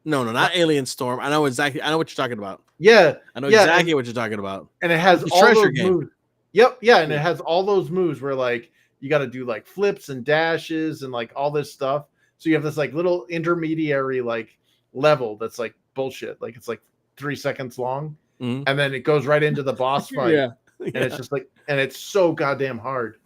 No, not Alien Storm. I know what you're talking about. Yeah, I know yeah, exactly what you're talking about. and it has It's a all treasure those game. moves. Yep, yeah, and it has all those moves where like you got to do like flips and dashes and like all this stuff. So you have this like little intermediary like level that's like bullshit. Like it's like 3 seconds long, Mhm. and then it goes right into the boss fight. Yeah. And it's just like, and it's so goddamn hard.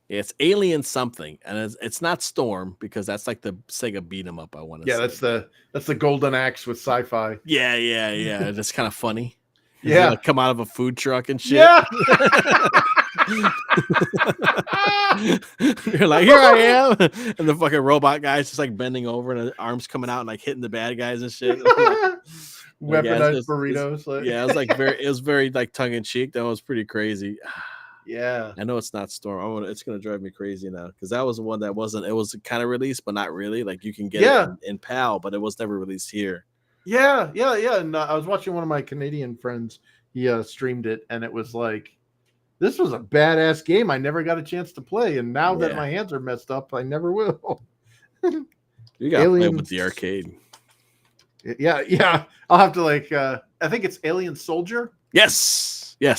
Yeah, it's Alien something, and it's not Storm because that's like the Sega beat 'em up. I want to. Yeah, say. that's the golden axe with sci-fi. Yeah. That's kind of funny. Yeah, like come out of a food truck and shit. yeah. You're like, here I am, and the fucking robot guy's just like bending over and the arms coming out and like hitting the bad guys and shit. Weaponized burritos. Yeah, it was very like tongue in cheek. That was pretty crazy. Yeah, I know it's not Storm. It's gonna drive me crazy now because that was the one that wasn't. It was kind of released, but not really. Like you can get it in PAL, but it was never released here. Yeah. And I was watching one of my Canadian friends. He streamed it, and it was like, this was a badass game. I never got a chance to play, and now that my hands are messed up, I never will. You gotta play with the arcade. Yeah. I'll have to like. I think it's Alien Soldier. Yes. Yeah.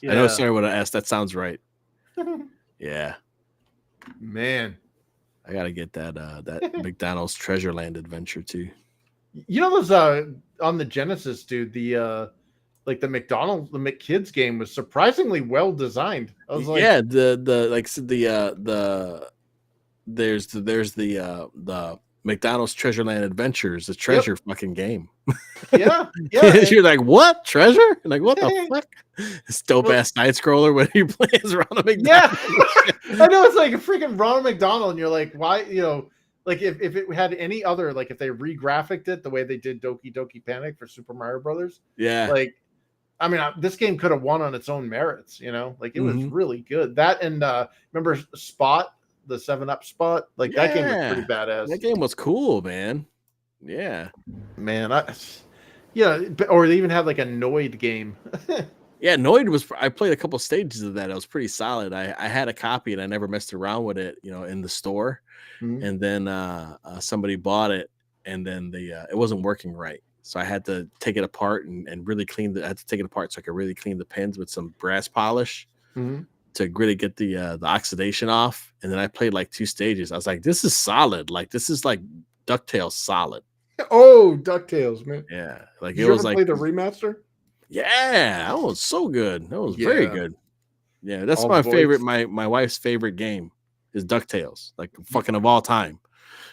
I know. Sorry, what I asked. That sounds right. Yeah. Man, I gotta get that that McDonald's Treasureland adventure too. You know those on the Genesis, dude. The like the McKids game was surprisingly well designed. I was like, yeah, there's the McDonald's Treasureland Adventures, the treasure fucking game. Yeah. You're like, what treasure? You're like, what the fuck? This dope ass side scroller when you play as Ronald McDonald. Yeah, I know, it's like a freaking Ronald McDonald, and you're like, why? You know, like if it had any other, like if they re-graphicked it the way they did Doki Doki Panic for Super Mario Brothers, yeah, like, I mean, this game could have won on its own merits. You know, like it was really good. That and remember Spot, the 7-Up Spot, like that game was pretty badass. That game was cool, man. Yeah, man. Or they even had like a Noid game. Yeah, Noid was. I played a couple stages of that. It was pretty solid. I had a copy and I never messed around with it, in the store. And then somebody bought it, and then it wasn't working right. So I had to take it apart and really clean I had to take it apart so I could really clean the pins with some brass polish to really get the oxidation off. And then I played like 2 stages. I was like, this is solid. Like this is like DuckTales solid. Oh, DuckTales, man. Yeah, like Did it you was ever like play the remaster. Yeah, that was so good. That was very good. Yeah, that's my favorite. My wife's favorite game is DuckTales, like fucking of all time.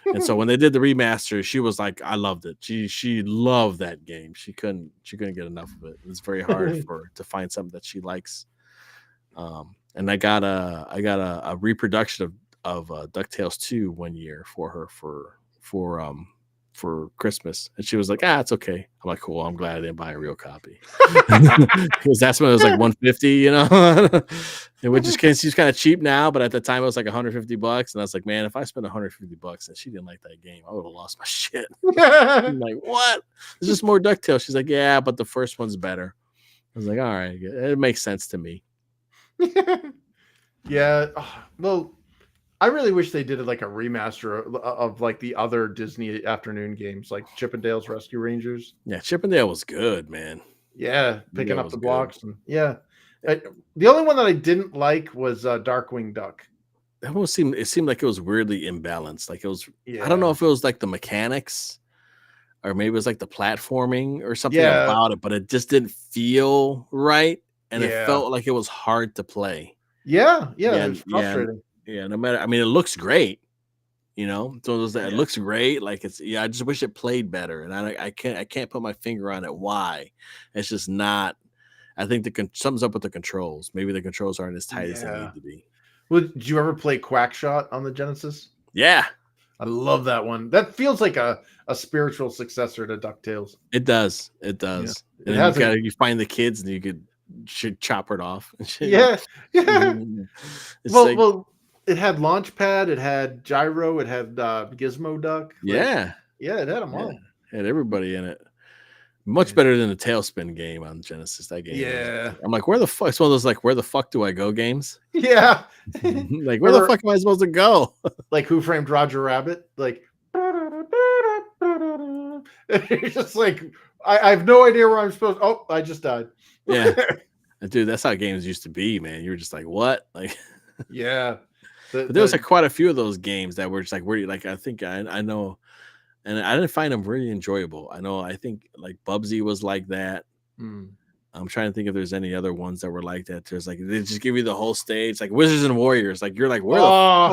And so when they did the remaster, she was like, I loved it. She loved that game. She couldn't get enough of it. It's very hard for her to find something that she likes. And I got a reproduction of DuckTales 2 one year for her for Christmas, and she was like, it's okay. I'm like, cool, I'm glad I didn't buy a real copy. Because that's when it was like $150, which is kind of cheap now, but at the time it was like $150, and I was like, man, if I spent $150 and she didn't like that game, I would have lost my shit. I'm like, what? Is this more DuckTales? She's like, yeah, but the first one's better. I was like, all right, it makes sense to me. Yeah, well, I really wish they did like a remaster of like the other Disney afternoon games, like Chip 'n Dale's Rescue Rangers. Yeah, Chip 'n Dale was good, man. Yeah, picking up the blocks. And, the only one that I didn't like was Darkwing Duck. That one seemed like it was weirdly imbalanced. Like it was, I don't know if it was like the mechanics, or maybe it was like the platforming or something about it, but it just didn't feel right, and it felt like it was hard to play. Yeah, it was frustrating. Yeah, no matter. I mean, it looks great, So it looks great. Like I just wish it played better, and I can't put my finger on it. Why? It's just not. I think something's up with the controls. Maybe the controls aren't as tight as they need to be. Well, did you ever play Quackshot on the Genesis? Yeah, I love that one. That feels like a spiritual successor to DuckTales. It does. It does. Yeah. And then you find the kids, and you should chop it off. Yeah. Well, it had Launchpad, it had Gyro, it had Gizmo Duck. It had them all. It had everybody in it. Much better than the Tailspin game on Genesis. That game. Yeah. I'm like, where the fuck? It's one of those like, where the fuck do I go games? Yeah. Like, where the fuck am I supposed to go? Like Who Framed Roger Rabbit? Like. You're just like, I have no idea where I'm supposed. Oh, I just died. Yeah, dude, that's how games used to be, man. You were just like, what? Like, Yeah. but there was like quite a few of those games that were just like, where you like, I think I know, and I didn't find them really enjoyable. I think like Bubsy was like that. I'm trying to think if there's any other ones that were like that. There's like they just give you the whole stage, like Wizards and Warriors. Like you're like, where the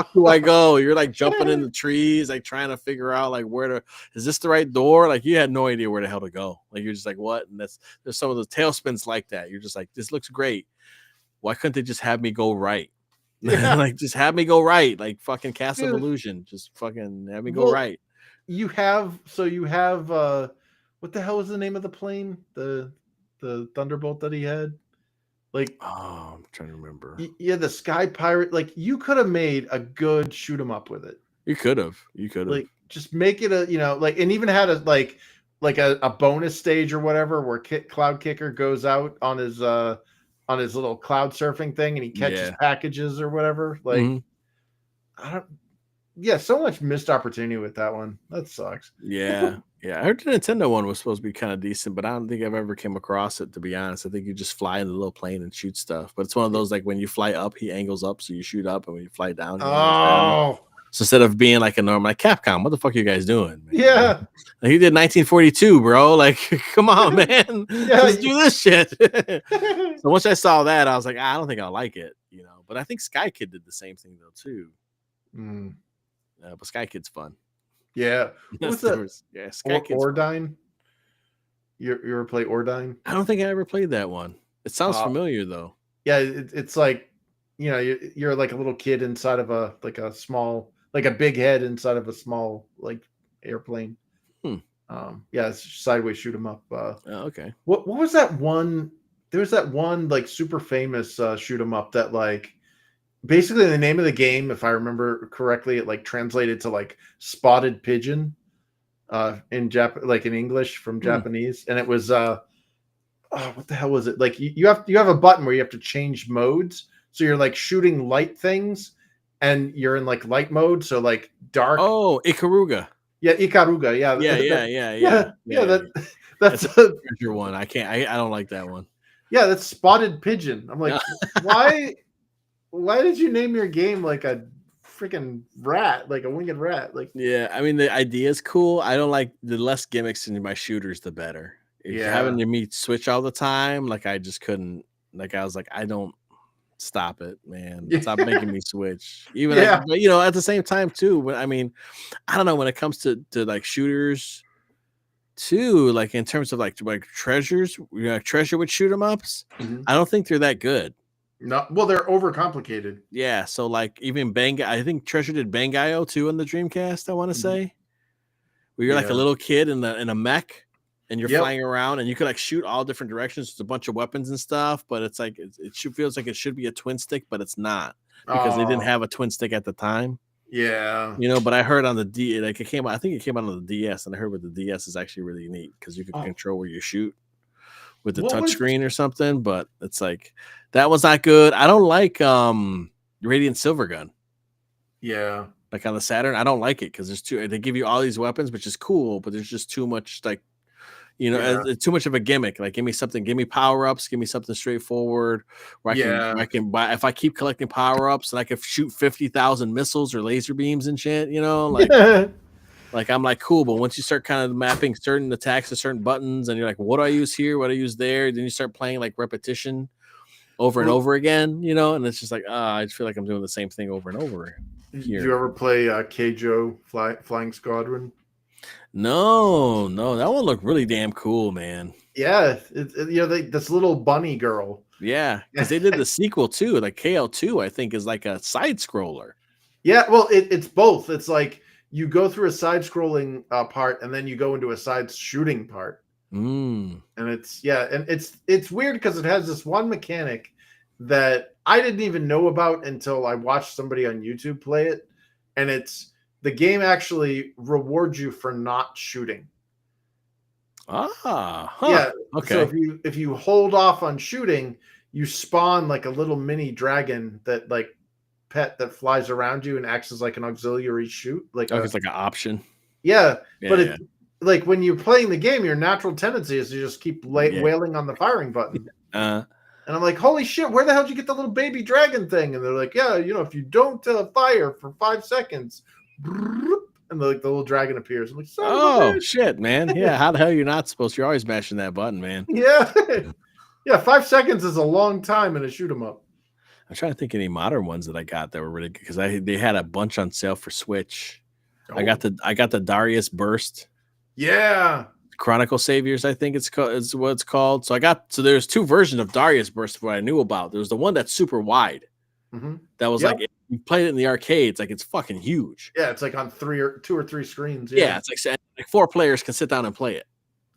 fuck do I go? You're like jumping in the trees, like trying to figure out like is this the right door? Like you had no idea where the hell to go. Like you're just like, what? And there's some of those tailspins like that. You're just like, this looks great. Why couldn't they just have me go right? Yeah. Like just have me go right. Like fucking Cast of Illusion. Just fucking have me go right. You have what the hell was the name of the plane? The Thunderbolt that he had? Like, oh, I'm trying to remember. Yeah, the Sky Pirate. Like, you could have made a good shoot 'em up with it. You could have. Like, just make it a, like, and even had a bonus stage or whatever where Cloud Kicker goes out on his little cloud surfing thing and he catches packages or whatever. Like, so much missed opportunity with that one. That sucks. Yeah. I heard the Nintendo one was supposed to be kind of decent, but I don't think I've ever came across it, to be honest. I think you just fly in the little plane and shoot stuff. But it's one of those, like, when you fly up, he angles up, so you shoot up, and when you fly down, so instead of being like a normal, like Capcom, what the fuck are you guys doing, man? Yeah. Like, he did 1942, bro. Like, come on, man. Let's do this shit. So once I saw that, I was like, I don't think I like it, But I think Sky Kid did the same thing, though, too. But Sky Kid's fun. Yeah. What's that? Yeah, Sky Kid's Ordine? You ever play Ordine? I don't think I ever played that one. It sounds familiar, though. Yeah, it's like, you're like a little kid inside of a big head inside of a small, like, airplane. It's sideways shoot 'em up. Okay. What was that one? There was that one, like, super famous shoot 'em up that, like, basically the name of the game, if I remember correctly, it like translated to like spotted pigeon in English from Japanese, and it was what the hell was it? Like you have a button where you have to change modes, so you're like shooting light things and you're in like light mode, so like dark. Oh, Ikaruga. Yeah, Ikaruga. Yeah. That's a treasure one. I don't like that one. Yeah, that's spotted pigeon. I'm like, why did you name your game like a freaking rat, like a winged rat? Like, yeah, I mean the idea is cool. I don't like the less gimmicks in my shooters, the better. If you're having me switch all the time, like I just couldn't. Like I was like, I don't stop it, man. Stop making me switch. Even at the same time too. I mean, I don't know when it comes to like shooters too. Like in terms of like treasures, treasure with shoot 'em ups. I don't think they're that good. No, well, they're overcomplicated. Yeah, so like even I think Treasure did Bangai-O too on the Dreamcast, I want to say. Where you're like a little kid in a mech and you're flying around and you could like shoot all different directions. There's a bunch of weapons and stuff, but it's like feels like it should be a twin stick, but it's not because they didn't have a twin stick at the time. Yeah. But I heard on the I think it came out on the DS, and I heard with the DS is actually really neat because you can control where you shoot with the touchscreen or something, but it's like that was not good. I don't like Radiant Silvergun. Yeah. Like on the Saturn, I don't like it because they give you all these weapons, which is cool, but there's just too much like it's too much of a gimmick. Like give me power-ups, give me something straightforward where I can buy if I keep collecting power-ups and I can shoot 50,000 missiles or laser beams and shit, like like I'm like cool, but once you start kind of mapping certain attacks to certain buttons and you're like, what do I use here? What do I use there? Then you start playing like repetition over and over again, and it's just like, I just feel like I'm doing the same thing over and over. Did you ever play Keijo Flying Squadron? No, that one looked really damn cool, man. Yeah, this little bunny girl. Yeah, because they did the sequel too, like KL2, I think is like a side scroller. Yeah, well, it's both. It's like you go through a side-scrolling part, and then you go into a side shooting part. And it's weird because it has this one mechanic that I didn't even know about until I watched somebody on YouTube play it, and it's the game actually rewards you for not shooting. Yeah. Okay. So if you hold off on shooting, you spawn like a little mini dragon that like pet that flies around you and acts as like an auxiliary shoot, like it's like an option. But like when you're playing the game, your natural tendency is to just keep Yeah. wailing on the firing button. Uh, And I'm like, holy shit, where the hell did you get the little baby dragon thing? And they're like, yeah, if you don't fire for 5 seconds, and the little dragon appears. I'm like, oh shit, man. Yeah, how the hell you're not supposed to? You're always mashing that button, man. Yeah. Yeah, 5 seconds is a long time in a shoot 'em up. I'm trying to think of any modern ones that I got that were really good because they had a bunch on sale for Switch. Oh. I got the Darius Burst. Yeah. Chronicle Saviors, I think it's what it's called. So there's 2 versions of Darius Burst what I knew about. There was the one that's super wide. That was like if you played it in the arcades, like it's fucking huge. Yeah, it's like on 2 or 3 screens. Yeah, it's like 4 players can sit down and play it.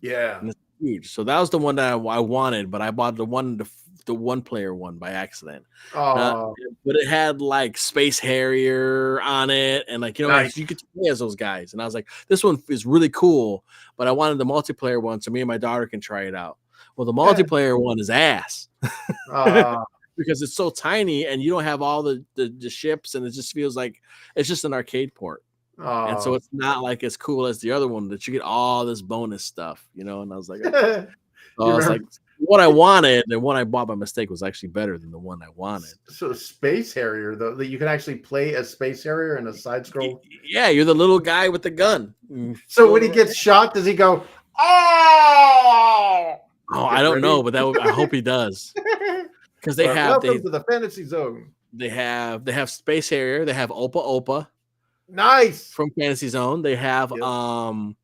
Yeah. And it's huge. So that was the one that I wanted, but I bought the 1 player one by accident. Oh. But it had like Space Harrier on it, and like Nice. you could play as those guys. And I was like, this one is really cool, but I wanted the multiplayer one so me and my daughter can try it out. Well, the multiplayer one is ass because it's so tiny, and you don't have all the ships, and it just feels like it's just an arcade port. And so it's not like as cool as the other one that you get all this bonus stuff, And I was like, I was like, what I wanted and what I bought by mistake was actually better than the one I wanted. So Space Harrier, though, that you can actually play as Space Harrier in a side scroll. Yeah, you're the little guy with the gun. So when he gets shot, does he go, oh? Oh, I don't know, but I hope he does. Because welcome to the fantasy zone. They have Space Harrier, they have Opa Opa. Nice. From Fantasy Zone. They have from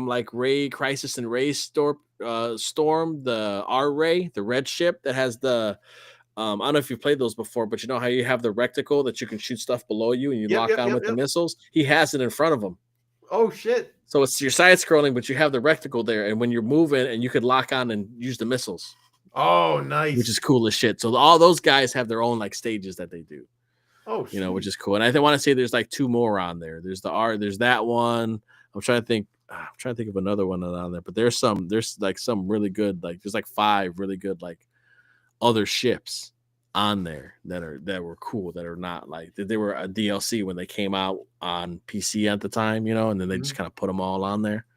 like Ray Crisis and Ray Storm, the R-Ray, the red ship that has the I don't know if you've played those before, but you know how you have the reticle that you can shoot stuff below you and you lock on with the missiles? He has it in front of him. Oh shit. So it's your side scrolling, but you have the reticle there, and when you're moving and you could lock on and use the missiles. Oh, nice. Which is cool as shit. So all those guys have their own like stages that they do. Oh, which is cool. And I want to say there's like 2 more on there. There's there's that one. I'm trying to think of another one on there, but there's like some really good, like there's like 5 really good like other ships on there that were cool, that are not like they were a DLC when they came out on PC at the time, and then they just kind of put them all on there.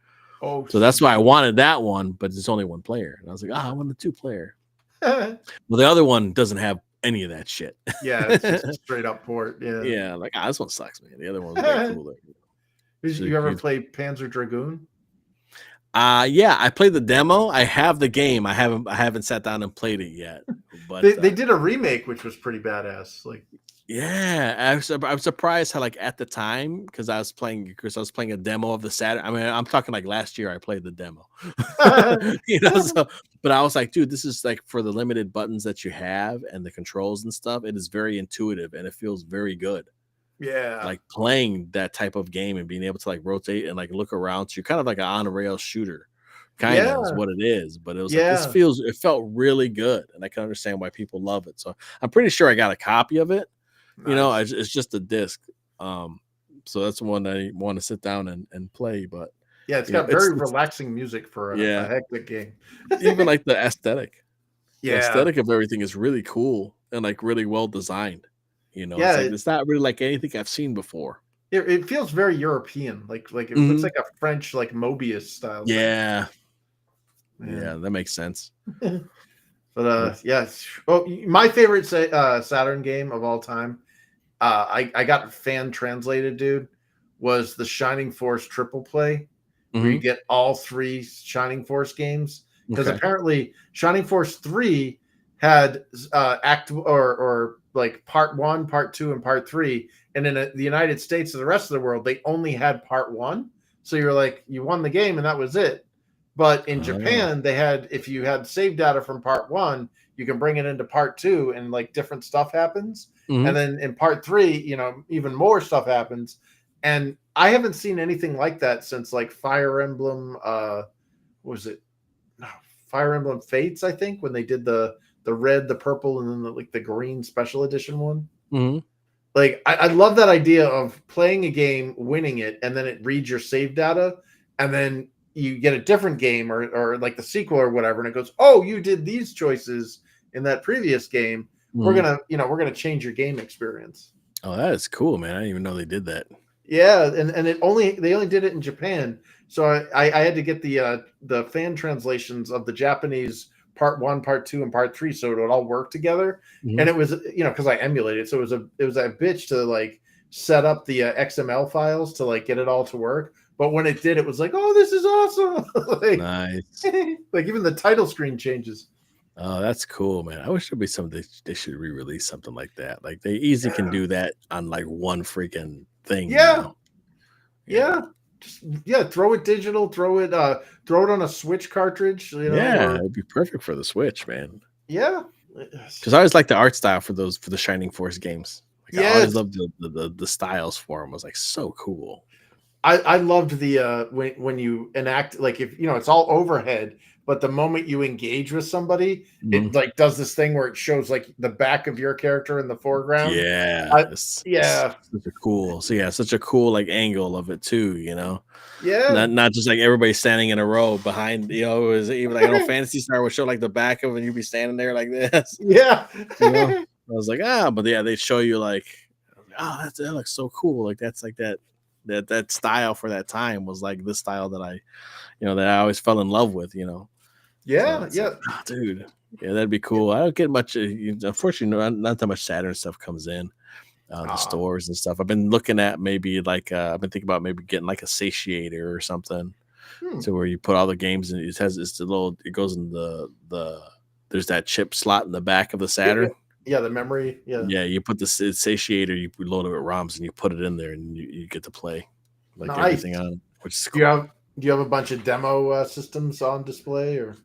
Oh, so that's why I wanted that one, but it's only 1 player. And I was like, I want the 2 player. Well, the other one doesn't have any of that shit. Yeah, it's just a straight up port. Yeah. Yeah, like this one sucks, man. The other one's way cooler. Did you ever play Panzer Dragoon? Yeah, I played the demo. I have the game. I haven't sat down and played it yet. But they did a remake, which was pretty badass. Like, yeah, I was surprised how like at the time, because I was playing a demo of the Saturn. I mean, I'm talking like last year I played the demo. But I was like, dude, this is like for the limited buttons that you have and the controls and stuff. It is very intuitive and it feels very good. Yeah, like playing that type of game and being able to like rotate and like look around. So you're kind of like an on rail shooter, kind of is what it is. But it was like it felt really good, and I can understand why people love it. So I'm pretty sure I got a copy of it. Nice. It's just a disc. So that's one I want to sit down and play. But yeah, it's got very relaxing music for a hectic game. Even like the aesthetic. The aesthetic of everything is really cool and like really well designed. It's not really like anything I've seen before. It feels very European, like it looks like a French like Mobius style. Yeah, yeah, that makes sense. But well, my favorite Saturn game of all time, I got fan translated, dude, was the Shining Force Triple Play, where you get all 3 Shining Force games, because apparently Shining Force 3 had or like part 1, part 2, and part 3, and in the United States and the rest of the world, they only had part 1. So you're like, you won the game and that was it. But in Japan, they had, if you had save data from part 1, you can bring it into part 2 and like different stuff happens. And then in part 3, even more stuff happens. And I haven't seen anything like that since like Fire Emblem. What was it? No, Fire Emblem Fates, I think, when they did the red, the purple, and then the green special edition one. Like, I love that idea of playing a game, winning it, and then it reads your save data, and then you get a different game or like the sequel or whatever, and it goes, oh, you did these choices in that previous game. We're gonna change your game experience. Oh, that is cool, man. I didn't even know they did that. Yeah, and they only did it in Japan, so I had to get the fan translations of the Japanese part 1, part 2, and part 3, so it would all work together. Mhm. And it was, because I emulated, so it was a bitch to like set up the XML files to like get it all to work. But when it did, it was like, oh, this is awesome! Like, Nice. like even the title screen changes. Oh, that's cool, man. I wish there'd be something they should re-release something like that. Like they easily can do that on like one freaking thing Yeah. now. Yeah. Just throw it digital, throw it on a Switch cartridge, Yeah, or, it'd be perfect for the Switch, man. yeah. Because I always like the art style for the Shining Force games. Like, I always Yes. loved the styles for them. It was like so cool. I loved the when you enact, like, if it's all overhead, but the moment you engage with somebody, it like does this thing where it shows like the back of your character in the foreground. Yeah, Yeah. such a cool. So yeah, such a cool like angle of it too. Yeah. Not just like everybody standing in a row behind. It was even like Fantasy Star would show like the back of it, and you'd be standing there like this. Yeah. I was like, but yeah, they show you like, that looks so cool. Like that's like that style for that time was like the style that I always fell in love with. Yeah. So like, dude, yeah, that'd be cool. I don't get much. Unfortunately, not that much Saturn stuff comes in the stores and stuff. I've been looking at maybe like I've been thinking about maybe getting like a satiator or something, to where you put all the games and it goes in the there's that chip slot in the back of the Saturn. Yeah, the memory. Yeah, you put the satiator, you load it with ROMs, and you put it in there, and you get to play like Nice. everything on it, which is cool. Do you have a bunch of demo systems on display, or?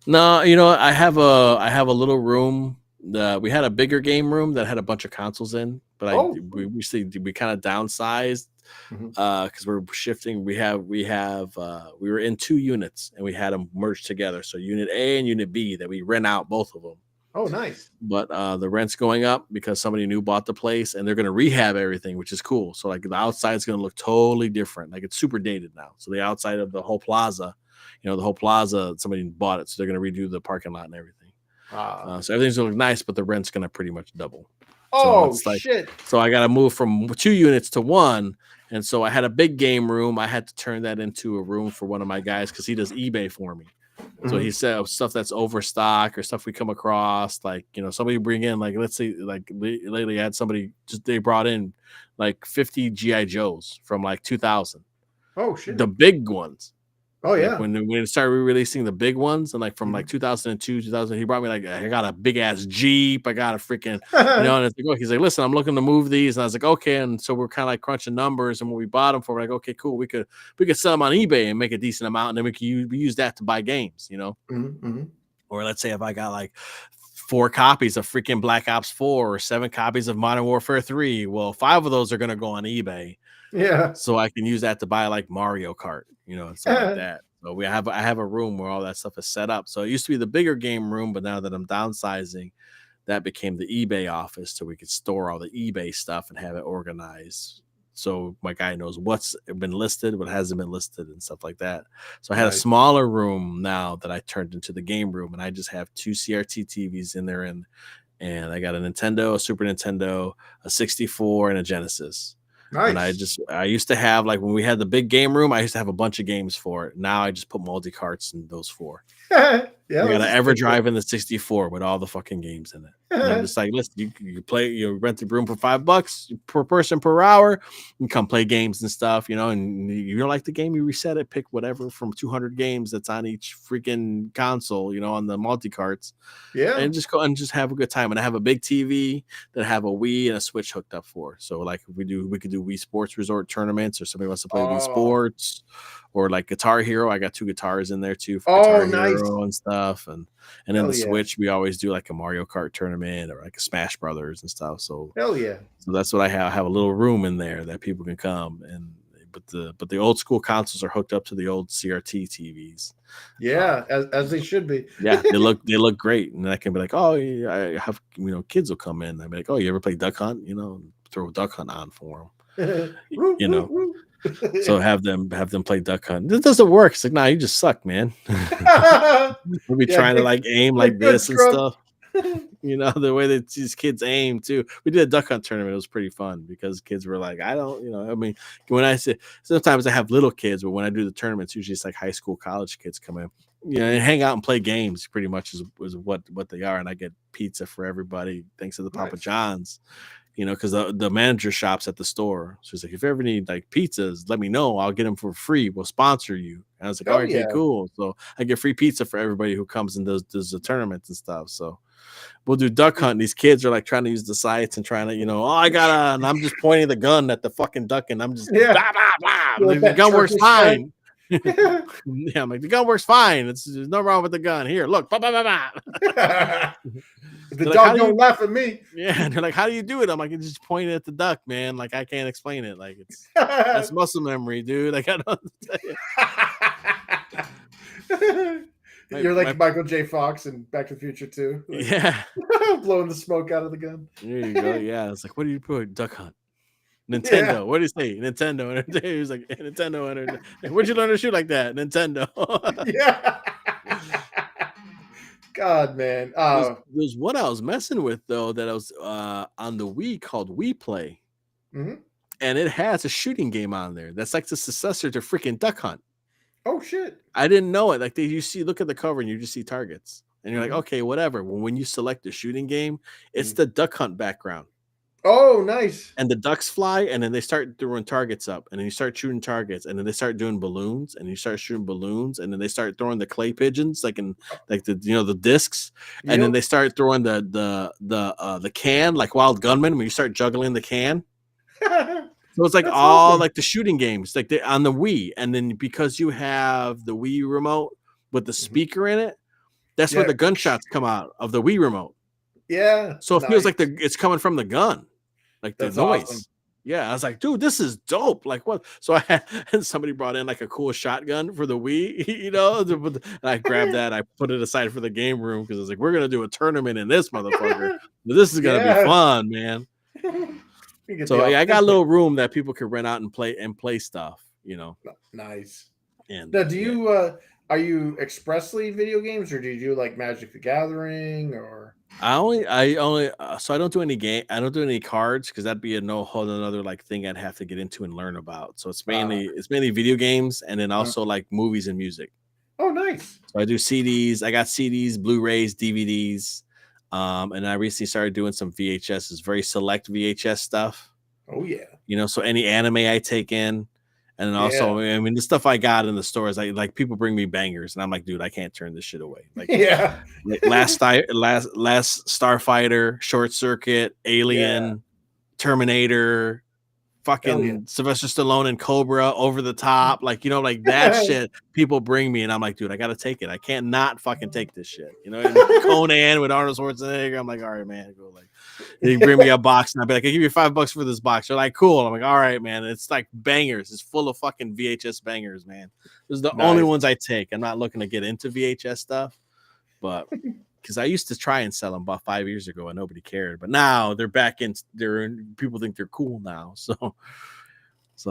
No, I have a little room. We had a bigger game room that had a bunch of consoles in, but we kind of downsized because we're shifting. We were in 2 units and we had them merged together. So Unit A and Unit B that we rent out both of them. Oh, nice. But the rent's going up because somebody new bought the place and they're going to rehab everything, which is cool. So like the outside is going to look totally different. Like it's super dated now. So the outside of the whole plaza, somebody bought it. So they're going to redo the parking lot and everything. So everything's going to look nice, but the rent's going to pretty much double. Oh, so shit. So I got to move from 2 units to 1. And so I had a big game room. I had to turn that into a room for one of my guys because he does eBay for me. So he said stuff that's overstock or stuff we come across, like, somebody bring in, like, let's say, like lately I had somebody they brought in like 50 GI Joes from like 2000. Oh shit. The big ones. Oh yeah. Like when they started re-releasing the big ones, and like from like 2002, 2000, he brought me like, I got a big ass Jeep, I got a freaking, and it's like, he's like, listen, I'm looking to move these, and I was like, okay, and so we're kind of like crunching numbers, and when we bought them for, we're like, okay, cool, we could sell them on eBay and make a decent amount, and then we could use that to buy games, Or let's say if I got like 4 copies of freaking Black Ops 4 or 7 copies of Modern Warfare 3, well, 5 of those are gonna go on eBay. Yeah. So I can use that to buy like Mario Kart, and stuff like that. So I have a room where all that stuff is set up. So it used to be the bigger game room, but now that I'm downsizing, that became the eBay office, so we could store all the eBay stuff and have it organized. So my guy knows what's been listed, what hasn't been listed, and stuff like that. So I had a smaller room now that I turned into the game room, and I just have 2 CRT TVs in there, and I got a Nintendo, a Super Nintendo, a 64, and a Genesis. Nice. And I used to have, like, when we had the big game room, I used to have a bunch of games for it. Now I just put multi-carts in those 4. Yeah, we got an EverDrive in the 64 with all the fucking games in it. And I'm just like, listen, you rent the room for $5 per person per hour. You come play games and stuff, and you don't like the game, you reset it, pick whatever from 200 games that's on each freaking console, on the multi-carts. Yeah. And just go and just have a good time. And I have a big TV that I have a Wii and a Switch hooked up for. So like we could do Wii Sports Resort tournaments, or somebody wants to play Wii Sports, or like Guitar Hero. I got 2 guitars in there too for Guitar Hero and stuff. And then the Switch, we always do like a Mario Kart tournament or like a Smash Brothers and stuff. So hell yeah. So that's what I have. I have a little room in there that people can come, but the old school consoles are hooked up to the old CRT TVs. Yeah, as they should be. Yeah, they look great, and I can be like, oh, yeah, I have kids will come in. I'd be like, oh, you ever play Duck Hunt? Throw Duck Hunt on for them. So have them play Duck Hunt. This doesn't work. It's like, nah, you just suck, man. We'll be trying to like aim like this and stuff. You know, the way that these kids aim too. We did a duck hunt tournament. It was pretty fun because kids were like, I don't, you know, I mean, when I say sometimes I have little kids, but when I do the tournaments, usually it's like high school, college kids come in, you know, and hang out and play games pretty much is what they are. And I get pizza for everybody thanks to the Papa Nice. John's, you know, because the manager shops at the store. So he's like, if you ever need like pizzas, let me know. I'll get them for free. We'll sponsor you. And I was like, Oh, okay, yeah. cool. So I get free pizza for everybody who comes and does the tournaments and stuff. So we'll do duck hunt. These kids are like trying to use the sights and trying to, you know, and I'm just pointing the gun at the fucking duck and I'm just Yeah. blah, blah, blah. Like The that gun works Turkish fine. guy. Yeah, I'm like, the gun works fine. There's no wrong with the gun. Here, look. Bah, bah, bah, bah. The They're like, dog don't laugh at me. Yeah, and they're like, how do you do it? I'm like, just pointing at the duck, man. Like, I can't explain it. Like, that's muscle memory, dude. Like, I don't tell you. You're like Michael J. Fox in Back to the Future too. Like, Yeah. blowing the smoke out of the gun. There you go. Yeah. It's like, what do you put? Duck hunt. Nintendo. Yeah. What do you say? Nintendo. He was like, Nintendo. Where'd you learn to shoot like that? Nintendo. Yeah. God, man. There's one I was messing with though that I was on the Wii called Wii Play, Mm-hmm. and it has a shooting game on there that's like the successor to freaking Duck Hunt. Oh shit! I didn't know it. Like look at the cover and you just see targets, and you're like, Mhm. okay, whatever. When you select the shooting game, it's the Duck Hunt background. Oh, nice. And the ducks fly, and then they start throwing targets up, and then you start shooting targets, and then they start doing balloons, and you start shooting balloons, and then they start throwing the clay pigeons, like the discs, and then they start throwing the can, like Wild Gunman, when you start juggling the can. So it's like That's all awesome. like the shooting games, like on the Wii, and then because you have the Wii remote with the speaker in it, that's where the gunshots come out of the Wii remote. Yeah. So it feels like it's coming from the gun, like the noise. Awesome. Yeah, I was like, dude, this is dope. Like what? So and somebody brought in like a cool shotgun for the Wii, you know, and I grabbed that. I put it aside for the game room because I was like, we're gonna do a tournament in this motherfucker. But this is gonna be fun, man. So yeah, I got a little room that people can rent out and play stuff, you know. Nice. And now, do you are you expressly video games, or do you do like Magic the Gathering, or? I only so I don't do any game. I don't do any cards because that'd be a whole another like thing I'd have to get into and learn about. So it's mainly video games and then also like movies and music. Oh, nice. So I do CDs. I got CDs, Blu-rays, DVDs, and I recently started doing some VHSs, very select VHS stuff. Oh yeah. You know, so any anime I take in. And then also, I mean, the stuff I got in the stores, like people bring me bangers, and I'm like, dude, I can't turn this shit away. Like, like last Starfighter, Short Circuit, Alien, Terminator, fucking Sylvester Stallone and Cobra, Over the Top, like, you know, like that shit. People bring me, and I'm like, dude, I gotta take it. I can't not fucking take this shit. You know, and Conan with Arnold Schwarzenegger. I'm like, all right, man, go like. They bring me a box and I'll be like, I give you $5 for this box. They're like, cool. I'm like, all right, man. It's like bangers. It's full of fucking VHS bangers, man. Those are the only ones I take. I'm not looking to get into VHS stuff, but because I used to try and sell them about 5 years ago and nobody cared. But now they're back in. People think they're cool now. So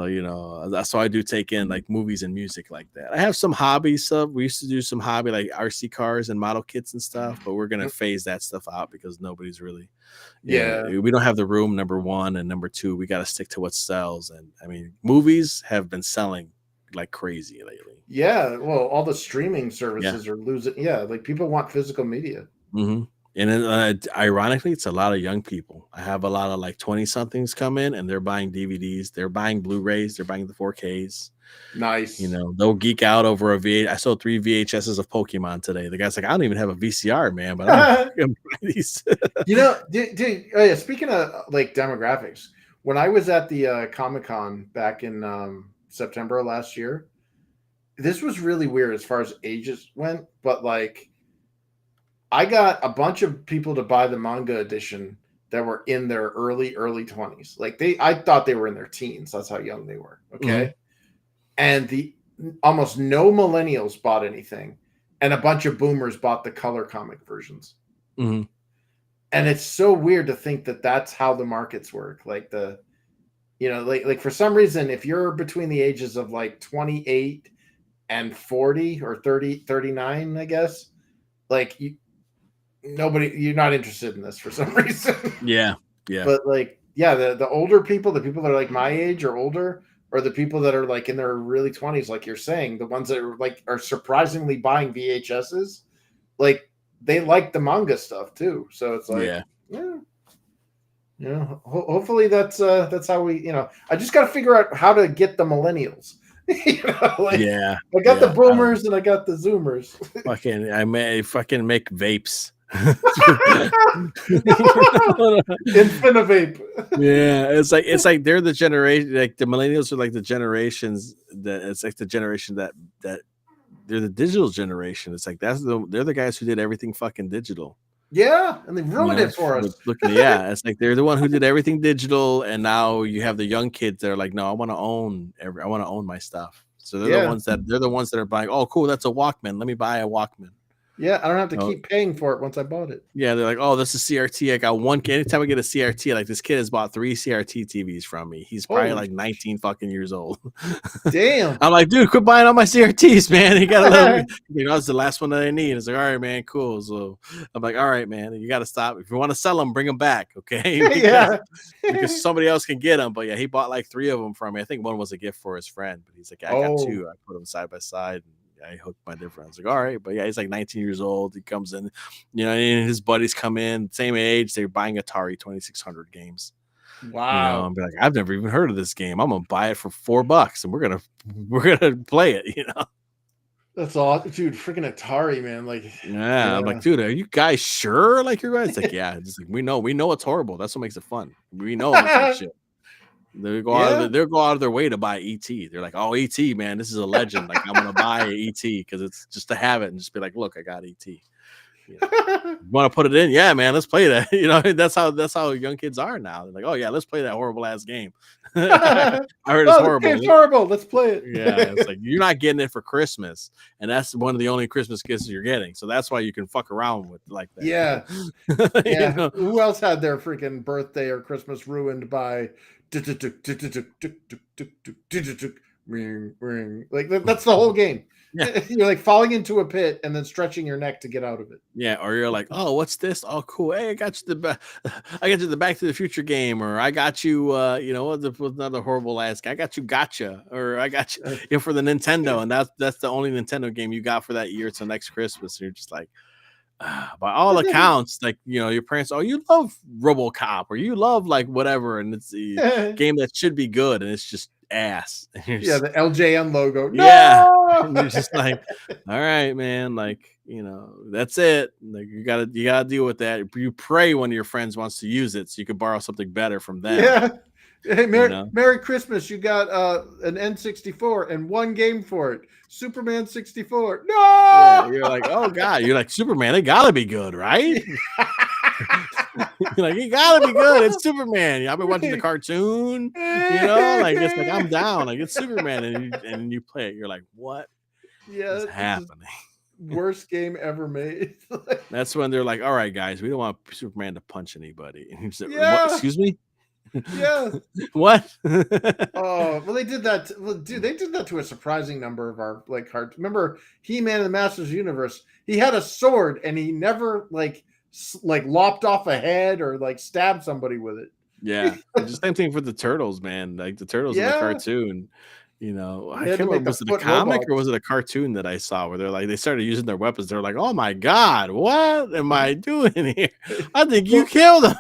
you know, that's why I do take in like movies and music like that. I have some hobby stuff. We used to do some hobby like RC cars and model kits and stuff, but we're gonna phase that stuff out because nobody's really. We don't have the room. Number one and number two, we got to stick to what sells. And I mean, movies have been selling like crazy lately. Yeah, well, all the streaming services are losing. Yeah, like people want physical media. Mm-hmm. And then, ironically, it's a lot of young people. I have a lot of like 20-somethings come in and they're buying DVDs, they're buying Blu-rays, they're buying the 4Ks. Nice. You know, they'll geek out over a VHS. I sold 3 VHSs of Pokemon today. The guy's like, I don't even have a VCR, man, but I'm gonna buy these. You know, speaking of like demographics, when I was at the Comic-Con back in September of last year, this was really weird as far as ages went, but like I got a bunch of people to buy the manga edition that were in their early 20s. Like I thought they were in their teens. That's how young they were. Okay. Mm-hmm. And almost no millennials bought anything. And a bunch of boomers bought the color comic versions. Mm-hmm. And it's so weird to think that that's how the markets work. Like like for some reason, if you're between the ages of like 28 and 40 or 39, I guess, like you're not interested in this for some reason. Yeah. But like, yeah, the older people, the people that are like my age or older, or the people that are like in their really 20s, like you're saying, the ones that are surprisingly buying VHSs, like they like the manga stuff too. So it's like, hopefully that's how we, I just got to figure out how to get the millennials. I got the boomers and I got the zoomers. Fucking make vapes. Infinitavape. Yeah, it's like they're the generation, like the millennials are like the generations that it's like the generation that they're the digital generation. It's like they're the guys who did everything fucking digital. Yeah, and they ruined it for us. It's like they're the one who did everything digital, and now you have the young kids that are like, no, I want to own my stuff. So they're the ones that are buying. Oh, cool, that's a Walkman. Let me buy a Walkman. Yeah, I don't have to keep paying for it once I bought it. Yeah, they're like, oh, this is CRT. I got one. Anytime I get a CRT, like this kid has bought 3 CRT TVs from me. He's probably like 19 fucking years old. Damn. I'm like, dude, quit buying all my CRTs, man. You gotta let me. It's the last one that I need. It's like, all right, man, cool. So I'm like, all right, man, you got to stop. If you want to sell them, bring them back, okay? Because somebody else can get them. But yeah, he bought like 3 of them from me. I think one was a gift for his friend, but he's like, I got 2. I put them side by side. I hooked my different. I was like, all right, but yeah, he's like 19 years old. He comes in, and his buddies come in, same age. They're buying Atari 2600 games. Wow. I'm like, I've never even heard of this game. I'm gonna buy it for $4, and we're gonna play it. That's all, dude. Freaking Atari, man. Like, I'm like, dude, are you guys sure? Like, you're guys like, yeah. Just like, we know it's horrible. That's what makes it fun. We know it's shit. They go out of their way to buy ET. They're like, oh, ET, man, this is a legend. Like, I'm gonna buy ET because it's just to have it and just be like, look, I got ET. You want to put it in? Yeah, man, let's play that. That's how young kids are now. They're like, oh yeah, let's play that horrible ass game. I heard it's horrible. It's horrible. Let's play it. Yeah, it's like you're not getting it for Christmas, and that's one of the only Christmas gifts you're getting. So that's why you can fuck around with like that. Yeah, yeah. Who else had their freaking birthday or Christmas ruined by? Like that's the whole game. Yeah. You're like falling into a pit and then stretching your neck to get out of it. Yeah, or you're like, oh, what's this? Oh, cool. Hey, I got you the Back to the Future game, or I got you, what's another horrible ass. I got you Gotcha, or I got you for the Nintendo, and that's the only Nintendo game you got for that year till next Christmas. And you're just like, by all accounts, like, your parents, oh, you love RoboCop, or you love like whatever, and it's a game that should be good, and it's just ass. Yeah, the LJN logo. No! Yeah, and you're just like, all right, man, like, that's it. Like, you gotta deal with that. You pray one of your friends wants to use it so you can borrow something better from them. Yeah. Hey, Merry Christmas. You got an N64 and one game for it. Superman 64. No! Yeah, you're like, oh God. You're like, Superman, it gotta be good, right? You're like, it gotta be good. It's Superman. I've been watching the cartoon. Like, it's like, I'm down. Like, it's Superman. And you play it. You're like, what is happening? Worst game ever made. That's when they're like, all right, guys, we don't want Superman to punch anybody. And he's like, what? Excuse me? Yeah. What? Oh, well, they did that. Well, dude, they did that to a surprising number of our like cards. Remember He-Man and the Masters Universe? He had a sword and he never like lopped off a head or like stabbed somebody with it. Yeah. The same thing for the Turtles, man. Like the Turtles in the cartoon. I can't remember, was it a comic or was it a cartoon that I saw where they're like, they started using their weapons. They're like, oh my God, what am I doing here? I think you killed him.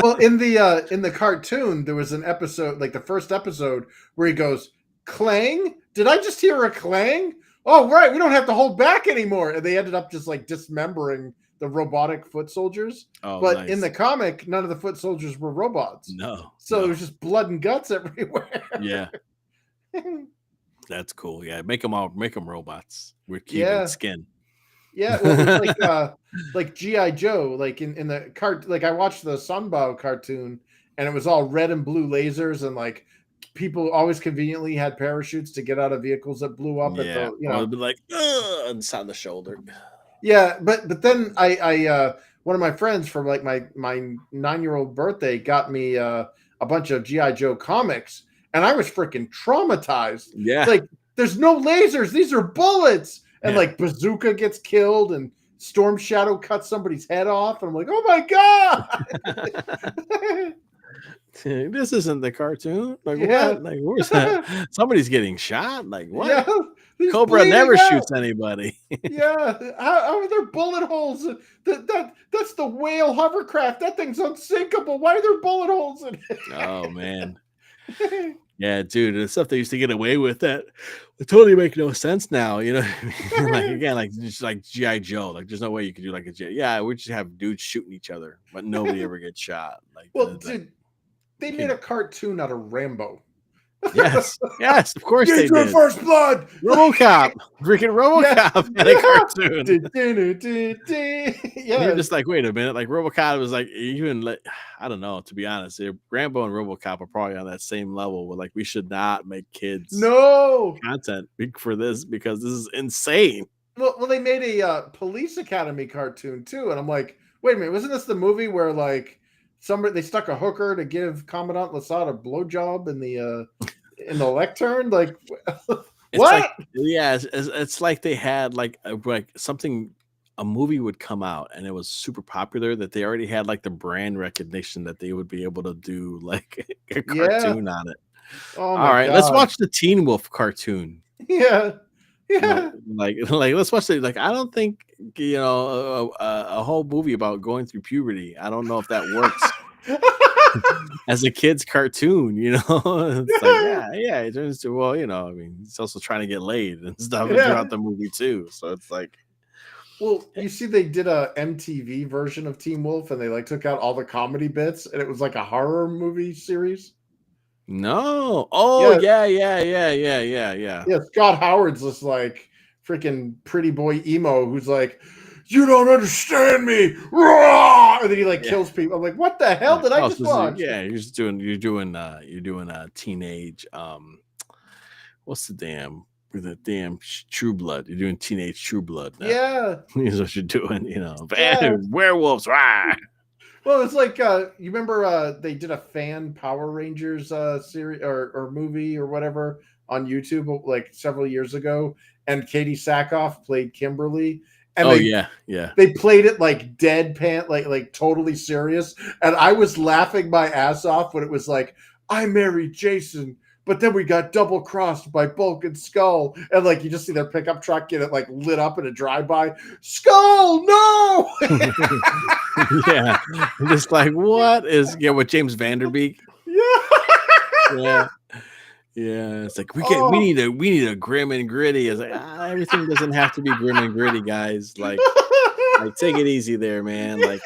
Well, in the cartoon, there was an episode, like the first episode, where he goes, clang? Did I just hear a clang? Oh, right, we don't have to hold back anymore. And they ended up just like dismembering the robotic foot soldiers. Oh, but nice. In the comic, none of the foot soldiers were robots. No. So there was just blood and guts everywhere. Yeah. That's cool. Yeah, make them robots. We're keeping skin. Yeah, well, it was like G.I. Joe, like in the like I watched the Sunbow cartoon and it was all red and blue lasers and like people always conveniently had parachutes to get out of vehicles that blew up at the it'd be like inside the shoulder. Yeah, but then I one of my friends for like my 9-year-old birthday got me a bunch of G.I. Joe comics and I was freaking traumatized. Yeah. Like there's no lasers, these are bullets. And like Bazooka gets killed and Storm Shadow cut somebody's head off, and I'm like, oh my god. This isn't the cartoon. Like Yeah. what? Like where's that? Somebody's getting shot. Like what? Yeah, he's Cobra never bleeding shoots out. anybody. Yeah, how are there bullet holes? That's the whale hovercraft. That thing's unsinkable. Why are there bullet holes in Oh man. it? Yeah, dude, the stuff they used to get away with that would totally make no sense now. You know what I mean? Like again, like just like G.I. Joe. Like there's no way you could do like a G. Yeah, we just have dudes shooting each other, but nobody ever gets shot. Like Well, dude, they you made can- a cartoon out of Rambo. yes, of course they did. First blood. RoboCop, freaking RoboCop had a cartoon. Yeah, You're just like, wait a minute. Like RoboCop was like, even like, I don't know. To be honest, Rambo and RoboCop are probably on that same level. Where like, we should not make kids no content for this because this is insane. Well, they made a Police Academy cartoon too, and I'm like, wait a minute, wasn't this the movie where like they stuck a hooker to give Commandant Lassad a blowjob in the lectern? Like, what? Like, yeah, it's like they had like something. A movie would come out and it was super popular that they already had like the brand recognition that they would be able to do like a cartoon on it. Oh All my right, God. let's watch the Teen Wolf cartoon. Yeah. Like let's watch it. Like I don't think a whole movie about going through puberty. I don't know if that works as a kid's cartoon. It's like yeah. It turns to I mean, he's also trying to get laid and stuff throughout the movie too. So it's like. Well, you see, they did a MTV version of Teen Wolf, and they like took out all the comedy bits, and it was like a horror movie series. No. Oh yeah. Yeah, Scott Howard's this like freaking pretty boy emo who's like, "You don't understand me," and then he like kills people. I'm like, what the hell did I just watch? You're doing a teenage what's the damn True Blood. You're doing teenage True Blood now. Yeah. Is what you're doing, werewolves. Rah! Well, it's like you remember they did a fan Power Rangers series or movie or whatever on YouTube like several years ago, and Katie Sackhoff played Kimberly. And they played it like deadpan, like totally serious. And I was laughing my ass off when it was like, I married Jason, but then we got double crossed by Bulk and Skull. And like you just see their pickup truck get it like lit up in a drive-by. Skull, no! Yeah. Just like what is with James Vanderbeek? Yeah. Yeah. It's like we need a grim and gritty. It's like everything doesn't have to be grim and gritty, guys. Like take it easy there, man. Like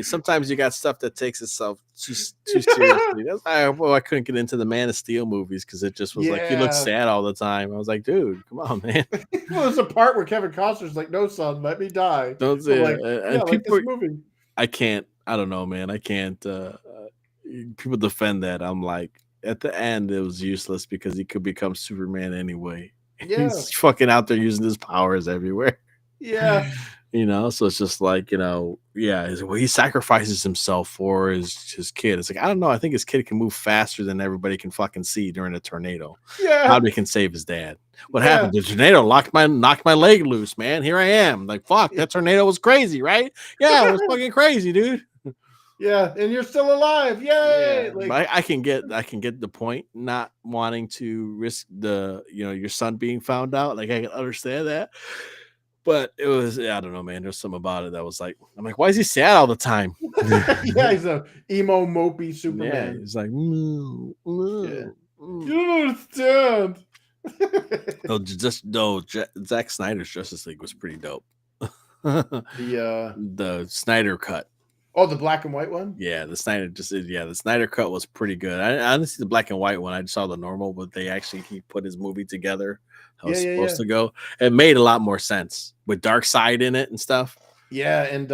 sometimes you got stuff that takes itself too seriously. That's why I couldn't get into the Man of Steel movies because it just was like he looked sad all the time. I was like, dude, come on, man. Well, there's a part where Kevin Costner's like, "No, son, let me die." Don't say like, and people. Like this movie. I don't know, man. I can't. People defend that. I'm like, at the end, it was useless because he could become Superman anyway. Yeah. He's fucking out there using his powers everywhere. Yeah. So it's just like, he sacrifices himself for his kid. It's like, I don't know. I think his kid can move faster than everybody can fucking see during a tornado. Yeah. Probably can save his dad. What happened? The tornado knocked my leg loose, man. Here I am. Like, fuck, that tornado was crazy, right? Yeah, it was fucking crazy, dude. Yeah, and you're still alive. Yay! Yeah. Like, I can get the point, not wanting to risk your son being found out. Like, I can understand that. But it was, I don't know, man. There's something about it that was like, I'm like, why is he sad all the time? Yeah, he's a emo, mopey Superman. Yeah, he's like, you don't understand. Zack Snyder's Justice League was pretty dope. The Snyder cut. Oh, the black and white one? Yeah, the Snyder cut was pretty good. I didn't see the black and white one. I just saw the normal, but he put his movie together. How it's supposed to go. It made a lot more sense with Darkseid in it and stuff. Yeah, and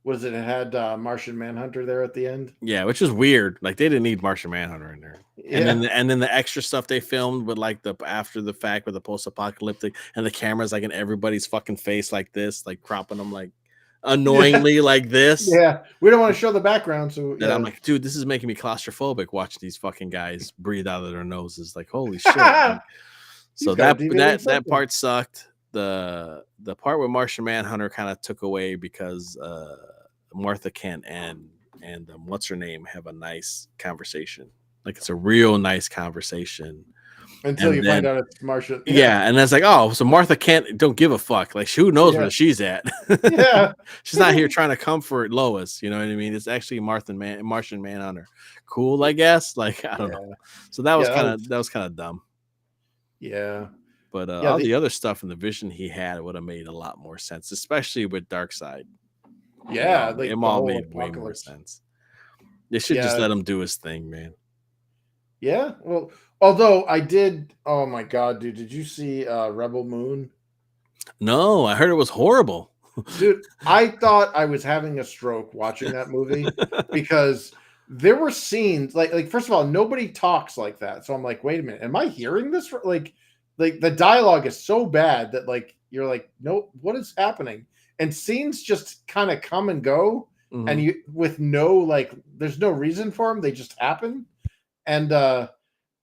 what is it? It had Martian Manhunter there at the end. Yeah, which is weird. Like they didn't need Martian Manhunter in there. Yeah. And then the extra stuff they filmed with like the after the fact with the post-apocalyptic and the cameras like in everybody's fucking face like this, like cropping them like annoyingly like this. Yeah, we don't want to show the background, so and I'm like, dude, this is making me claustrophobic watching these fucking guys breathe out of their noses. Like, holy shit. Like, so that part sucked. the part where Martian Manhunter kind of took away because Martha Kent and what's her name have a nice conversation. Like it's a real nice conversation. Until you find out it's Martian. Yeah, and it's like, oh, so Martha Kent don't give a fuck. Like, who knows where she's at? Yeah, she's not here trying to comfort Lois. You know what I mean? It's actually Martian Manhunter. Cool, I guess. Like, I don't know. So that was kind of dumb. Yeah, but all the other stuff in the vision he had would have made a lot more sense, especially with Darkseid. Yeah, like it all made way more sense. They should just let him do his thing, man. Yeah, well, although I did. Oh my god, dude! Did you see Rebel Moon? No, I heard it was horrible. Dude, I thought I was having a stroke watching that movie because there were scenes like first of all, nobody talks like that. So I'm like, wait a minute, am I hearing this? Like the dialogue is so bad that like you're like, no, what is happening? And scenes just kind of come and go, and you with no there's no reason for them. They just happen. And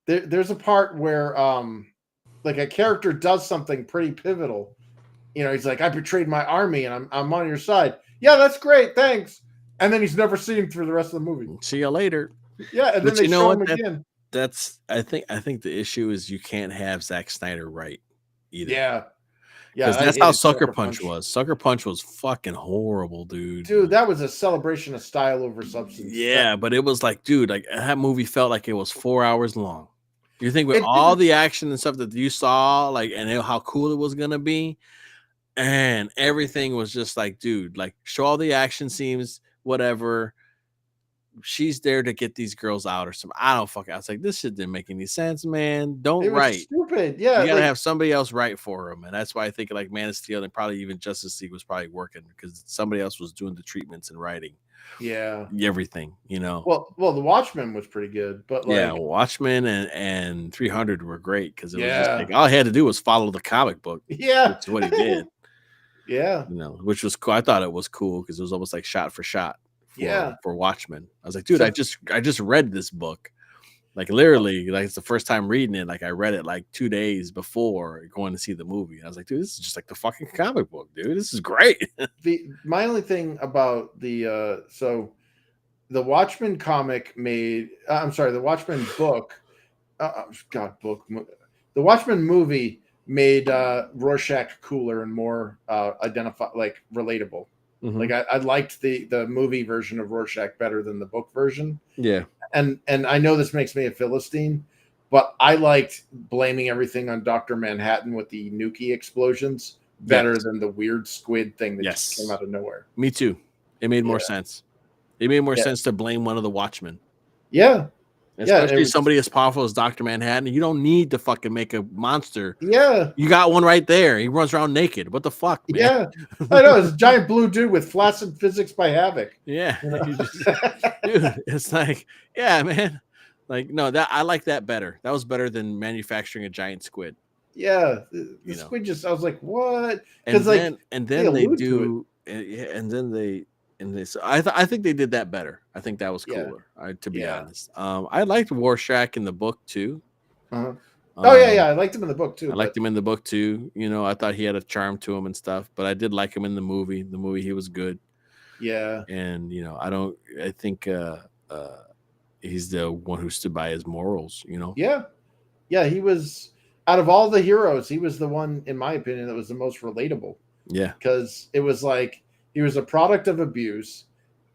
there's a part where like a character does something pretty pivotal. You know, he's like, I betrayed my army and I'm on your side. Yeah, that's great, thanks. And then he's never seen him through the rest of the movie. See you later. Yeah, and then they show him again. I think the issue is you can't have Zack Snyder right either. Yeah. Because that's how Sucker Punch was. Sucker Punch was fucking horrible, dude. Dude, that was a celebration of style over substance. Yeah, but it was like, dude, like that movie felt like it was 4 hours long. You think with all the action and stuff that you saw, like, and how cool it was gonna be, and everything was just like, dude, like, show all the action scenes, whatever. She's there to get these girls out or something. I don't fucking. I was like, this shit didn't make any sense, man. Don't write. Stupid. Yeah, you gotta have somebody else write for him, and that's why I think like Man of Steel and probably even Justice League was probably working because somebody else was doing the treatments and writing. Yeah, everything. You know. Well, the Watchmen was pretty good, but like, yeah, Watchmen and 300 were great because it was just like all he had to do was follow the comic book. Yeah, that's what he did. Yeah, you know, which was cool. I thought it was cool because it was almost like shot for shot. For Watchmen. I was like, dude, I just read this book. Like literally, like it's the first time reading it. Like I read it like 2 days before going to see the movie. I was like, dude, this is just like the fucking comic book, dude. This is great. My only thing about the Watchmen comic made the Watchmen book. The Watchmen movie made Rorschach cooler and more relatable. Like I liked the movie version of Rorschach better than the book version. Yeah. And I know this makes me a Philistine, but I liked blaming everything on Dr. Manhattan with the Nuki explosions better than the weird squid thing that just came out of nowhere. Me too. It made more sense. It made more sense to blame one of the Watchmen. Yeah. Especially somebody as powerful as Dr. Manhattan. You don't need to fucking make a monster. Yeah. You got one right there. He runs around naked. What the fuck, man? Yeah. I know. It's a giant blue dude with flaccid physics by Havoc. Yeah. You know? Dude, it's like, yeah, man. Like, no, that I like that better. That was better than manufacturing a giant squid. Yeah. The squid just, I was like, what? And then they do, I think they did that better. I think that was cooler. To be honest, I liked Rorschach in the book too. I liked him in the book too. I liked him in the book too. You know, I thought he had a charm to him and stuff. But I did like him in the movie. The movie, he was good. Yeah, and you know, I think he's the one who stood by his morals. You know. Yeah. He was out of all the heroes, he was the one, in my opinion, that was the most relatable. Yeah, because it was like. He was a product of abuse.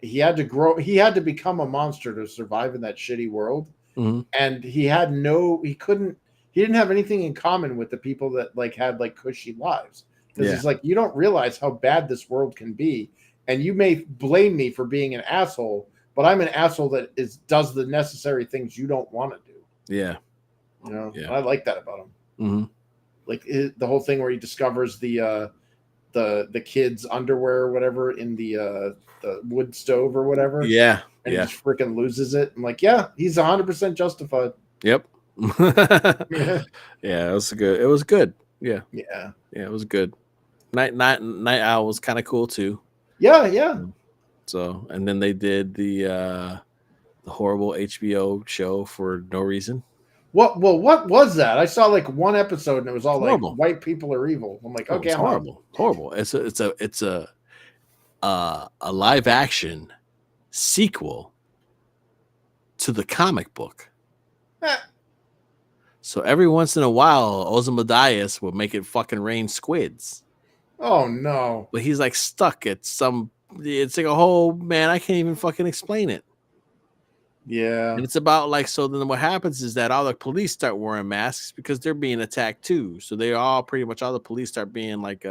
He had to grow. He had to become a monster to survive in that shitty world. And he didn't have anything in common with the people that had cushy lives. Because it's like, you don't realize how bad this world can be. And you may blame me for being an asshole, but I'm an asshole that does the necessary things you don't want to do. Yeah. You know, I like that about him. Like the whole thing where he discovers the kids' underwear or whatever in the wood stove or whatever. Yeah. And he just freaking loses it. I'm like, yeah, he's 100% justified. Yep. Yeah, it was good. It was good. Yeah. Yeah. Yeah, it was good. Night Owl was kind of cool too. Yeah. So, and then they did the horrible HBO show for no reason. What? Well, what was that? I saw like one episode and it was all like Horrible. white people are evil. I'm like, Oh, okay, it's I'm out. horrible. It's a live action sequel to the comic book. Eh. So every once in a while, Ozymandias will make it fucking rain squids. Oh no! But he's like stuck at some. It's like a whole man. I can't even fucking explain it. Yeah. And it's about like, so then what happens is that all the police start wearing masks because they're being attacked too. So they all pretty much all the police start being like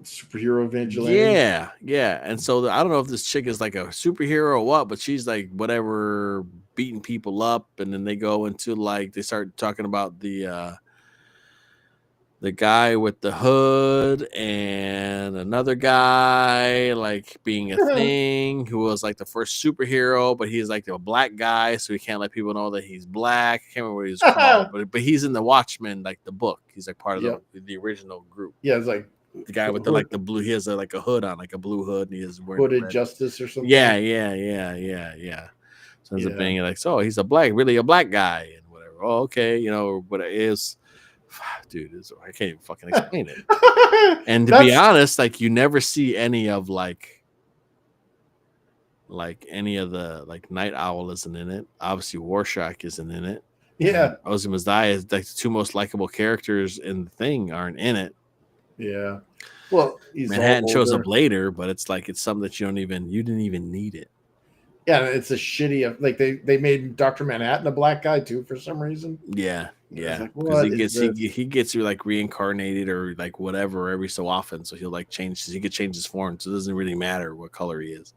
Superhero vigilante. yeah. And so I don't know if this chick is like a superhero or what, but she's like whatever, beating people up, and then they go into like they start talking about the guy with the hood and another guy like being a thing who was like the first superhero, but he's like a black guy, so he can't let people know that he's black. I can't remember what he's called, but he's in the Watchmen, like the book. He's like part of the original group. Yeah, it's like the guy with the like the blue. He has like a hood on, like a blue hood, and he is wearing Hooded Justice or something. Yeah. So ends up being like, so he's really a black guy and whatever. Oh, okay, you know what it is. Dude, I can't even fucking explain it. And to be honest, like you never see any of like any of the like Night Owl isn't in it. Obviously, Rorschach isn't in it. Yeah, Ozymandias, like the two most likable characters in the thing, aren't in it. Yeah, well, Manhattan shows up later, but it's like it's something that you didn't even need it. Yeah, it's a shitty like they made Dr. Manhattan a black guy too for some reason. Yeah. Like, he gets like reincarnated or like whatever every so often, so he'll like change. He could change his form, so it doesn't really matter what color he is.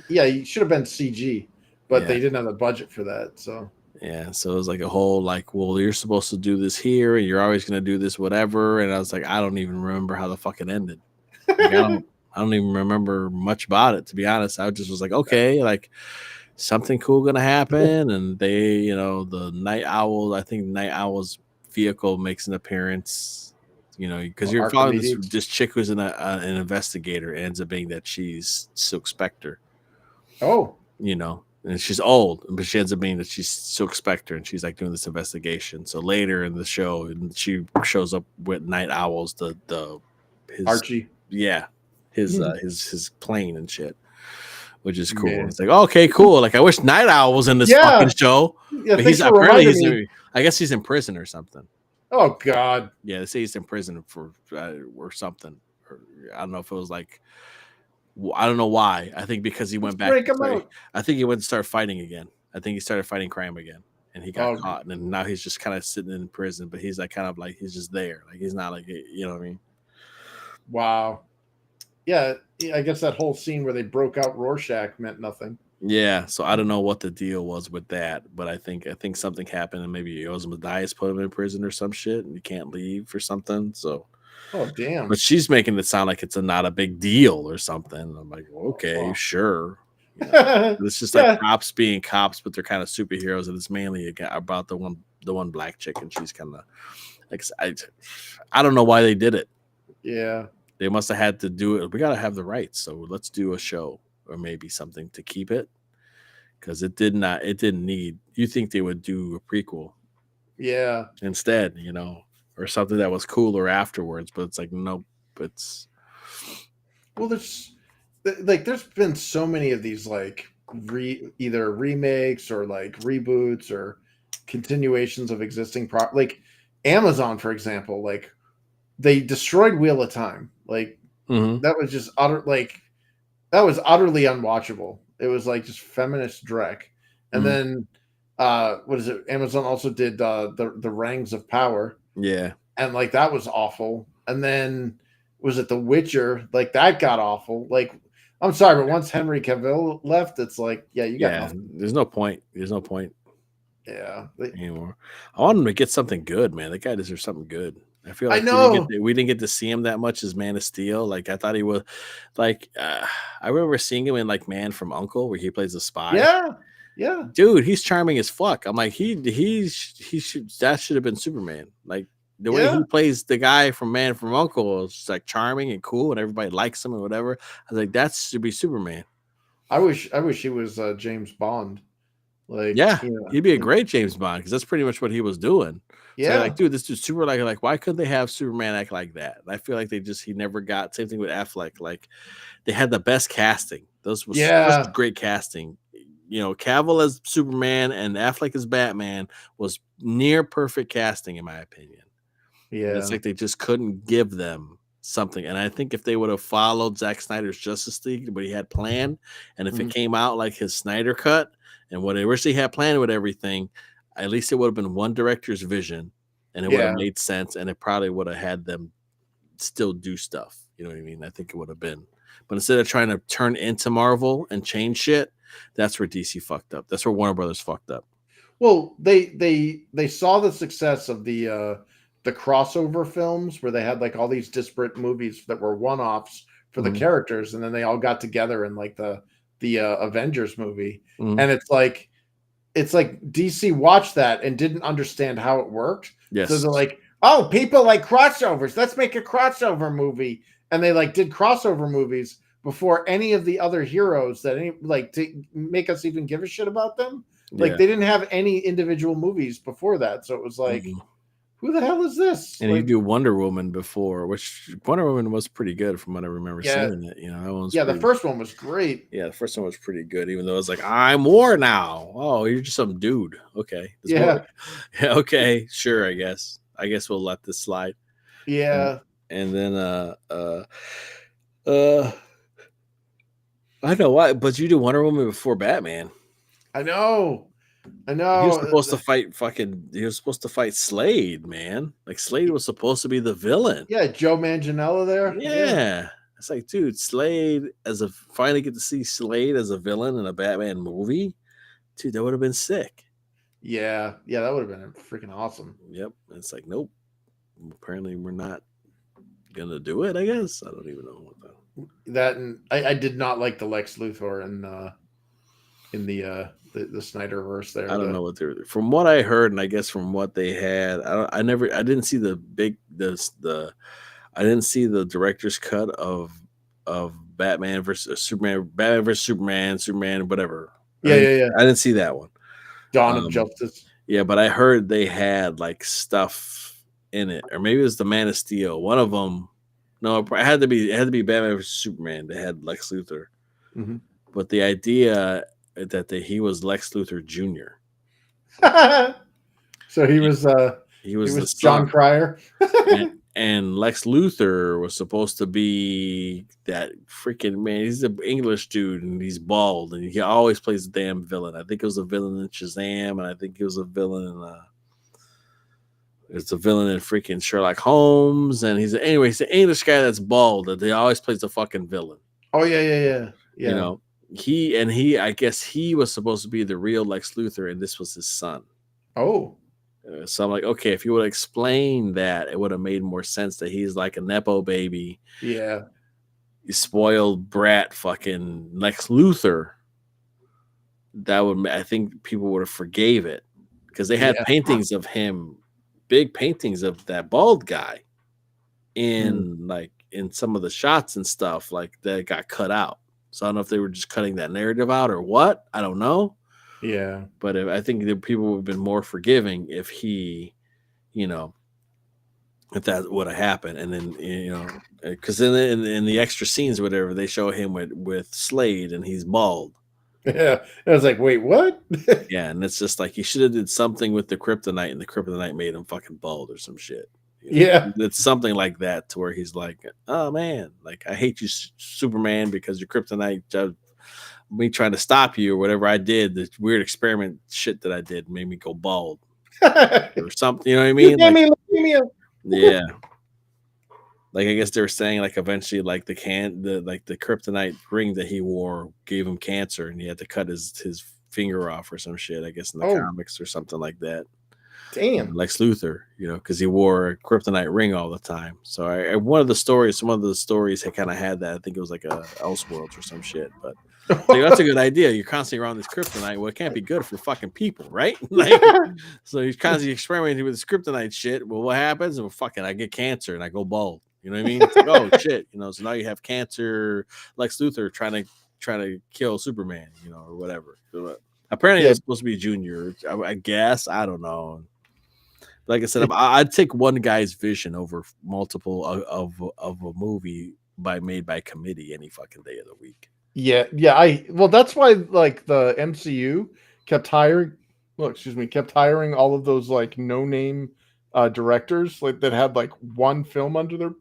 Yeah, he should have been CG, but they didn't have the budget for that. So yeah, so it was like a whole like, well, you're supposed to do this here, and you're always gonna do this whatever. And I was like, I don't even remember how the fuck it ended. Like, I don't even remember much about it, to be honest. I just was like, okay, like something cool gonna happen, and they, you know, the Night Owl. I think Night Owl's vehicle makes an appearance. You know, because you're following this chick who's an investigator. It ends up being that she's Silk Spectre. Oh, you know, and she's old, but she ends up being that she's Silk Spectre, and she's like doing this investigation. So later in the show, she shows up with Night Owl's his Archie. Yeah. His plane and shit, which is cool. Man. It's like, okay, cool. Like I wish Night Owl was in this fucking show. Yeah, but he's apparently I guess he's in prison or something. Oh God. Yeah, they say he's in prison for or something. Or, I don't know if it was like, I don't know why. I think because he went back. I think he went to start fighting again. I think he started fighting crime again, and he got caught, and now he's just kind of sitting in prison. But he's like kind of like he's just there. Like he's not like, you know what I mean? Wow. Yeah, I guess that whole scene where they broke out Rorschach meant nothing. Yeah, so I don't know what the deal was with that, but I think something happened, and maybe Ozymandias put him in prison or some shit, and he can't leave or something. So, oh damn! But she's making it sound like it's not a big deal or something. I'm like, okay, sure. You know, it's just like cops being cops, but they're kind of superheroes, and it's mainly about the one black chick, and she's kind of like, I don't know why they did it. Yeah. They must have had to do it. We got to have the rights, so let's do a show or maybe something to keep it, because it didn't need. You think they would do a prequel? Yeah. Instead, you know, or something that was cooler afterwards. But it's like, nope. It's there's been so many of these like either remakes or like reboots or continuations of existing like Amazon, for example, like. They destroyed Wheel of Time. Like that was just utterly unwatchable. It was like just feminist dreck. And then what is it? Amazon also did the Rings of Power. Yeah. And like that was awful. And then was it The Witcher? Like that got awful. Like I'm sorry, but once Henry Cavill left, it's like, yeah, you got nothing. There's no point. Yeah. Anymore. I want him to get something good, man. That guy deserves something good. I feel like we didn't get to see him that much as Man of Steel. Like I thought he was, like I remember seeing him in like Man from U.N.C.L.E., where he plays a spy. Yeah, dude, he's charming as fuck. I'm like that should have been Superman. Like the way he plays the guy from Man from U.N.C.L.E. is just like charming and cool, and everybody likes him and whatever. I was like, that should be Superman. I wish he was James Bond. Like, Yeah, you know, he'd be a great James Bond because that's pretty much what he was doing. So yeah, like, dude, this dude's super like why couldn't they have Superman act like that? And I feel like he never got. Same thing with Affleck. Like they had the best casting. Those was yeah, great casting. You know, Cavill as Superman and Affleck as Batman was near perfect casting in my opinion. And it's yeah. like they just couldn't give them something. And I think if they would have followed Zack Snyder's Justice League, what he had planned, and if it Mhm. came out like his Snyder cut and what he originally had planned with everything, at least it would have been one director's vision and it would have Yeah. made sense and it probably would have had them still do stuff. You know what I mean? I think it would have been. But instead of trying to turn into Marvel and change shit, that's where DC fucked up. That's where Warner Brothers fucked up. Well, they saw the success of the crossover films where they had like all these disparate movies that were one-offs for the Mhm. characters, and then they all got together in like the Avengers movie. Mhm. And it's like DC watched that and didn't understand how it worked. Yes. So they're like, oh, people like crossovers. Let's make a crossover movie. And they like did crossover movies before any of the other heroes that any like to make us even give a shit about them. Like Yeah. they didn't have any individual movies before that. So it was like, Mhm. who the hell is this? And you Like, do Wonder Woman before, which Wonder Woman was pretty good from what I remember yeah, seeing it. You know, that one was yeah, the pretty, first one was great. yeah, the first one was pretty good, even though it was like, I'm war now. Oh, you're just some dude. Okay. There's Yeah, more. Yeah, okay, sure, I guess. I guess we'll let this slide. yeah. And then uh I know why, but you do Wonder Woman before Batman. I know. I He know. was supposed to fight he was supposed to fight Slade, man. Like Slade was supposed to be the villain. Yeah, Joe Manganiello there. Yeah. It's like, dude, Slade finally get to see Slade as a villain in a Batman movie. Dude, that would have been sick. Yeah, yeah, that would have been freaking awesome. Yep. It's like, nope. Apparently we're not gonna do it, I guess. I don't even know what That and I did not like the Lex Luthor in the Snyderverse there. I don't know what they're from what I heard, and I guess from what they had. I didn't see I didn't see the director's cut of Batman versus Superman, Batman versus Superman, Superman, whatever. Yeah, yeah. I didn't see that one. Dawn of Justice. Yeah, but I heard they had like stuff in it, or maybe it was the Man of Steel. One of them. No, it had to be Batman versus Superman. They had Lex Luthor, Mhm. but the idea that he was Lex Luthor Jr. So he was He was the John son. Cryer. And Lex Luthor was supposed to be that freaking man. He's an English dude and he's bald and he always plays a damn villain. I think it was a villain in Shazam, and I think it was a villain in it's a villain in freaking Sherlock Holmes. And he's an English guy that's bald that they always plays a fucking villain. Oh yeah. You know, I guess he was supposed to be the real Lex Luthor, and this was his son. Oh. So I'm like, okay, if you would explain that, it would have made more sense that he's like a Nepo baby. Yeah. Spoiled brat fucking Lex Luthor. I think people would have forgave it because they had paintings of him, big paintings of that bald guy in some of the shots and stuff like that got cut out. So I don't know if they were just cutting that narrative out or what. I don't know. Yeah. But I think that people would have been more forgiving if he, if that would have happened. And then, because in the extra scenes or whatever, they show him with Slade and he's bald. Yeah. I was like, wait, what? Yeah. And it's just like he should have did something with the kryptonite and the kryptonite made him fucking bald or some shit. Yeah. It's something like that to where he's like, oh man, like I hate you, Superman, because your kryptonite, me trying to stop you or whatever I did, the weird experiment shit that I did made me go bald or something. You know what I mean? Yeah. Like I guess they were saying like eventually like the kryptonite ring that he wore gave him cancer and he had to cut his finger off or some shit, I guess in the comics or something like that. Damn. Lex Luthor, because he wore a kryptonite ring all the time. So some of the stories had kind of had that. I think it was like a Elseworlds or some shit, but like, that's a good idea. You're constantly around this kryptonite. Well, it can't be good for fucking people, right? Like, so he's constantly experimenting with this kryptonite shit. Well, what happens? Well, fucking, I get cancer and I go bald. You know what I mean? It's like, oh shit, so now you have cancer, Lex Luthor trying to kill Superman, or whatever. Apparently, Yeah. it's supposed to be junior. I guess I don't know. Like I said, I'd take one guy's vision over multiple of a movie made by committee any fucking day of the week. Yeah, well, that's why like the MCU kept hiring, kept hiring all of those like no name directors like that had like one film under their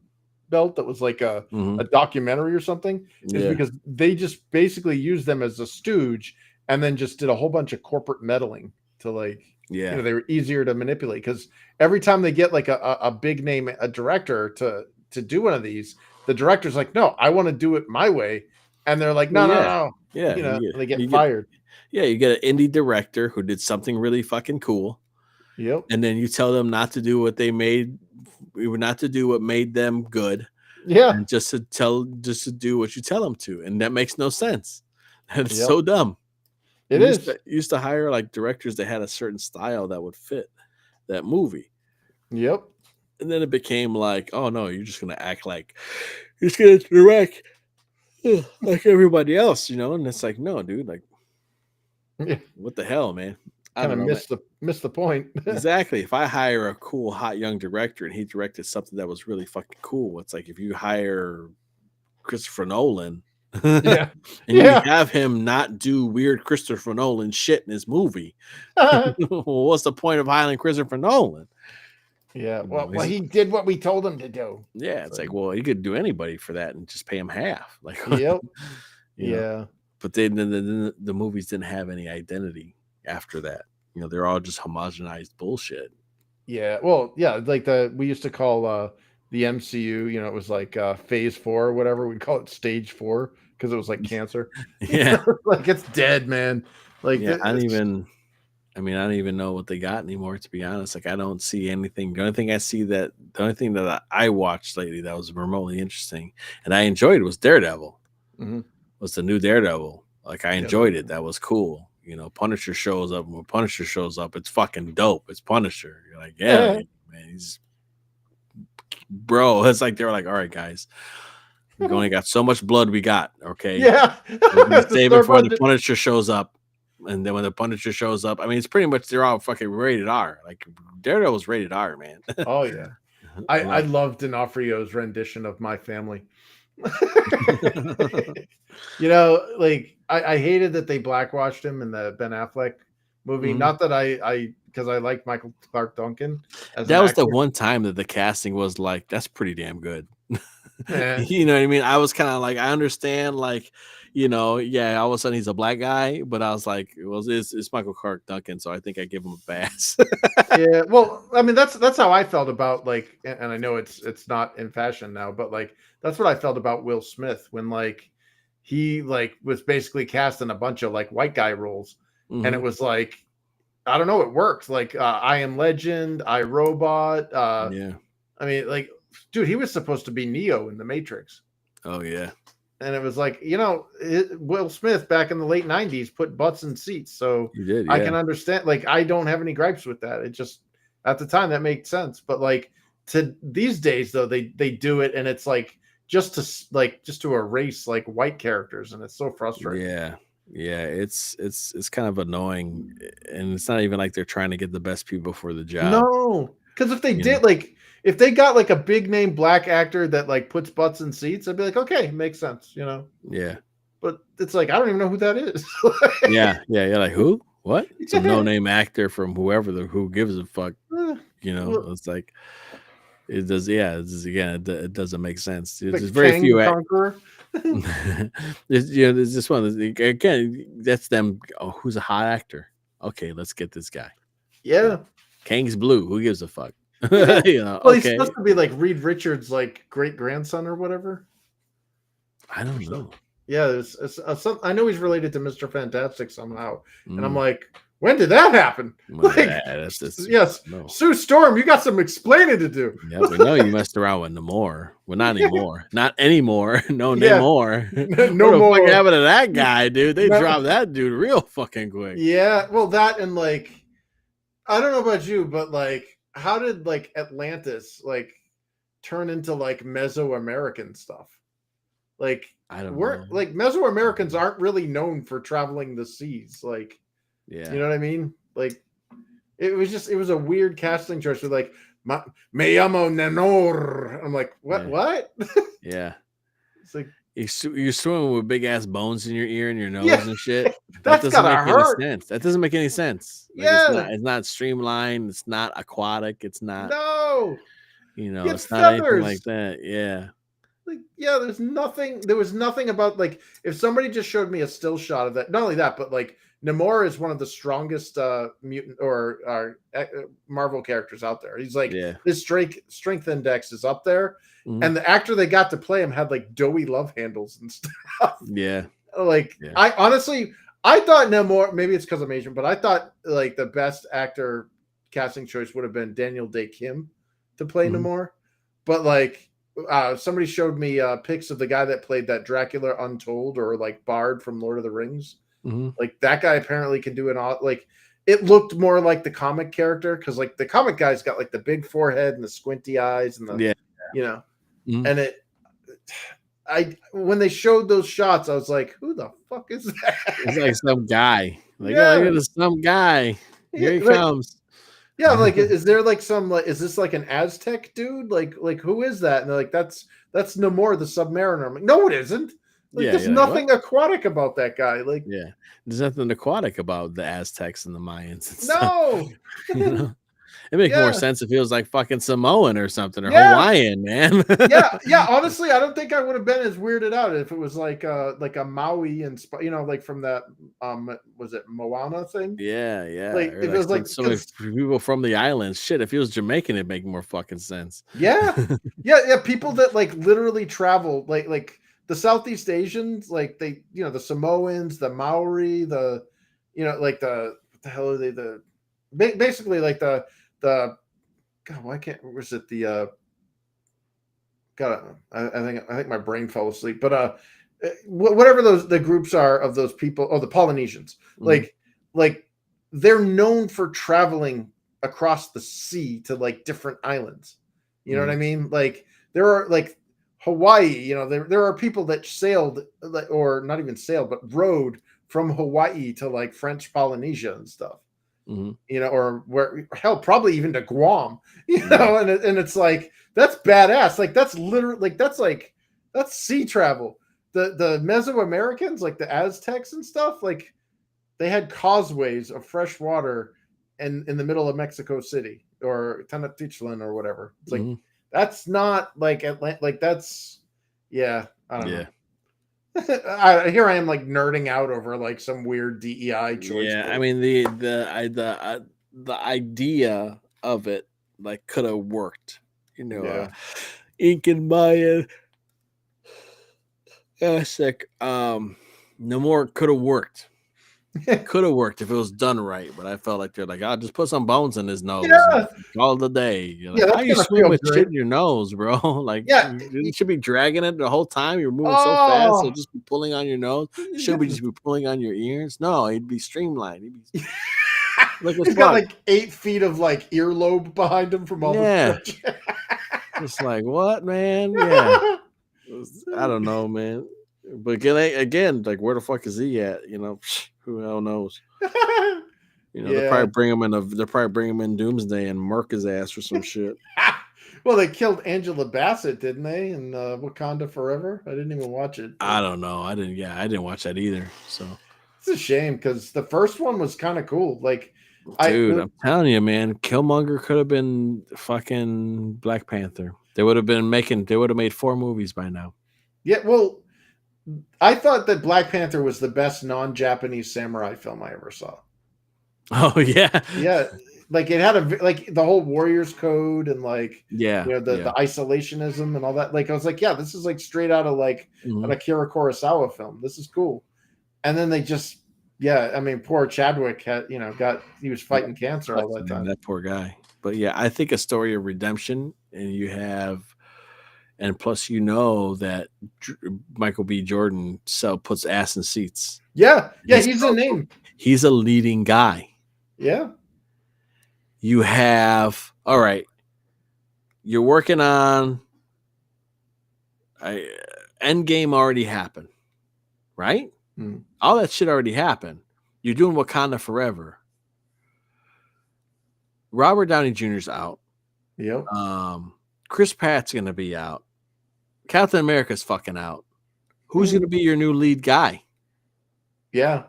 belt that was like a documentary or something. Is Yeah. because they just basically used them as a stooge and then just did a whole bunch of corporate meddling to like, Yeah. they were easier to manipulate because every time they get like a big name, a director to do one of these, the director's like, no, I want to do it my way. And they're like, no, no. Yeah. They get fired. You get an indie director who did something really fucking cool. Yep. And then you tell them not to do what they made, not to do what made them good. Yeah. And just to do what you tell them to. And that makes no sense. It's so dumb. It used to hire like directors that had a certain style that would fit that movie. Yep. And then it became like, oh no, you're just gonna act like you're just gonna direct like everybody else, and it's like, no, dude, like, what the hell, man? I kind of missed the point. Exactly. If I hire a cool, hot young director and he directed something that was really fucking cool, it's like if you hire Christopher Nolan, and you have him not do weird Christopher Nolan shit in his movie, what's the point of hiring Christopher Nolan? Yeah, well, he did what we told him to do. Yeah, it's like, well, he could do anybody for that and just pay him half. Like, yep. Yeah. But then the movies didn't have any identity after that. They're all just homogenized bullshit. Yeah, well, yeah, like we used to call the MCU, it was like phase 4 or whatever. We call it stage 4 because it was like cancer. Yeah. Like it's dead, man. Like I don't even know what they got anymore, to be honest. Like, I don't see anything. The only thing that I watched lately that was remotely interesting and I enjoyed was Daredevil. Was the new Daredevil. Like, I enjoyed it. That was cool. Punisher shows up. When Punisher shows up, it's fucking dope. It's Punisher. You're like, yeah, man, he's bro. It's like they were like, all right, guys, we've only got so much blood we got. Okay, yeah, save it before the Punisher shows up. And then when the Punisher shows up, I mean, it's pretty much they're all fucking rated R. Like, Daredevil was rated R, man. Oh yeah, I loved D'Onofrio's rendition of My Family. Like I hated that they blackwashed him in the Ben Affleck movie. Not that because I like Michael Clark Duncan. That was the one time that the casting was like, that's pretty damn good. You know what I mean? I was kind of like, I understand, like, all of a sudden he's a black guy, but I was like, well, it's Michael Clark Duncan, so I think I give him a pass. Yeah, well, I mean, that's how I felt about, like, and I know it's not in fashion now, but like that's what I felt about Will Smith when like he like was basically cast in a bunch of like white guy roles, and it was like, I don't know, it worked. Like I Am Legend, I Robot. I mean, like, dude, he was supposed to be Neo in the Matrix. Oh yeah. And it was like, Will Smith back in the late 90s put butts in seats. So I can understand, like, I don't have any gripes with that. It just, at the time that made sense. But like to these days though, they do it. And it's like, just to erase like white characters. And it's so frustrating. Yeah. Yeah. It's kind of annoying. And it's not even like they're trying to get the best people for the job. No. Because if they did, like, if they got like a big name black actor that like puts butts in seats, I'd be like, okay, makes sense, Yeah. But it's like, I don't even know who that is. Yeah. You're like, who? What? It's a no-name actor from who gives a fuck. It's like, it does. Yeah. It doesn't make sense. There's very few actors. There's this one. Again, that's them. Oh, who's a hot actor? Okay, let's get this guy. Yeah. Kang's blue. Who gives a fuck? Well, he's supposed to be like Reed Richards' like great grandson or whatever. I don't know. Yeah, I know he's related to Mr. Fantastic somehow, and I'm like, when did that happen? Well, like, that's just, yes, no. Sue Storm, you got some explaining to do. Yeah, we know you messed around with Namor. Well, not anymore. Not anymore. No, Namor. No more. What happened to that guy, dude? They dropped that dude real fucking quick. Yeah, well, that and like, I don't know about you, but like, how did like Atlantis like turn into like Mesoamerican stuff? Like, I don't know. Like Mesoamericans aren't really known for traveling the seas. Like, Yeah. You know what I mean? Like, it was a weird casting choice with like, me llamo Nenor. I'm like, what? Yeah. What? Yeah. It's like, You're swimming with big ass bones in your ear and your nose yeah, and shit. That that's doesn't gotta make any hurt. sense. That doesn't make any sense. Like Yeah, it's not streamlined. It's not aquatic. It's not, no, get it's not anything like feathers. that. Yeah. Like, yeah, there was nothing about, like, if somebody just showed me a still shot of that, not only that, but like Namor is one of the strongest mutant or Marvel characters out there. He's like, Yeah. his strength index is up there. Mhm. And the actor they got to play him had like doughy love handles and stuff. Yeah. Like, Yeah. I honestly, I thought Namor, maybe it's because I'm Asian, but I thought like the best actor casting choice would have been Daniel Day Kim to play Mhm. Namor. But like, somebody showed me pics of the guy that played that Dracula Untold or like Bard from Lord of the Rings. Mhm. Like, that guy apparently can do like, it looked more like the comic character, because like the comic guy's got like the big forehead and the squinty eyes and the, Yeah. you know, Mhm. and when they showed those shots, I was like, who the fuck is that? It's like some guy. Like, Yeah. oh, look at some guy. Here he Like, comes. yeah, like, is there like some, like, is this like an Aztec dude? Like who is that? And they're like, that's Namor the Submariner. I'm like, no, it isn't. Like, Yeah, there's you're like, nothing aquatic about that guy. Like, Yeah. There's nothing aquatic about the Aztecs and the Mayans and stuff. no. You know? It makes more Yeah. sense if he was like fucking Samoan or something or Yeah. Hawaiian, man. Yeah. Honestly, I don't think I would have been as weirded out if it was like a Maui and like from that was it Moana thing? Yeah, yeah. Like, Or if it was like, so many people from the islands. Shit, if he was Jamaican, it'd make more fucking sense. yeah, people that like literally travel, like the Southeast Asians, like they, the Samoans, the Maori, like what the hell are they? Basically like the God, why can't, was it the God, I think my brain fell asleep, but whatever the groups are of those people, the Polynesians, Mhm. like they're known for traveling across the sea to like different islands. You know what I mean? Like, there are like Hawaii, there are people that sailed, or not even sailed, but rode from Hawaii to like French Polynesia and stuff. Mhm. Or where, hell, probably even to Guam, Yeah. and it's like, that's badass. Like, that's literally, like, that's sea travel. The Mesoamericans, like the Aztecs and stuff, like, they had causeways of fresh water in the middle of Mexico City or Tenochtitlan or whatever. It's like, Mhm. that's not like like that's, yeah, I don't know. Yeah. Here I am like nerding out over like some weird DEI choice. Yeah, I mean the idea of it like could have worked, Yeah. Ink and Maya, Aztec, no more could have worked. Could have worked if it was done right, but I felt like they're like, I'll just put some bones in his nose. Yeah. All the day. You're Yeah, like, that's how you gonna swim feel with great. shit in your nose, bro? Like, Yeah. you should be dragging it the whole time. You're moving so fast, so Oh, just be pulling on your nose. Should we just be pulling on your ears? No, he'd be streamlined. He'd be like, he's got like 8 feet of like earlobe behind him from all the stretch. Just like, what, man? Yeah. I don't know, man. But again, like, where the fuck is he at? Who the hell knows? They'll probably bring him in Doomsday and murk his ass for some shit. Well, they killed Angela Bassett, didn't they? In Wakanda Forever. I didn't even watch it. I don't know. I didn't watch that either. So it's a shame, because the first one was kind of cool. Like, dude, I'm telling you, man, Killmonger could have been fucking Black Panther. They would have made 4 movies by now. Yeah, well, I thought that Black Panther was the best non-Japanese samurai film I ever saw. Oh yeah, yeah. Like, it had the whole Warriors Code and like, the isolationism and all that. Like, I was like, yeah, this is like straight out of like an Akira Kurosawa film. This is cool. And then they just, I mean, poor Chadwick had, he was fighting cancer all that time. That poor guy. But yeah, I think a story of redemption, and plus that Michael B. Jordan puts ass in seats. Yeah, he's a name. He's a leading guy. Yeah. You have, all right, you're working on Endgame already happened, right? All that shit already happened. You're doing Wakanda Forever. Robert Downey Jr.'s out. Yep. Chris Pratt's gonna be out. Captain America's fucking out. Who's gonna be your new lead guy? Yeah.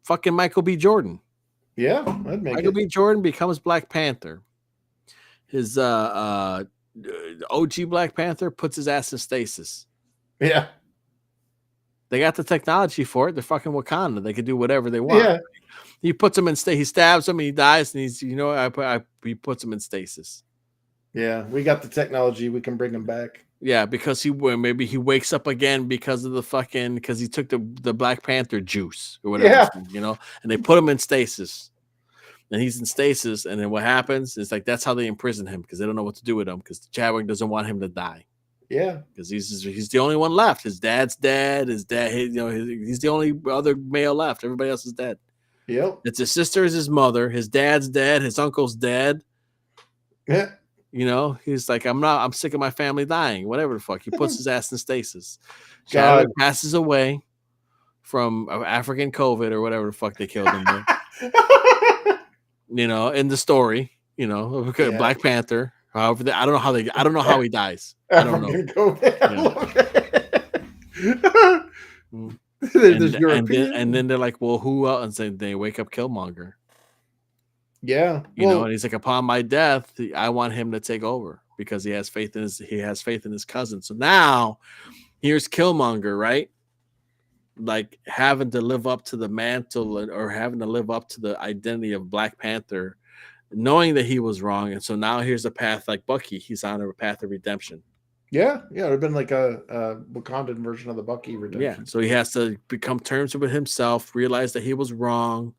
Fucking Michael B. Jordan. Yeah, I'd make Michael it. B. Jordan becomes Black Panther. His OG Black Panther puts his ass in stasis. Yeah. They got the technology for it. They're fucking Wakanda. They can do whatever they want. Yeah. He puts him in he stabs him and he dies, and he puts him in stasis. Yeah, we got the technology. We can bring him back. Yeah, because maybe he wakes up again because of because he took the Black Panther juice or whatever, and they put him in stasis. And he's in stasis, and then what happens is like that's how they imprison him because they don't know what to do with him because Chadwick doesn't want him to die. Yeah, because he's the only one left. His dad's dead. His dad, he's the only other male left. Everybody else is dead. Yep. It's his sister, is his mother. His dad's dead. His uncle's dead. Yeah. He's like, I'm sick of my family dying. Whatever the fuck. He puts his ass in stasis. Chadwick passes away from African COVID or whatever the fuck they killed him with. In the story, Black Panther. However, I don't know how he dies. I don't know. And then they're like, well, who else? And they wake up Killmonger. Yeah. And he's like, upon my death, I want him to take over because he has faith in his cousin. So now here's Killmonger, right? Like having to live up to the mantle or having to live up to the identity of Black Panther, knowing that he was wrong. And so now here's a path like Bucky. He's on a path of redemption. Yeah. It would have been like a Wakandan version of the Bucky redemption. Yeah. So he has to become terms with himself, realize that he was wrong.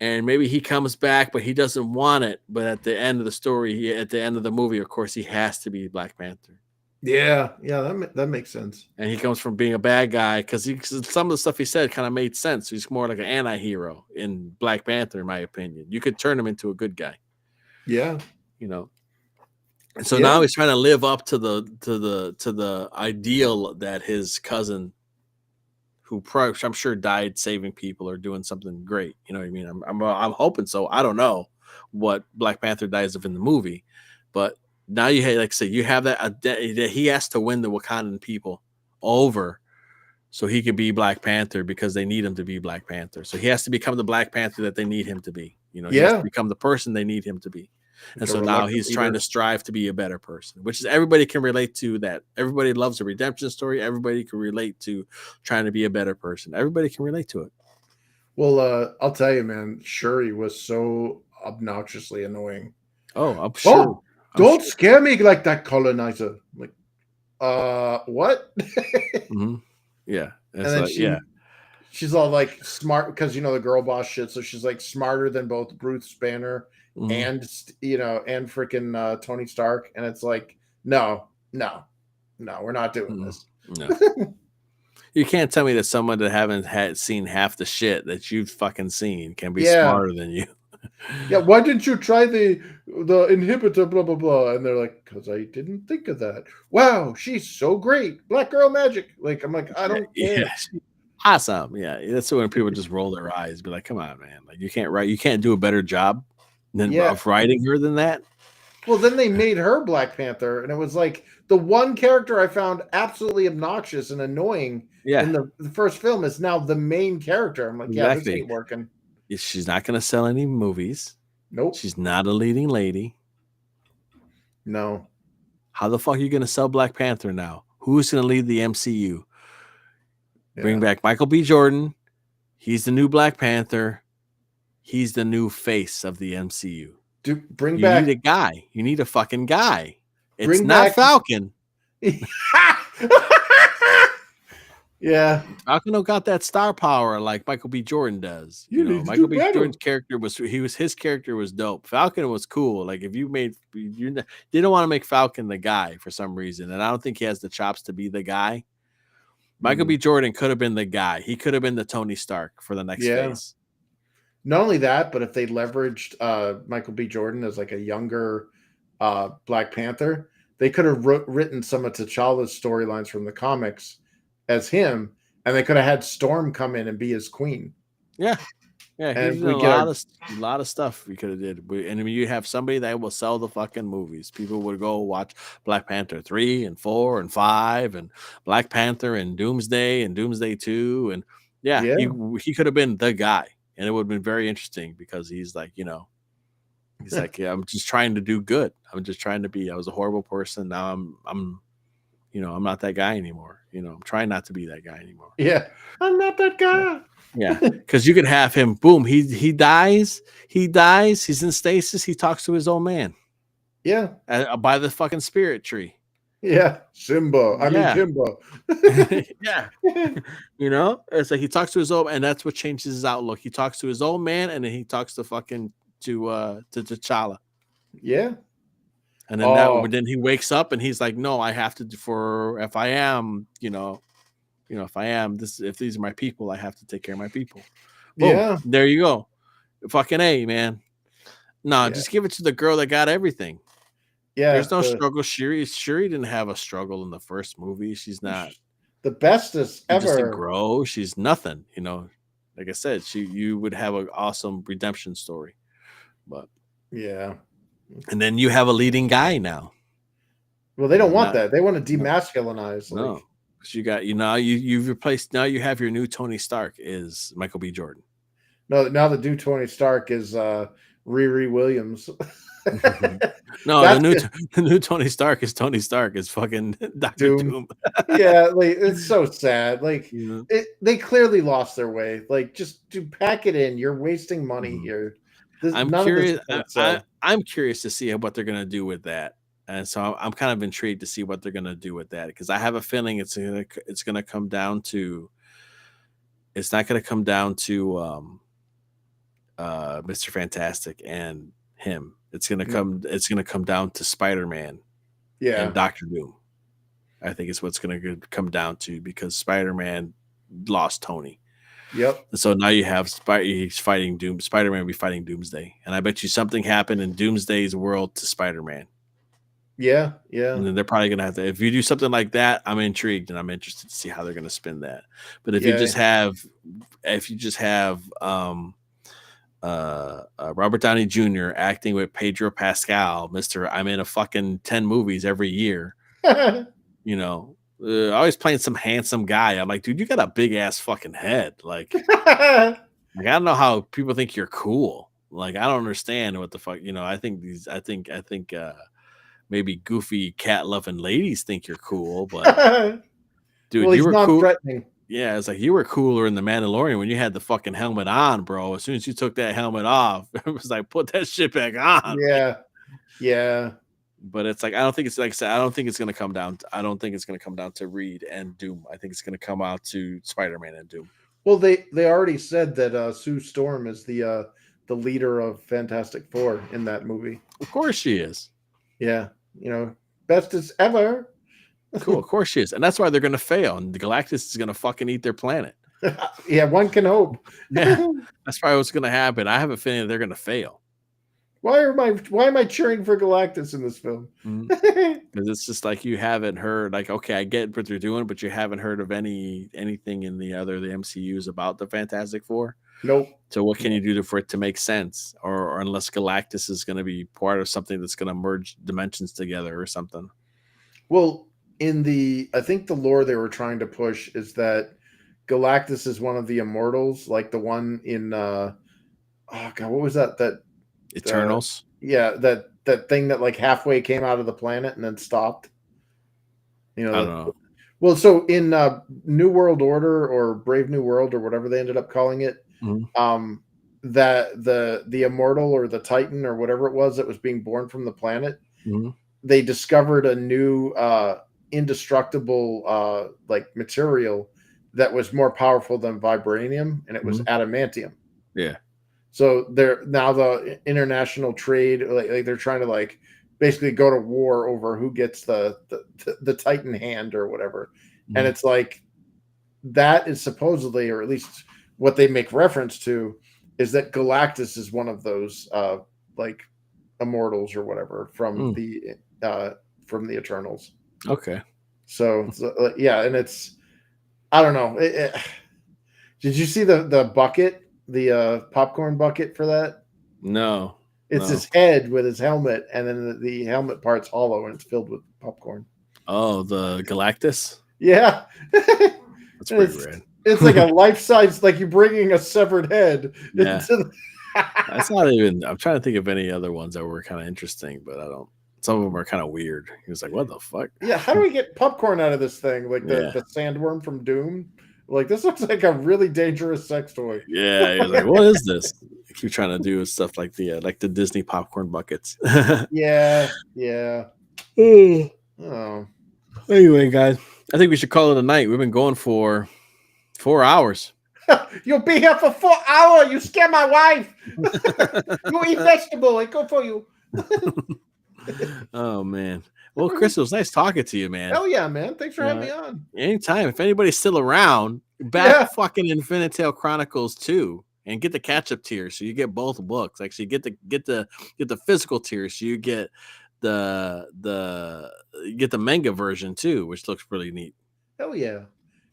And maybe he comes back, but he doesn't want it. But at the end of the story, at the end of the movie, of course, he has to be Black Panther. Yeah, that makes sense. And he comes from being a bad guy because some of the stuff he said kind of made sense. He's more like an anti-hero in Black Panther, in my opinion. You could turn him into a good guy. Yeah, And so now he's trying to live up to the ideal that his cousin, who probably, I'm sure, died saving people or doing something great. You know what I mean? I'm hoping so. I don't know what Black Panther dies of in the movie, but now you have that he has to win the Wakandan people over so he could be Black Panther because they need him to be Black Panther. So he has to become the Black Panther that they need him to be. He has to become the person they need him to be. And so now he's trying to strive to be a better person, which is everybody can relate to that. Everybody loves a redemption story. Everybody can relate to trying to be a better person. Everybody can relate to it. Well, I'll tell you, man, Shuri was so obnoxiously annoying. Oh, I'm sure. Don't scare me like that, colonizer. Like, what? Mm-hmm. Yeah. And then she's all like smart because the girl boss shit. So she's like smarter than both Bruce Banner and and freaking Tony Stark. And it's like, no, we're not doing this. No. You can't tell me that someone that haven't seen half the shit that you've fucking seen can be smarter than you. Yeah, why didn't you try the inhibitor, blah, blah, blah? And they're like, because I didn't think of that. Wow, she's so great. Black girl magic. Like, I'm like, I don't care. Yeah. Awesome. Yeah. That's when people just roll their eyes, be like, come on, man. Like, you can't do a better job of writing her than that. Well, then they made her Black Panther, and it was like the one character I found absolutely obnoxious and annoying in the first film is now the main character. I'm like, this ain't working. She's not going to sell any movies. Nope. She's not a leading lady. No. How the fuck are you going to sell Black Panther now? Who's going to lead the MCU? Yeah. Bring back Michael B. Jordan. He's the new Black Panther. He's the new face of the MCU. You need a guy. You need a fucking guy. It's not Falcon. Yeah, Falcon don't got that star power like Michael B. Jordan does. Michael B. Jordan's character his character was dope. Falcon was cool. Like if they don't want to make Falcon the guy for some reason, and I don't think he has the chops to be the guy. Michael B. Jordan could have been the guy. He could have been the Tony Stark for the next phase. Not only that, but if they leveraged Michael B. Jordan as like a younger Black Panther, they could have written some of T'Challa's storylines from the comics as him, and they could have had Storm come in and be his queen. Yeah. Yeah, And he's if done we a get our lot of stuff we could have did. And I mean, you have somebody that will sell the fucking movies. People would go watch Black Panther 3 and 4 and 5 and Black Panther and Doomsday 2 and yeah, yeah, he could have been the guy and it would have been very interesting because he's like, yeah, I'm just trying to do good. I'm just trying to be I was a horrible person. Now I'm not that guy anymore. I'm trying not to be that guy anymore. yeah. I'm not that guy. Yeah, because you could have him. Boom, he dies. He dies. He's in stasis. He talks to his old man Yeah, by the fucking spirit tree. yeah. Simba. I mean Yeah, Kimba. yeah. It's like he talks to his old, and that's what changes his outlook. He talks to his old man, and then he talks to fucking to T'Challa, Yeah. and then Oh, then he wakes up and he's like, no, I have to if I am, if I am this, if these are my people, I have to take care of my people. Boom, yeah. there you go. Fucking A, man. No, Yeah. just give it to the girl that got everything. Yeah. There's no struggle. Shuri didn't have a struggle in the first movie. She's not the bestest she just didn't ever. grow. She's nothing. Like I said, you would have an awesome redemption story. But Yeah. and then you have a leading guy now. Well, they don't want Not- that. They want to demasculinize. No. Like, So you got you've replaced now you have your new Tony Stark is Michael B. Jordan. no, now the new Tony Stark is Riri Williams. No, That's the new Tony Stark is Tony Stark is fucking Doctor Doom. Yeah, like it's so sad. Like Yeah. they clearly lost their way. Like just to pack it in, you're wasting money Mhm. here. I'm none of this curious. is gonna sell. I'm curious to see what they're gonna do with that, and so I'm kind of intrigued to see what they're gonna do with that because I have a feeling it's gonna come down to. It's not gonna come down to Mr. Fantastic and him. It's gonna come down to Spider-Man Yeah, and Doctor Doom. I think it's what's gonna come down to because Spider-Man lost Tony. yep. And so now you have he's fighting Doom. Spider-Man will be fighting Doomsday, and I bet you something happened in Doomsday's world to Spider-Man. Yeah, yeah. And then they're probably gonna have to. If you do something like that, I'm intrigued and I'm interested to see how they're gonna spin that. But if you just have Robert Downey Jr. acting with Pedro Pascal, Mister, I'm in a fucking 10 movies every year. Always playing some handsome guy. I'm like, dude, you got a big ass fucking head. Like I don't know how people think you're cool. Like, I don't understand what the fuck, I think maybe goofy cat loving ladies think you're cool, but dude, well, you he's were not cool. threatening. Yeah, it's like you were cooler in the Mandalorian when you had the fucking helmet on, bro. As soon as you took that helmet off, it was like, put that shit back on. Yeah, yeah. But it's like I don't think it's like I said, I don't think it's gonna come down to Reed and Doom. I think it's gonna come out to Spider-Man and Doom. Well, they already said that Sue Storm is the leader of Fantastic Four in that movie. Of course she is. Yeah, bestest ever. Cool, of course she is. And that's why they're gonna fail. And the Galactus is gonna fucking eat their planet. Yeah, one can hope. Yeah, that's probably what's gonna happen. I have a feeling they're gonna fail. Why am I cheering for Galactus in this film? Because it's just like you haven't heard, like, okay, I get what they're doing, but you haven't heard of anything in the MCUs about the Fantastic Four. Nope. So what can you do for it to make sense? Or unless Galactus is going to be part of something that's going to merge dimensions together or something. Well, I think the lore they were trying to push is that Galactus is one of the Immortals, like the one in oh god, what was that? That Eternals. Yeah, that thing that like halfway came out of the planet and then stopped. I don't know. Well, so in New World Order or Brave New World or whatever they ended up calling it, that the Immortal or the Titan or whatever it was that was being born from the planet, they discovered a new indestructible like material that was more powerful than vibranium, and it was adamantium. Yeah. So they're now the international trade, like they're trying to like basically go to war over who gets the Titan hand or whatever. And it's like that is supposedly, or at least what they make reference to, is that Galactus is one of those like immortals or whatever from the Eternals. Okay. So yeah, and it's I don't know. Did you see the bucket the popcorn bucket for that? No. It's No. his head with his helmet, and then the helmet part's hollow and it's filled with popcorn. Oh, the Galactus? Yeah. That's pretty rad. It's like a life-size, like you're bringing a severed head Yeah. into the That's not even, I'm trying to think of any other ones that were kind of interesting, but I don't. Some of them are kind of weird. He was like, what the fuck? Yeah, how do we get popcorn out of this thing? Like the sandworm from Doom? Like, this looks like a really dangerous sex toy. Yeah, he was like, what is this? I keep trying to do stuff like the Disney popcorn buckets. Yeah. Oh. Anyway, guys, I think we should call it a night. We've been going for 4 hours. You'll be here for 4 hours. You scare my wife. You eat vegetable. I go for you. Oh, man. Well, Chris, it was nice talking to you, man. Hell yeah, man. Thanks for having me on. Anytime. If anybody's still around, back fucking Infinitale Chronicles 2 and get the catch-up tier, so you get both books. Actually, get the physical tier, so you get the manga version too, which looks really neat. Hell yeah.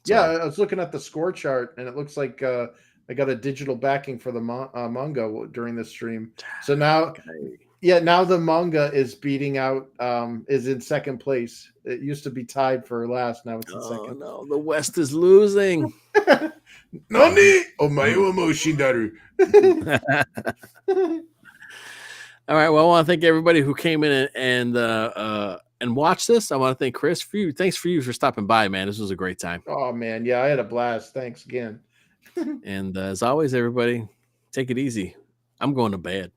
So, yeah, I was looking at the score chart, and it looks like I got a digital backing for the manga during this stream. So now, now the manga is beating out, is in second place. It used to be tied for last. Now it's in second. No, the West is losing. Nani omae wa mo shindaru. All right. Well, I want to thank everybody who came in and watched this. I want to thank Chris for you. Thanks for stopping by, man. This was a great time. Oh man, yeah, I had a blast. Thanks again. And as always, everybody, take it easy. I'm going to bed.